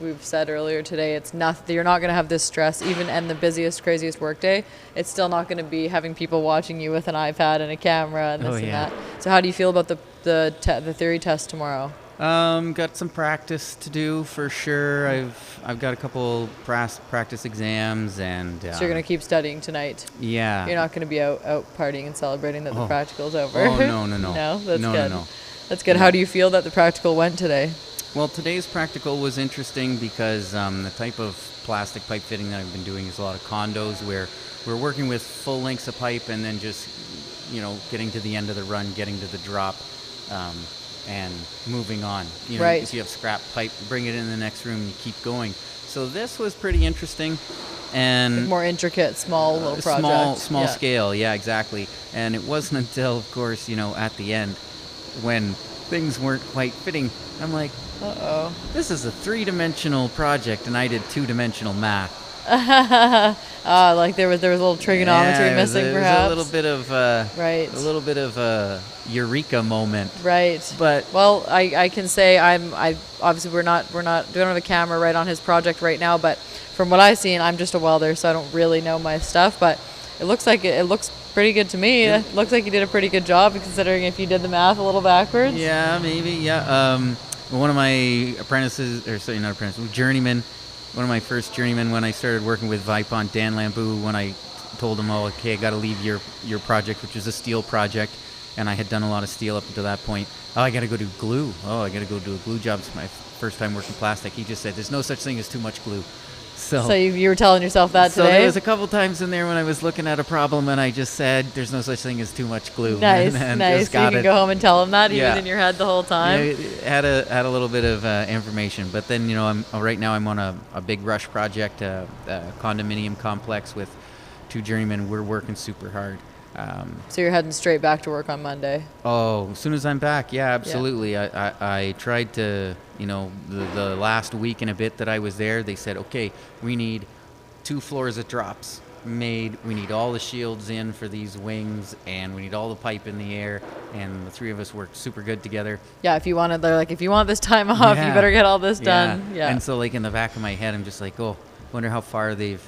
we've said earlier today, it's nothing. You're not going to have this stress, even in the busiest, craziest workday. It's still not going to be having people watching you with an iPad and a camera and this and that. So how do you feel about the theory test tomorrow? Got some practice to do for sure. I've got a couple practice exams, and so you're gonna keep studying tonight. Yeah. You're not gonna be out partying and celebrating that the practical's over. Oh no. No, that's good. No. That's good. How do you feel that the practical went today? Well, today's practical was interesting because the type of plastic pipe fitting that I've been doing is a lot of condos where we're working with full lengths of pipe and then just getting to the end of the run, getting to the drop. And moving on. Right. If you have scrap pipe, bring it in the next room and you keep going. So this was pretty interesting. And more intricate, small little project. Small scale, yeah, exactly. And it wasn't until, of course, at the end when things weren't quite fitting, I'm like, uh-oh. This is a 3-dimensional project and I did 2-dimensional math. Like there was a little trigonometry missing, it was perhaps. a little bit of right. A little bit of a eureka moment. Right. But well, I can say I obviously we don't have a camera right on his project right now, but from what I've seen, I'm just a welder, so I don't really know my stuff, but it looks like it looks pretty good to me. Yeah. It looks like you did a pretty good job, considering if you did the math a little backwards. Yeah, maybe. Yeah. One of my apprentices, or sorry, not apprentices, journeyman. One of my first journeymen when I started working with Vipont, Dan Lambu, when I told him, oh, okay, I got to leave your project, which was a steel project, and I had done a lot of steel up until that point. Oh, I got to go do glue. Oh, I got to go do a glue job. It's my first time working plastic. He just said, there's no such thing as too much glue. So you were telling yourself that today? So there was a couple times in there when I was looking at a problem and I just said, there's no such thing as too much glue. Nice, and nice. So you can go home and tell him that, even in your head the whole time? Yeah, had a little bit of information. But then, right now I'm on a big rush project, a condominium complex with 2 journeymen. We're working super hard. So you're heading straight back to work on Monday? Oh, as soon as I'm back, yeah, absolutely. Yeah. I tried to, the last week and a bit that I was there, they said, okay, we need 2 floors of drops made. We need all the shields in for these wings, and we need all the pipe in the air. And the 3 of us worked super good together. Yeah, they're like, if you want this time off, you better get all this done. Yeah. And so, like, in the back of my head, I'm just like, oh, wonder how far they've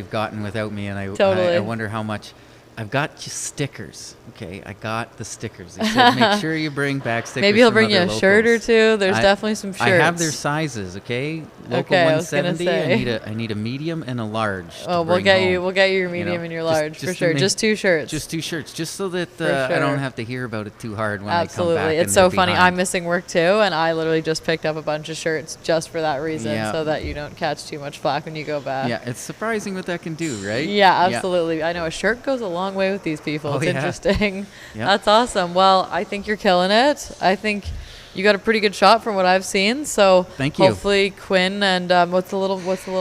gotten without me, and I wonder how much. I've got just stickers. Okay, I got the stickers. They said make sure you bring back stickers. Maybe he'll bring you a shirt or 2. There's definitely some shirts. I have their sizes. Okay, local 170. I need a medium and a large. Oh, we'll get you your medium and your large for sure. Just 2 shirts. Just 2 shirts, just so that I don't have to hear about it too hard when I come back. Absolutely, it's so funny. I'm missing work too, and I literally just picked up a bunch of shirts just for that reason, so that you don't catch too much flack when you go back. Yeah, it's surprising what that can do, right? Yeah, absolutely. Yeah. I know a shirt goes a long way with these people. It's interesting. Yep. That's awesome. Well, I think you're killing it. I think you got a pretty good shot from what I've seen. So thank you. Hopefully Quinn and what's the little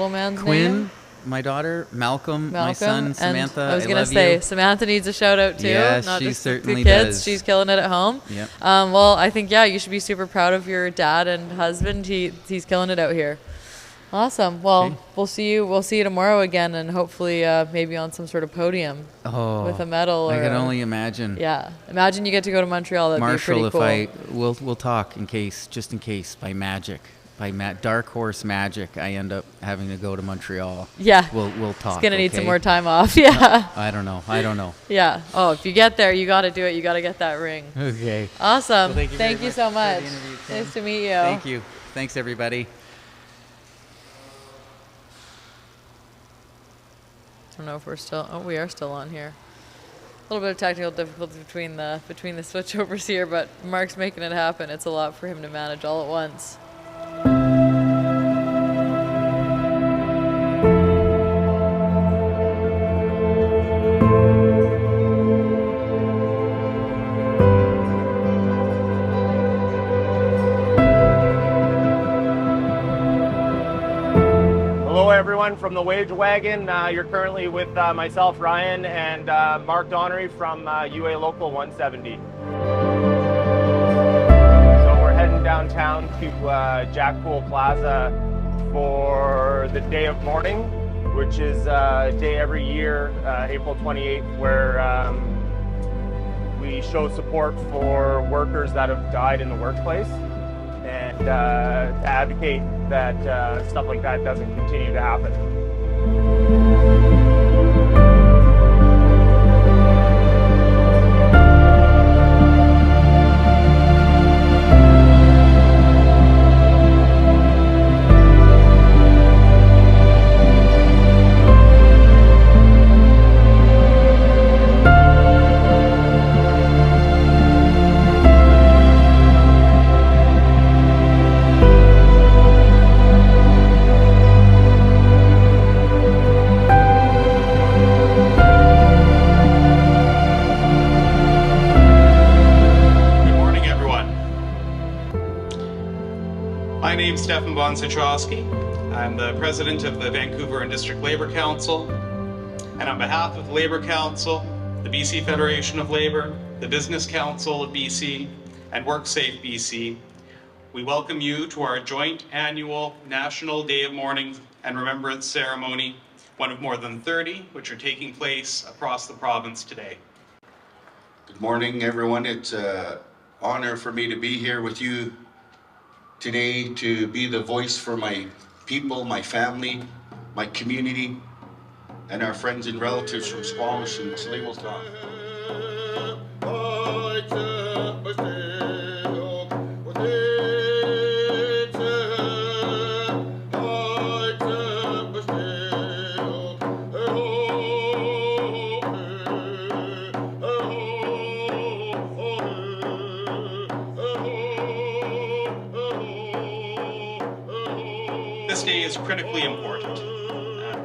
man's name? Quinn, my daughter, Malcolm, my son, Samantha. I was gonna say Samantha needs a shout out too. Yeah, not she just certainly the kids. does. She's killing it at home. Yep. Well, I think you should be super proud of your dad and husband. He's killing it out here. Awesome. Well, okay. We'll see you tomorrow again, and hopefully maybe on some sort of podium with a medal. I can only imagine. Yeah, imagine you get to go to Montreal. That'd Marshall, be pretty cool. we'll talk just in case by magic. By dark horse magic, I end up having to go to Montreal. Yeah, we'll talk. It's gonna need some more time off. Yeah. I don't know. Yeah. Oh, if you get there, you got to do it. You got to get that ring. Okay. Awesome. Well, thank you so much. Nice to meet you. Thank you. Thanks, everybody. I don't know if we're still. Oh, we are still on here. A little bit of technical difficulty between the switchovers here, but Mark's making it happen. It's a lot for him to manage all at once. Everyone from the Wage Wagon. You're currently with myself, Ryan, and Mark Donnery from UA Local 170. So we're heading downtown to Jack Pool Plaza for the Day of Mourning, which is a day every year, April 28th, where we show support for workers that have died in the workplace, and to advocate that stuff like that doesn't continue to happen. My name's Stefan von Citrowski. I'm the president of the Vancouver and District Labour Council. And on behalf of the Labour Council, the BC Federation of Labour, the Business Council of BC, and WorkSafe BC, we welcome you to our joint annual National Day of Mourning and remembrance ceremony, one of more than 30 which are taking place across the province today. Good morning, everyone. It's an honor for me to be here with you today, to be the voice for my people, my family, my community, and our friends and relatives from Squamish and Sligostown. This day is critically important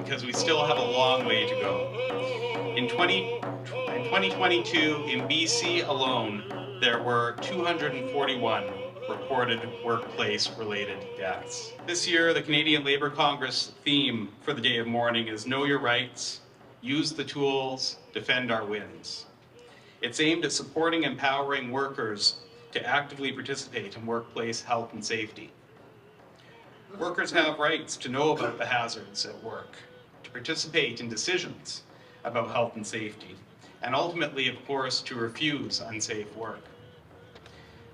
because we still have a long way to go. In 2022, in BC alone, there were 241 reported workplace-related deaths. This year, the Canadian Labour Congress theme for the Day of Mourning is Know Your Rights, Use the Tools, Defend Our Wins. It's aimed at supporting and empowering workers to actively participate in workplace health and safety. Workers have rights to know about the hazards at work, to participate in decisions about health and safety, and ultimately, of course, to refuse unsafe work.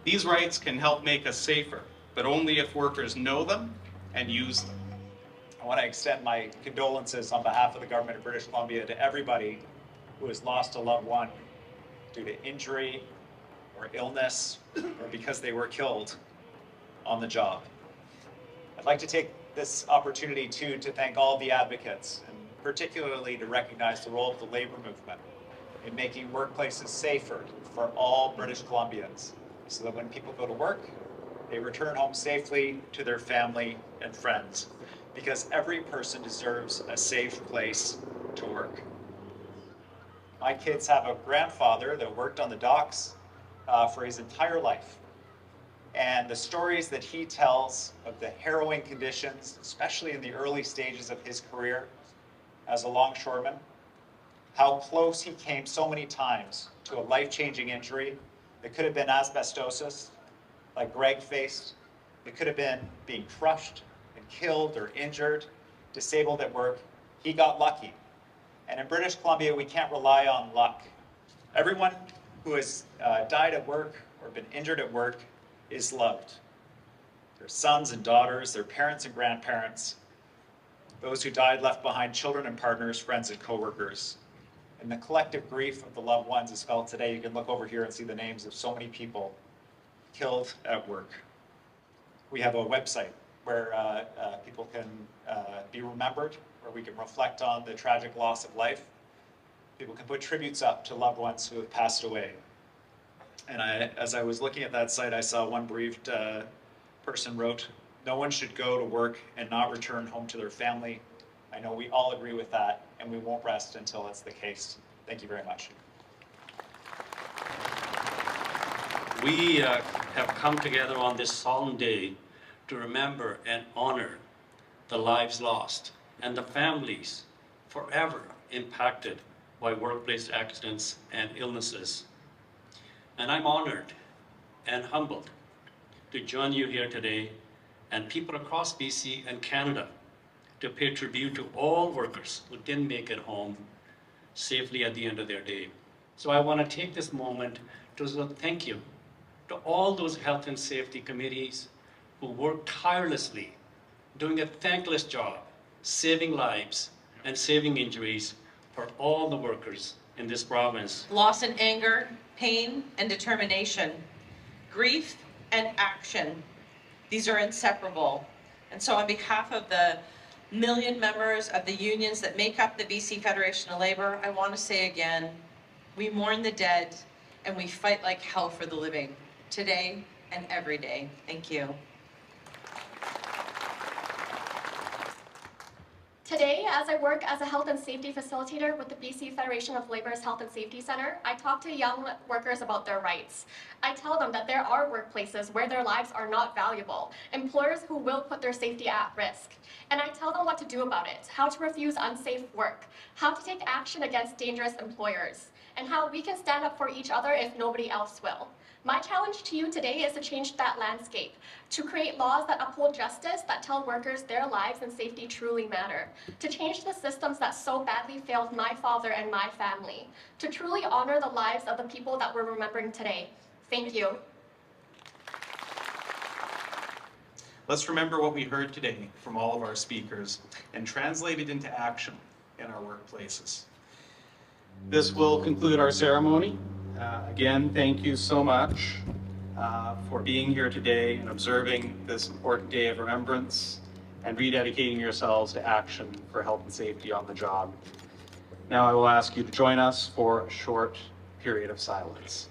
These rights can help make us safer, but only if workers know them and use them. I want to extend my condolences on behalf of the government of British Columbia to everybody who has lost a loved one due to injury or illness or because they were killed on the job. I'd like to take this opportunity too to thank all the advocates, and particularly to recognize the role of the labor movement in making workplaces safer for all British Columbians, so that when people go to work, they return home safely to their family and friends, because every person deserves a safe place to work. My kids have a grandfather that worked on the docks for his entire life. And the stories that he tells of the harrowing conditions, especially in the early stages of his career as a longshoreman, how close he came so many times to a life-changing injury that could have been asbestosis, like Greg faced. It could have been being crushed and killed or injured, disabled at work. He got lucky. And in British Columbia, we can't rely on luck. Everyone who has died at work or been injured at work is loved. Their sons and daughters, their parents and grandparents, those who died left behind children and partners, friends and coworkers. And the collective grief of the loved ones is felt today. You can look over here and see the names of so many people killed at work. We have a website where people can be remembered, where we can reflect on the tragic loss of life. People can put tributes up to loved ones who have passed away. And as I was looking at that site, I saw one bereaved person wrote, "No one should go to work and not return home to their family." I know we all agree with that, and we won't rest until it's the case. Thank you very much. We have come together on this solemn day to remember and honor the lives lost and the families forever impacted by workplace accidents and illnesses. And I'm honored and humbled to join you here today and people across BC and Canada to pay tribute to all workers who didn't make it home safely at the end of their day. So I want to take this moment to thank you to all those health and safety committees who work tirelessly, doing a thankless job, saving lives and saving injuries for all the workers in this province. Loss and anger, pain and determination, grief and action. These are inseparable. And so on behalf of the million members of the unions that make up the BC Federation of Labour, I want to say again, we mourn the dead and we fight like hell for the living, today and every day. Thank you. Today, as I work as a health and safety facilitator with the BC Federation of Labor's Health and Safety Center, I talk to young workers about their rights. I tell them that there are workplaces where their lives are not valuable, employers who will put their safety at risk. And I tell them what to do about it, how to refuse unsafe work, how to take action against dangerous employers, and how we can stand up for each other if nobody else will. My challenge to you today is to change that landscape, to create laws that uphold justice, that tell workers their lives and safety truly matter, to change the systems that so badly failed my father and my family, to truly honor the lives of the people that we're remembering today. Thank you. Let's remember what we heard today from all of our speakers and translate it into action in our workplaces. This will conclude our ceremony. Again, thank you so much for being here today and observing this important day of remembrance and rededicating yourselves to action for health and safety on the job. Now I will ask you to join us for a short period of silence.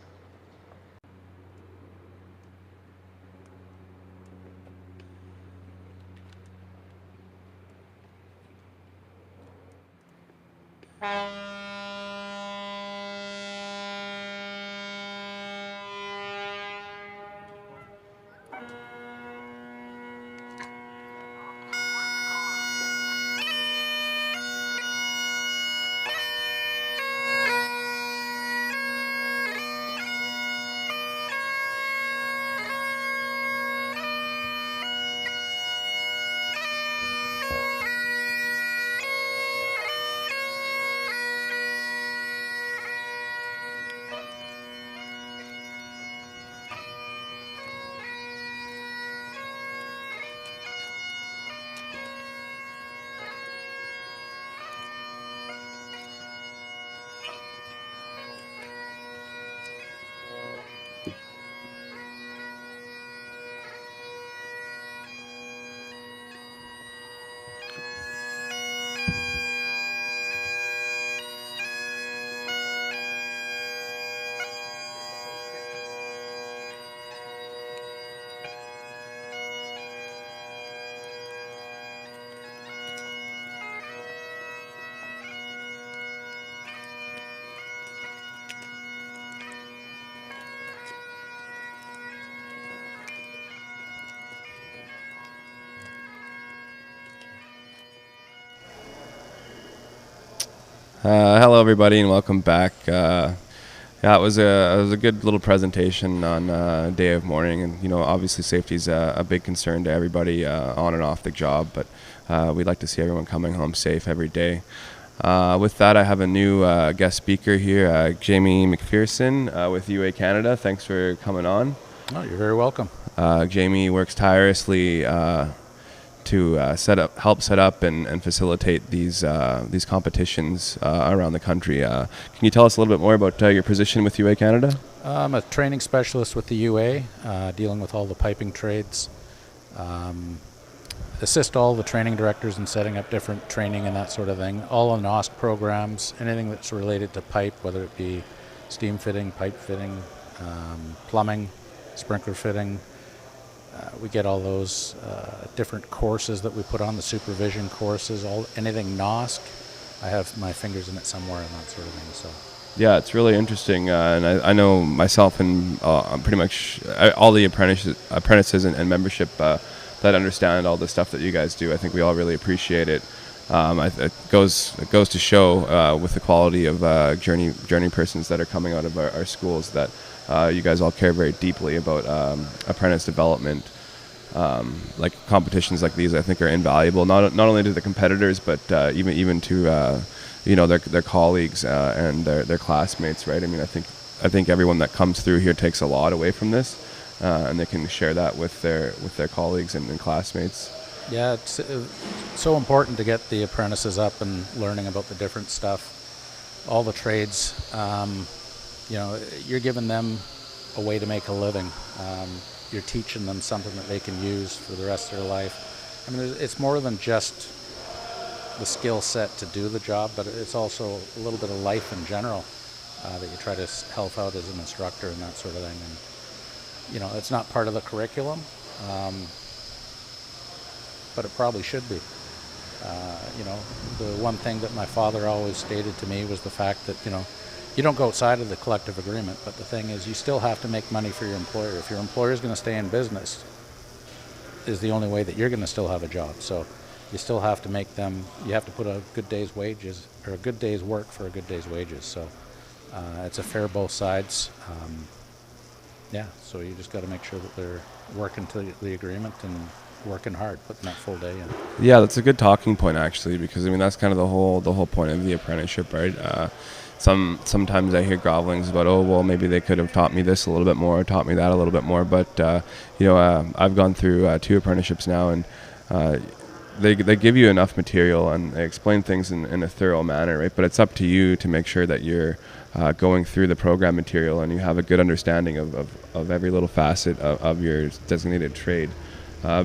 Hello, everybody, and welcome back. Yeah, it was a good little presentation on day of mourning, and obviously safety is a big concern to everybody on and off the job. But we'd like to see everyone coming home safe every day. With that, I have a new guest speaker here, Jamie McPherson with UA Canada. Thanks for coming on. Oh, you're very welcome. Jamie works tirelessly to help set up and facilitate these competitions around the country. Can you tell us a little bit more about your position with UA Canada? I'm a training specialist with the UA, dealing with all the piping trades. Assist all the training directors in setting up different training and that sort of thing. All the NOSC programs, anything that's related to pipe, whether it be steam fitting, pipe fitting, plumbing, sprinkler fitting. We get all those different courses that we put on, the supervision courses, anything NOSC. I have my fingers in it somewhere and that sort of thing. So. Yeah, it's really interesting, and I know myself and pretty much all the apprentices and membership that understand all the stuff that you guys do. I think we all really appreciate it. It goes to show with the quality of journey persons that are coming out of our schools that you guys all care very deeply about apprentice development. Like competitions like these, I think, are invaluable not only to the competitors, but even to their colleagues and their classmates. Right? I mean, I think everyone that comes through here takes a lot away from this, and they can share that with their colleagues and classmates. Yeah, it's so important to get the apprentices up and learning about the different stuff, all the trades. You're giving them a way to make a living. You're teaching them something that they can use for the rest of their life. I mean, it's more than just the skill set to do the job, but it's also a little bit of life in general that you try to help out as an instructor and that sort of thing. And, it's not part of the curriculum, but it probably should be. You know, the one thing that my father always stated to me was the fact that, you know, you don't go outside of the collective agreement, but the thing is you still have to make money for your employer. If your employer is going to stay in business, is the only way that you're going to still have a job. So you still have to make them, you have to put a good day's wages, or a good day's work for a good day's wages. So it's a fair both sides. Yeah, so you just got to make sure that they're working to the agreement and working hard, putting that full day in. Yeah, that's a good talking point actually, because I mean that's kind of the whole point of the apprenticeship, right? Sometimes I hear grovelings about, oh well, maybe they could have taught me this a little bit more, taught me that a little bit more. But you know, I've gone through 2 apprenticeships now, and they give you enough material and they explain things in a thorough manner, right? But it's up to you to make sure that you're going through the program material and you have a good understanding of every little facet of your designated trade,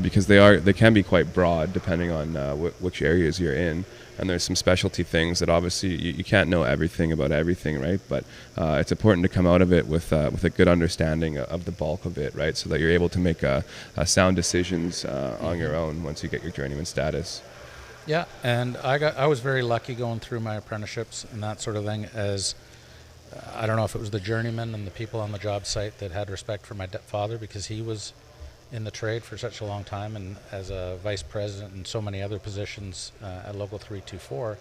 because they can be quite broad depending on which areas you're in. And there's some specialty things that obviously you can't know everything about everything, right? But it's important to come out of it with a good understanding of the bulk of it, right? So that you're able to make sound decisions on your own once you get your journeyman status. Yeah, and I was very lucky going through my apprenticeships and that sort of thing, as I don't know if it was the journeyman and the people on the job site that had respect for my father, because he was in the trade for such a long time, and as a vice president and so many other positions at Local 324,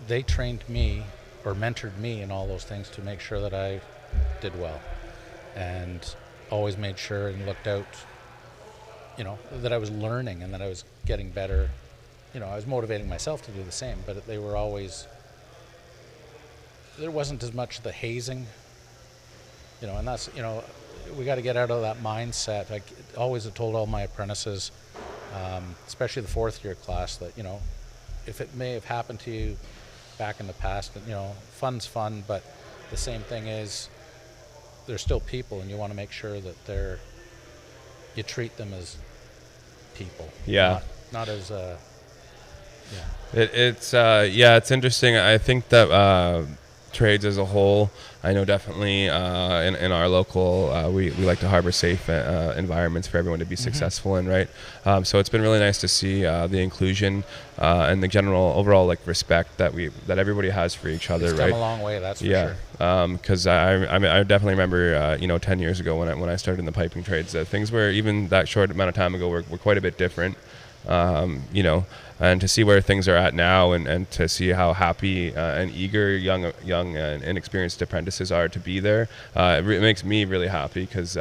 they trained me or mentored me in all those things to make sure that I did well, and always made sure and looked out, you know, that I was learning and that I was getting better. You know, I was motivating myself to do the same, but they were always, there wasn't as much the hazing, you know, and that's, you know, we got to get out of that mindset. I always have told all my apprentices, especially the 4th year class, that, you know, if it may have happened to you back in the past, you know, fun's fun, but the same thing is they're still people, and you want to make sure that you treat them as people. Yeah. Not as yeah. It's interesting. I think that trades as a whole, I know definitely in our local, we like to harbor safe environments for everyone to be successful in, right? So it's been really nice to see the inclusion and the general overall like respect that everybody has for each other, it's right? Come a long way, that's for sure. Because I definitely remember 10 years ago when I started in the piping trades, things were, even that short amount of time ago, were quite a bit different. You know, and to see where things are at now, and to see how happy and eager young and inexperienced apprentices are to be there, it makes me really happy, because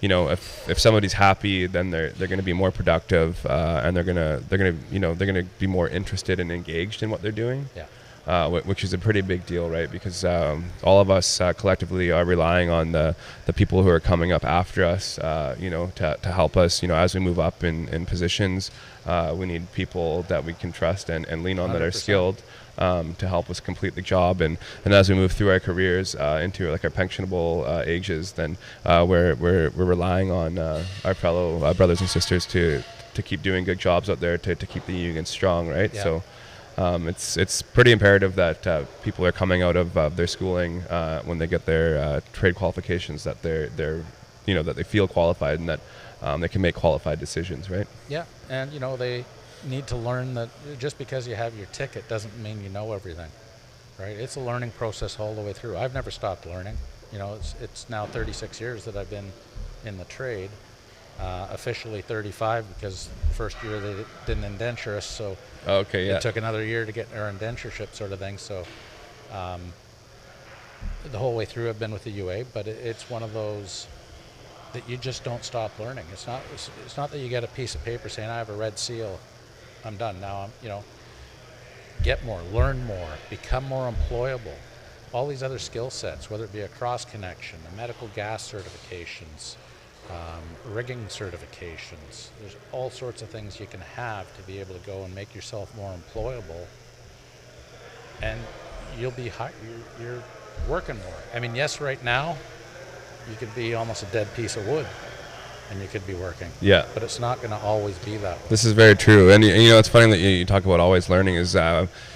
you know, if somebody's happy, then they're going to be more productive, and they're going to be more interested and engaged in what they're doing. Yeah. Which is a pretty big deal, right? Because all of us collectively are relying on the people who are coming up after us, you know, to help us, you know, as we move up in positions. We need people that we can trust and lean on 100%. That are skilled to help us complete the job. And as we move through our careers into like our pensionable ages, then we're relying on our fellow brothers and sisters to keep doing good jobs out there, to keep the union strong, right? Yeah. So. It's pretty imperative that people are coming out of their schooling when they get their trade qualifications, that they're you know, that they feel qualified, and that they can make qualified decisions, right? Yeah, and you know, they need to learn that just because you have your ticket doesn't mean you know everything, right? It's a learning process all the way through. I've never stopped learning. You know, it's now 36 years that I've been in the trade. Officially 35, because first year they didn't indenture us, so it took another year to get our indentureship sort of thing. So the whole way through I've been with the UA, but it's one of those that you just don't stop learning. It's not that you get a piece of paper saying I have a red seal, I'm done. Now I'm, you know, get more, learn more, become more employable. All these other skill sets, whether it be a cross connection, a medical gas certifications, rigging certifications. There's all sorts of things you can have to be able to go and make yourself more employable, and you'll be you're working more. I mean, yes, right now you could be almost a dead piece of wood and you could be working. Yeah. But it's not going to always be that way. This is very true. And you know, it's funny that you talk about always learning. Is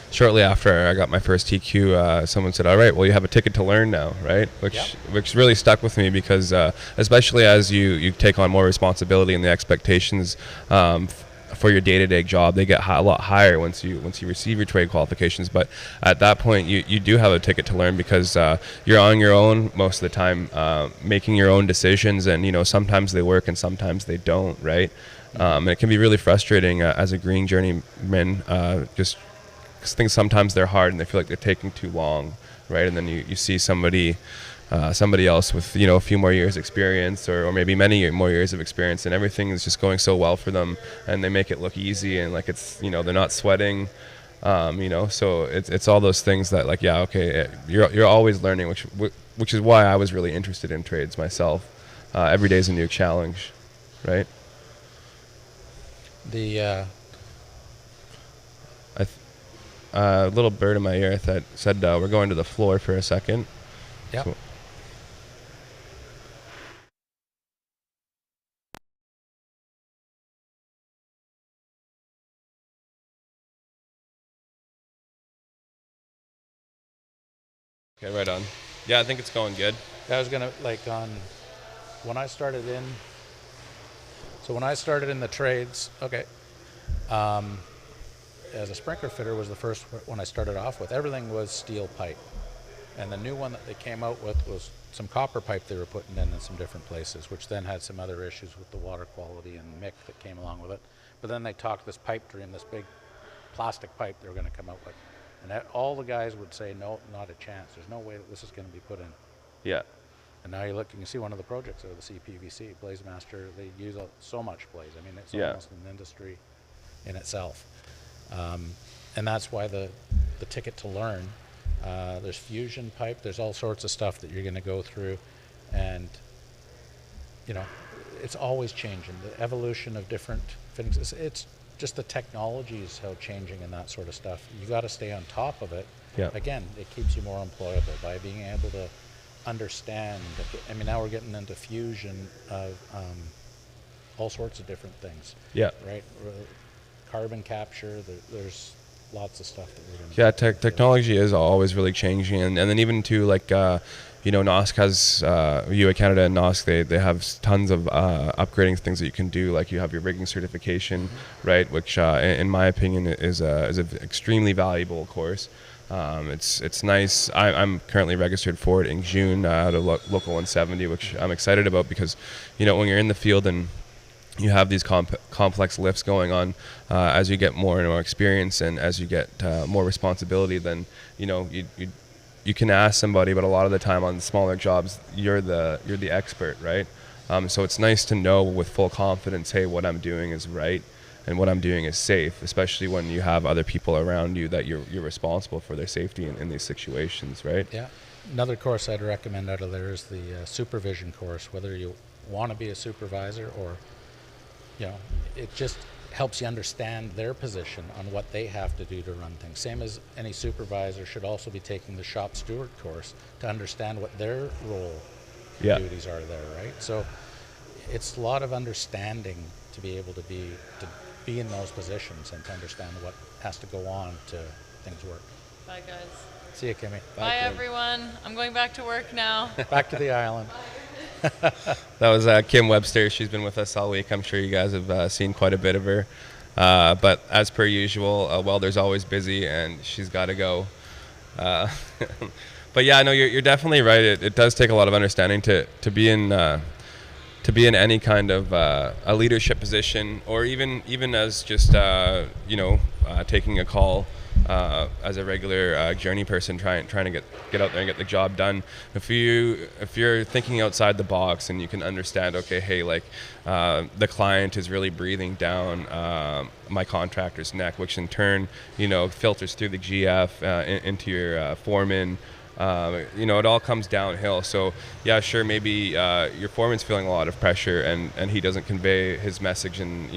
shortly after I got my first TQ, someone said, all right, well, you have a ticket to learn now, right? Which really stuck with me, because especially as you take on more responsibility and the expectations for your day-to-day job, they get a lot higher once you receive your trade qualifications. But at that point, you do have a ticket to learn, because you're on your own most of the time, making your own decisions, and sometimes they work and sometimes they don't, right? And it can be really frustrating as a green journeyman, just because things sometimes they're hard and they feel like they're taking too long, right? And then you see somebody else with a few more years experience, or maybe many more years of experience, and everything is just going so well for them, and they make it look easy, and like it's they're not sweating, so it's all those things that, like, you're always learning, which is why I was really interested in trades myself. Every day is a new challenge, right? The little bird in my ear said we're going to the floor for a second. Yeah. So, okay, right on. Yeah, I think it's going good. I was gonna when I started in the trades, as a sprinkler fitter was the first one I started off with. Everything was steel pipe, and the new one that they came out with was some copper pipe they were putting in some different places, which then had some other issues with the water quality and mick that came along with it. But then they talked this pipe dream, this big plastic pipe they were going to come out with, and all the guys would say, no, not a chance. There's no way that this is going to be put in. Yeah. And now you can see one of the projects of the CPVC, Blaze Master. They use so much blaze. I mean, it's almost an industry in itself. And that's why the ticket to learn. There's fusion pipe. There's all sorts of stuff that you're going to go through, and it's always changing. The evolution of different things. It's just the technology is how changing and that sort of stuff. You got to stay on top of it. Yeah. Again, it keeps you more employable by being able to understand. I mean, now we're getting into fusion of all sorts of different things. Yeah. Right. Carbon capture. There's lots of stuff that we're going to. Yeah, technology is always really changing, and then even to NOSC has UA Canada and NOSC. They have tons of upgrading things that you can do. Like you have your rigging certification, right? Which, in my opinion, is an extremely valuable course. It's nice. I'm currently registered for it in June out of Local 170, which I'm excited about because, when you're in the field and you have these complex lifts going on, as you get more and more experience and as you get more responsibility, then you can ask somebody, but a lot of the time on smaller jobs, you're the expert, right? So it's nice to know with full confidence, hey, what I'm doing is right and what I'm doing is safe, especially when you have other people around you that you're responsible for their safety in these situations, right? Yeah. Another course I'd recommend out of there is the supervision course, whether you want to be a supervisor or, it just helps you understand their position on what they have to do to run things. Same as any supervisor should also be taking the shop steward course to understand what their role and duties are there, right? So it's a lot of understanding to be able to be in those positions and to understand what has to go on to things work. Bye, guys. See you, Kimmy. Bye, everyone. I'm going back to work now. Back to the island. That was Kim Webster. She's been with us all week. I'm sure you guys have seen quite a bit of her. But as per usual, Welder's always busy and she's got to go. But yeah, no, you're definitely right. It does take a lot of understanding to be in any kind of a leadership position, or even as just taking a call as a regular journey person trying to get out there and get the job done. If you're thinking outside the box and you can understand, okay, hey, like the client is really breathing down my contractor's neck, which in turn filters through the GF into your foreman. It all comes downhill. So yeah, sure, maybe your foreman's feeling a lot of pressure and he doesn't convey his message in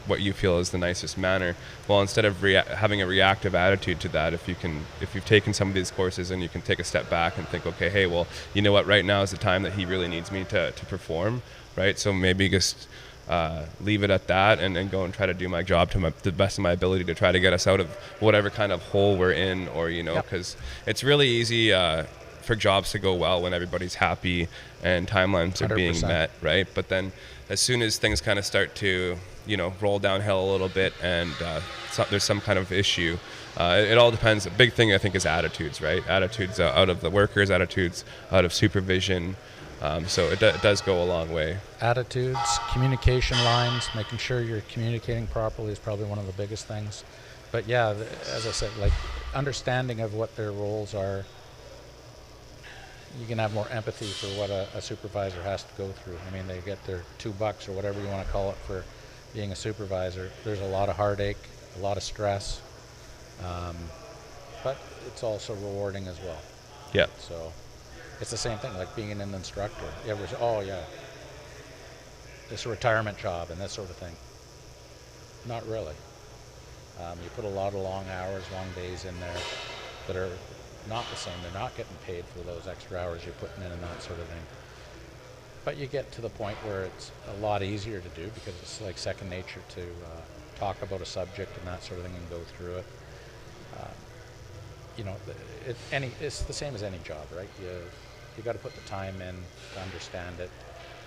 what you feel is the nicest manner. Well, instead of having a reactive attitude to that, if you've taken some of these courses and you can take a step back and think, okay, hey, well, you know what, right now is the time that he really needs me to perform, right? So maybe just leave it at that and go and try to do my job to the best of my ability to try to get us out of whatever kind of hole we're in, or because it's really easy for jobs to go well when everybody's happy and timelines are being 100%. met, right? But then as soon as things kind of start to, roll downhill a little bit and there's some kind of issue, it all depends. A big thing, I think, is attitudes, right? Attitudes out of the workers, attitudes out of supervision. So it does go a long way. Attitudes, communication lines, making sure you're communicating properly is probably one of the biggest things. But yeah, as I said, like understanding of what their roles are, you can have more empathy for what a supervisor has to go through. I mean, they get their $2 or whatever you want to call it for being a supervisor. There's a lot of heartache, a lot of stress, but it's also rewarding as well. Yeah. So it's the same thing, like being an instructor. This retirement job and this sort of thing. Not really. You put a lot of long hours, long days in there that are not the same. They're not getting paid for those extra hours you're putting in and that sort of thing. But you get to the point where it's a lot easier to do because it's like second nature to talk about a subject and that sort of thing and go through it. It's the same as any job, right? You got to put the time in to understand it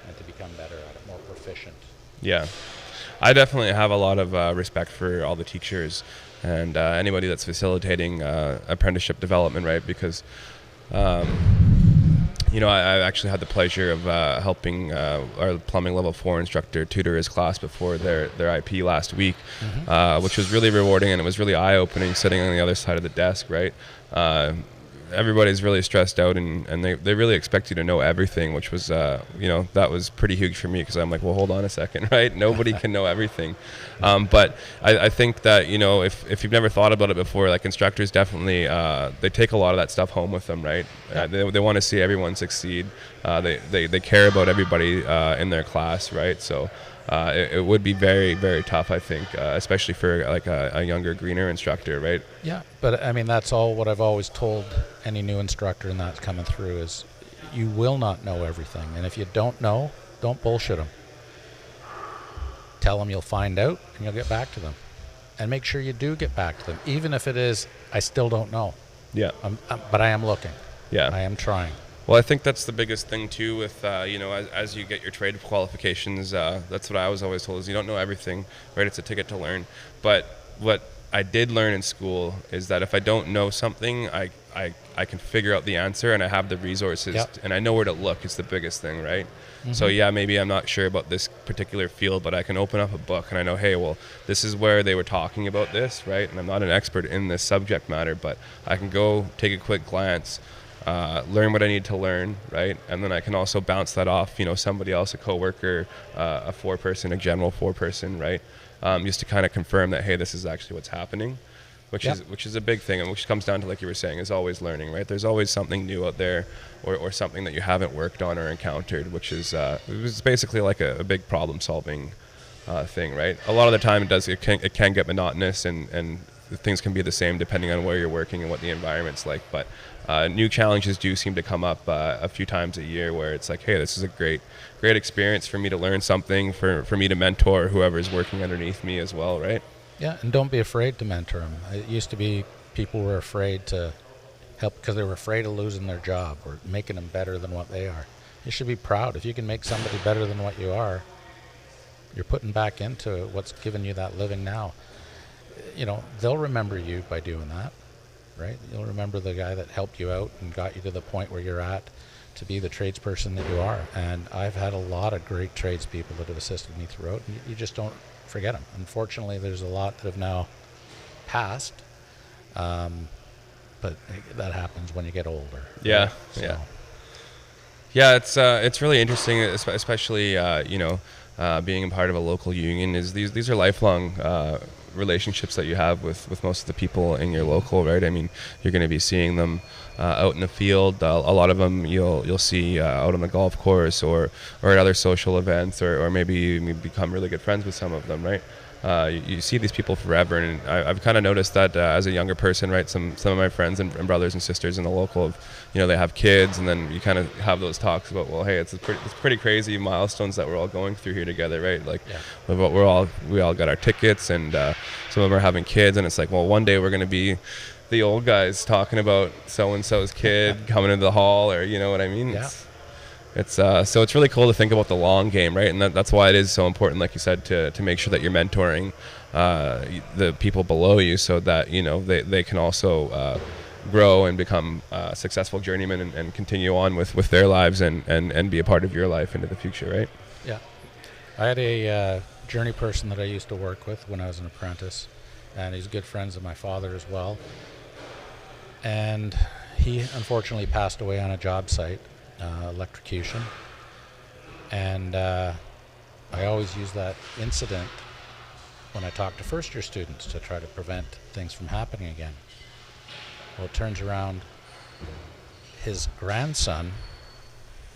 and to become better at it, more proficient. Yeah, I definitely have a lot of respect for all the teachers and anybody that's facilitating apprenticeship development, right? Because, I actually had the pleasure of helping our plumbing level 4 instructor tutor his class before their IP last week, which was really rewarding, and it was really eye-opening sitting on the other side of the desk, right? Everybody's really stressed out and they really expect you to know everything, which was, that was pretty huge for me because I'm like, well, hold on a second, right? Nobody can know everything. But I think that, if you've never thought about it before, like instructors definitely, they take a lot of that stuff home with them, right? They want to see everyone succeed. They care about everybody in their class, right? So it would be very, very tough, I think, especially for like a younger, greener instructor, right? Yeah, but I mean, that's all what I've always told any new instructor and that's coming through is you will not know everything. And if you don't know, don't bullshit them. Tell them you'll find out and you'll get back to them. And make sure you do get back to them, even if it is, I still don't know. Yeah. But I am looking. Yeah. I am trying. Well, I think that's the biggest thing too with, as you get your trade qualifications, that's what I was always told is you don't know everything, right? It's a ticket to learn. But what I did learn in school is that if I don't know something, I can figure out the answer and I have the resources and I know where to look is the biggest thing, right? Mm-hmm. So yeah, maybe I'm not sure about this particular field, but I can open up a book and I know, hey, well, this is where they were talking about this, right? And I'm not an expert in this subject matter, but I can go take a quick glance, learn what I need to learn, right? And then I can also bounce that off, somebody else, a coworker, a 4-person, a general 4-person, right? Just to kind of confirm that, hey, this is actually what's happening, which is a big thing, and which comes down to, like you were saying, is always learning, right? There's always something new out there, or something that you haven't worked on or encountered, which is it's basically like a big problem-solving thing, right? A lot of the time, it can get monotonous, and things can be the same depending on where you're working and what the environment's like. But new challenges do seem to come up a few times a year where it's like, hey, this is a great experience for me to learn something, for me to mentor whoever's working underneath me as well, right? Yeah, and don't be afraid to mentor them. It used to be people were afraid to help because they were afraid of losing their job or making them better than what they are. You should be proud. If you can make somebody better than what you are, you're putting back into what's giving you that living now. They'll remember you by doing that, right? You'll remember the guy that helped you out and got you to the point where you're at to be the tradesperson that you are. And I've had a lot of great tradespeople that have assisted me throughout, and you just don't forget them. Unfortunately, there's a lot that have now passed, but that happens when you get older. Yeah, right? So. Yeah, it's really interesting, especially being a part of a local union. Is these are lifelong relationships that you have with most of the people in your local, right? I mean, you're going to be seeing them out in the field. A lot of them you'll see out on the golf course or at other social events, or maybe you become really good friends with some of them, right? You see these people forever, and I've kind of noticed that as a younger person, right? Some of my friends and brothers and sisters in the local, they have kids, and then you kind of have those talks about, well, hey, it's pretty crazy milestones that we're all going through here together, right? Like, we all got our tickets, and some of them are having kids, and it's like, well, one day we're going to be the old guys talking about so-and-so's kid coming into the hall, or you know what I mean? Yeah. It's so it's really cool to think about the long game, right? And that's why it is so important, like you said, to make sure that you're mentoring the people below you, so that they can also grow and become successful journeymen and continue on with their lives and be a part of your life into the future, right? Yeah. I had a journey person that I used to work with when I was an apprentice, and he's good friends of my father as well. And he unfortunately passed away on a job site, electrocution. And I always use that incident when I talk to first-year students to try to prevent things from happening again. Well, it turns around, his grandson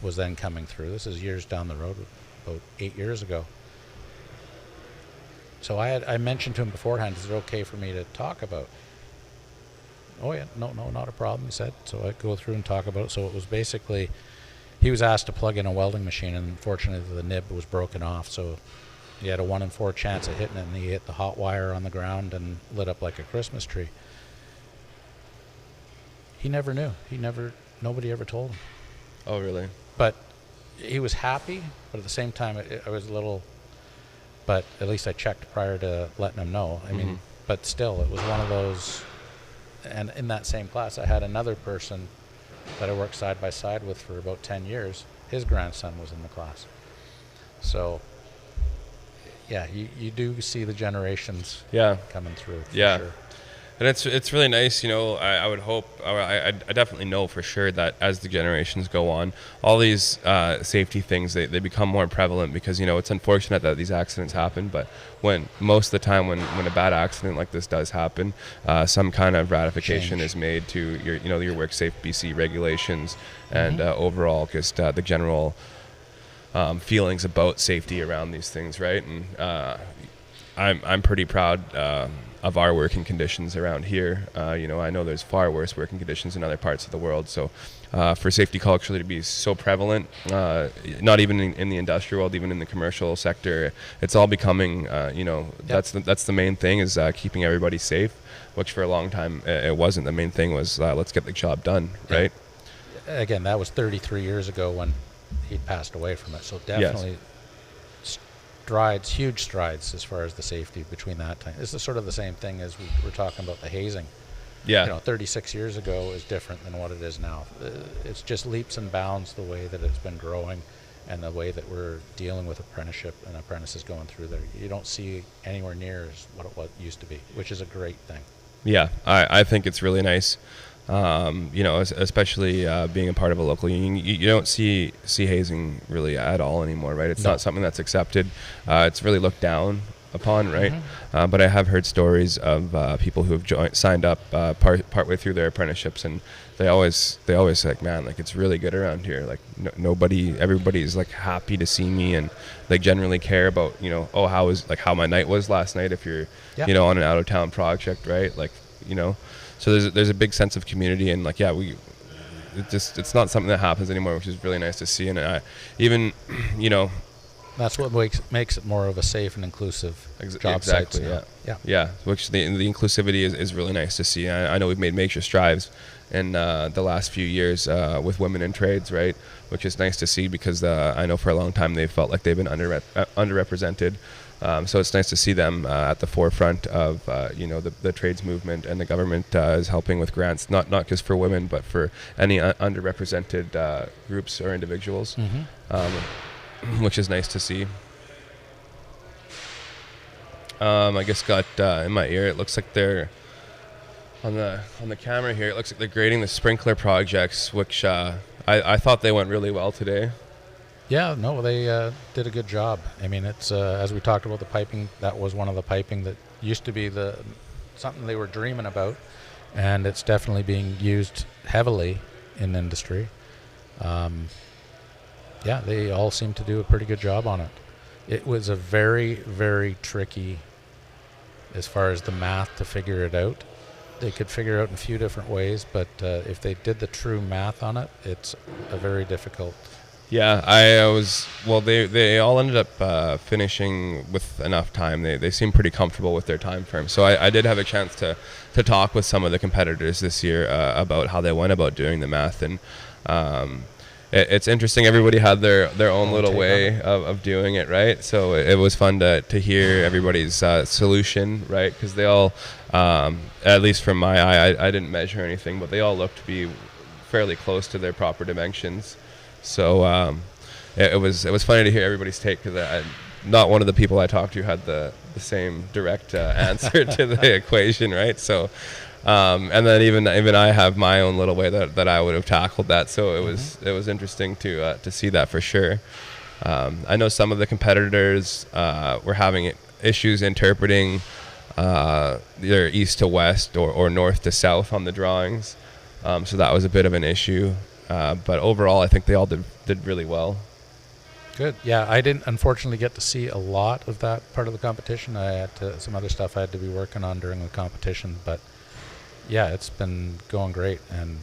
was then coming through. This is years down the road, about 8 years ago. So I mentioned to him beforehand, is it okay for me to talk about? Oh yeah, no, not a problem, he said. So I go through and talk about it. So it was basically, he was asked to plug in a welding machine, and unfortunately the nib was broken off. So he had a 1 in 4 chance of hitting it, and he hit the hot wire on the ground and lit up like a Christmas tree. He never knew. Nobody ever told him. Oh, really? But he was happy, but at the same time, I was a little, but at least I checked prior to letting him know. I mean, but still, it was one of those, and in that same class, I had another person that I worked side by side with for about 10 years. His grandson was in the class. So, yeah, you do see the generations coming through. For sure. And it's really nice, I would hope, I definitely know for sure that as the generations go on, all these safety things, they become more prevalent, because, it's unfortunate that these accidents happen, but most of the time when a bad accident like this does happen, some kind of ratification is made to your Work Safe BC regulations and overall just the general feelings about safety around these things, right? And I'm pretty proud of our working conditions around here. I know there's far worse working conditions in other parts of the world. So for safety culture to be so prevalent, not even in the industrial world, even in the commercial sector, it's all becoming, that's the main thing, is keeping everybody safe, which for a long time it wasn't. The main thing was let's get the job done, right? Again, that was 33 years ago when he passed away from it. So definitely huge strides as far as the safety between that time. This is sort of the same thing as we were talking about the hazing. 36 years ago is different than what it is now. It's just leaps and bounds the way that it's been growing and the way that we're dealing with apprenticeship and apprentices going through there. You don't see anywhere near as what it used to be, which is a great thing. Yeah, I think it's really nice. Especially being a part of a local union, you don't see hazing really at all anymore, right? It's not something that's accepted. It's really looked down upon, right? But I have heard stories of people who have signed up partway through their apprenticeships, and they always say, like, man, like, it's really good around here. Like, everybody's like happy to see me, and they generally care about, how my night was last night if you're, on an out of town project, right? Like, so there's a big sense of community, and it's not something that happens anymore, which is really nice to see. And even, that's what makes it more of a safe and inclusive job site. Yeah. Which the inclusivity is really nice to see. I know we've made major strides in the last few years with women in trades, right? Which is nice to see, because I know for a long time they felt like they've been underrepresented. So it's nice to see them at the forefront of the trades movement, and the government is helping with grants, not just for women, but for any underrepresented groups or individuals, which is nice to see. I guess got in my ear, it looks like they're on the camera here. It looks like they're grading the sprinkler projects, which I thought they went really well today. Yeah, no, they did a good job. I mean, it's as we talked about the piping, that was one of the piping that used to be something they were dreaming about, and it's definitely being used heavily in industry. They all seem to do a pretty good job on it. It was a very, very tricky, as far as the math, to figure it out. They could figure it out in a few different ways, but if they did the true math on it, it's a very difficult Yeah, they all ended up finishing with enough time. They seem pretty comfortable with their time frame. So I did have a chance to talk with some of the competitors this year about how they went about doing the math. And it's interesting. Everybody had their own little way of doing it, right? So it was fun to hear everybody's solution, right? Because they all, at least from my eye, I didn't measure anything, but they all looked to be fairly close to their proper dimensions. So it was funny to hear everybody's take, because not one of the people I talked to had the same direct answer to the equation, right? So. And then even I have my own little way that I would have tackled that. So it was interesting to see that for sure. I know some of the competitors were having issues interpreting either east to west or north to south on the drawings. So that was a bit of an issue. But overall, I think they all did really well. Good. Yeah, I didn't unfortunately get to see a lot of that part of the competition. I had some other stuff I had to be working on during the competition, but. Yeah, it's been going great, and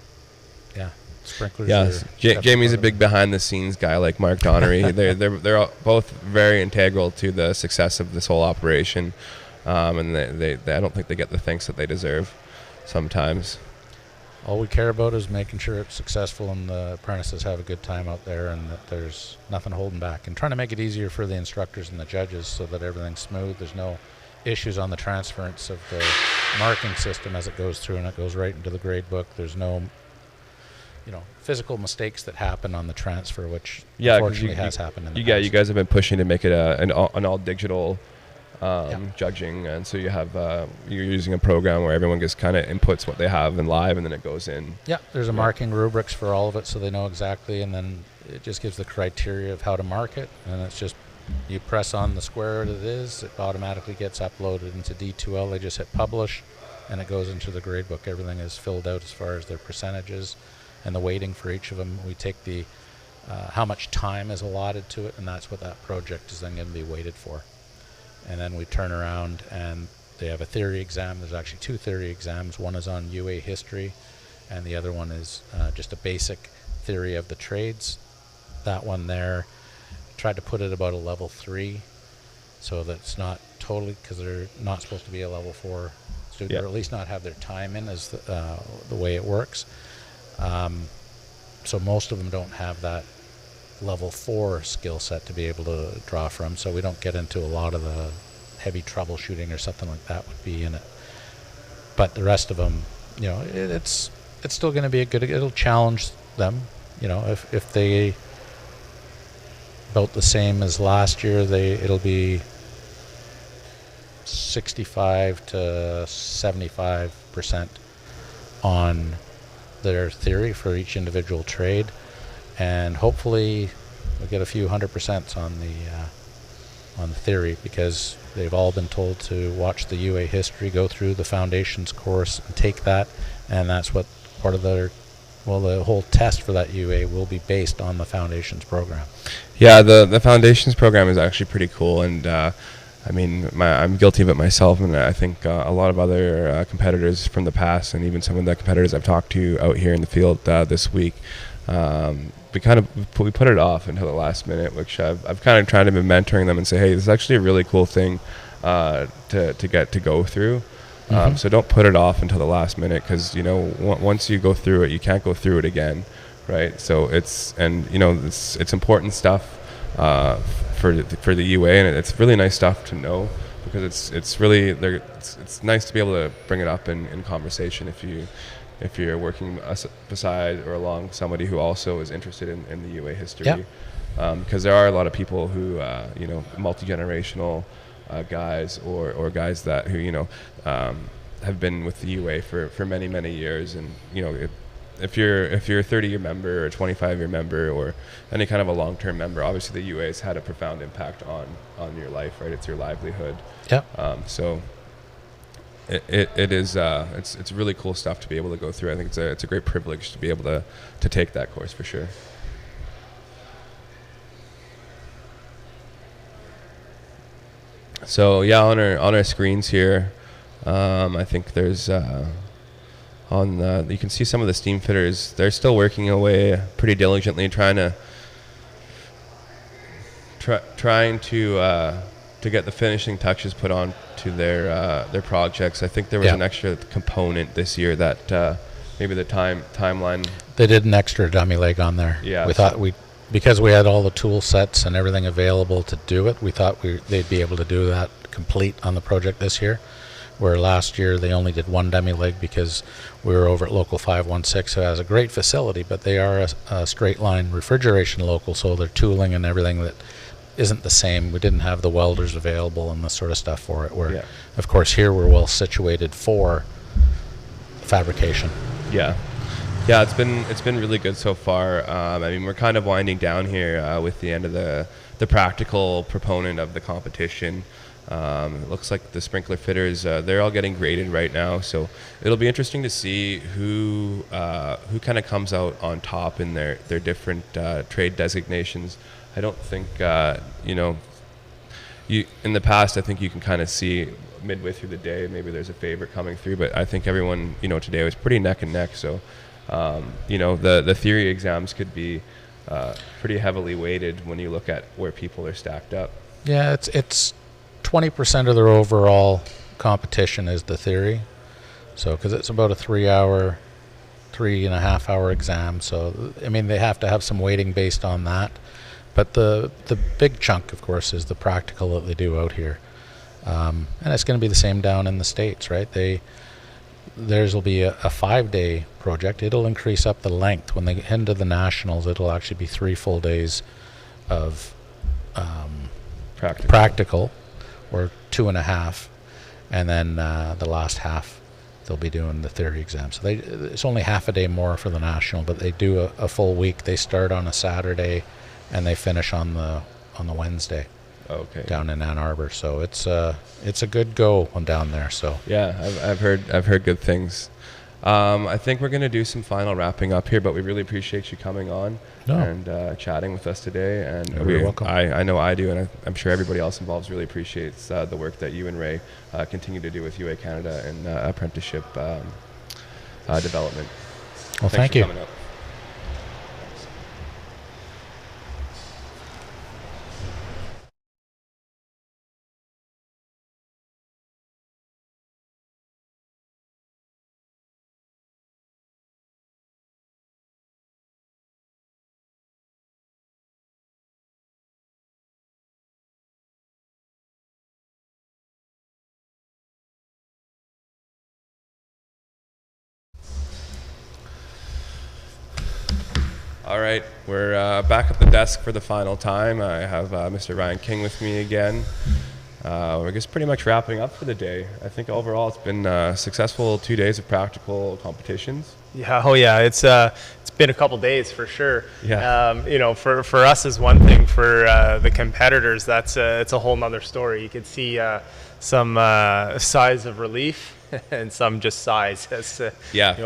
yeah, sprinklers. Yeah, Jamie's a big behind-the-scenes guy, like Mark Donnery. they're all both very integral to the success of this whole operation, and they I don't think they get the thanks that they deserve sometimes. All we care about is making sure it's successful and the apprentices have a good time out there, and that there's nothing holding back, and trying to make it easier for the instructors and the judges so that everything's smooth. There's no issues on the transference of the marking system as it goes through, and it goes right into the grade book. There's no physical mistakes that happen on the transfer, which unfortunately has happened in the past. You guys have been pushing to make it an all digital judging, and so you have you're using a program where everyone just kind of inputs what they have in live, and then it goes in. Yeah, there's a marking rubrics for all of it, so they know exactly, and then it just gives the criteria of how to mark it, and it's just you press on the square that it is, it automatically gets uploaded into D2L. They just hit publish, and it goes into the grade book. Everything is filled out as far as their percentages and the weighting for each of them. We take the how much time is allotted to it, and that's what that project is then going to be weighted for. And then we turn around, and they have a theory exam. There's actually 2 theory exams. One is on UA history, and the other one is just a basic theory of the trades. That one there, tried to put it about a level 3, so that it's not totally, because they're not supposed to be a level 4 student, or at least not have their time in as the way it works. So most of them don't have that level 4 skill set to be able to draw from, so we don't get into a lot of the heavy troubleshooting or something like that would be in it. But the rest of them, it's still going to be it'll challenge them. If they about the same as last year, it'll be 65 to 75% on their theory for each individual trade, and hopefully we'll get a few 100% on the theory, because they've all been told to watch the UA history, go through the foundations course and take that, and that's what part of the whole test for that UA will be based on the foundations program. Yeah, the foundations program is actually pretty cool, and I'm guilty of it myself, and I think a lot of other competitors from the past, and even some of the competitors I've talked to out here in the field this week, we put it off until the last minute, which I've kind of tried to be mentoring them and say, hey, this is actually a really cool thing to get to go through. So don't put it off until the last minute, because once you go through it, you can't go through it again, right? So it's important stuff for the UA, and it's really nice stuff to know, because it's nice to be able to bring it up in conversation if you're working beside or along somebody who also is interested in the UA history, because there are a lot of people who multi-generational guys or guys who have been with the UA for many years, and if you're a 30-year member or a 25-year member or any kind of a long-term member, obviously the UA has had a profound impact on your life, right? It's your livelihood. So it is it's really cool stuff to be able to go through. I think it's a great privilege to be able to take that course for sure. So yeah, on our screens here, I think there's you can see some of the steam fitters. They're still working away pretty diligently, trying to trying to get the finishing touches put on to their projects. I think there was an extra component this year that maybe the timeline. They did an extra dummy leg on there. Yeah. We thought because we had all the tool sets and everything available to do it, we thought they'd be able to do that complete on the project this year. Where last year they only did one dummy leg because we were over at Local 516, who has a great facility, but they are a straight line refrigeration local, so their tooling and everything that isn't the same. We didn't have the welders available and this sort of stuff for it. Where, of course, here we're well situated for fabrication. Yeah, it's been really good so far. I mean, we're kind of winding down here with the end of the practical proponent of the competition. It looks like the sprinkler fitters, they're all getting graded right now, so it'll be interesting to see who kind of comes out on top in their different trade designations. I don't think in the past, I think you can kind of see midway through the day maybe there's a favorite coming through, but I think everyone today was pretty neck and neck. So the theory exams could be pretty heavily weighted when you look at where people are stacked up. Yeah, it's 20% of their overall competition is the theory. So, because it's about a 3.5 hour exam. So, I mean, they have to have some weighting based on that. But the big chunk, of course, is the practical that they do out here. And it's going to be the same down in the States, right? Theirs will be a 5-day project. It'll increase up the length. When they get into the nationals, it'll actually be 3 full days of practical, or 2.5, and then the last half they'll be doing the theory exam. So it's only half a day more for the national, but they do a full week. They start on a Saturday and they finish on the Wednesday. Okay. Down in Ann Arbor. So it's a good go when down there. So yeah, I've heard good things. I think we're going to do some final wrapping up here, but we really appreciate you coming on and chatting with us today. And you're welcome. I know I do, and I'm sure everybody else involved really appreciates the work that you and Ray continue to do with UA Canada and apprenticeship development. Well, Thanks thank you. For coming up. All right, we're back at the desk for the final time. I have Mr. Ryan King with me again. We're just pretty much wrapping up for the day. I think overall it's been successful 2 days of practical competitions. Yeah, it's been a couple days for sure. Yeah. For us is one thing. For the competitors, it's a whole nother story. You could see some sighs of relief and some just sighs. For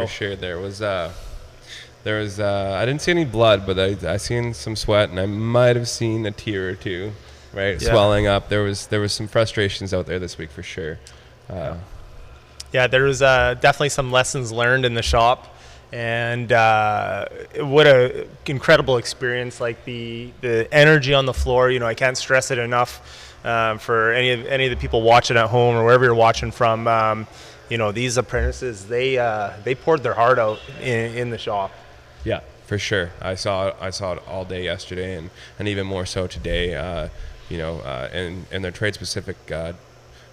sure. There was I didn't see any blood, but I seen some sweat, and I might have seen a tear or two, right, swelling up. There was some frustrations out there this week for sure. There was definitely some lessons learned in the shop, and what a incredible experience! Like the energy on the floor. I can't stress it enough for any of the people watching at home or wherever you're watching from. These apprentices, they poured their heart out in the shop. Yeah, for sure. I saw it all day yesterday, and even more so today. In their trade-specific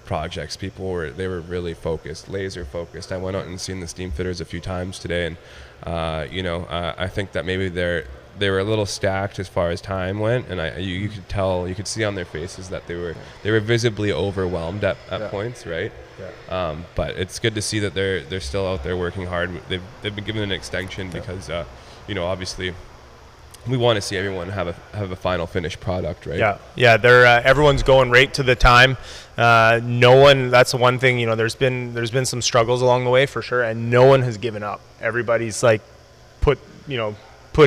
projects, they were really focused, laser focused. I went out and seen the steam fitters a few times today, and I think that maybe they were a little stacked as far as time went, and you could see on their faces that they were visibly overwhelmed at points, right? Yeah. But it's good to see that they're still out there working hard. They've been given an extension because obviously we want to see everyone have a final finished product, right? Yeah. They're everyone's going right to the time. No one. That's the one thing. There's been some struggles along the way for sure, and no one has given up. Everybody's like put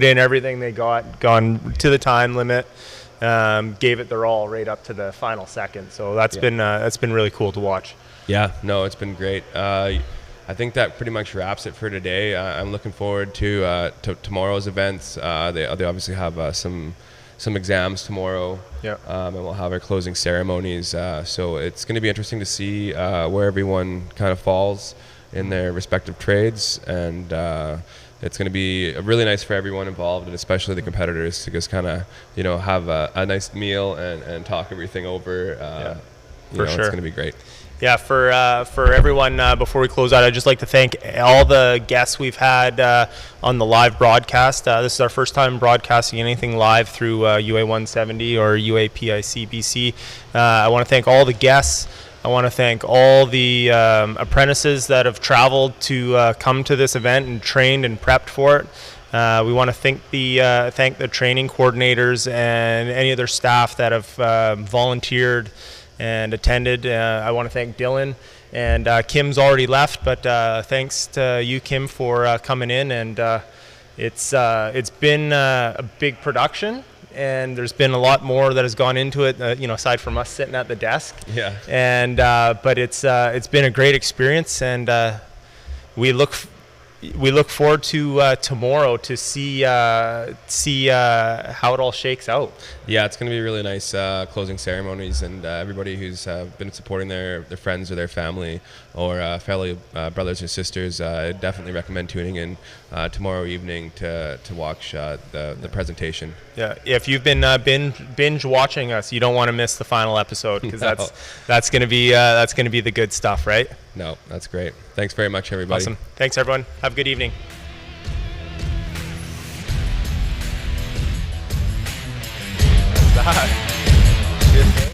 in everything they got, gone to the time limit, gave it their all right up to the final second. So that's been really cool to watch. Yeah, no, it's been great. I think that pretty much wraps it for today. I'm looking forward to tomorrow's events. They obviously have some some exams tomorrow. Yeah. And we'll have our closing ceremonies. So it's going to be interesting to see where everyone kind of falls in their respective trades, and it's going to be really nice for everyone involved, and especially the competitors, to just kind of, you know, have a nice meal and talk everything over. For sure. It's going to be great. Yeah, for everyone, before we close out, I'd just like to thank all the guests we've had on the live broadcast. This is our first time broadcasting anything live through UA 170 or UAPIC BC. I want to thank all the guests. I want to thank all the apprentices that have traveled to come to this event and trained and prepped for it. We want to thank the training coordinators and any other staff that have volunteered and attended. I want to thank Dylan, and Kim's already left, but thanks to you, Kim, for coming in. And it's been a big production, and there's been a lot more that has gone into it, aside from us sitting at the desk. Yeah. And but it's been a great experience, and we look forward to tomorrow to see how it all shakes out. Yeah, it's going to be really nice closing ceremonies, and everybody who's been supporting their friends or their family or fellow brothers or sisters, I definitely recommend tuning in tomorrow evening to watch the presentation. Yeah, if you've been binge watching us, you don't want to miss the final episode, because that's going to be the good stuff, right? No, that's great. Thanks very much, everybody. Awesome. Thanks, everyone. Have a good evening. That's that. Cheers.